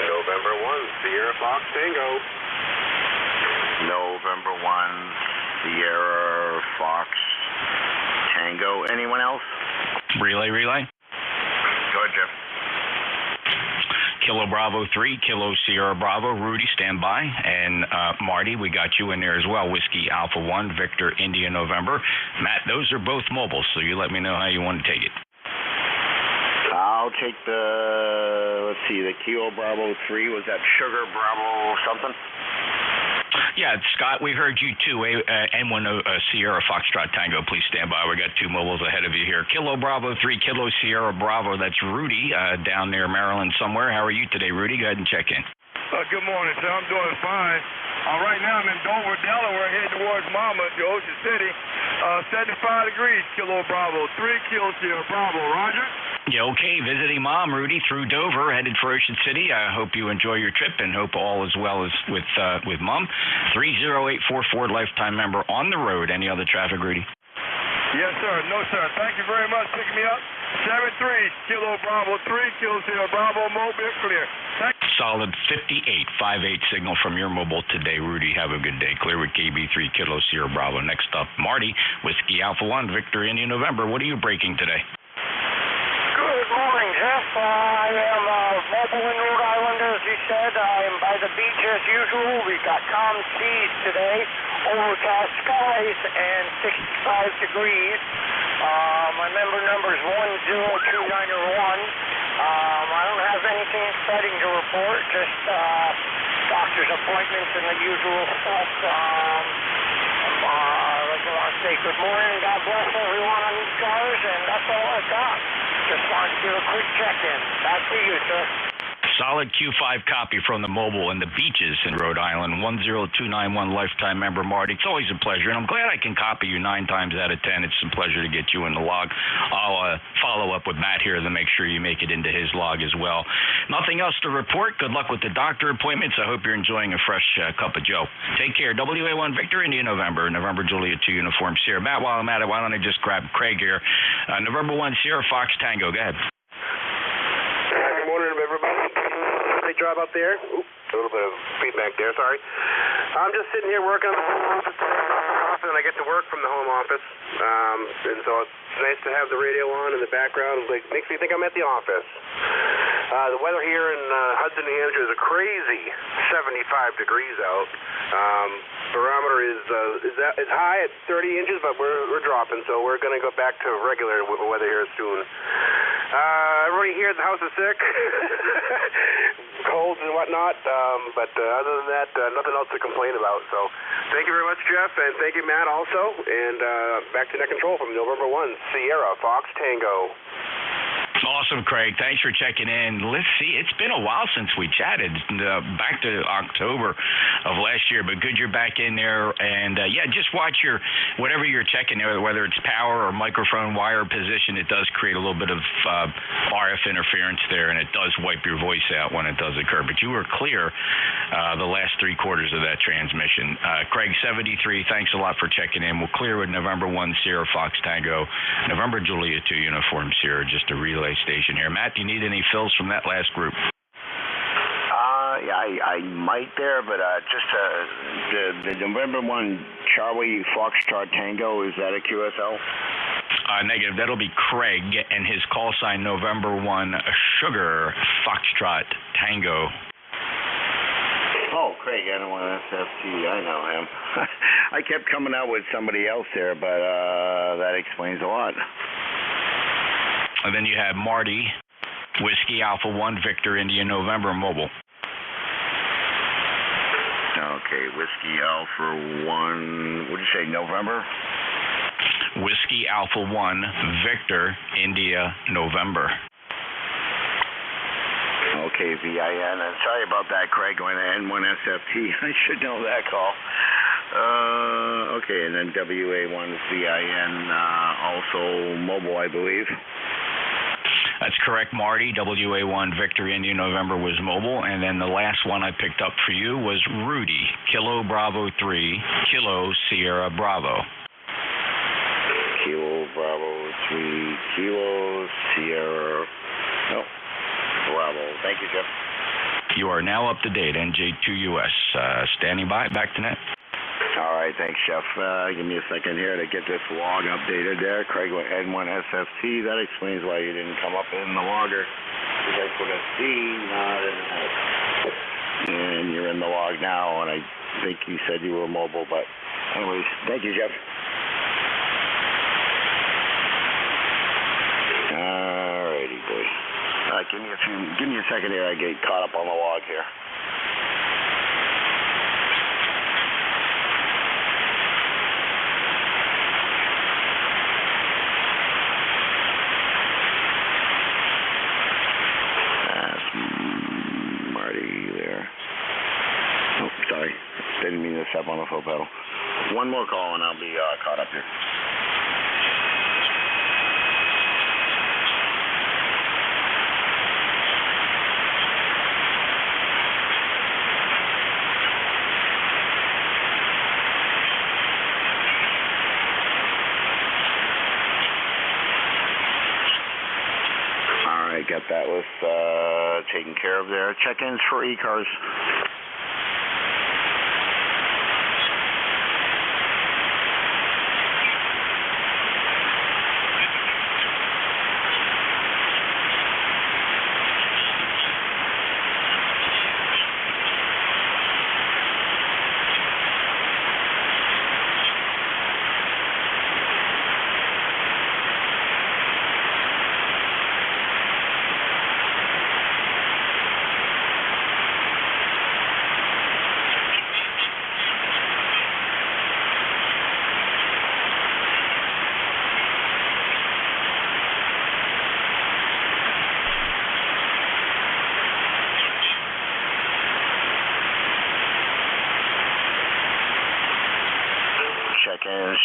November 1 Sierra Fox Tango. November 1 Sierra Fox Tango. Anyone else? Relay. Go ahead, Jeff. Kilo Bravo 3, Kilo Sierra Bravo, Rudy, stand by. And Marty, we got you in there as well. Whiskey Alpha 1, Victor India November. Matt, those are both mobile, so you let me know how you want to take it. I'll take the Kilo Bravo 3. Was that Sugar Bravo something? Yeah, Scott, we heard you too. N1 Sierra Foxtrot Tango, please stand by. We got two mobiles ahead of you here. Kilo Bravo 3, Kilo Sierra Bravo. That's Rudy down near Maryland somewhere. How are you today, Rudy? Go ahead and check in. Good morning, sir. I'm doing fine. Right now I'm in Dover, Delaware, heading towards Monmouth, the Ocean City. 75 degrees, Kilo Bravo 3, Kilo Sierra Bravo. Roger. Yeah, okay. Visiting Mom, Rudy, through Dover, headed for Ocean City. I hope you enjoy your trip and hope all is well as with Mom. 30844 lifetime member on the road. Any other traffic, Rudy? Yes, sir. No, sir. Thank you very much for picking me up. 73 Kilo Bravo 3, Kilo Sierra Bravo, mobile clear. Solid 58 signal from your mobile today, Rudy. Have a good day. Clear with KB3 Kilo Sierra Bravo. Next up, Marty, Whiskey Alpha 1, Victor India November. What are you breaking today? Good morning, Jeff. I am mobile in Rhode Island, as you said. I am by the beach as usual. We've got calm seas today, overcast skies, and 65 degrees. My member number is 102901. I don't have anything exciting to report, just doctor's appointments and the usual stuff. I want to say good morning, God bless everyone on ECARS, and that's all I've got. Just wanted to give a quick check-in. Back to you, sir. Solid Q5 copy from the mobile and the beaches in Rhode Island. 10291 lifetime member Marty. It's always a pleasure, and I'm glad I can copy you 9 times out of 10. It's a pleasure to get you in the log. I'll follow up with Matt here to make sure you make it into his log as well. Nothing else to report. Good luck with the doctor appointments. I hope you're enjoying a fresh cup of Joe. Take care. WA1 Victor India November Juliet 2 Uniform Sierra. Matt, while I'm at it, why don't I just grab Craig here? November 1 Sierra Fox Tango. Go ahead. Good morning, everybody. Drive up there. Oops, a little bit of feedback there, sorry. I'm just sitting here working on the home office, and I get to work from the home office. And so it's nice to have the radio on in the background. It makes me think I'm at the office. The weather here in Hudson, New Hampshire is a crazy 75 degrees out. Barometer is high at 30 inches, but we're dropping, so we're going to go back to regular weather here soon. Everybody here at the house is sick, colds and whatnot, but other than that, nothing else to complain about. So thank you very much, Jeff, and thank you, Matt, also. And back to Net Control from November 1, Sierra Fox Tango. Awesome, Craig. Thanks for checking in. Let's see. It's been a while since we chatted, back to October of last year, but good you're back in there. And, yeah, just watch whatever you're checking there, whether it's power or microphone wire position, it does create a little bit of RF interference there, and it does wipe your voice out when it does occur. But you were clear the last 3 quarters of that transmission. Craig, 73, thanks a lot for checking in. We'll clear with November 1 Sierra Fox Tango, November Juliet 2 Uniform Sierra, just a relay station here. Matt, do you need any fills from that last group? Yeah, I might there, but just the November 1 Charlie Foxtrot Tango, is that a QSL? Negative. That'll be Craig, and his call sign November 1 Sugar Foxtrot Tango. Oh, Craig, N1SFT, I know him. I kept coming out with somebody else there, but that explains a lot. And then you have Marty, Whiskey Alpha 1, Victor India November mobile. Okay, Whiskey Alpha 1, what did you say, November? Whiskey Alpha 1, Victor India November. Okay, VIN. And sorry about that, Craig, going to N1SFT. I should know that call. Okay, and then WA1 VIN, also mobile, I believe. That's correct, Marty. WA1 Victor India November was mobile, and then the last one I picked up for you was Rudy, Kilo Bravo 3, Kilo Sierra Bravo. Kilo Bravo 3, Kilo Sierra, no, Bravo. Thank you, Jeff. You are now up to date, NJ2US. Standing by, back to net. All right, thanks, Chef. Give me a second here to get this log updated there. Craig with N1SFT. That explains why you didn't come up in the logger. Because I put a C, not an S. And you're in the log now, and I think you said you were mobile, but anyways, thank you, Jeff. All righty, boy. Give me a second here. I get caught up on the log here. one more call and I'll be caught up here. All right, got that list taken care of there. Check-ins for ECARS.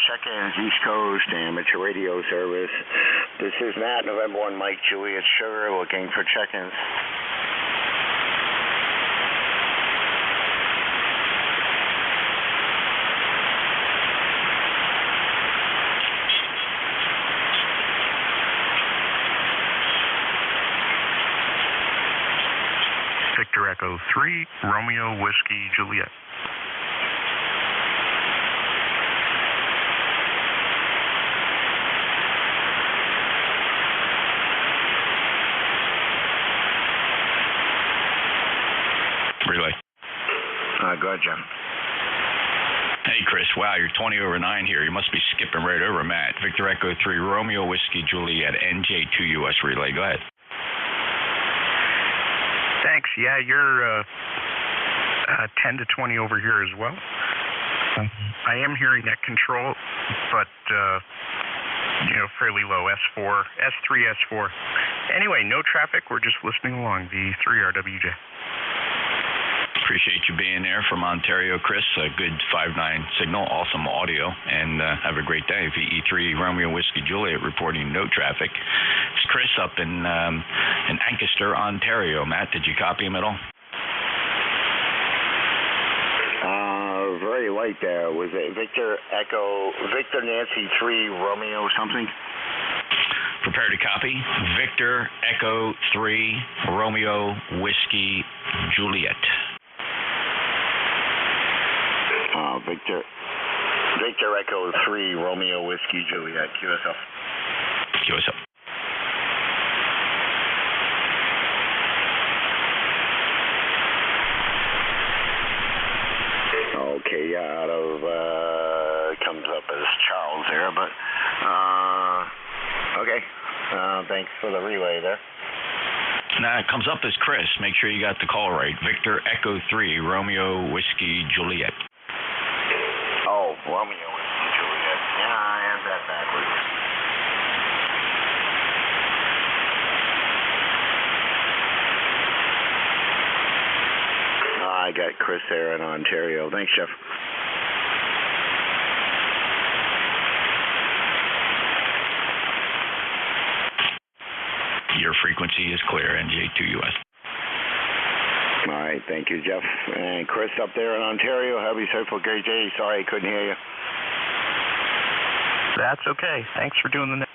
Check-ins, East Coast, amateur radio service. This is Matt, November 1, Mike, Juliet, Sugar, looking for check-ins. Victor Echo 3, Romeo Whiskey Juliet. Relay. Go ahead, Jim. Hey, Chris. Wow, you're 20 over 9 here. You must be skipping right over Matt. Victor Echo 3, Romeo Whiskey Juliet, NJ2US relay. Go ahead. Thanks. Yeah, you're 10 to 20 over here as well. I am hearing net control, but fairly low, S4, S3, S4. Anyway, no traffic. We're just listening along, V3RWJ. Appreciate you being there from Ontario, Chris. A good 5.9 signal, awesome audio, and have a great day. VE3 Romeo Whiskey Juliet reporting no traffic. It's Chris up in Ancaster, Ontario. Matt, did you copy him at all? Very light there. Was it Victor Nancy 3 Romeo something? Prepare to copy. Victor Echo 3 Romeo Whiskey Juliet. Victor Echo 3 Romeo Whiskey Juliet. QSL. QSL. Okay, yeah, out of comes up as Charles there, but okay. Thanks for the relay there. Nah, it comes up as Chris. Make sure you got the call right. Victor Echo 3 Romeo Whiskey Juliet. Oh, Romeo Whiskey Juliet. Yeah, I have that backwards. I got Chris there in Ontario. Thanks, Jeff. Your frequency is clear, NJ2US. All right, thank you, Jeff. And Chris up there in Ontario, have yourself a great day. Sorry I couldn't hear you. That's okay. Thanks for doing the...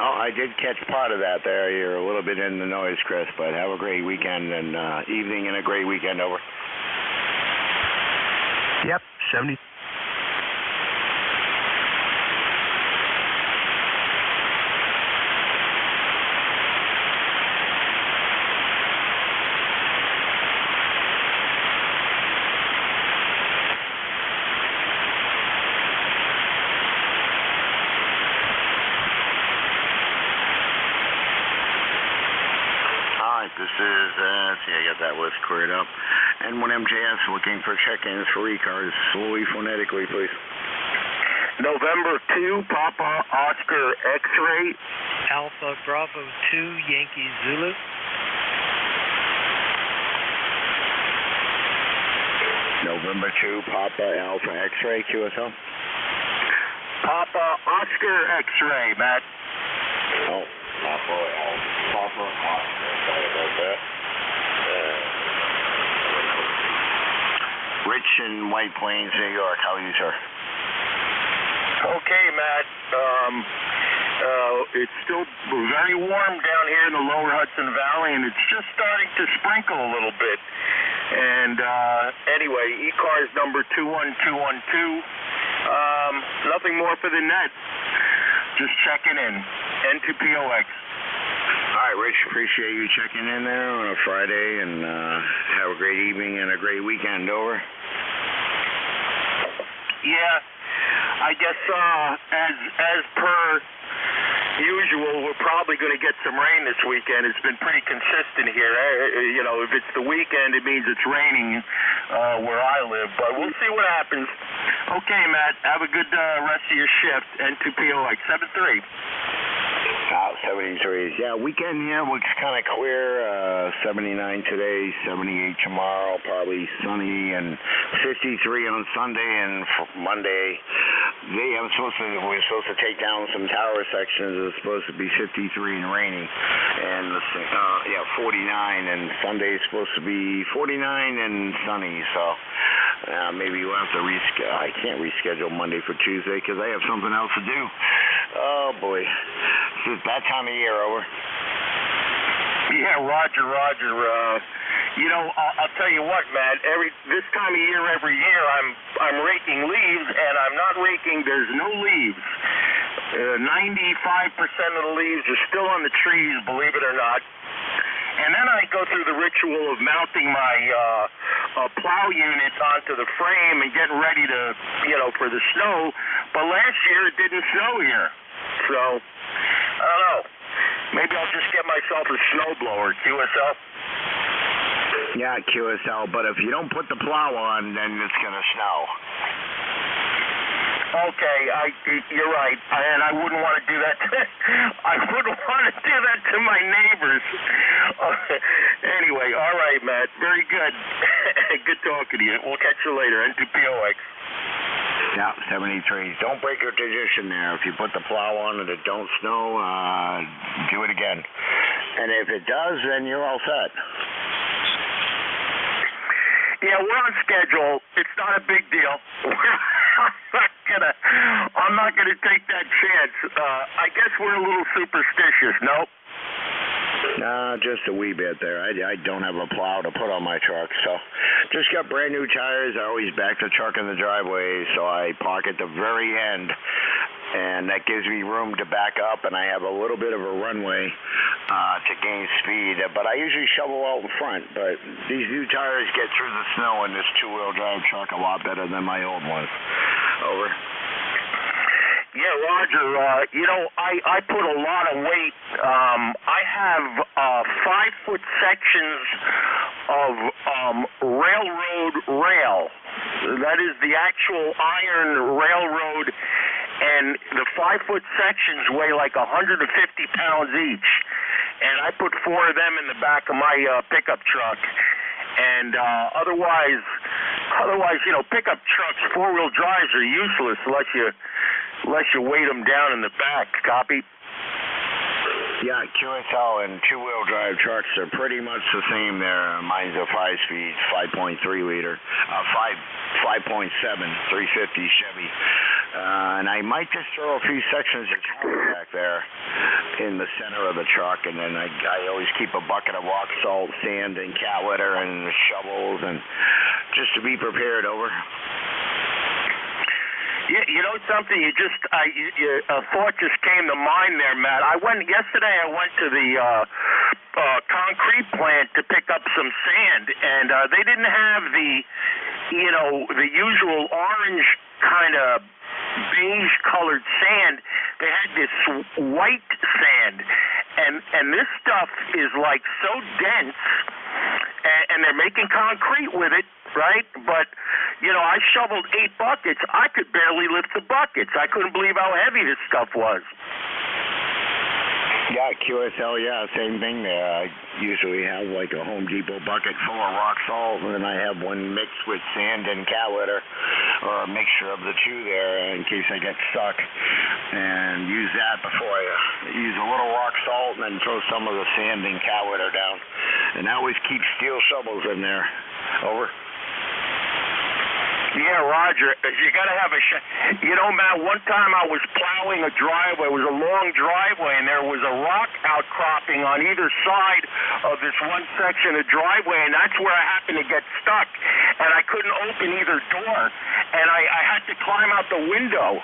Oh, I did catch part of that there. You're a little bit in the noise, Chris, but have a great weekend and evening and a great weekend. Over. Yep, 70. This is, see, I got that list cleared up. N1MJS looking for check-ins for ECARS. Slowly, phonetically, please. November 2, Papa Oscar X-ray. Alpha Bravo 2, Yankee Zulu. November 2, Papa Alpha X-ray, QSL. Papa Oscar X-ray, Matt. Oh, Papa Oscar. Sorry about that. Rich in White Plains, New York. How are you, sir? Okay, Matt. It's still very warm down here in the lower Hudson Valley, and it's just starting to sprinkle a little bit. And anyway, ECARS number 21212. Nothing more for the net. Just checking in. N2POX. All right, Rich, appreciate you checking in there on a Friday, and have a great evening and a great weekend. Over. Yeah, I guess as per usual, we're probably going to get some rain this weekend. It's been pretty consistent here. You know, if it's the weekend, it means it's raining where I live, but we'll see what happens. Okay, Matt, have a good rest of your shift. N2POX 73. 73. Yeah, weekend here looks kind of clear. 79 today, 78 tomorrow, probably sunny, and 53 on Sunday, and Monday. We're supposed to take down some tower sections. It's supposed to be 53 and rainy, and 49. And Sunday is supposed to be 49 and sunny. So maybe we'll have to reschedule. I can't reschedule Monday for Tuesday because I have something else to do. Oh boy. It's that time of year. Over. Yeah, Roger. You know, I'll tell you what, Matt. This time of year, every year, I'm raking leaves, and I'm not raking. There's no leaves. 95% of the leaves are still on the trees, believe it or not. And then I go through the ritual of mounting my plow unit onto the frame and getting ready to, for the snow. But last year it didn't snow here, so I don't know. Maybe I'll just get myself a snowblower, QSL. Yeah, QSL, but if you don't put the plow on, then it's going to snow. Okay, you're right, and I wouldn't want to do that. I wouldn't want to do that to my neighbors. Anyway, all right, Matt, very good. Good talking to you. We'll catch you later. N2POX. Yeah, 73. Don't break your tradition there. If you put the plow on and it don't snow, do it again. And if it does, then you're all set. Yeah, we're on schedule. It's not a big deal. I'm not gonna take that chance. I guess we're a little superstitious, no? Nah, just a wee bit there. I don't have a plow to put on my truck, so just got brand new tires. I always back the truck in the driveway, so I park at the very end, and that gives me room to back up, and I have a little bit of a runway to gain speed. But I usually shovel out in front, but these new tires get through the snow in this two-wheel drive truck a lot better than my old ones. Over. Yeah, Roger, I put a lot of weight. I have 5-foot sections of railroad rail. That is the actual iron railroad, and the 5-foot sections weigh like 150 pounds each. And I put 4 of them in the back of my pickup truck. And otherwise, pickup trucks, 4-wheel drives are useless unless you weight them down in the back. Copy? Yeah, QSL and two-wheel drive trucks are pretty much the same there. Mine's a 5-speed, 5.3 liter, 5.7, 350 Chevy. And I might just throw a few sections of tar back there in the center of the truck, and then I always keep a bucket of rock salt, sand, and cat litter, and shovels, and just to be prepared. Over. Yeah, you know something? A thought just came to mind there, Matt. Yesterday I went to the concrete plant to pick up some sand, and they didn't have the usual orange kind of beige colored sand. They had this white sand, and this stuff is like so dense, and they're making concrete with it, right? But I shoveled 8 buckets. I could barely lift the buckets. I couldn't believe how heavy this stuff was. Yeah, QSL, yeah, same thing there. I usually have like a Home Depot bucket full of rock salt, and then I have one mixed with sand and cat litter, or a mixture of the two there in case I get stuck. And use that before I use a little rock salt, and then throw some of the sand and cat litter down. And I always keep steel shovels in there. Over. Yeah, Roger, you got to have a you know, Matt, one time I was plowing a driveway. It was a long driveway, and there was a rock outcropping on either side of this one section of driveway, and that's where I happened to get stuck, and I couldn't open either door, and I had to climb out the window.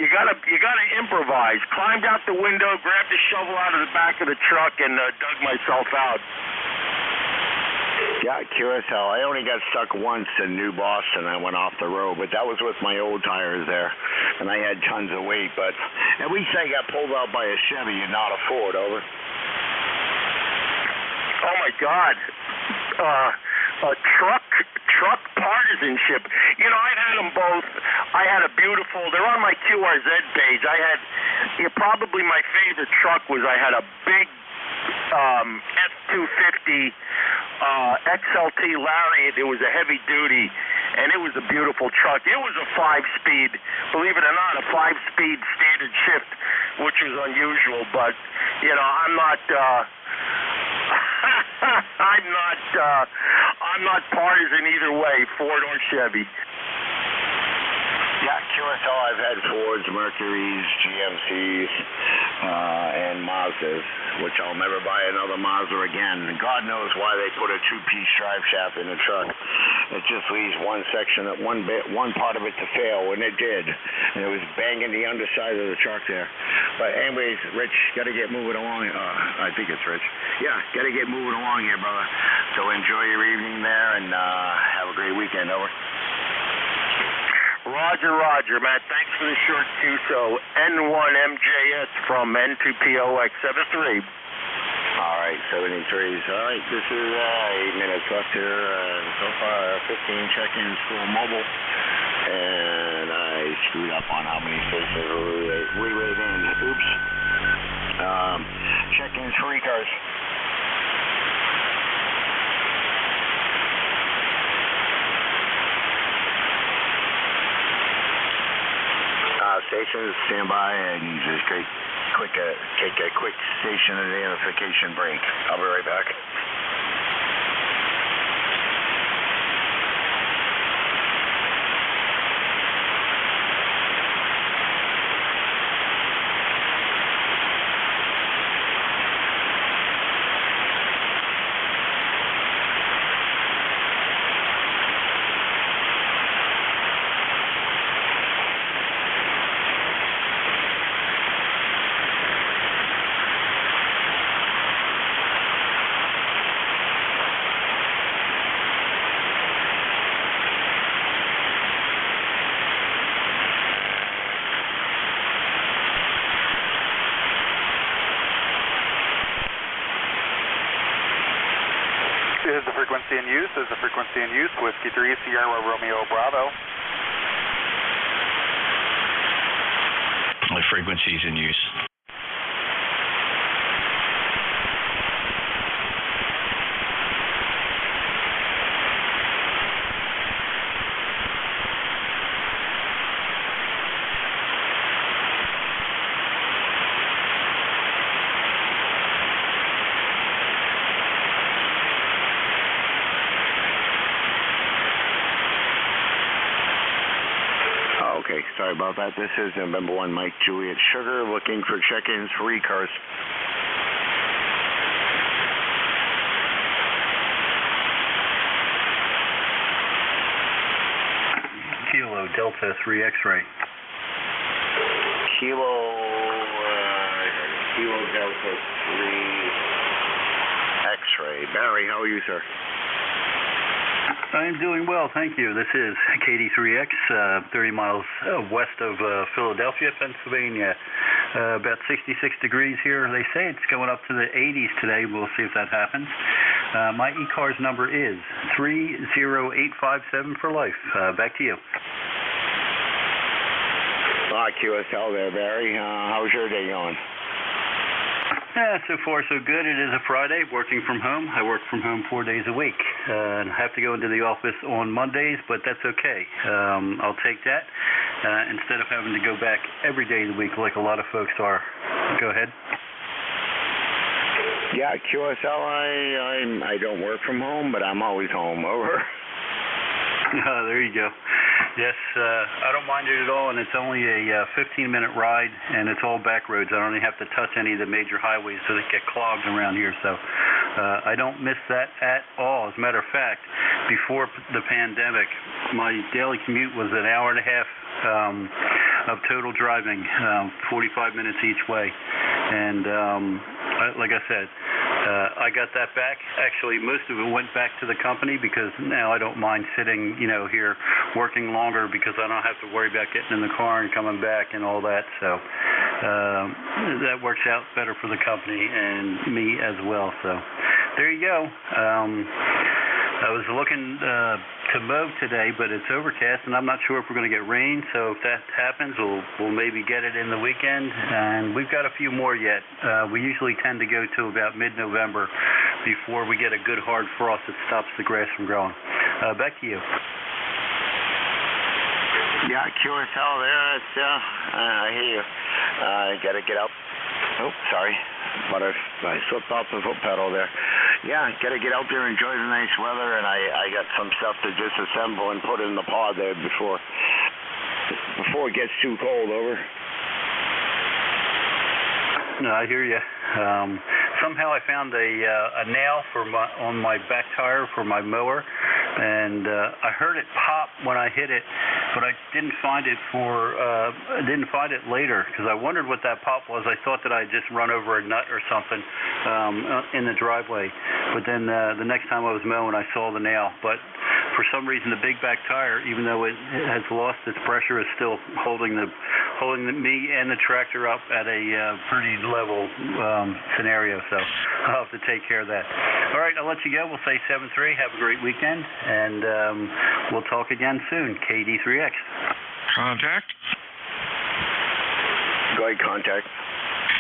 You gotta improvise. Climbed out the window, grabbed the shovel out of the back of the truck, and dug myself out. Yeah, QSL. I only got stuck once in New Boston. I went off the road, but that was with my old tires there, and I had tons of weight. But at least I got pulled out by a Chevy and not a Ford. Over. Oh my God. Truck partisanship. You know, I've had them both. I had a beautiful. They're on my QRZ page. I had probably my favorite truck was I had a big F-250 XLT Lariat. It was a heavy duty, and it was a beautiful truck. It was a 5-speed, believe it or not, a 5-speed standard shift, which was unusual. But you know, I'm not partisan either way, Ford or Chevy. Yeah, QSL, I've had Fords, Mercuries, GMCs, and Mazdas, which I'll never buy another Mazda again. God knows why they put a 2-piece drive shaft in a truck. It just leaves one section, one part of it to fail, and it did. And it was banging the underside of the truck there. But anyways, Rich, got to get moving along. I think it's Rich. Yeah, got to get moving along here, brother. So enjoy your evening there, and have a great weekend. Over. Roger, Matt. Thanks for the short QSO. N1MJS from N2POX 73. All right, 73s. All right, this is 8 minutes left here. So far, 15 check-ins for mobile. And I screwed up on how many stations we weighed in. Oops. Check-ins for ECARS. Stations, stand by, and just take a quick station identification break. I'll be right back. Is the frequency in use? Is the frequency in use? Whiskey 3, Sierra Romeo Bravo. The frequency's in use. Okay, sorry about that. This is November 1 Mike Juliet Sugar looking for check-ins for ECARS. Kilo Delta 3 X-ray. Kilo Delta 3 X-ray. Barry, how are you, sir? I'm doing well, thank you. This is KD3X, 30 miles west of Philadelphia, Pennsylvania. About 66 degrees here. They say it's going up to the 80s today. We'll see if that happens. My ECARS number is 30857 for life. Back to you. QSL there, Barry. How's your day going? So far so good. It is a Friday, working from home. I work from home 4 days a week. And I have to go into the office on Mondays, but that's okay. I'll take that instead of having to go back every day of the week like a lot of folks are. Go ahead. Yeah, QSL, I don't work from home, but I'm always home. Over. There you go. Yes, I don't mind it at all, and it's only a 15-minute ride, and it's all back roads. I don't even have to touch any of the major highways that get clogged around here, so I don't miss that at all. As a matter of fact, before the pandemic, my daily commute was an hour and a half of total driving, 45 minutes each way, and like I said, I got that back. Actually, most of it went back to the company because now I don't mind sitting, here working longer because I don't have to worry about getting in the car and coming back and all that. So that works out better for the company and me as well. So there you go. I was looking to mow today, but it's overcast, and I'm not sure if we're going to get rain. So if that happens, we'll maybe get it in the weekend. And we've got a few more yet. We usually tend to go to about mid-November before we get a good hard frost that stops the grass from growing. Back to you. Yeah, QSL there. It's, I hear you. Got to get out. Oh, sorry. But I slipped off the foot pedal there. Yeah, got to get out there, enjoy the nice weather, and I got some stuff to disassemble and put in the pod there before it gets too cold. Over. No, I hear you. Somehow I found a nail on my back tire for my mower, and I heard it pop when I hit it, but I didn't find it later because I wondered what that pop was. I thought that I had just run over a nut or something in the driveway, but then the next time I was mowing, I saw the nail. But for some reason, the big back tire, even though it has lost its pressure, is still holding me and the tractor up at a pretty level scenario. So I'll have to take care of that. All right, I'll let you go. We'll say 7-3. Have a great weekend, and we'll talk again soon. KD3X. Contact. Go ahead, contact.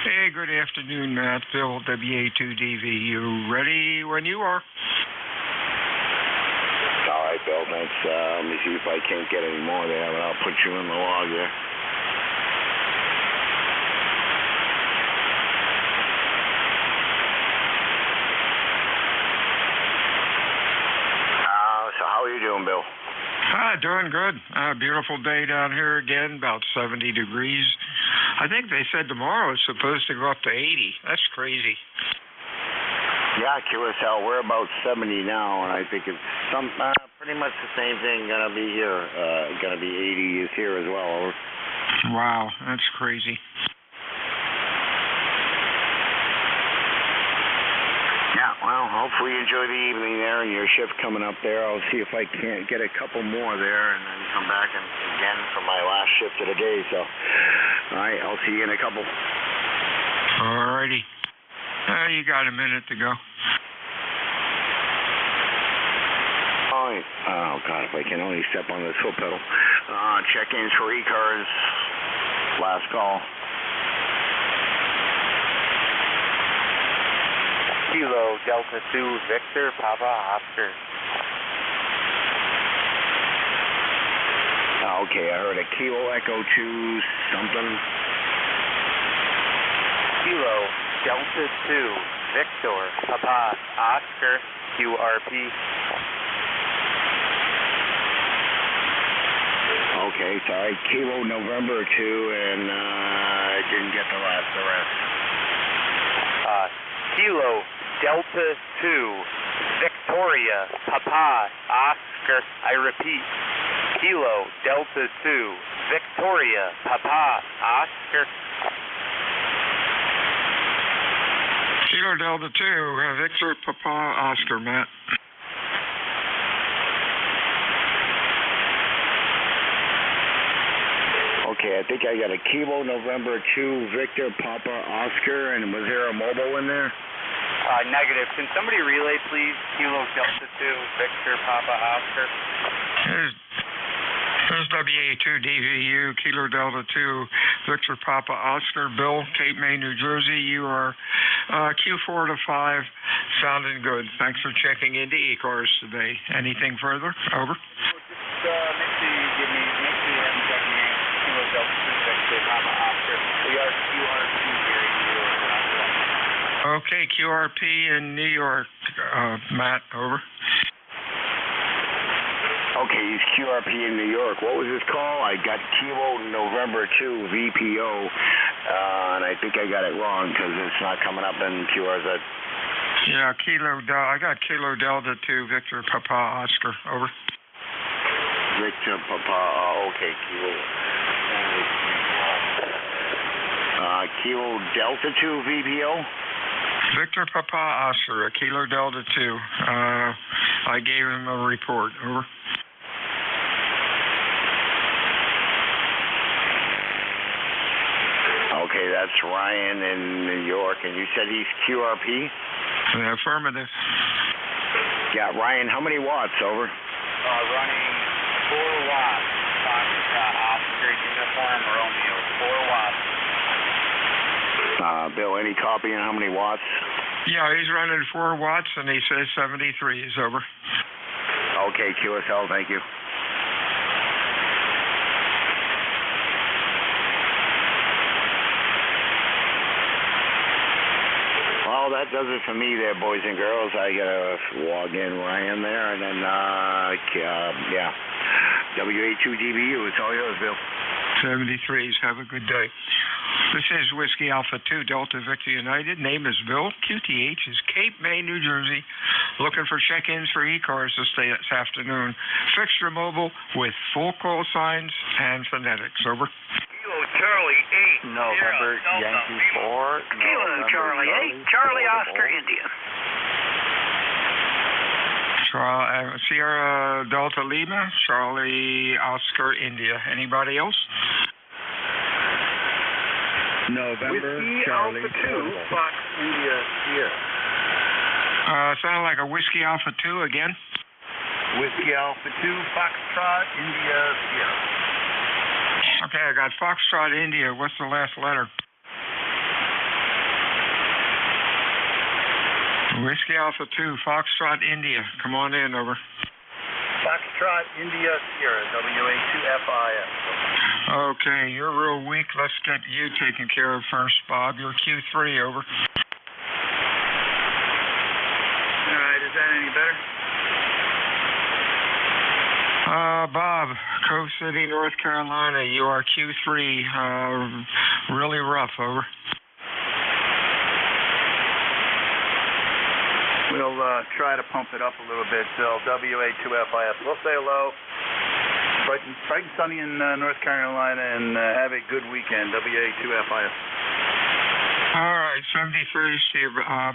Hey, good afternoon, Matt. Bill, WA2DV. You ready when you are? All right, Bill, thanks. Let me see if I can't get any more there, but I'll put you in the log there. So how are you doing, Bill? Doing good. Beautiful day down here again, about 70 degrees. I think they said tomorrow it's supposed to go up to 80. That's crazy. Yeah, QSL, we're about 70 now, and I think it's pretty much the same thing going to be here. Going to be 80 is here as well. Wow, that's crazy. Yeah, well, hopefully you enjoy the evening there and your shift coming up there. I'll see if I can't get a couple more there and then come back again for my last shift of the day. So, all right, I'll see you in a couple. All righty. You got a minute to go. All right. Oh, God, if I can only step on this foot pedal. Check-ins for ECARS. Last call. Kilo Delta 2 Victor Papa Oscar. Okay, I heard a Kilo Echo 2 something. Kilo Delta 2 Victor Papa Oscar QRP. Okay, sorry. Kilo November 2, and I didn't get the rest. Kilo Delta 2 Victoria Papa Oscar. I repeat, Kilo Delta 2 Victoria Papa Oscar. Kilo Delta 2 Victor Papa Oscar, Matt. Okay, I think I got a Kilo November 2 Victor Papa Oscar, and was there a mobile in there? Negative. Can somebody relay, please? Kilo Delta 2 Victor Papa Oscar. This is WA2DVU, Kilo Delta 2, Victor Papa Oscar, Bill, Cape May, New Jersey. You are Q4 to 5, sounding good. Thanks for checking into ECARS today. Anything further? Over. Make sure you give me Kilo Delta 2, Victor Papa Oscar. We are QRP here in New York. Okay, QRP in New York. Matt, over. Okay, he's QRP in New York. What was his call? I got Kilo November 2 VPO, and I think I got it wrong because it's not coming up in QRZ. Yeah, I got Kilo Delta 2, Victor Papa Oscar. Over. Victor Papa, okay, Kilo. Kilo Delta 2 VPO? Victor Papa Oscar, Kilo Delta 2. I gave him a report. Over. Okay, that's Ryan in New York, and you said he's QRP? Affirmative. Yeah, Ryan, how many watts? Over. Running 4 watts. Oscar Uniform Romeo, 4 watts. Bill, any copy on how many watts? Yeah, he's running 4 watts, and he says 73 is over. Okay, QSL, thank you. Well, that does it for me there, boys and girls. I gotta log in Ryan there, and then, yeah. WA2DVU, it's all yours, Bill. 73s, have a good day. This is Whiskey Alpha 2, Delta Victor United. Name is Bill. QTH is Cape May, New Jersey. Looking for check-ins for ECARS this afternoon. Fixture mobile with full call signs and phonetics. Over. Kilo Charlie 8. November Yankee 4. Kilo Charlie 8. Charlie Oscar India. Sierra Delta Lima. Charlie Oscar India. Anybody else? November Whiskey Charlie Alpha 2, Fox India Sierra. Sound like a Whiskey Alpha 2 again? Whiskey Alpha 2, Foxtrot, India Sierra. Okay, I got Foxtrot India. What's the last letter? Whiskey Alpha 2, Foxtrot India. Come on in, over. Foxtrot, India Sierra, WA2FIS. Okay, you're real weak. Let's get you taken care of first, Bob. You're Q3, over. All right, is that any better? Bob, Cove City, North Carolina. You are Q3. Really rough, over. We'll try to pump it up a little bit, Bill. WA2FIS. We'll say hello. Bright and sunny in North Carolina, and have a good weekend. WA2FIS. All right, 73 to you,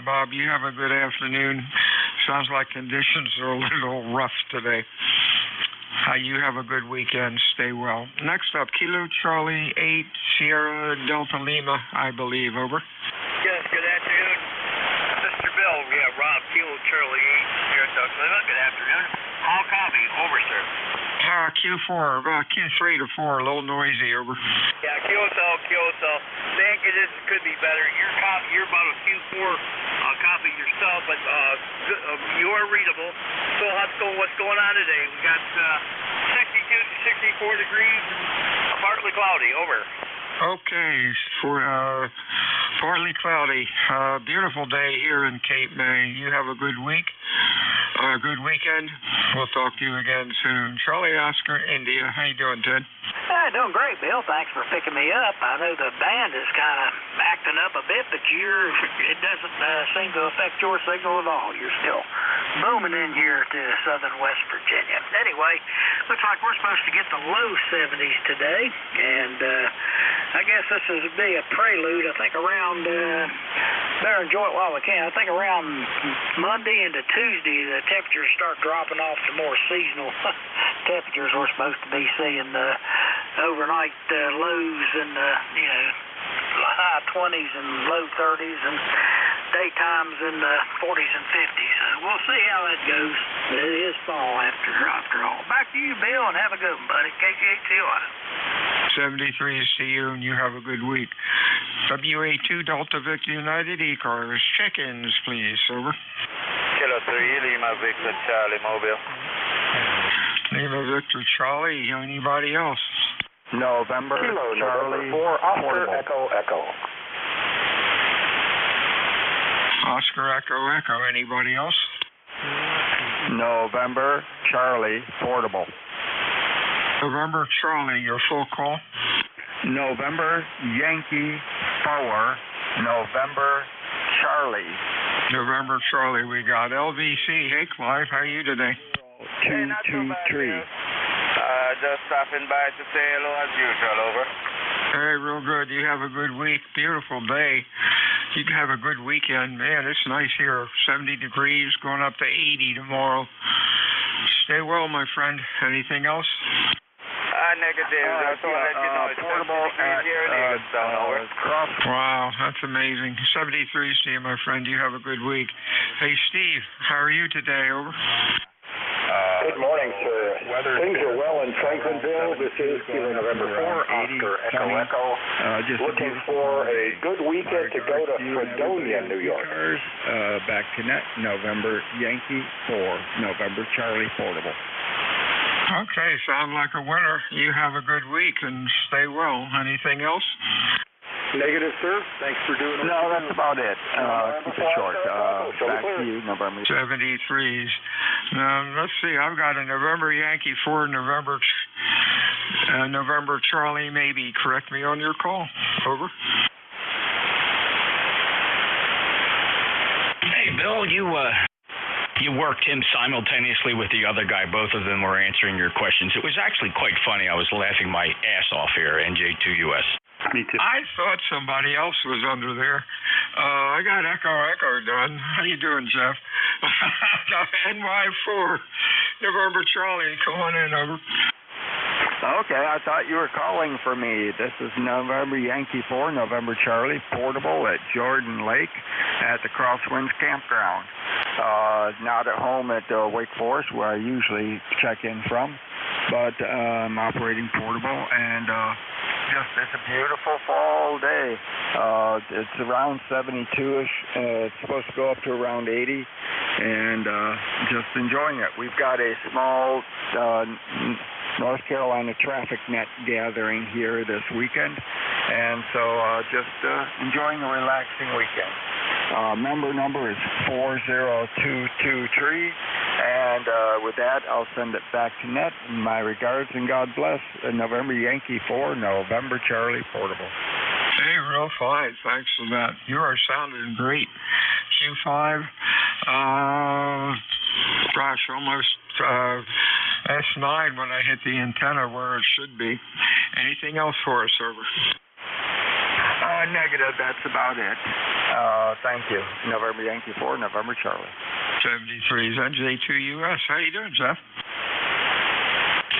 Bob. You have a good afternoon. Sounds like conditions are a little rough today. You have a good weekend. Stay well. Next up, Kilo Charlie 8, Sierra Delta Lima, I believe. Over. Yes, good afternoon. Mr. Bill, we have Rob, Kilo Charlie 8, Sierra Delta Lima. Good afternoon. How copy? Over, sir. Q4, Q3 to 4, a little noisy, over. Yeah, QSL. Thank you, this could be better. You're about a Q4 copy yourself, but you are readable. So what's going on today? We got 62 to 64 degrees and partly cloudy, over. Okay, for partly cloudy. Beautiful day here in Cape May. You have a good week, a good weekend. We'll talk to you again soon. Charlie Oscar, India. How you doing, Ted? Doing great, Bill. Thanks for picking me up. I know the band is kind of acting up a bit, but it doesn't seem to affect your signal at all. You're still booming in here to southern West Virginia. Anyway, looks like we're supposed to get the low 70s today, and I guess this will be a prelude. I think around, better enjoy it while we can. I think around Monday into Tuesday, the temperatures start dropping off to more seasonal temperatures. We're supposed to be seeing overnight lows in the high 20s and low 30s, and daytimes in the 40s and 50s. we'll see how that goes. It is fall after all. Back to you, Bill, and have a good one, buddy. KCHCY. 73 is to you, and you have a good week. WA2 Delta Victor United ECARS. Check-ins, please. Over. Kilo 3, Lima Victor Charlie Mobile. Lima Victor Charlie. Anybody else? November Kilo, Charlie November 4, Oscar Portable. Echo. Oscar Echo. Anybody else? November Charlie Portable. November Charlie, your full call. November Yankee 4, November Charlie. November Charlie, we got LVC. Hey, Clive, how are you today? 223. Just stopping by to say hello as usual, over. Hey, real good. You have a good week. Beautiful day. You can have a good weekend. Man, it's nice here. 70 degrees, going up to 80 tomorrow. Stay well, my friend. Anything else? Negative. Just want to let you know it's portable at here in Eaglestown, over. Wow, that's amazing. 73, Steve, my friend. You have a good week. Hey, Steve, how are you today? Over. Good morning, sir. Things are well in Franklinville. This is Kilo November 4, Oscar Echo. Looking for a good weekend to go to Fredonia, New York. Back to net, November Yankee 4, November Charlie Portable. Okay, sound like a winner. You have a good week and stay well. Anything else? Negative, sir. Thanks for doing it. No, that's about it. Keep it short. Back to you, November. 73s. Now, let's see. I've got a November Yankee 4, November Charlie, maybe. Correct me on your call. Over. Hey, Bill, you worked him simultaneously with the other guy. Both of them were answering your questions. It was actually quite funny. I was laughing my ass off here, NJ2US. Me too. I thought somebody else was under there. I got Echo done. How you doing, Jeff? NY4, November Charlie. Come on in, over. Okay, I thought you were calling for me. This is November Yankee 4, November Charlie Portable at Jordan Lake at the Crosswinds Campground. Not at home at Wake Forest, where I usually check in from, but I'm operating portable, and it's a beautiful fall day. It's around 72-ish. It's supposed to go up to around 80, and just enjoying it. We've got a small North Carolina traffic net gathering here this weekend, and so just enjoying a relaxing weekend. Member number is 40223, and with that, I'll send it back to net. My regards and God bless. November Yankee 4, November Charlie Portable. Hey, real fine. Thanks for that. You are sounding great. Q5, almost S9 when I hit the antenna where it should be. Anything else for us, over? Negative. That's about it. Thank you. November Yankee 4, November Charlie. 73 is NJ2US. How you doing, Jeff?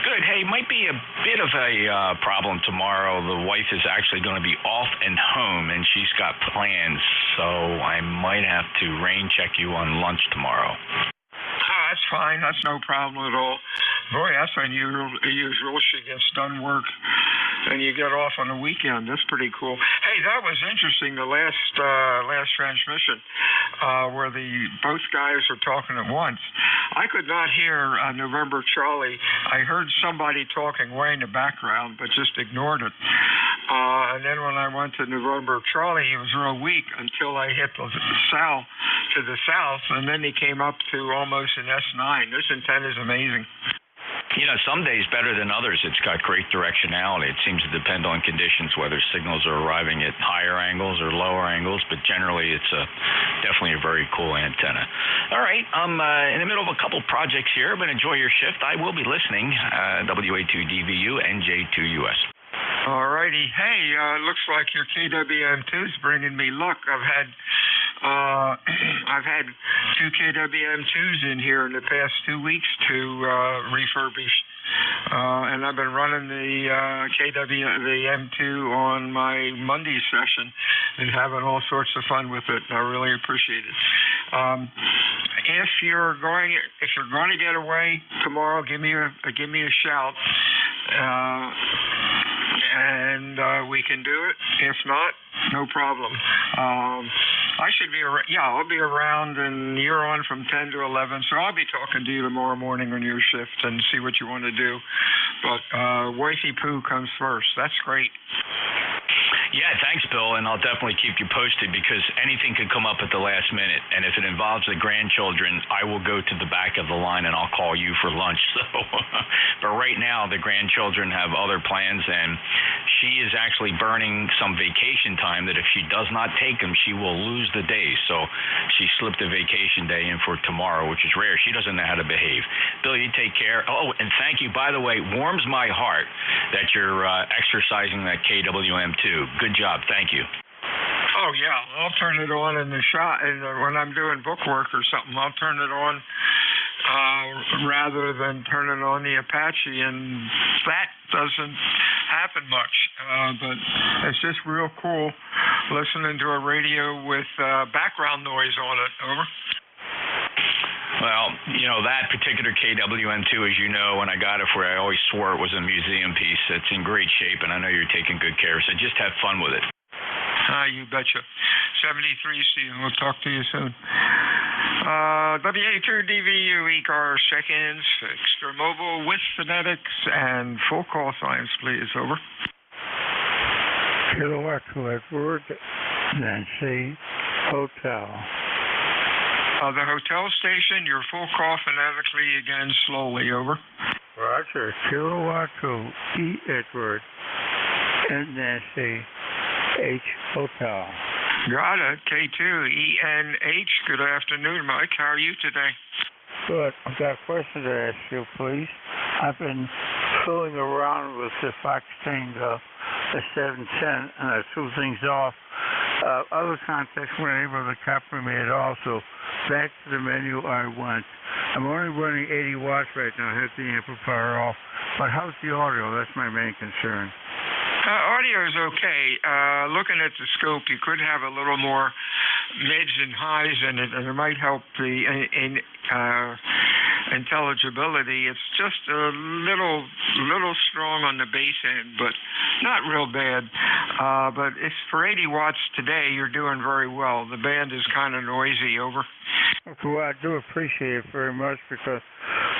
Good. Hey, might be a bit of a problem tomorrow. The wife is actually going to be off and home, and she's got plans, so I might have to rain check you on lunch tomorrow. That's fine. That's no problem at all. Boy, that's unusual. She gets done work and you get off on the weekend. That's pretty cool. Hey, that was interesting, the last transmission, where both guys were talking at once. I could not hear November Charlie. I heard somebody talking way in the background, but just ignored it. And then when I went to November Charlie, he was real weak until I hit to the south, and then he came up to almost an S9. This antenna is amazing. You know, some days better than others. It's got great directionality. It seems to depend on conditions, whether signals are arriving at higher angles or lower angles, but generally it's definitely a very cool antenna. All right, I'm in the middle of a couple projects here, but enjoy your shift. I will be listening. WA2DVU, NJ2US. All righty. Hey, looks like your KWM2 is bringing me luck. I've had 2 KWM2s in here in the past 2 weeks to refurbish, and I've been running the M2 on my Monday session and having all sorts of fun with it. I really appreciate it. If you're going to get away tomorrow, give me a shout, and we can do it. If not, no problem. I'll be around, and you're on from 10 to 11, so I'll be talking to you tomorrow morning on your shift and see what you want to do. But wifey poo comes first. That's great. Yeah, thanks, Bill, and I'll definitely keep you posted because anything could come up at the last minute, and if it involves the grandchildren, I will go to the back of the line and I'll call you for lunch. So, but right now, the grandchildren have other plans, and she is actually burning some vacation time that if she does not take them, she will lose the day. So she slipped a vacation day in for tomorrow, which is rare. She doesn't know how to behave. Bill, you take care. Oh, and thank you, by the way, warms my heart that you're exercising that KWM2. Good job. Thank you. Oh, yeah. I'll turn it on in the shop. And when I'm doing book work or something, I'll turn it on rather than turning on the Apache. And that doesn't happen much. But it's just real cool listening to a radio with background noise on it. Over. Well, that particular KWM2, as you know, when I got it for you, I always swore it was a museum piece. It's in great shape, and I know you're taking good care, so just have fun with it. You betcha. 73C, and we'll talk to you soon. WA2DVU ECARS check-ins, extra mobile with phonetics, and full call signs, please. Over. Kilowatt to Edward, Nancy, Hotel. The hotel station, your full call phonetically again, slowly. Over. Roger. Kilowatt to E. Edward, and Nancy, H. Hotel. Got it. K2ENH. Good afternoon, Mike. How are you today? Good. I've got a question to ask you, please. I've been fooling around with the Fox thing, the 710, and I threw things off. Other contacts weren't able to copy me at all, so back to the menu I went. I'm only running 80 watts right now. I have the amplifier off. But how's the audio? That's my main concern. Audio is okay. Looking at the scope, you could have a little more mids and highs in it, and it might help the intelligibility. It's just a little strong on the bass end, but not real bad. But it's for 80 watts today, you're doing very well. The band is kind of noisy. Over. Well, I do appreciate it very much because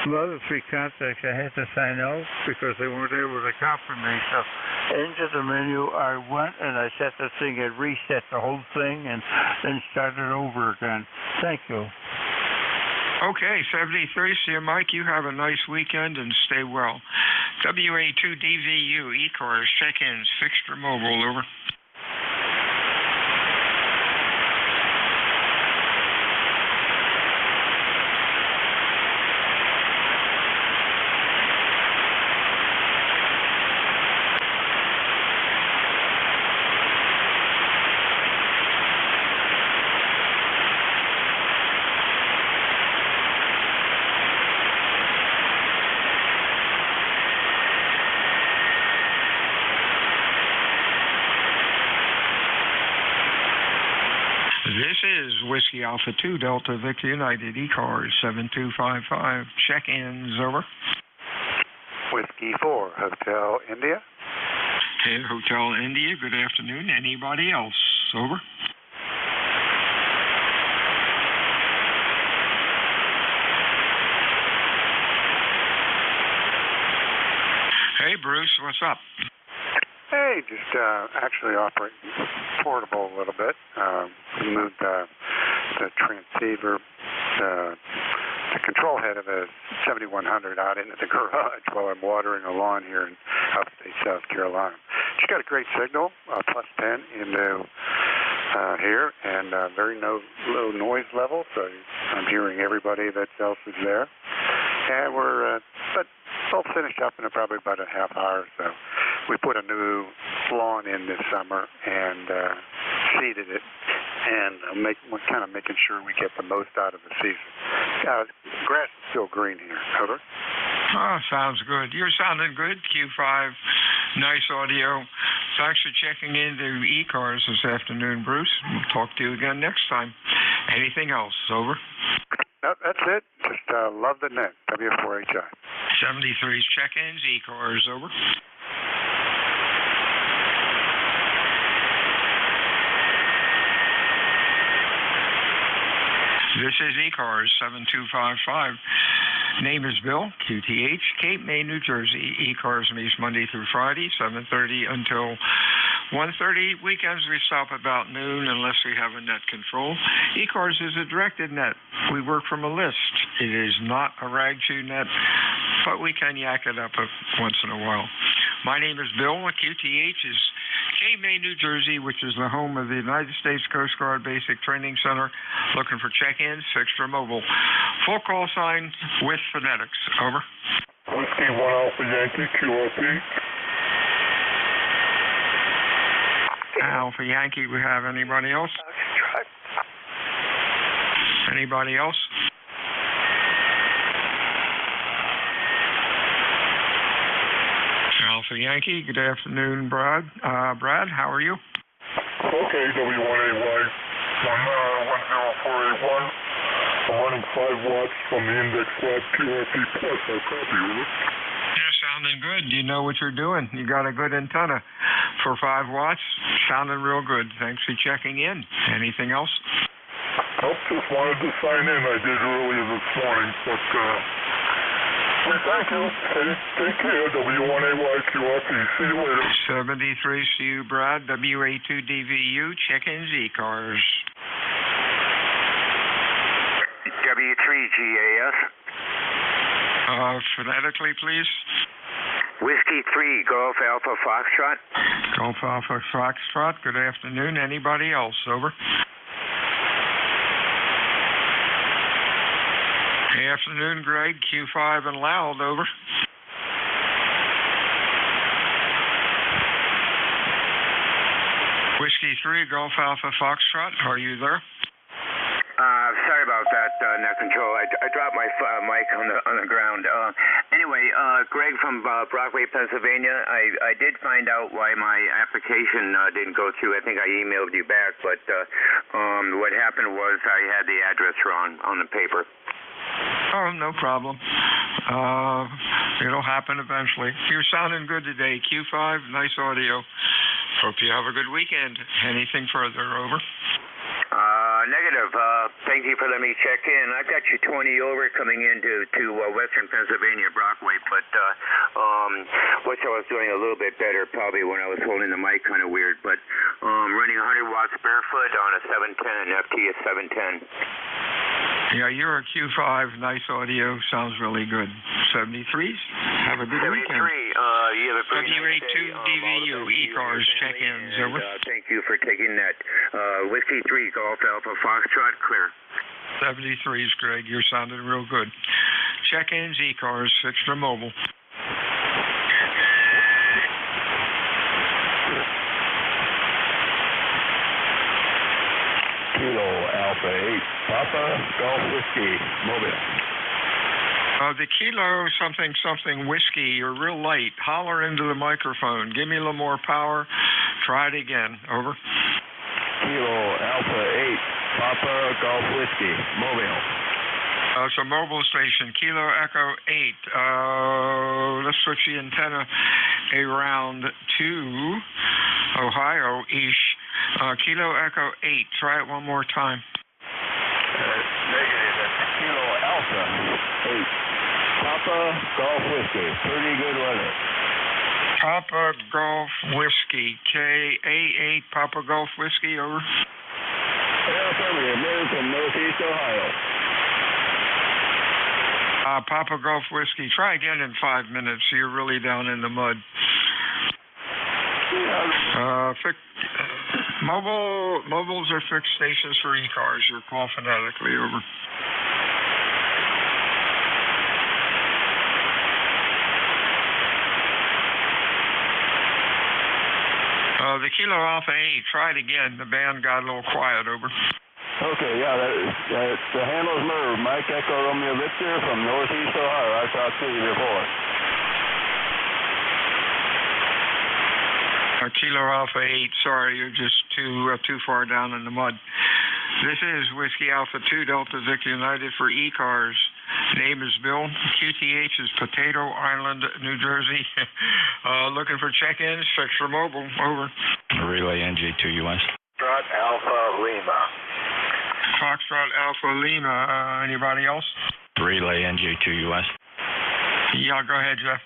the other three contacts I had to sign out because they weren't able to copy me. So into the menu I went and I set the thing and reset the whole thing and then started over again. Thank you. Okay, 73. See you, Mike. You have a nice weekend and stay well. WA2DVU ECARS check-ins, fixed or mobile. Over. This is Whiskey Alpha 2 Delta Victor United ECARS 7255. Check-ins. Over. Whiskey 4 Hotel India. Okay, Hotel India. Good afternoon. Anybody else? Over. Hey, Bruce. What's up? Hey, just actually operating portable a little bit. Moved the transceiver, the control head of a 7100 out into the garage while I'm watering a lawn here in upstate South Carolina. She's got a great signal, plus 10 into here, and very low noise level, so I'm hearing everybody that else is there. And we're but all finished up in probably about a half hour or so. We put a new lawn in this summer and seeded it, and we're kind of making sure we get the most out of the season. Grass is still green here. Over. Oh, sounds good. You're sounding good, Q5. Nice audio. Thanks for checking into ECARS this afternoon, Bruce. We'll talk to you again next time. Anything else? Over. No, that's it. Just love the net. W4HI. 73's check-ins. ECARS. Over. This is ECARS 7255. Name is Bill, QTH, Cape May, New Jersey. ECARS meets Monday through Friday, 7:30 until 1:30. Weekends we stop about noon unless we have a net control. ECARS is a directed net. We work from a list. It is not a rag chew net, but we can yak it up once in a while. My name is Bill. QTH is Cape May, New Jersey, which is the home of the United States Coast Guard Basic Training Center. Looking for check-ins, fixed or mobile. Full call sign with phonetics. Over. Whiskey 1 Alpha Yankee, QRP. Alpha Yankee, we have anybody else? Anybody else? Alpha Yankee, good afternoon, Brad. Brad, how are you? Okay, W1AY, 10481. I'm running 5 watts from the index lab QRP plus. I copy, over. Yeah, sounding good. You know what you're doing. You got a good antenna for 5 watts. Sounding real good. Thanks for checking in. Anything else? Nope, just wanted to sign in. I did earlier this morning, but thank you. Hey, take care. W1AY QRP. See you later. 73 CU Brad, WA2DVU, check-ins, ECARS. W3GAS. Phonetically, please. Whiskey 3, Golf Alpha Foxtrot. Golf Alpha Foxtrot, good afternoon. Anybody else? Over. Good afternoon, Greg. Q5 and loud. Over. Whiskey 3, Golf Alpha Foxtrot. Are you there? Sorry about that, net control. I dropped my mic on the ground. Anyway, Greg from Brockway, Pennsylvania. I did find out why my application didn't go through. I think I emailed you back, but what happened was I had the address wrong on the paper. Oh, no problem. It'll happen eventually. You're sounding good today. Q5, nice audio. Hope you have a good weekend. Anything further? Over. Negative. Thank you for letting me check in. I've got you 20 over coming into Western Pennsylvania, Brockway, but wish I was doing a little bit better probably when I was holding the mic kind of weird, but running 100 watts barefoot on a 710, FT is 710. Yeah, you're a Q5, nice audio, sounds really good. 73s, have a good 73, weekend. You have a pretty nice day. WA2DVU, ECARS, check-ins, over. Thank you for taking that. Whiskey 3, Golf Alpha Foxtrot, clear. 73s, Greg, you're sounding real good. Check-ins, ECARS, fixed or mobile. Kilo Alpha 8, Papa Golf Whiskey, mobile. The Kilo something whiskey, you're real light. Holler into the microphone. Give me a little more power. Try it again. Over. Kilo Alpha 8, Papa Golf Whiskey, mobile. It's a mobile station. Kilo Echo 8. Let's switch the antenna around to Ohio-ish. Kilo Echo 8. Try it one more time. Negative. That's Kilo Alpha 8. Papa Golf Whiskey. Pretty good weather. Papa Golf Whiskey. KA8 Papa Golf Whiskey. Over. Affirmative. Move from Northeast Ohio. Papa Golf Whiskey. Try again in 5 minutes. You're really down in the mud. Mobiles are fixed stations for ECARS. You're call phonetically. Over. The Kilo Alpha 8. Try it again. The band got a little quiet. Over. Okay, yeah, the handle's moved. Mike Echo Romeo Victor from Northeast Ohio. I talked to you before. Kilo Alpha 8. Sorry, you're just too far down in the mud. This is Whiskey Alpha 2 Delta Victor United for ECARS. Name is Bill. QTH is Potato Island, New Jersey. Looking for check-ins. Fixer Mobile. Over. Relay NJ2US. Foxtrot Alpha Lima. Foxtrot Alpha Lima. Anybody else? Relay NJ2US. Yeah, go ahead, Jeff.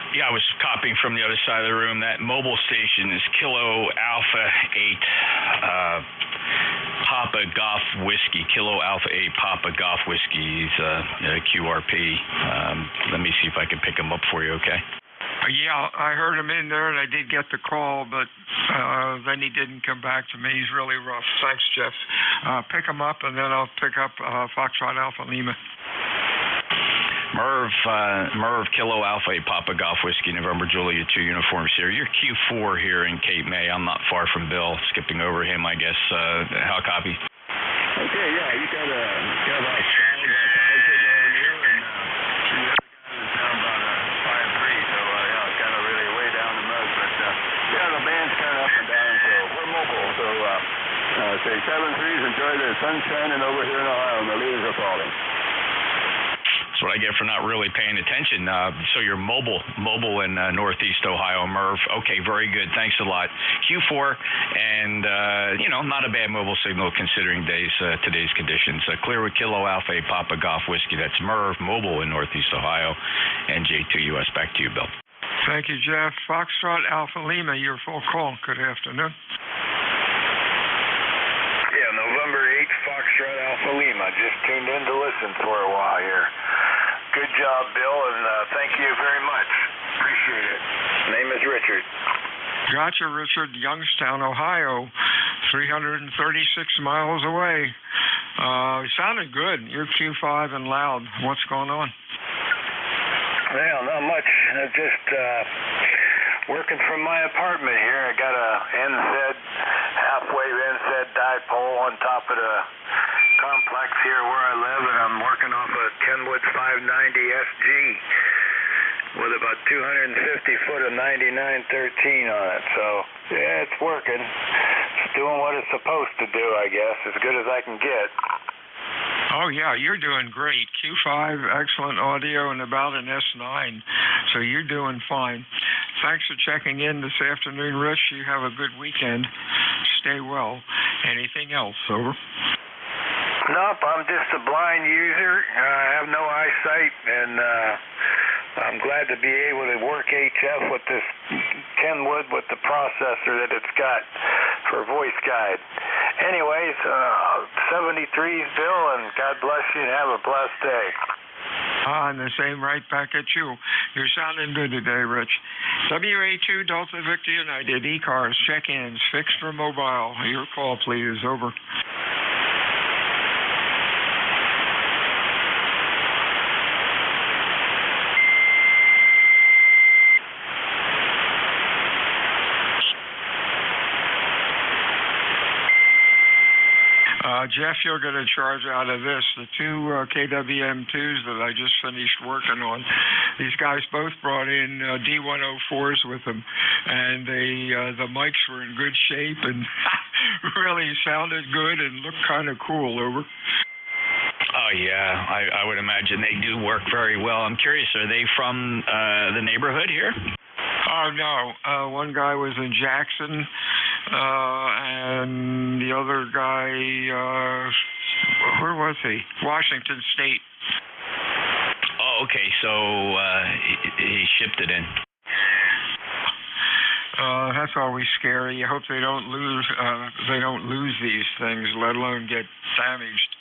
Yeah, I was copying from the other side of the room. That mobile station is Kilo Alpha 8 Papa Golf Whiskey. Kilo Alpha 8 Papa Golf Whiskey. He's QRP. Let me see if I can pick him up for you, okay? Yeah, I heard him in there, and I did get the call, but then he didn't come back to me. He's really rough. Thanks, Jeff. Pick him up, and then I'll pick up Foxtrot Alpha Lima. Merv Kilo Alpha 8 Papa Golf Whiskey, November Juliet 2 Uniform Sierra. You're Q4 here in Cape May. I'm not far from Bill. Skipping over him, I guess. How copy? Okay, yeah, you got about 5 over here, and the other guy was down about 5-3, so yeah, it's kind of really way down the mud. But yeah, the band's kind of up and down, so we're mobile. So say 7-3s, enjoy the sunshine, and over here in Ohio, and the leaves are falling. That's what I get for not really paying attention. So you're mobile in Northeast Ohio, Merv. Okay, very good. Thanks a lot. Q4, and not a bad mobile signal considering today's conditions. Clear with Kilo Alpha 8 Papa Golf Whiskey. That's Merv, mobile in Northeast Ohio. NJ2US. Back to you, Bill. Thank you, Jeff. Foxtrot Alpha Lima, your full call. Good afternoon. Yeah, November 8th, Foxtrot Alpha Lima. Just tuned in to listen for a while here. Good job, Bill, and thank you very much. Appreciate it. Name is Richard. Gotcha, Richard. Youngstown, Ohio, 336 miles away. Sounded good. You're Q5 and loud. What's going on? Well, not much. Just working from my apartment here. I got a halfwave NZ dipole on top of the complex here where I live, and I'm working off a Kenwood 590 SG with about 250 foot of 9913 on it. So yeah, it's working. It's doing what it's supposed to do, I guess, as good as I can get. Oh, yeah, you're doing great. Q5, excellent audio, and about an S9. So you're doing fine. Thanks for checking in this afternoon, Rich. You have a good weekend. Stay well. Anything else? Over. Nope, I'm just a blind user. I have no eyesight, and I'm glad to be able to work HF with this Kenwood with the processor that it's got for voice guide. Anyways, 73's, Bill, and God bless you, and have a blessed day. And the same right back at you. You're sounding good today, Rich. WA2 Delta Victor United, ECARS, check-ins, fixed for mobile. Your call, please. Over. Jeff, you'll get a charge out of this. The two KWM2s that I just finished working on, these guys both brought in D104s with them, and the mics were in good shape and really sounded good and looked kind of cool. Over. Oh, yeah, I would imagine they do work very well. I'm curious, are they from the neighborhood here? Oh, no. One guy was in Jackson, and the other guy, where was he? Washington State. Oh, okay. So he shipped it in. That's always scary. I hope they don't lose these things, let alone get damaged.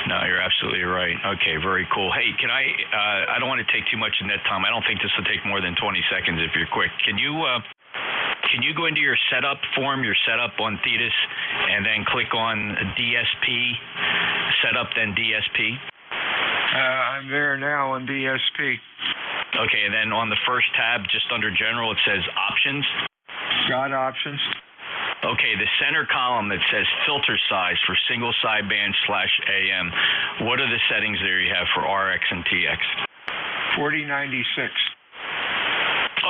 No, you're absolutely right. Okay, very cool. Hey, can I don't want to take too much in that time. I don't think this will take more than 20 seconds if you're quick. Can you go into your setup form, your setup on Thetis, and then click on DSP, setup, then DSP? I'm there now on DSP. Okay, and then on the first tab, just under general, it says options. Got options. Okay, the center column that says filter size for single sideband /AM. What are the settings there you have for RX and TX? 4096.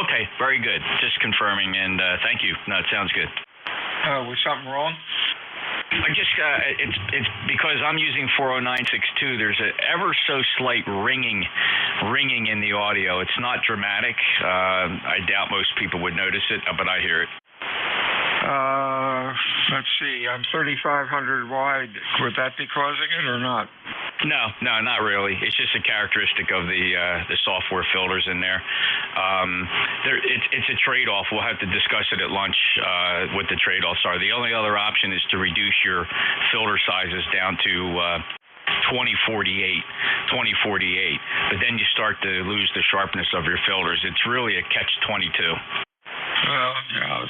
Okay, very good. Just confirming, and thank you. No, it sounds good. Was something wrong? I just it's because I'm using 40962. There's an ever so slight ringing in the audio. It's not dramatic. I doubt most people would notice it, but I hear it. Let's see. I'm 3,500 wide. Would that be causing it or not? No, not really. It's just a characteristic of the software filters in there. It's a trade-off. We'll have to discuss it at lunch what the trade-offs are. The only other option is to reduce your filter sizes down to 2048, but then you start to lose the sharpness of your filters. It's really a catch-22. Well, yeah,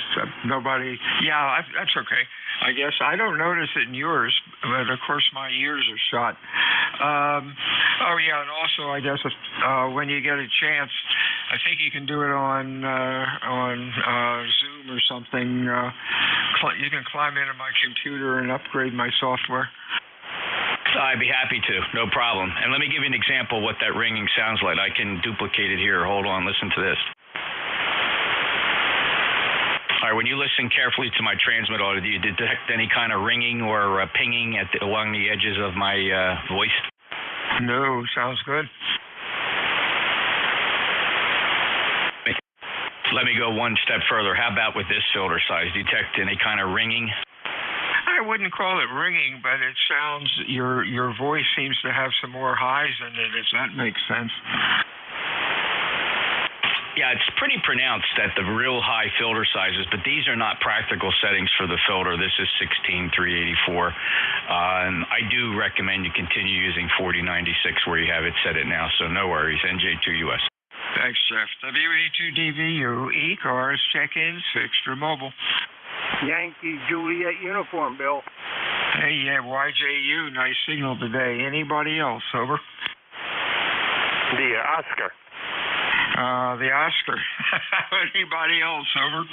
nobody. Yeah, that's okay. I guess I don't notice it in yours, but of course my ears are shot. Oh yeah, and also I guess when you get a chance, I think you can do it on Zoom or something. You can climb into my computer and upgrade my software. I'd be happy to, no problem. And let me give you an example of what that ringing sounds like. I can duplicate it here. Hold on, listen to this. All right, when you listen carefully to my transmit audio, do you detect any kind of ringing or pinging along the edges of my voice? No, sounds good. Let me go one step further. How about with this filter size? Detect any kind of ringing? I wouldn't call it ringing, but it sounds, your voice seems to have some more highs in it, if that makes sense. Yeah, it's pretty pronounced at the real high filter sizes, but these are not practical settings for the filter. This is 16384. And I do recommend you continue using 4096 where you have it set it now, so no worries. NJ2US. Thanks, Jeff. WA2DVU, ECARS, check-ins, extra mobile. Yankee Juliet uniform, Bill. Hey, yeah, YJU, nice signal today. Anybody else, over? The Oscar. The Oscar. Anybody else, over?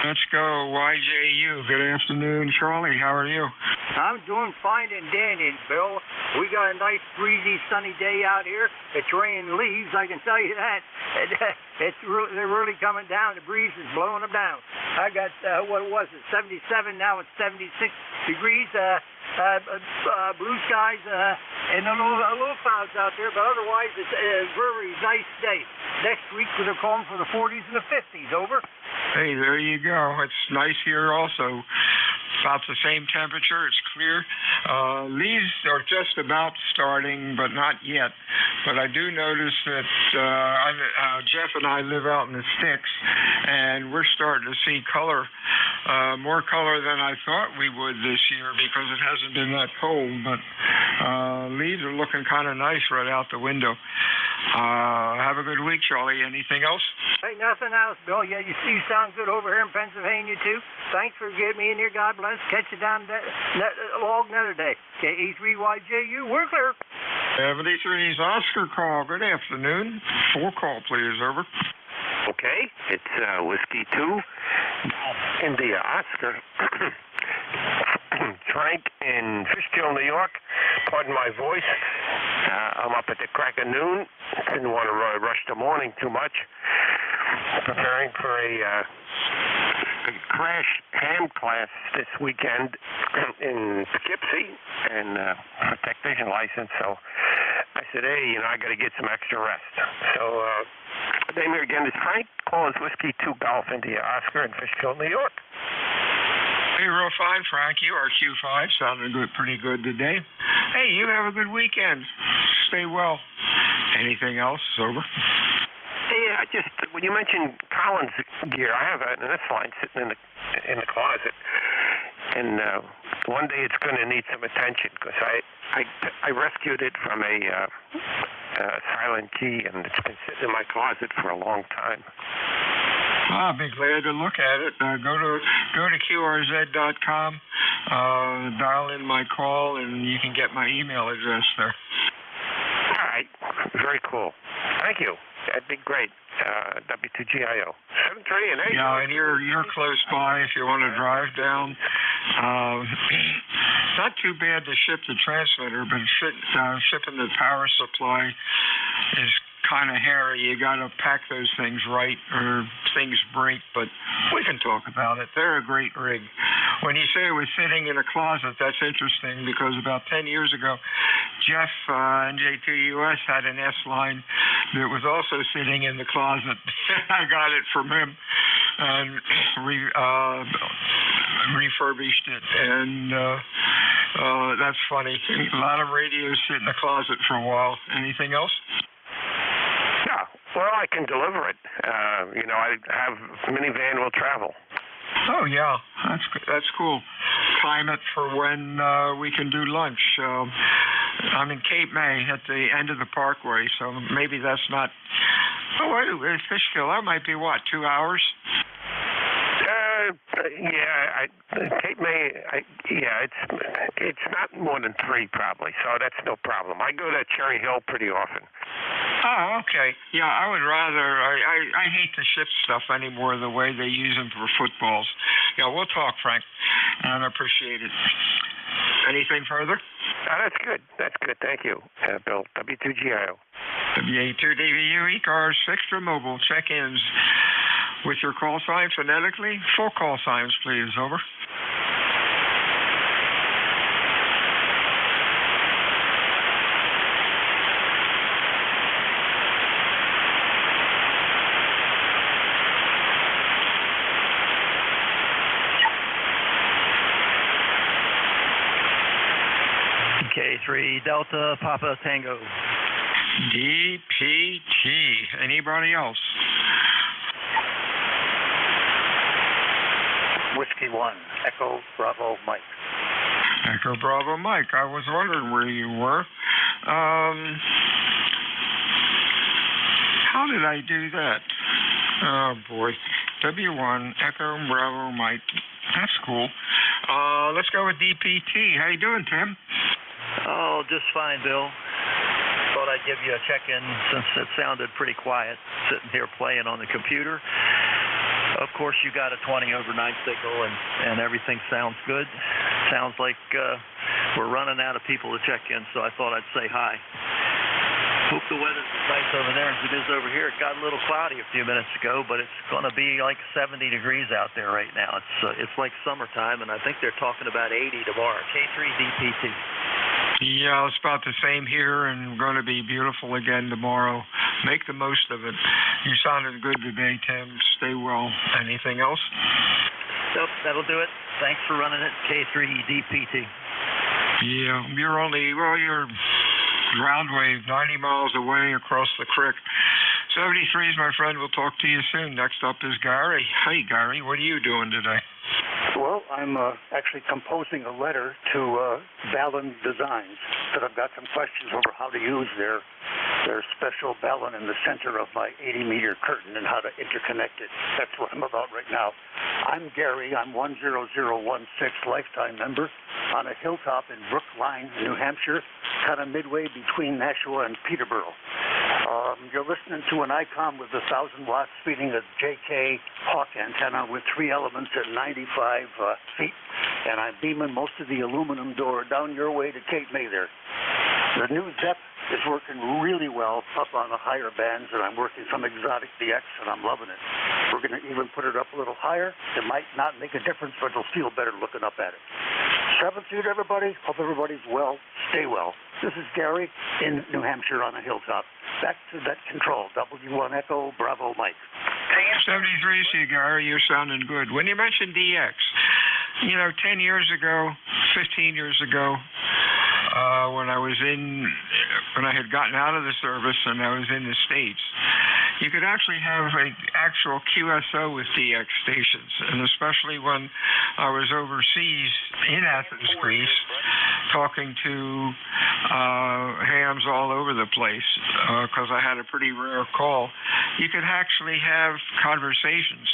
Let's go, YJU. Good afternoon, Charlie. How are you? I'm doing fine and dandy, Bill. We got a nice, breezy, sunny day out here. It's raining leaves, I can tell you that. They're really coming down. The breeze is blowing them down. I got, what was it, 77, now it's 76 degrees. Blue skies and a little clouds out there, but otherwise it's a very nice day. Next week we're calling for the 40s and the 50s, over. Hey, there you go. It's nice here also. About the same temperature. It's clear. Leaves are just about starting, but not yet. But I do notice that Jeff and I live out in the sticks, and we're starting to see color, more color than I thought we would this year because it hasn't been that cold. But leaves are looking kind of nice right out the window. Have a good week, Charlie. Anything else? Hey, nothing else, Bill. Yeah, you sound good over here in Pennsylvania, too. Thanks for getting me in here. God bless. Catch you down log another day. KE3YJU, we're clear. 73's Oscar call. Good afternoon. 4 call, please. Over. Okay, it's Whiskey 2, India Oscar. Frank in Fishkill, New York. Pardon my voice. I'm up at the crack of noon. Didn't want to rush the morning too much. Preparing for a crash hand class this weekend in Poughkeepsie and a technician license. So I said, hey, I got to get some extra rest. So name here again is Frank. Call is Whiskey 2 Golf India Oscar in Fishkill, New York. Hey, real fine, Frank. You are Q5. Sounding good, pretty good today. Hey, you have a good weekend. Stay well. Anything else? Over. Yeah, just when you mentioned Collins gear, I have an S line sitting in the closet, and one day it's going to need some attention because I rescued it from a silent key, and it's been sitting in my closet for a long time. I'll be glad to look at it. Go to QRZ.com, dial in my call, and you can get my email address there. All right, very cool. Thank you. That'd be great. W2GIO. 73 and 8. Yeah, and you're close by if you want to drive down. Not too bad to ship the transmitter, but shipping the power supply is kind of hairy. You got to pack those things right or things break, but we can talk about it. They're a great rig. When you say it was sitting in a closet, that's interesting because about 10 years ago, Jeff, NJ2US, had an S-line that was also sitting in the closet. I got it from him and refurbished it, and that's funny. A lot of radios sit in the closet for a while. Anything else? Yeah, well, I can deliver it. I have minivan will travel. Oh, yeah, that's cool. Time it for when we can do lunch. I'm in Cape May at the end of the parkway, so maybe that's not... Oh, wait, Fishkill, that might be what, 2 hours? Cape May, it's not more than 3 probably, so that's no problem. I go to Cherry Hill pretty often. Oh, okay. Yeah, I would rather, I hate the shift stuff anymore, the way they use them for footballs. Yeah, we'll talk, Frank, and I appreciate it. Anything further? That's good. Thank you, Bill. W2GIO. WA2DVU, ECARS, Extra Mobile, check-ins. With your call sign phonetically, full call signs, please. Over. K3 Delta Papa Tango. DPT. Anybody else? Whiskey 1, Echo Bravo Mike. Echo Bravo Mike. I was wondering where you were. How did I do that? Oh, boy. W1, Echo Bravo Mike. That's cool. Let's go with DPT. How you doing, Tim? Oh, just fine, Bill. Thought I'd give you a check-in since it sounded pretty quiet sitting here playing on the computer. Of course, you got a 20 over 9 signal, and everything sounds good. Sounds like we're running out of people to check in, so I thought I'd say hi. Hope the weather's nice over there as it is over here. It got a little cloudy a few minutes ago, but it's going to be like 70 degrees out there right now. It's like summertime, and I think they're talking about 80 tomorrow. K3DPT. Yeah, it's about the same here, and going to be beautiful again tomorrow. Make the most of it. You sounded good today, Tim. Stay well. Anything else? Nope, that'll do it. Thanks for running it, K3DPT. Yeah, you're ground wave 90 miles away across the creek. 73 is my friend. We'll talk to you soon. Next up is Gary. Hey, Gary, what are you doing today? Well, I'm actually composing a letter to Ballon Designs, that I've got some questions over how to use their special ballon in the center of my 80-meter curtain and how to interconnect it. That's what I'm about right now. I'm Gary. I'm 10016 lifetime member on a hilltop in Brookline, New Hampshire, kind of midway between Nashua and Peterborough. You're listening to an ICOM with 1,000 watts feeding a JK Hawk antenna with 3 elements at 95 feet, and I'm beaming most of the aluminum door down your way to Cape May there. The new ZEP is working really well up on the higher bands, and I'm working some exotic DX, and I'm loving it. We're going to even put it up a little higher. It might not make a difference, but it'll feel better looking up at it. 7th everybody. Hope everybody's well. Stay well. This is Gary in New Hampshire on a hilltop. Back to that control. W1 Echo Bravo Mike. 73, see, Gary, you're sounding good. When you mentioned DX, 10 years ago, 15 years ago, when I had gotten out of the service and I was in the States, you could actually have an actual QSO with DX stations, and especially when I was overseas in Athens, Greece, talking to hams all over the place, because I had a pretty rare call. You could actually have conversations.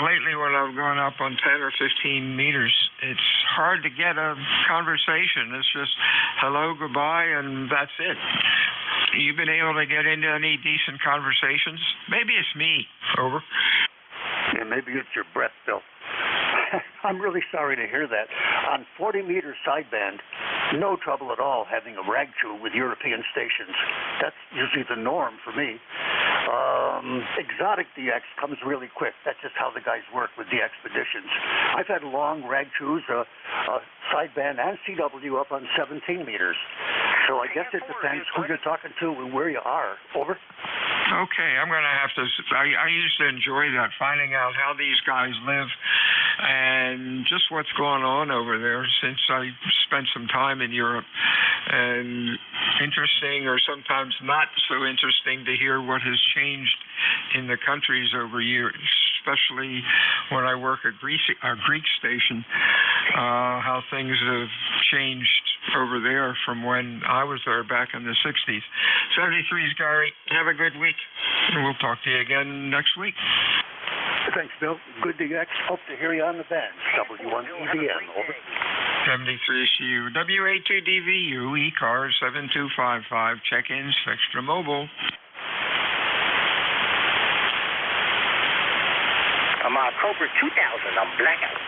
Lately, when I've gone up on 10 or 15 meters, it's hard to get a conversation. It's just hello, goodbye, and that's it. You've been able to get into any decent conversations? Maybe it's me. Over. Yeah, maybe it's your breath, Bill. I'm really sorry to hear that. On 40-meter sideband, no trouble at all having a rag chew with European stations. That's usually the norm for me. Exotic DX comes really quick. That's just how the guys work with the expeditions. I've had long rag chews, sideband and CW up on 17 meters. So I guess it depends who you're talking to and where you are. Over. Okay, I'm going to have to, I used to enjoy that, finding out how these guys live and just what's going on over there since I spent some time in Europe. And interesting, or sometimes not so interesting, to hear what has changed in the countries over years, especially when I work at our Greek station, how things have changed over there from when I was there back in the 60s. 73's Gary. Have a good week. And we'll talk to you again next week. Thanks, Bill. Good DX. Hope to hear you on the band. W1EBM, over. 73CU. WA2DVU, ECARS 7255. Check-ins, Extra Mobile. I'm Cobra 2000. I'm blackout.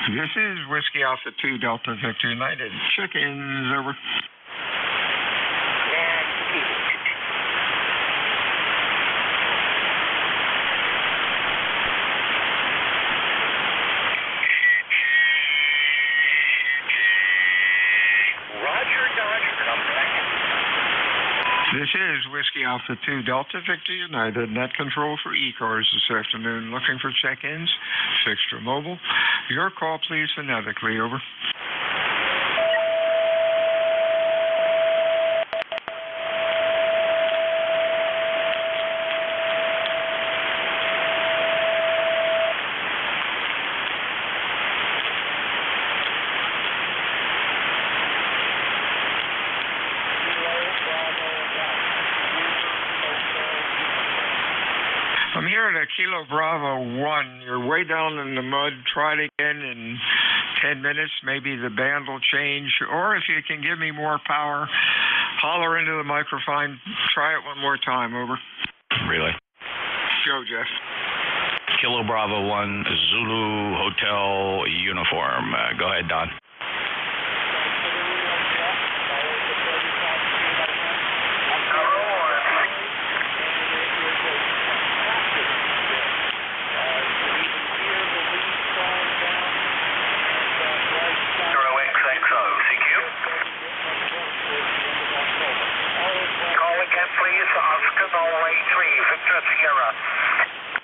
This is Whiskey Alpha 2 Delta Victor United. Check-ins, over. This is Whiskey Alpha 2 Delta Victor United. Net control for ECARS this afternoon. Looking for check-ins. Extra Mobile. Your call, please, phonetically. Over. I'm here at Kilo Bravo 1. You're way down in the mud. Try it again in 10 minutes. Maybe the band will change. Or if you can give me more power, holler into the microphone. Try it one more time. Over. Really? Go, Jeff. Kilo Bravo 1, Zulu Hotel Uniform. Go ahead, Don.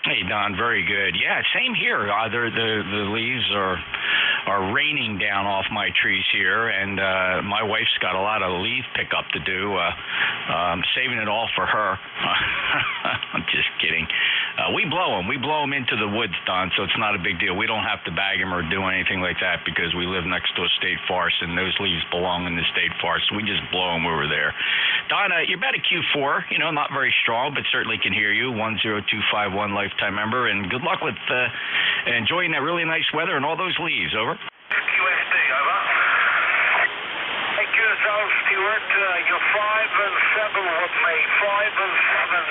Hey, Don, very good. Yeah, same here. The leaves are raining down off my trees here, and my wife's got a lot of leaf pickup to do. I'm saving it all for her. I'm just kidding. We blow them. We blow them into the woods, Don, so it's not a big deal. We don't have to bag them or do anything like that because we live next to a state forest, and those leaves belong in the state forest, so we just blow them over there. Don, you're about a Q4, not very strong, but certainly can hear you. 10251 lifetime member, and good luck with enjoying that really nice weather and all those leaves. Over. QSD, over. Hey, QSL, Stuart, you're 5 and 7 with me. 5 and 7,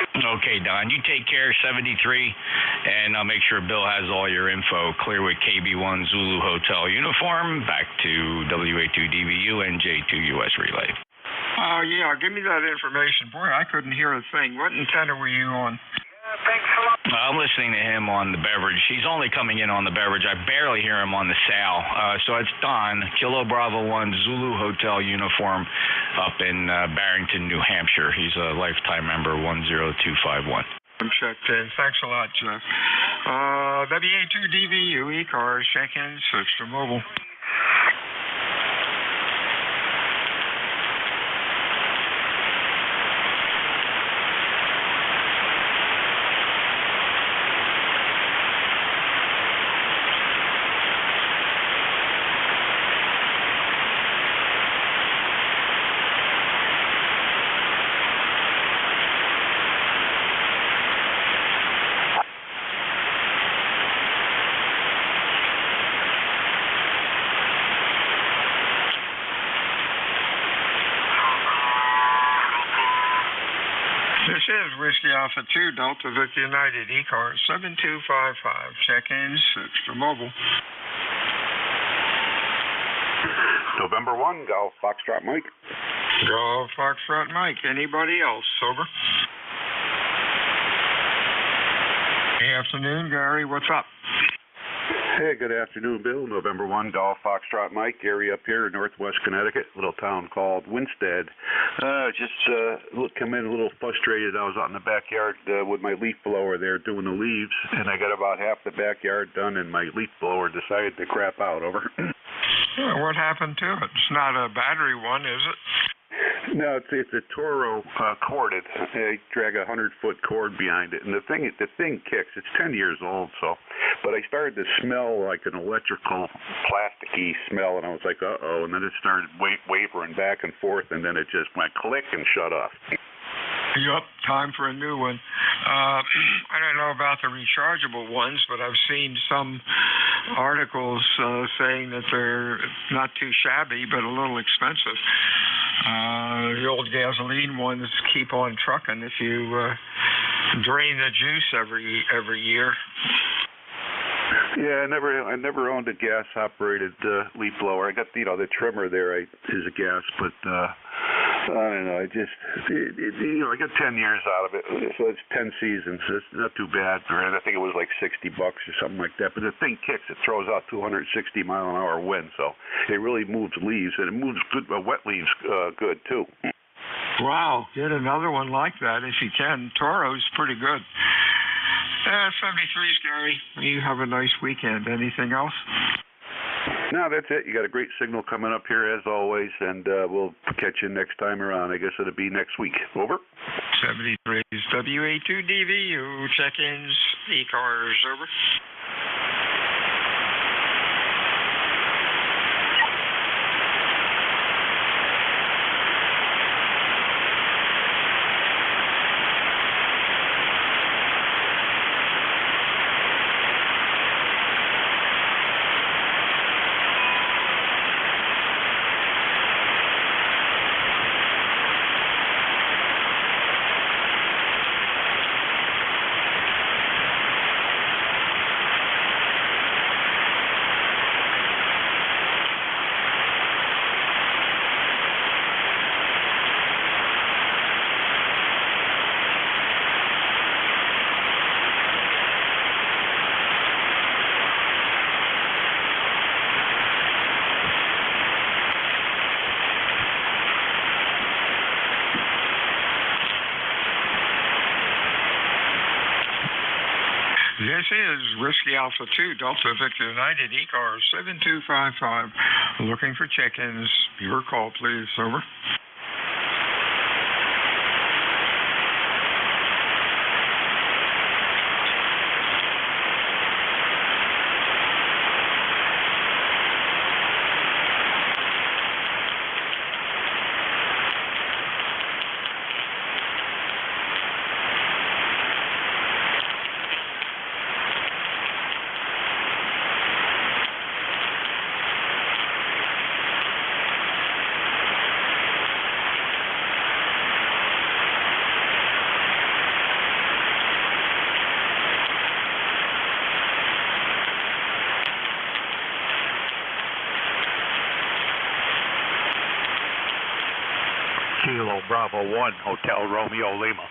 Stuart. Okay, Don, you take care, 73, and I'll make sure Bill has all your info. Clear with KB1 Zulu Hotel Uniform. Back to WA2DVU NJ2US relay. Oh, yeah, give me that information. Boy, I couldn't hear a thing. What antenna were you on? Thanks a lot. I'm listening to him on the beverage. He's only coming in on the beverage. I barely hear him on the sal. So it's Don, Kilo Bravo 1, Zulu Hotel Uniform up in Barrington, New Hampshire. He's a lifetime member, 10251. I'm checked in. Thanks a lot, Jeff. WA2DVU, ECARS, check-in, Extra Mobile. Whiskey Alpha 2, Delta Victor United, ECARS 7255. Check-ins, extra mobile. November 1, Golf Foxtrot Mike. Golf Foxtrot Mike. Anybody else? Sober? Good afternoon, Gary. What's up? Hey, good afternoon, Bill. November 1, Golf Foxtrot Mike. Gary up here in northwest Connecticut, little town called Winstead. Come in a little frustrated. I was out in the backyard with my leaf blower there doing the leaves, and I got about half the backyard done, and my leaf blower decided to crap out. Over. What happened to it? It's not a battery one, is it? No, it's a Toro corded. I drag a 100-foot cord behind it, and the thing kicks. It's 10 years old, but I started to smell like an electrical plasticky smell, and I was like, uh-oh, and then it started wavering back and forth, and then it just went click and shut off. Yep, time for a new one. I don't know about the rechargeable ones, but I've seen some articles saying that they're not too shabby, but a little expensive. The old gasoline ones keep on trucking if you drain the juice every year. Yeah, I never owned a gas operated leaf blower. I got the trimmer there is a gas, but I don't know. I got 10 years out of it, so it's 10 seasons. It's not too bad. I think it was like $60 or something like that. But the thing kicks. It throws out 260 mile an hour wind, so it really moves leaves, and it moves wet leaves good too. Wow, get another one like that if you can. Toro's pretty good. 73's Gary. You have a nice weekend. Anything else? No, that's it. You got a great signal coming up here as always, and we'll catch you next time around. I guess it'll be next week. Over. 73's WA2DVU. Check-ins. ECARS. Over. This is Whiskey Alpha 2, Delta Victor United, ECARS 7255. Looking for check-ins. Your call, please. Over. Kilo Bravo 1, Hotel Romeo Lima.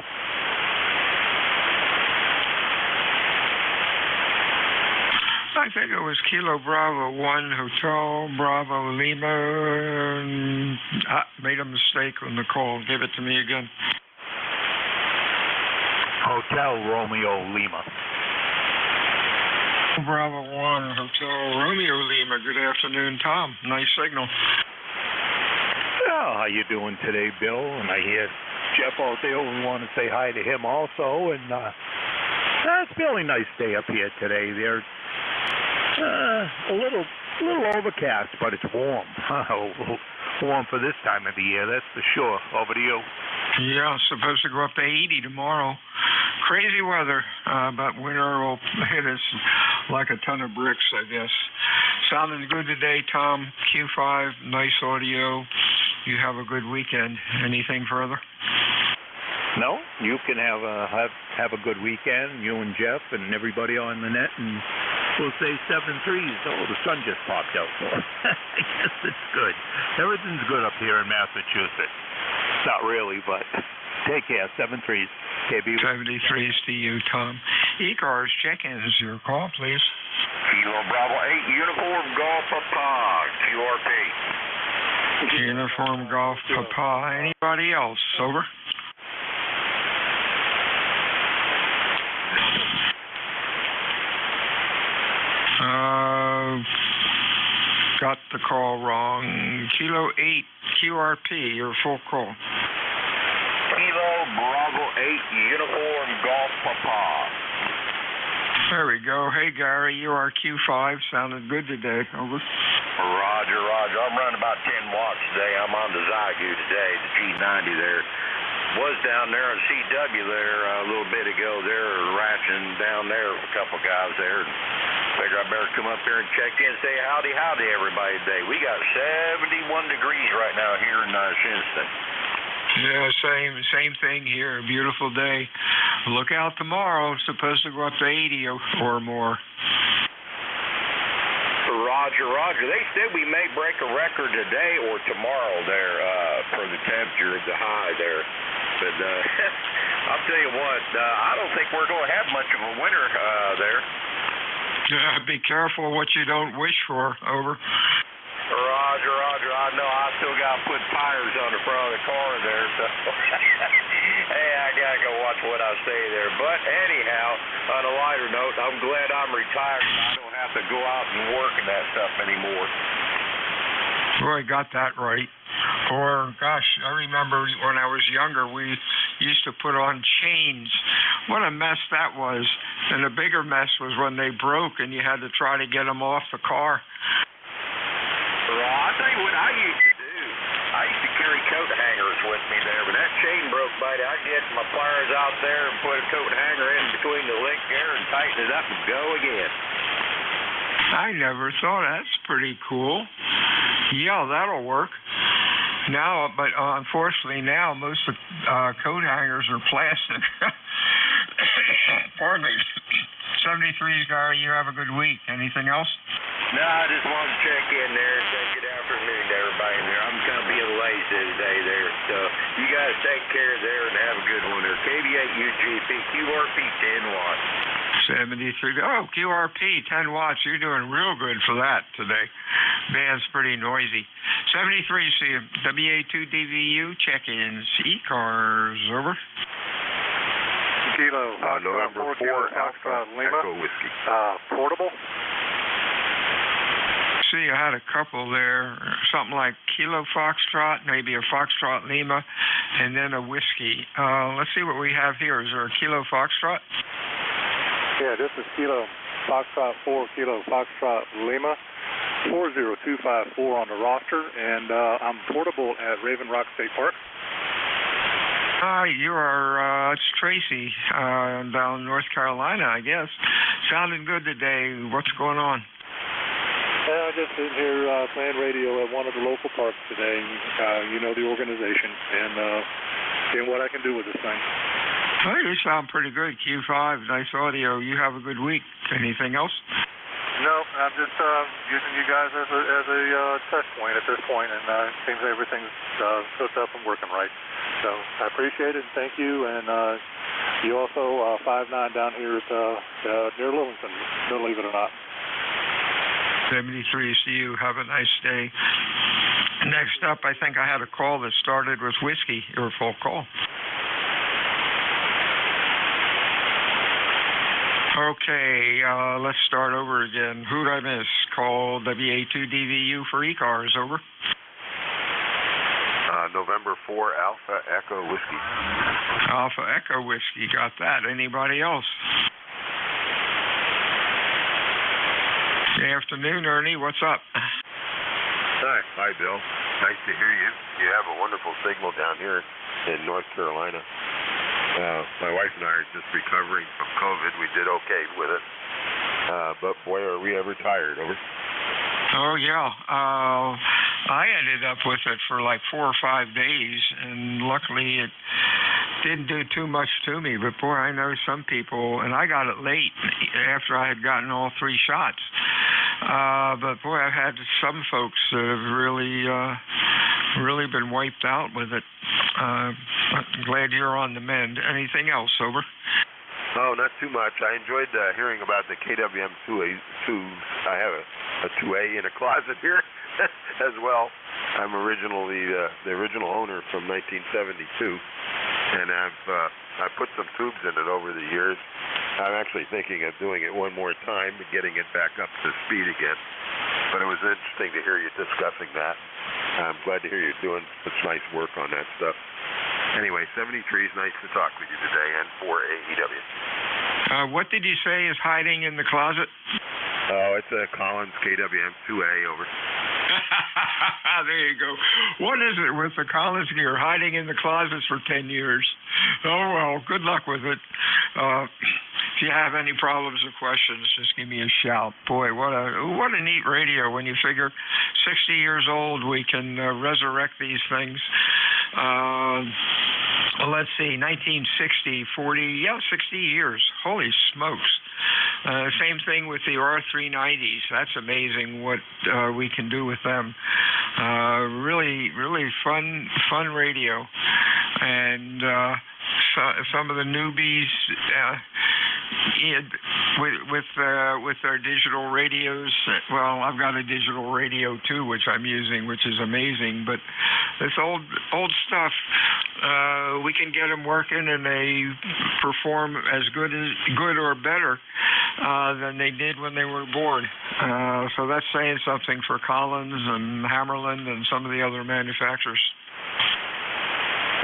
I think it was Kilo Bravo 1, Hotel Bravo Lima. I made a mistake on the call. Give it to me again. Hotel Romeo Lima. Bravo 1, Hotel Romeo Lima. Good afternoon, Tom. Nice signal. Oh, how you doing today, Bill? And I hear Jeff out there. We want to say hi to him also. And it's a really nice day up here today. There's a little overcast, but it's warm. Warm for this time of the year, that's for sure. Over to you. Yeah, it's supposed to go up to 80 tomorrow. Crazy weather, but winter will hit us like a ton of bricks, I guess. Sounding good today, Tom. Q5, nice audio. You have a good weekend. Anything further? No, you can have a good weekend, you and Jeff and everybody on the net, and we'll say 7-3. Oh, the sun just popped out. I guess it's good. Everything's good up here in Massachusetts. Not really, but take care. 7-3. KB. 73s to you, Tom. ECARS, check-in is your call, please. Kilo Bravo 8, Uniform Golf Papa, QRP. Uniform Golf Papa. Anybody else? Over. Got the call wrong. Kilo 8, QRP, your full call. Kilo Bravo 8, Uniform Golf Papa. There we go. Hey, Gary, URQ5 sounded good today. Over. Roger, Roger. I'm running about 10 watts today. I'm on the Zygu today, the G90 there. Was down there on CW there a little bit ago there, ratcheting down there with a couple guys there. Figure I better come up here and check in and say howdy, howdy, everybody today. We got 71 degrees right now here in Shinston. Yeah, same thing here. Beautiful day. Look out tomorrow. It's supposed to go up to 80 or more. Roger, Roger. They said we may break a record today or tomorrow there for the temperature of the high there. But I'll tell you what, I don't think we're going to have much of a winter there. Yeah, be careful what you don't wish for. Over. Roger, Roger. I know I still got to put tires on the front of the car there, so hey, I got to go watch what I say there. But anyhow, on a lighter note, I'm glad I'm retired and I don't have to go out and work and that stuff anymore. Boy, got that right. Or, gosh, I remember when I was younger, we used to put on chains. What a mess that was. And the bigger mess was when they broke and you had to try to get them off the car. I'll tell you what I used to do. I used to carry coat hangers with me there. When that chain broke, buddy, I'd get my pliers out there and put a coat hanger in between the link there and tighten it up and go again. I never thought that's pretty cool. Yeah, that'll work. Now, but unfortunately now most of the coat hangers are plastic. Pardon me. 73's, Gary, you have a good week. Anything else? No, I just wanted to check in there and say good afternoon to everybody there. I'm kind of being lazy today there. So you guys take care there and have a good one there. KB8UGP, QRP 10 watts. 73. Oh, QRP 10 watts. You're doing real good for that today. Band's pretty noisy. 73, see you. WA2DVU check-ins. ECARS, over. Kilo, November 4, Alpha Lima. Echo Whiskey. Portable. See, I had a couple there, something like Kilo Foxtrot, maybe a Foxtrot Lima, and then a whiskey. Let's see what we have here. Is there a Kilo Foxtrot? Yeah, this is Kilo Foxtrot 4, Kilo Foxtrot Lima, 40254 on the roster, and I'm portable at Raven Rock State Park. You are, it's Tracy, down North Carolina, I guess. Sounding good today. What's going on? I'm just sitting here playing radio at one of the local parks today. You know the organization, and seeing what I can do with this thing. Oh, you sound pretty good. Q5, nice audio. You have a good week. Anything else? No, I'm just using you guys as a test point at this point, and it seems everything's hooked up and working right. So I appreciate it, and thank you. And you also 5'9" down here at near Livingston, believe it or not. 73 to you. Have a nice day. Next up, I think I had a call that started with whiskey. Your full call. Okay, let's start over again. Who'd I miss? Call WA2DVU for ECARS, over. November 4, Alpha Echo Whiskey. Alpha Echo Whiskey, got that. Anybody else? Good afternoon, Ernie. What's up? Hi, Bill. Nice to hear you. You have a wonderful signal down here in North Carolina. My wife and I are just recovering from COVID. We did okay with it. But boy, are we ever tired, over. Oh, yeah. I ended up with it for like 4 or 5 days, and luckily it didn't do too much to me, but boy, I know some people, and I got it late after I had gotten all 3 shots. But boy, I've had some folks that have really been wiped out with it. I'm glad you're on the mend. Anything else, Sober? No, not too much. I enjoyed hearing about the KWM 2A. I have a 2A in a closet here as well. I'm originally the original owner from 1972, and I've put some tubes in it over the years. I'm actually thinking of doing it one more time and getting it back up to speed again. But it was interesting to hear you discussing that. I'm glad to hear you're doing such nice work on that stuff. Anyway, 73 is nice to talk with you today, and for AEW. What did you say is hiding in the closet? Oh, it's a Collins KWM 2A, over. There you go. What is it with the Collins gear hiding in the closets for 10 years? Oh, well, good luck with it. If you have any problems or questions, just give me a shout. Boy, what a neat radio. When you figure 60 years old, we can resurrect these things. Let's see, 1960, 60 years. Holy smokes. Same thing with the R390s. That's amazing what we can do with them. Really fun radio. And some of the newbies with their digital radios. Well, I've got a digital radio too, which I'm using, which is amazing. But this old stuff, we can get them working, and they perform as good or better than they did when they were born. So that's saying something for Collins and Hammerland and some of the other manufacturers.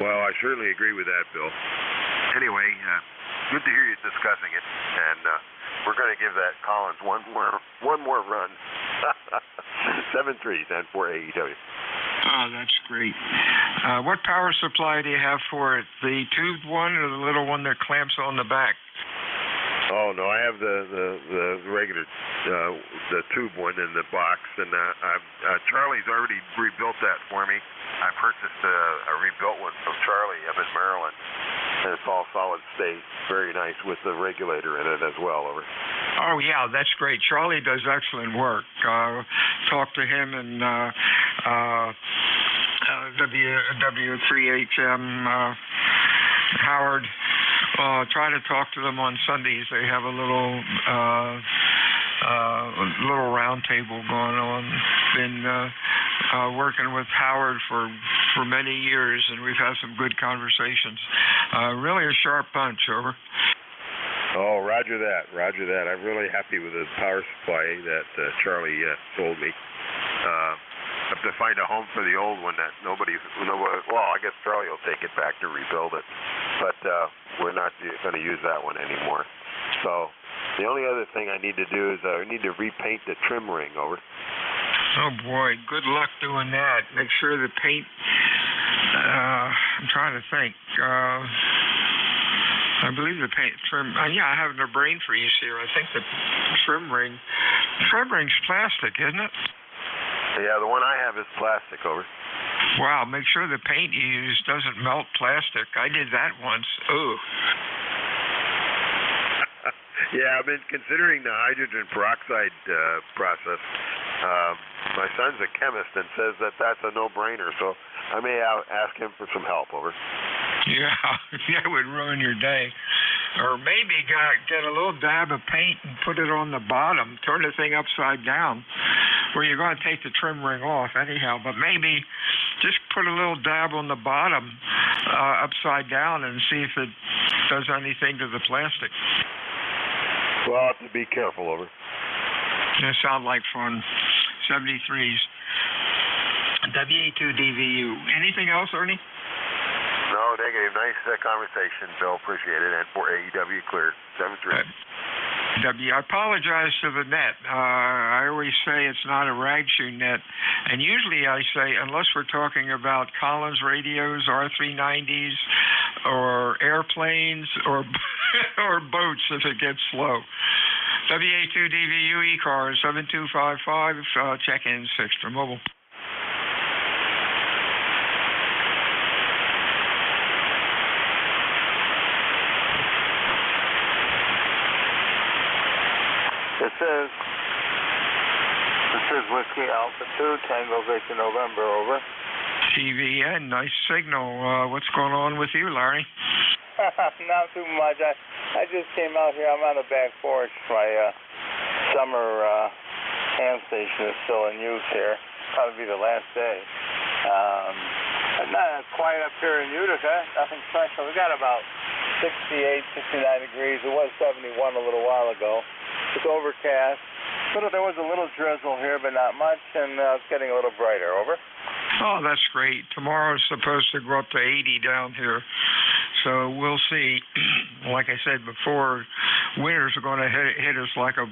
Well, I certainly agree with that, Bill. Anyway, good to hear you discussing it, and we're going to give that Collins one more run. 7-3 then for AEW. Oh, that's great. What power supply do you have for it? The tubed one or the little one that clamps on the back? Oh no, I have the regular the tube one in the box, and Charlie's already rebuilt that for me. I purchased a rebuilt one from Charlie up in Maryland, and it's all solid state, very nice with the regulator in it as well. Over. Oh yeah, that's great. Charlie does excellent work. Talk to him and W3HM Howard. Try to talk to them on Sundays. They have a little round table going on. Been working with Howard for many years, and we've had some good conversations. Really a sharp bunch, over. Oh, roger that. I'm really happy with the power supply that Charlie sold me. Have to find a home for the old one that nobody. Well, I guess Charlie will take it back to rebuild it, but we're not going to use that one anymore. So the only other thing I need to do is I need to repaint the trim ring, over. Oh boy, good luck doing that. Make sure the paint. I'm trying to think. I believe the paint trim. Yeah, I have the brain freeze here. I think the trim ring's plastic, isn't it? Yeah, the one I have is plastic, over. Wow, make sure the paint you use doesn't melt plastic. I did that once. Ooh. Yeah, I've been considering the hydrogen peroxide process. My son's a chemist and says that that's a no-brainer, so I may ask him for some help, over. Yeah, that would ruin your day. Or maybe get a little dab of paint and put it on the bottom. Turn the thing upside down. Where you're going to take the trim ring off anyhow, but maybe just put a little dab on the bottom upside down and see if it does anything to the plastic. Well, I'll have to be careful, over. That sounds like fun. 73s. WA2DVU. Anything else, Ernie? No, negative. Nice conversation, Bill. Appreciate it. And for AEW, clear. 7-3. I apologize to the net. I always say it's not a rag shoe net. And usually I say, unless we're talking about Collins radios, R390s, or airplanes, or boats if it gets slow. WA2DVU ECARS 7255, check-in 6 for mobile. This is Whiskey Alpha 2, Tango Victor November, over. TVN, nice signal. What's going on with you, Larry? Not too much. I just came out here. I'm on the back porch. My summer ham station is still in use here. Probably be the last day. Not quiet up here in Utica. Nothing special. We got about 68, 69 degrees. It was 71 a little while ago. It's overcast. There was a little drizzle here, but not much, and it's getting a little brighter. Over. Oh, that's great. Tomorrow's supposed to go up to 80 down here. So we'll see. Like I said before, winters are going to hit us like a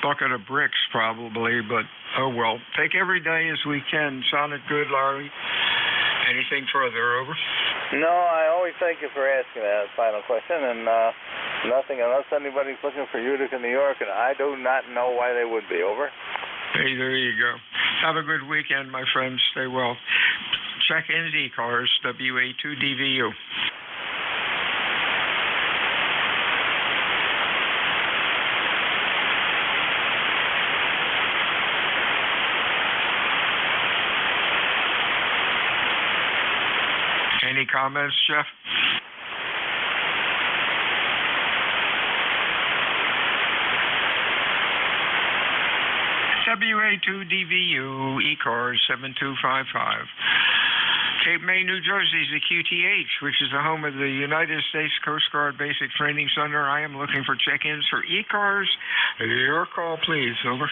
bucket of bricks probably, but oh well. Take every day as we can. Sounded good, Larry. Anything further, over? No, I always thank you for asking that final question, and nothing unless anybody's looking for Utica, New York, and I do not know why they would be, over. Hey, there you go. Have a good weekend, my friends. Stay well. Check ECARS, WA2DVU. Any comments, Jeff? WA2DVU, ECARS 7255. Cape May, New Jersey is the QTH, which is the home of the United States Coast Guard Basic Training Center. I am looking for check-ins for ECARS. Your call, please. Over.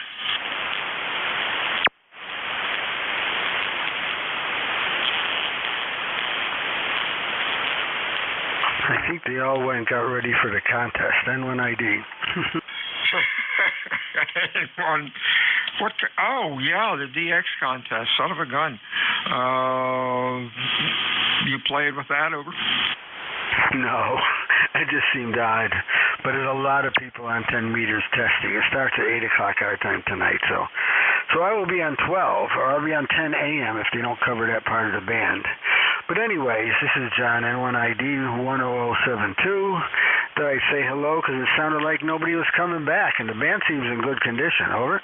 I think they all went and got ready for the contest. N1ID. What? Oh, yeah, the DX contest. Son of a gun. You played with that, over? No, it just seemed odd. But there's a lot of people on 10 meters testing. It starts at 8 o'clock our time tonight, so I will be on 12, or I'll be on 10 a.m. if they don't cover that part of the band. But anyways, this is John, N1ID 10072. Thought I'd say hello because it sounded like nobody was coming back, and the band seems in good condition. Over.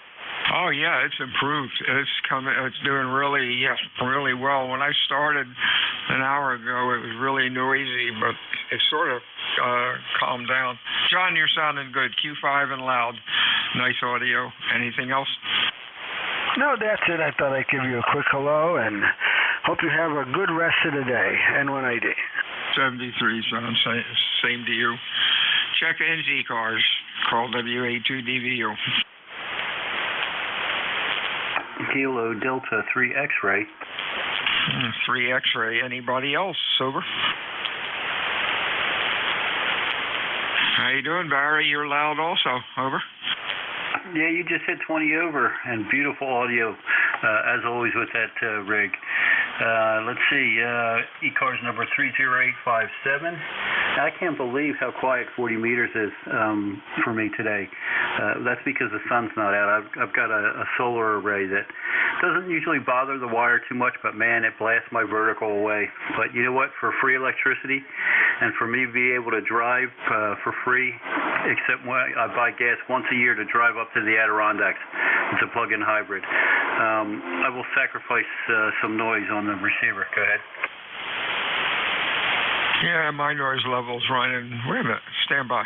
Oh yeah, it's improved. It's doing really well. When I started an hour ago, it was really noisy, but it sort of calmed down. John, you're sounding good. Q5 and loud. Nice audio. Anything else? No, that's it. I thought I'd give you a quick hello and hope you have a good rest of the day. N1ID. 73, John. Same to you. Check ECARS. Call WA2DVU. Kilo Delta 3 X-ray. 3 X-ray. Anybody else? Over. How you doing, Barry? You're loud also. Over. Yeah, you just hit 20 over, and beautiful audio, as always with that rig. Let's see, ECARS number 30857. I can't believe how quiet 40 meters is for me today. That's because the sun's not out. I've got a solar array that doesn't usually bother the wire too much, but man, it blasts my vertical away. But you know what? For free electricity, and for me to be able to drive for free, except when I buy gas once a year to drive up to the Adirondacks. It's a plug-in hybrid. I will sacrifice some noise on the receiver. Go ahead. Yeah, my noise level's running. Wait a minute. Stand by.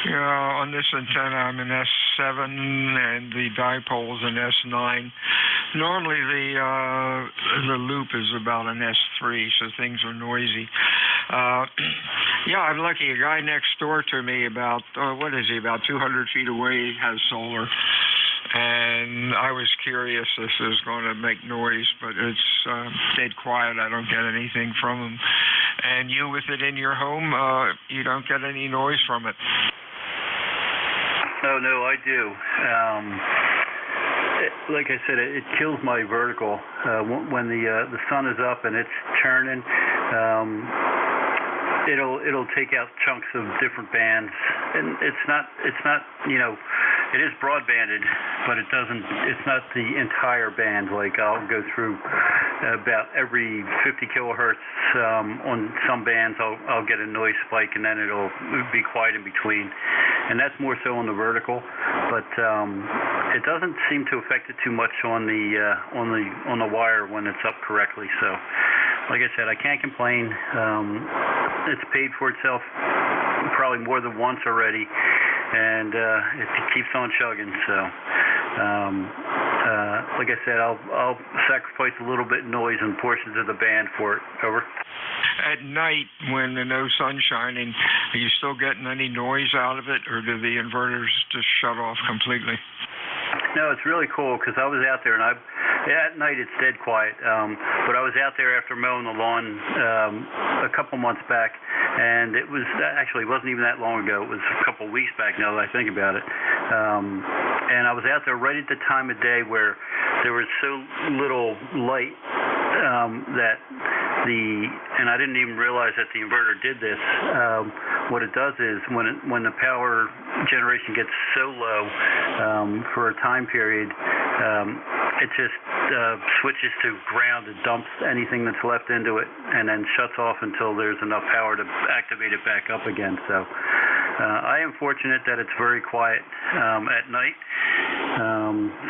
Yeah, on this antenna, I'm in S7, and the dipole's in S9. Normally, the loop is about an S3, so things are noisy. Yeah, I'm lucky. A guy next door to me, about 200 feet away, has solar. And I was curious if it was going to make noise, but it's dead quiet. I don't get anything from them. And you, with it in your home, you don't get any noise from it. Oh, no, I do. Like I said, it kills my vertical. When the sun is up and it's turning, it'll take out chunks of different bands, and it's not it is broadbanded, but it's not the entire band. Like I'll go through about every 50 kilohertz on some bands. I'll get a noise spike, and then it'll be quiet in between. and that's more so on the vertical. But it doesn't seem to affect it too much on the wire when it's up correctly. So, like I said, I can't complain. It's paid for itself probably more than once already, and it keeps on chugging. So, like I said, I'll sacrifice a little bit of noise in portions of the band for it. Over. At night, when the no sun's shining, are you still getting any noise out of it, or do the inverters just shut off completely? No, it's really cool because I was out there, and at night it's dead quiet. But I was out there after mowing the lawn a couple months back, and it wasn't even that long ago. It was a couple weeks back now that I think about it. And I was out there right at the time of day where there was so little light and I didn't even realize that the inverter did this. What it does is when the power generation gets so low for a time period, it just switches to ground and dumps anything that's left into it, and then shuts off until there's enough power to activate it back up again. So I am fortunate that it's very quiet at night.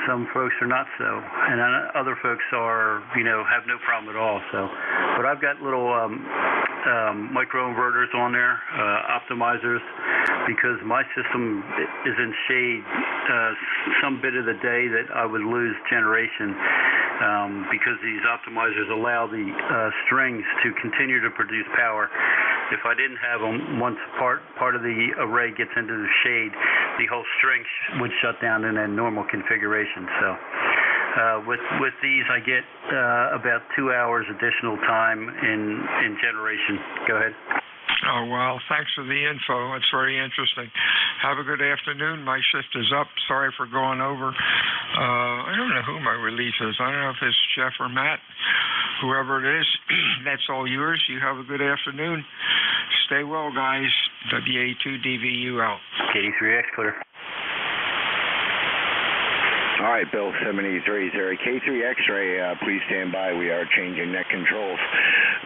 Some folks are not so, and other folks are, have no problem at all. So, but I've got little micro inverters on there, optimizers, because my system is in shade some bit of the day that I would lose generation, because these optimizers allow the strings to continue to produce power. If I didn't have them, once part of the array gets into the shade, the whole string would shut down in a normal configuration. So with these, I get about 2 hours additional time in generation. Go ahead. Oh, well, thanks for the info. It's very interesting. Have a good afternoon. My shift is up. Sorry for going over. I don't know who my relief is. I don't know if it's Jeff or Matt. Whoever it is, that's all yours. You have a good afternoon. Stay well, guys. WA2DVU out. KD3X clear. All right, Bill 783, K3 X-ray, please stand by. We are changing net controls.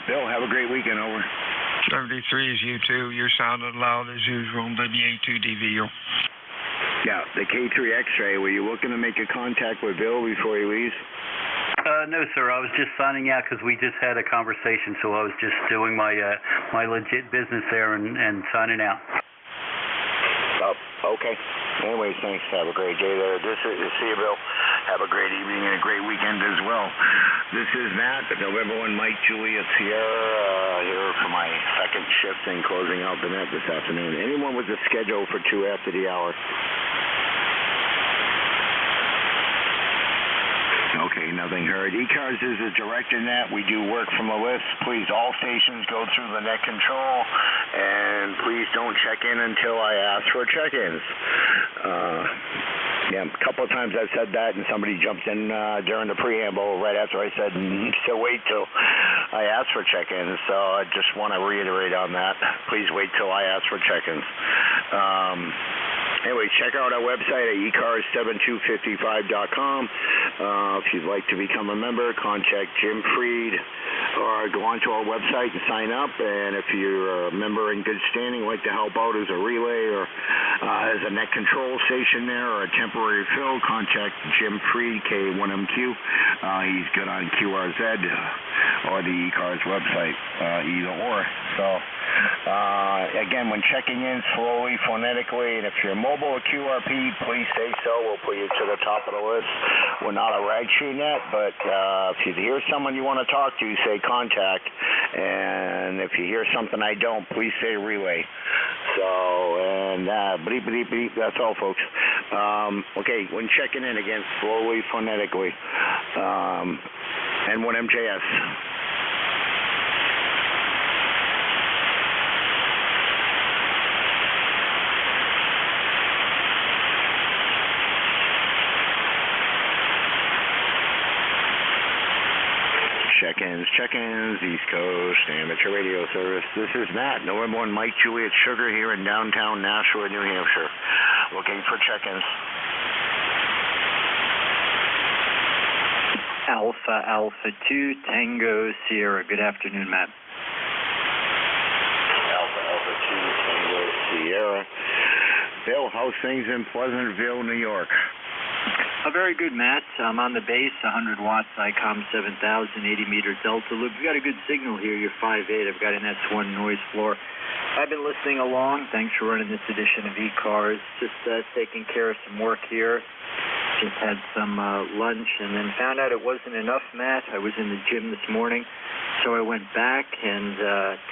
Bill, have a great weekend. Over. 73 is you too. You're sounding loud as usual. WA2DVU. Yeah, the K3 X-ray. Were you looking to make a contact with Bill before he leaves? No, sir. I was just signing out because we just had a conversation, so I was just doing my legit business there and signing out. Oh, okay. Anyways, thanks. Have a great day there. See you, Bill. Have a great evening and a great weekend as well. This is Matt, the November 1 Mike Juliet Sierra, here for my second shift and closing out the net this afternoon. Anyone with a schedule for 2 after the hour? Okay, nothing heard. ECARS is a director net. We do work from a list. Please, all stations go through the net control, and please don't check in until I ask for check-ins. Yeah, a couple of times I've said that, and somebody jumps in during the preamble right after I said, so wait till I ask for check-ins. So I just want to reiterate on that. Please wait till I ask for check-ins. Anyway, check out our website at ECARS7255.com. If you'd like to become a member, contact Jim Freed or go onto our website and sign up. And if you're a member in good standing, like to help out as a relay or as a net control station there or a temporary fill, contact Jim Freed, K1MQ. He's good on QRZ or the ECARS website, either or. So, again, when checking in slowly, phonetically, and if you're mobile or QRP, please say so. We'll put you to the top of the list. We're not a rag shoe net, but if you hear someone you want to talk to, say contact. And if you hear something I don't, please say relay. So, and bleep, bleep, bleep. That's all, folks. Okay, when checking in, again, slowly, phonetically. N1MJS. Check-ins, East Coast, amateur radio service. This is Matt, November 1 Mike Juliet Sugar here in downtown Nashua, New Hampshire. Looking for check-ins. Alpha 2 Tango Sierra. Good afternoon, Matt. Alpha 2 Tango Sierra. Bill, how's things in Pleasantville, New York? Very good, Matt. I'm on the base, 100 watts, ICOM 7000, 80-meter Delta loop. We've got a good signal here. You're 5.8. I've got an S1 noise floor. I've been listening along. Thanks for running this edition of ECARS. Just taking care of some work here. Just had some lunch and then found out it wasn't enough, Matt. I was in the gym this morning, so I went back and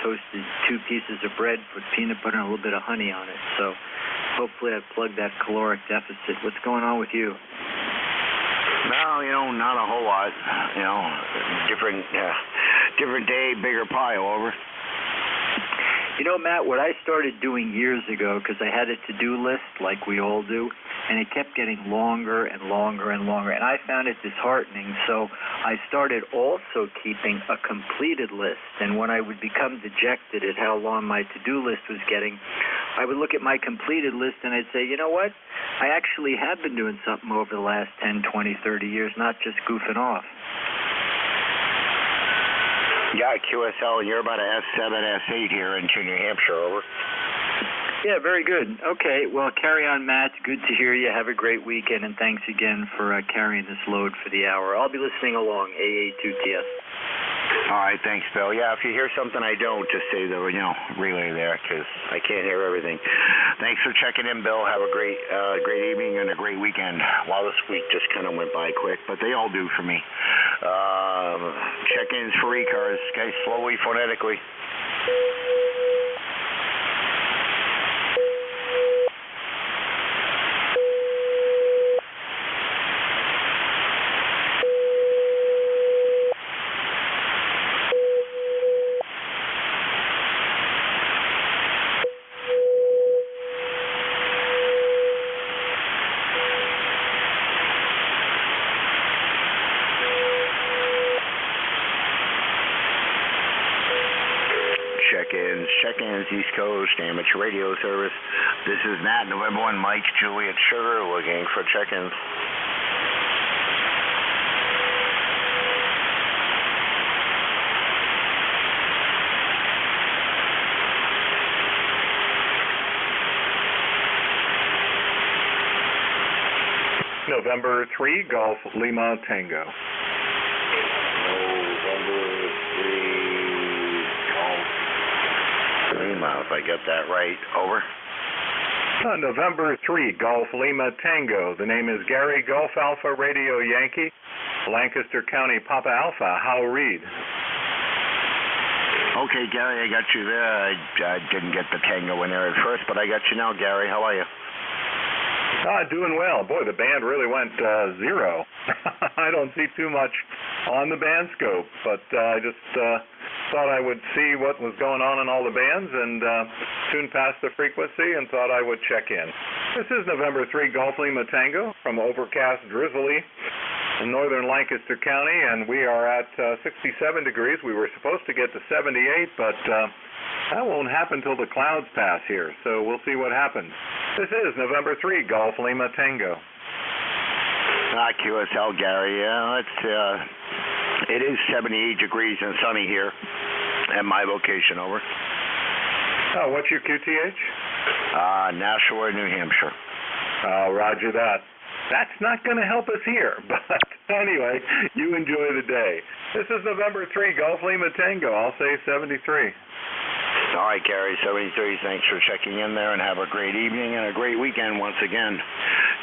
toasted 2 pieces of bread, put peanut butter and a little bit of honey on it. So hopefully I've plugged that caloric deficit. What's going on with you? Well, not a whole lot. Different day, bigger pile, over. Matt, what I started doing years ago, because I had a to-do list like we all do, and it kept getting longer and longer and longer, and I found it disheartening, so I started also keeping a completed list, and when I would become dejected at how long my to-do list was getting, I would look at my completed list and I'd say, you know what, I actually have been doing something over the last 10, 20, 30 years, not just goofing off. Yeah, QSL, you're about a S7, S8 here into New Hampshire, over. Yeah, very good. Okay, well, carry on, Matt. Good to hear you. Have a great weekend, and thanks again for carrying this load for the hour. I'll be listening along, AA2TS. All right, thanks, Bill. Yeah, if you hear something I don't, just say the relay there, because I can't hear everything. Thanks for checking in, Bill. Have a great evening and a great weekend. Well, this week just kind of went by quick, but they all do for me. Check-ins for ECARS, guys, slowly, phonetically. Check-ins, East Coast, amateur radio service. This is Nat, November 1, Mike, Juliet, Sugar, looking for check-ins. November 3, Golf Lima Tango. If I get that right, over. November 3, Golf Lima Tango. The name is Gary, Golf Alpha Radio Yankee, Lancaster County Papa Alpha, Hal Reed. Okay, Gary, I got you there. I didn't get the tango in there at first, but I got you now, Gary. How are you? Doing well. Boy, the band really went zero. I don't see too much on the band scope, but I just thought I would see what was going on in all the bands and tuned past the frequency and thought I would check in. This is November 3 Golf Lima Tango from overcast, drizzly in northern Lancaster County, and we are at 67 degrees. We were supposed to get to 78, but that won't happen till the clouds pass here, so we'll see what happens. This is November 3 Golf Lima Tango. QSL, Gary. Yeah, it is 78 degrees and sunny here at my location, over. What's your QTH? Nashua, New Hampshire. Roger that. That's not going to help us here, but anyway, you enjoy the day. This is November 3 Golf Lima Tango. I'll say 73. All right, Gary, 73. Thanks for checking in there, and have a great evening and a great weekend once again.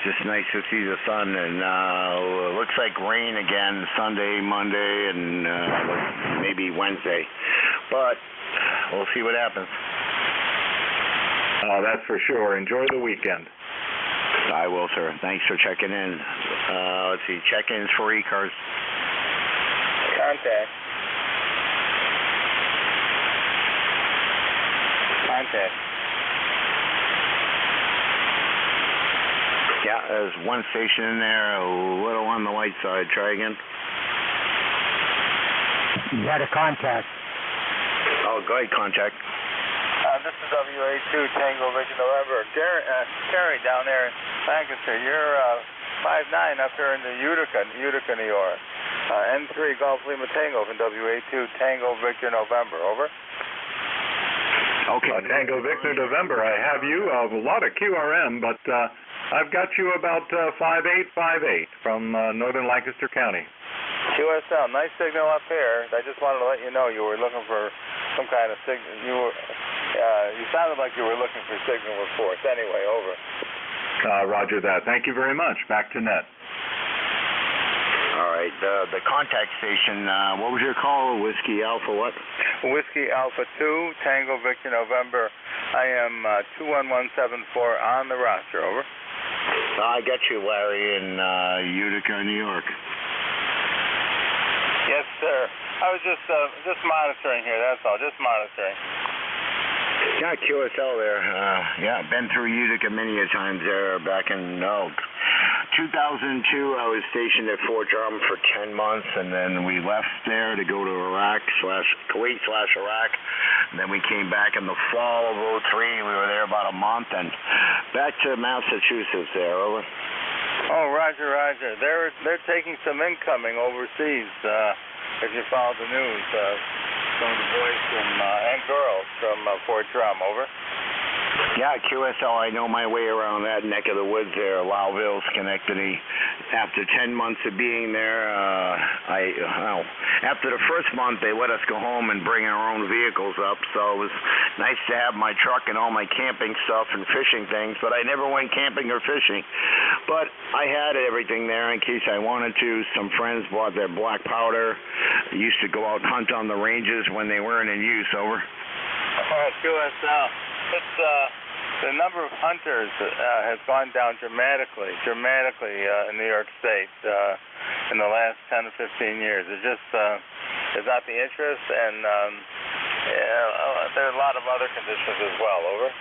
Just nice to see the sun, and looks like rain again Sunday, Monday, and maybe Wednesday. But we'll see what happens. That's for sure. Enjoy the weekend. I will, sir. Thanks for checking in. Let's see, check-ins for ECARS. Contact. Yeah, there's one station in there, a little on the light side. Try again. You had a contact. Oh, go ahead, contact. This is WA2 Tango Victor November. Terry down there in Lancaster. You're 5'9" up here in the Utica, New York. N3 Golf Lima Tango from WA2 Tango Victor November. Over. Okay. Tango Victor November, I have you a lot of QRM, but I've got you about 5858 from northern Lancaster County. QSL, nice signal up here. I just wanted to let you know you were looking for some kind of signal. You sounded like you were looking for signal reports. Anyway, over. Roger that. Thank you very much. Back to net. All right. The contact station, what was your call? Whiskey Alpha what? Whiskey Alpha 2, Tango Victor November. I am 21174 on the roster, over. I got you, Larry, in Utica, New York. Yes, sir. I was just monitoring here, that's all, just monitoring. Yeah, QSL there. Yeah, been through Utica many a times there back in 2002. I was stationed at Fort Drum for 10 months, and then we left there to go to Kuwait/Iraq. And then we came back in the fall of 03. We were there about a month, and back to Massachusetts there, over. Oh, roger, roger. They're taking some incoming overseas, if you follow the news. Some of the boys and girls from Fort Drum, over. Yeah, QSL, I know my way around that neck of the woods there, Lowville, Schenectady. After 10 months of being there, after the first month, they let us go home and bring our own vehicles up, so it was nice to have my truck and all my camping stuff and fishing things, but I never went camping or fishing. But I had everything there in case I wanted to. Some friends bought their black powder. I used to go out and hunt on the ranges when they weren't in use, over. QSL. It's the number of hunters has gone down dramatically in New York State in the last 10 to 15 years. It just is not the interest, and there are a lot of other conditions as well, over.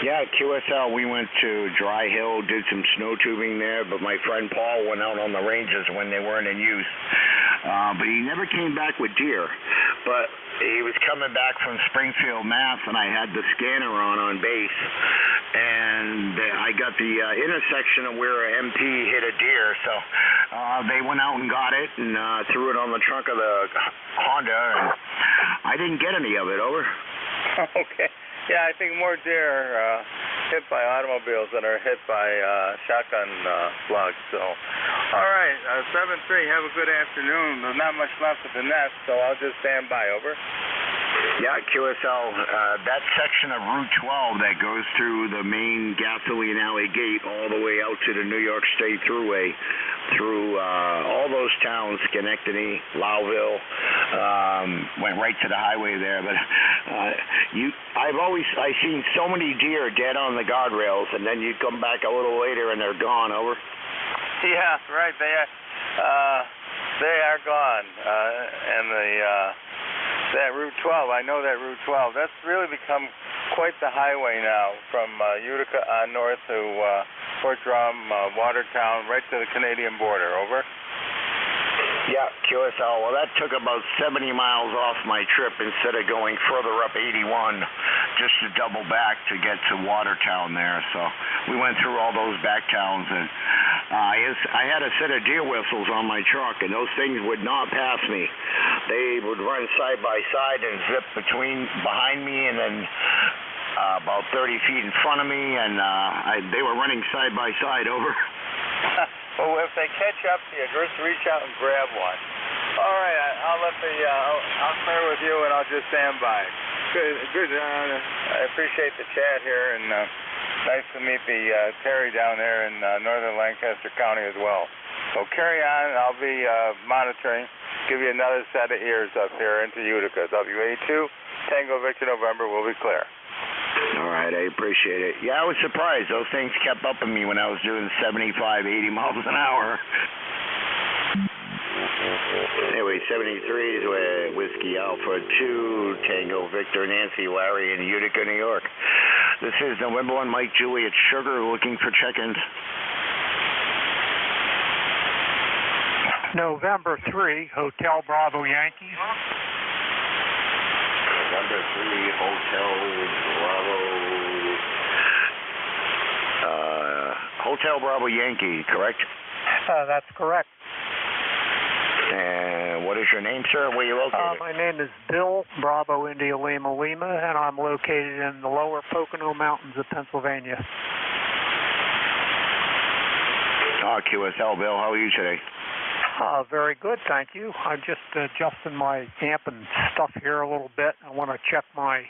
Yeah, QSL, we went to Dry Hill, did some snow tubing there, but my friend Paul went out on the ranges when they weren't in use. But he never came back with deer. But he was coming back from Springfield, Mass, and I had the scanner on base. And I got the intersection of where an MP hit a deer. So they went out and got it and threw it on the trunk of the Honda. And I didn't get any of it, over. Okay. Yeah, I think more deer hit by automobiles than are hit by shotgun slugs. So, all right, 7-3. Have a good afternoon. There's not much left of the nest, so I'll just stand by. Over. Yeah, QSL. That section of Route 12 that goes through the main gasoline alley gate all the way out to the New York State Thruway, through all those towns, Schenectady, Lowville, went right to the highway there. But I've seen so many deer dead on the guardrails, and then you come back a little later and they're gone, over. Yeah, right. They are gone, and that Route 12. I know that Route 12. That's really become quite the highway now, from Utica on north to Fort Drum, Watertown, right to the Canadian border, over. Yeah, QSL. Well, that took about 70 miles off my trip instead of going further up 81 just to double back to get to Watertown there. So we went through all those back towns, and I had a set of deer whistles on my truck, and those things would not pass me. They would run side by side and zip behind me, and then about 30 feet in front of me, and they were running side by side, over. Well, if they catch up to you, just reach out and grab one. All right, I'll clear with you, and I'll just stand by. Good. I appreciate the chat here, and nice to meet the Terry down there in northern Lancaster County as well. So carry on. I'll be monitoring. Give you another set of ears up here into Utica. WA2, Tango Victor November will be clear. All right, I appreciate it. Yeah, I was surprised. Those things kept up on me when I was doing 75, 80 miles an hour. Anyway, 73 is Whiskey Alpha 2, Tango Victor Nancy Larry in Utica, New York. This is November 1 Mike Juliet Sugar looking for check-ins. November 3, Hotel Bravo Yankee. November 3, Hotel Bravo Yankee, correct? That's correct. And what is your name, sir? Where are you located? My name is Bill, Bravo, India, Lima, Lima, and I'm located in the lower Pocono Mountains of Pennsylvania. QSL, Bill, how are you today? Very good, thank you. I'm just adjusting my amp and stuff here a little bit. I want to check my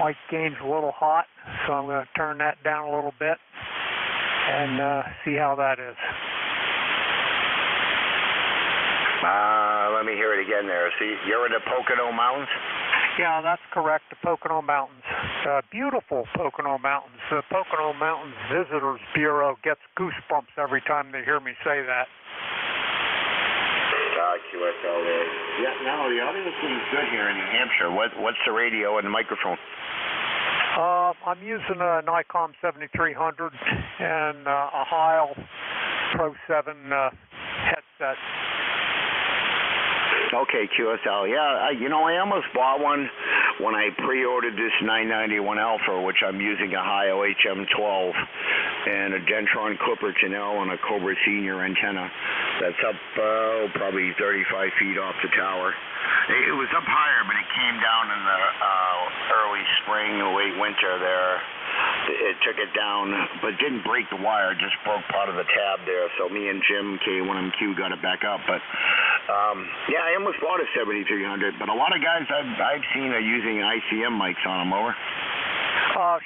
mic gain's a little hot, so I'm going to turn that down a little bit and see how that is. Let me hear it again there. See, you're in the Pocono Mountains? Yeah, that's correct, the Pocono Mountains. Beautiful Pocono Mountains. The Pocono Mountains Visitors Bureau gets goosebumps every time they hear me say that. QSL there. Yeah, no, the audio seems good here in New Hampshire. What's the radio and the microphone? I'm using a Nikon 7300 and a Heil Pro 7 headset. Okay, QSL. Yeah, I almost bought one when I pre-ordered this 991 Alpha, which I'm using a Heil HM12 and a Dentron Clipper Janelle and a Cobra Senior antenna that's up probably 35 feet off the tower. It was up higher, but it came down in the early spring, late winter there. It took it down, but didn't break the wire, just broke part of the tab there. So me and Jim, K1MQ, got it back up. But, yeah, I almost bought a 7300, but a lot of guys I've seen are using ICM mics on them, over.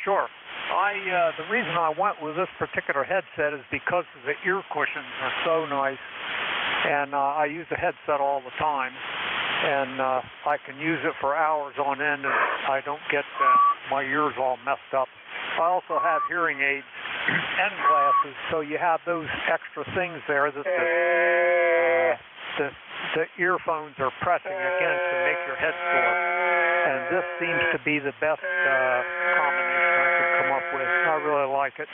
Sure. The reason I went with this particular headset is because the ear cushions are so nice, and I use the headset all the time, and I can use it for hours on end, and I don't get my ears all messed up. I also have hearing aids and glasses, so you have those extra things there that the earphones are pressing against to make your head sore. And this seems to be the best combination I could come up with. I really like it.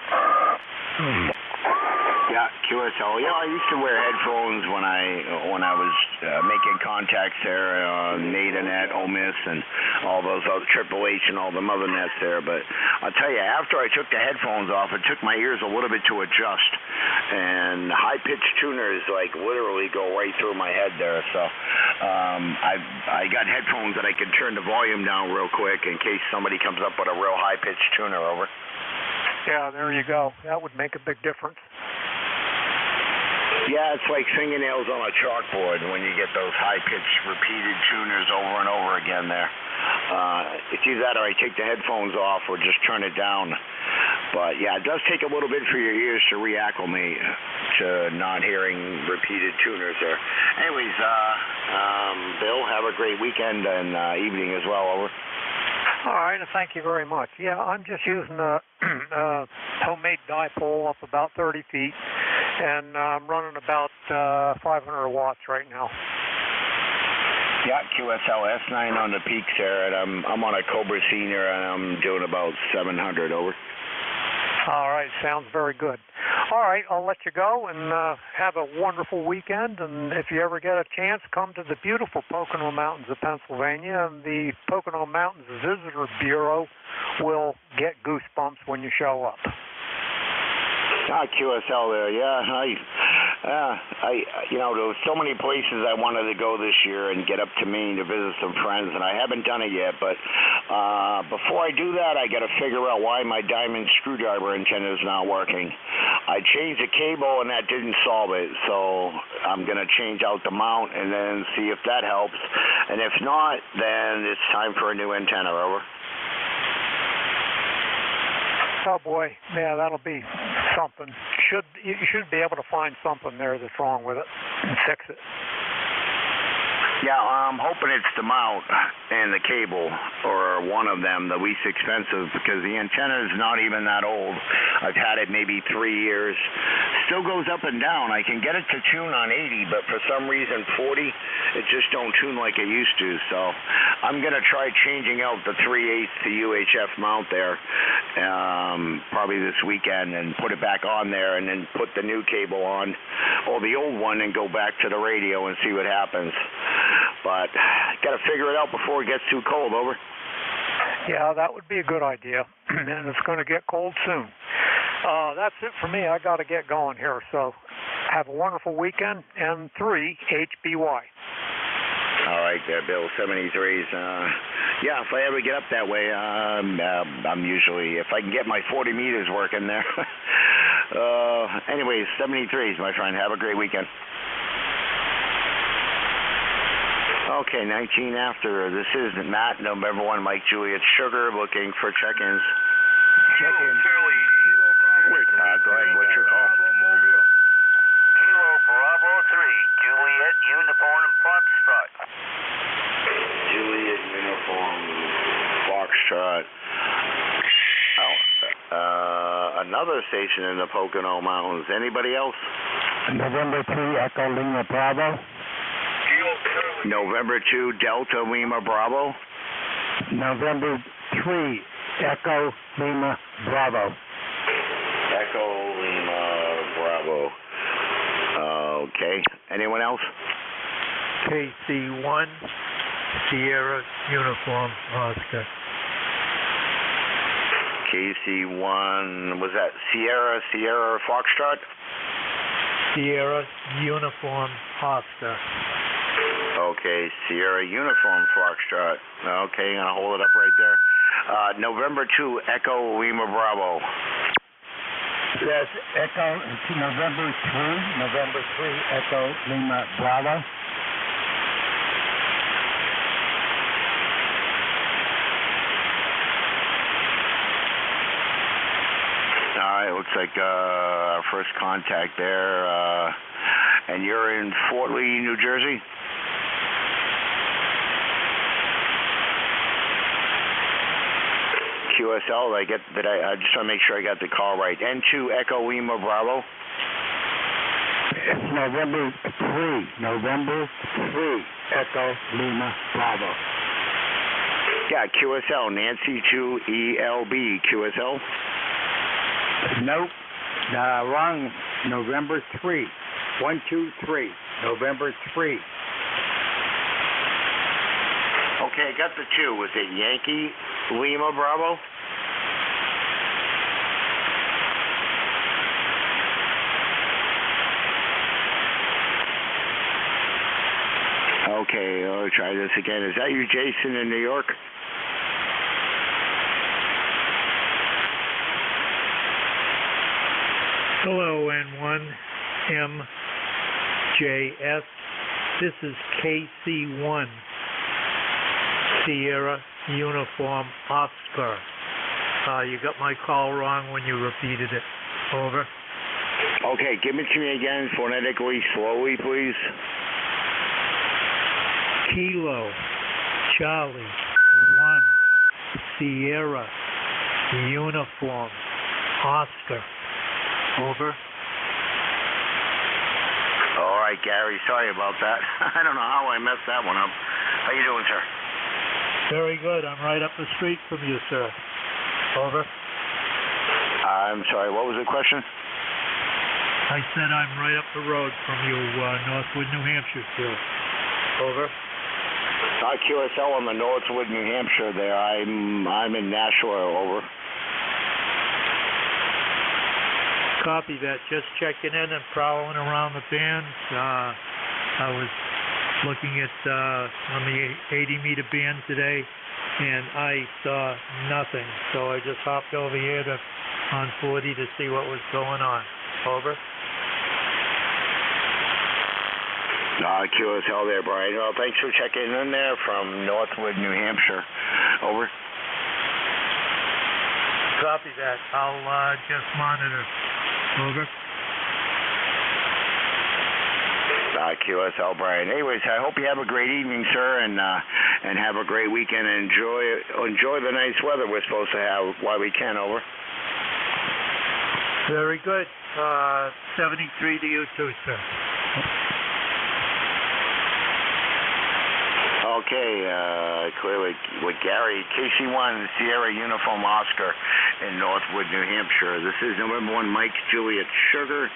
Yeah, QSL. Yeah, I used to wear headphones when I was making contacts there on NADANet, OMIS, and all those other Triple H and all the other nets there. But I'll tell you, after I took the headphones off, it took my ears a little bit to adjust, and high-pitched tuners like literally go right through my head there. So I got headphones that I can turn the volume down real quick in case somebody comes up with a real high-pitched tuner, over. Yeah, there you go. That would make a big difference. Yeah, it's like fingernails on a chalkboard when you get those high-pitched repeated tuners over and over again there. It's either that or I take the headphones off or just turn it down. But, yeah, it does take a little bit for your ears to reacclimate to not hearing repeated tuners there. Anyways, Bill, have a great weekend and evening as well, over. All right, thank you very much. Yeah, I'm just using a homemade dipole up about 30 feet, and I'm running about 500 watts right now. Yeah, QSL S9 on the peaks there, and I'm on a Cobra Senior, and I'm doing about 700, over. All right, sounds very good. All right, I'll let you go and have a wonderful weekend. And if you ever get a chance, come to the beautiful Pocono Mountains of Pennsylvania. And the Pocono Mountains Visitor Bureau will get goosebumps when you show up. QSL there, yeah. There was so many places I wanted to go this year and get up to Maine to visit some friends, and I haven't done it yet. But before I do that, I got to figure out why my diamond screwdriver antenna is not working. I changed the cable, and that didn't solve it. So I'm going to change out the mount and then see if that helps. And if not, then it's time for a new antenna, over. Oh boy, yeah, that'll be something. You should be able to find something there that's wrong with it and fix it. Yeah, I'm hoping it's the mount and the cable, or one of them, the least expensive, because the antenna is not even that old. I've had it maybe 3 years. Still goes up and down. I can get it to tune on 80, but for some reason 40, it just don't tune like it used to. So I'm going to try changing out the 3/8 to UHF mount there probably this weekend and put it back on there, and then put the new cable on, or the old one, and go back to the radio and see what happens. But got to figure it out before it gets too cold, over. Yeah, that would be a good idea, and it's going to get cold soon. That's it for me. I got to get going here, so Have a wonderful weekend, and 3 HBY. All right there, Bill, 73s. Yeah, if I ever get up that way, I'm usually, if I can get my 40 meters working there. Anyways, 73s, my friend. Have a great weekend. Okay, 19 after. This is Matt, November 1, Mike Juliet Sugar, looking for check-ins. Check-in. Go ahead, what's your call? Kilo Bravo 3, Juliet Uniform Foxtrot. Juliet Uniform Foxtrot. Oh, another station in the Pocono Mountains. Anybody else? November 2, Echo Lima Bravo. November 2, Delta Lima Bravo. November 3, Echo Lima Bravo. Echo Lima Bravo. Okay. Anyone else? KC1, Sierra Uniform Oscar. KC1, was that Sierra Foxtrot? Sierra Uniform Oscar. Okay, Sierra Uniform Foxtrot. Okay, gonna hold it up right there. November 2, Echo Lima Bravo. Yes, Echo, November 3, Echo Lima Bravo. All right, looks like our first contact there. And you're in Fort Lee, New Jersey? QSL, I just want to make sure I got the call right. N2 Echo Lima Bravo. It's November 3, Echo Lima Bravo. Yeah, QSL, Nancy 2 ELB, QSL. Nope, wrong. November 3, 1, 2, 3, November 3. Okay, got the 2. Was it Yankee Lima Bravo? Okay, I'll try this again. Is that you, Jason, in New York? Hello, N1 MJS. This is KC1, Sierra Uniform Oscar. You got my call wrong when you repeated it. Over. Okay, give it to me again phonetically, slowly, please. Kilo, Charlie, 1, Sierra, Uniform, Oscar. Over. All right, Gary, sorry about that. I don't know how I messed that one up. How you doing, sir? Very good. I'm right up the street from you, sir. Over. I'm sorry, what was the question? I said I'm right up the road from you, Northwood, New Hampshire, still. Over. QSL on the Northwood, New Hampshire there. I'm in Nashua, over. Copy that. Just checking in and prowling around the bands. I was looking at on the 80-meter band today, and I saw nothing. So I just hopped over here on 40 to see what was going on. Over. QSL there, Brian. Well, thanks for checking in there from Northwood, New Hampshire. Over. Copy that. I'll just monitor. Over. QSL, Brian. Anyways, I hope you have a great evening, sir, and have a great weekend. And enjoy the nice weather we're supposed to have while we can. Over. Very good. 73 to you too, sir. Okay, clearly with Gary, KC1, Sierra Uniform Oscar in Northwood, New Hampshire. This is November 1, Mike Juliet Sugar,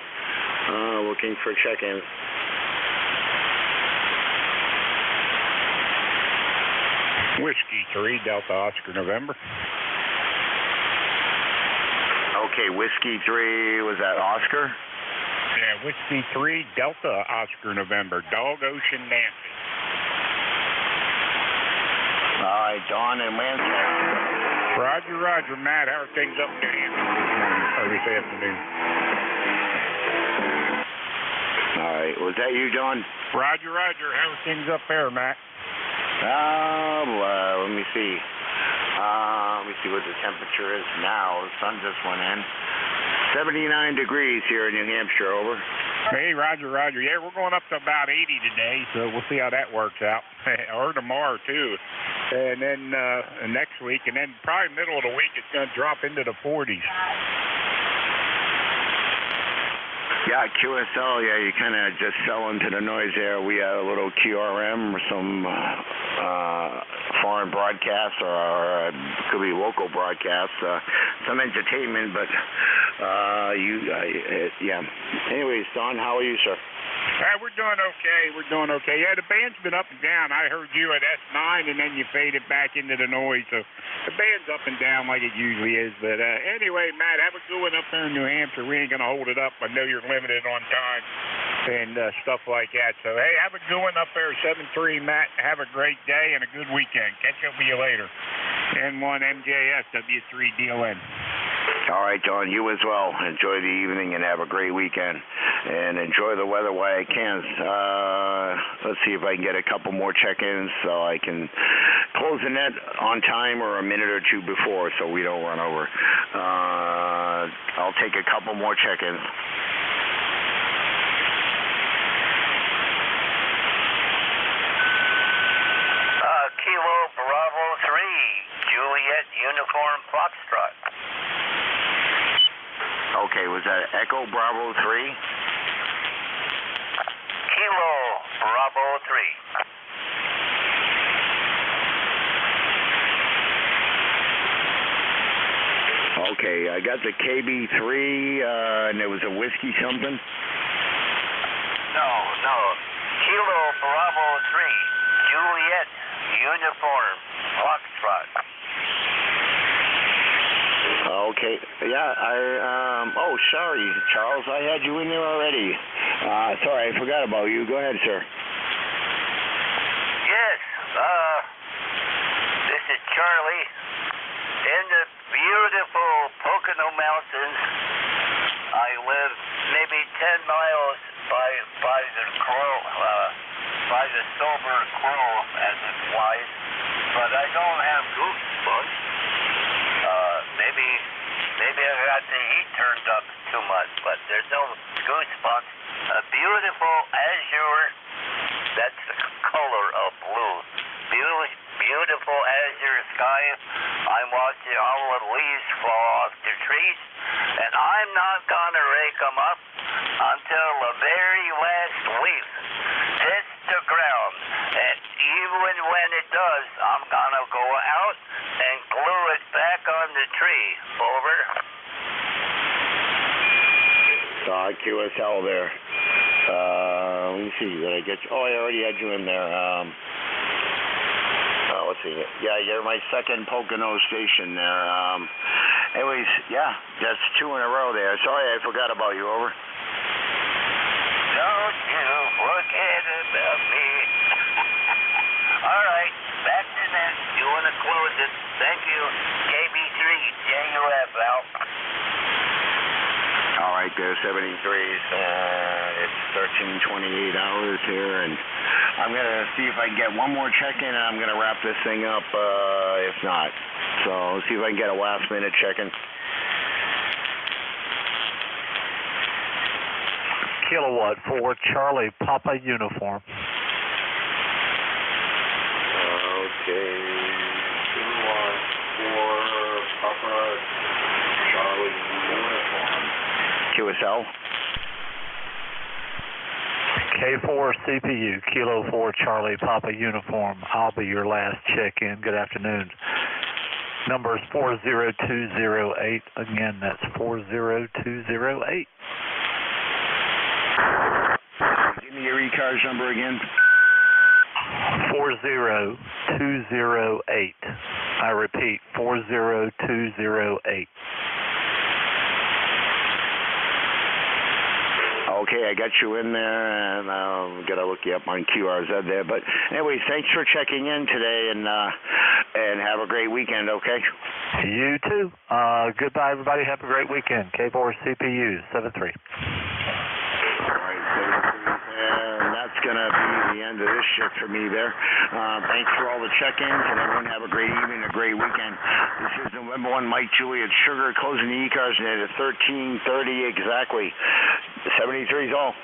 looking for check-in. Whiskey 3, Delta Oscar, November. Okay, Whiskey 3, was that Oscar? Yeah, Whiskey 3, Delta, Oscar, November, Dog Ocean Nancy. All right, Don and Lansing. Roger, roger, Matt. How are things up there this morning or this afternoon? All right, was that you, Don? Roger, roger. How are things up there, Matt? Let me see. Let me see what the temperature is now. The sun just went in. 79 degrees here in New Hampshire, over. Hey, roger, roger. Yeah, we're going up to about 80 today, so we'll see how that works out. Or tomorrow, too. And then next week, and then probably middle of the week, it's going to drop into the 40s. Yeah, QSL, yeah, you kind of just fell into the noise there. We had a little QRM or some foreign broadcast or could be local broadcast, some entertainment, but yeah. Anyways, Don, how are you, sir? We're doing okay. We're doing okay. Yeah, the band's been up and down. I heard you at S9, and then you faded back into the noise. So the band's up and down like it usually is. But anyway, Matt, have a good one up there in New Hampshire. We ain't going to hold it up. I know you're limited on time and stuff like that. So, hey, have a good one up there, 7-3, Matt. Have a great day and a good weekend. Catch up with you later. N1 NJS W3DON. All right, John, you as well. Enjoy the evening and have a great weekend. And enjoy the weather while I can. Let's see if I can get a couple more check-ins so I can close the net on time or a minute or two before so we don't run over. I'll take a couple more check-ins. Kilo Bravo 3, Juliet Uniform Foxtrot. Okay, was that Echo Bravo 3? Kilo Bravo 3. Okay, I got the KB3, and there was a whiskey something? No. Kilo Bravo 3, Juliet Uniform Foxtrot. Okay, yeah, oh, sorry, Charles, I had you in there already. Sorry, I forgot about you. Go ahead, sir. Yes, this is Charlie. In the beautiful Pocono Mountains, I live maybe 10 miles by the crow, by the sober crow, as it flies, but I don't have goosebumps. Maybe I got the heat turned up too much, but there's no goosebumps. A beautiful azure, that's the color of blue. Beautiful azure sky. I'm watching all the leaves fall off the trees, and I'm not going to rake them up until the very last leaf hits the ground. And even when it does, I'm going to go out and glue it back on the tree. Over. QSL there. Let me see, did I get you? Oh, I already had you in there. Let's see. Yeah, you're my second Pocono station there. Anyways, yeah, that's 2 in a row there. Sorry, I forgot about you. Over. Don't you forget about me. All right, back to that. You want to close it? Thank you. KB3, JUF out. All right, there, 73s. It's 13:28 hours here, and I'm going to see if I can get one more check-in, and I'm going to wrap this thing up if not. So let's see if I can get a last-minute check-in. Kilowatt 4, Charlie Papa Uniform. Okay. Kilowatt 4, Papa Charlie Uniform. QSL. K4 CPU, Kilo 4 Charlie Papa Uniform. I'll be your last check-in. Good afternoon. Number is 40208. Again, that's 40208. Give me your ECARS number again. 40208. I repeat, 40208. okay, I got you in there, and I'm going to look you up on QRZ there. But anyways, thanks for checking in today, and have a great weekend, okay? You too. Goodbye, everybody. Have a great weekend. K4 CPU 73. All right, 73. And that's going to be the end of this shift for me there. Thanks for all the check-ins, and everyone have a great evening, a great weekend. This is November 1, Mike Juliet Sugar, closing the ECARS at 13:30 exactly. 73's all.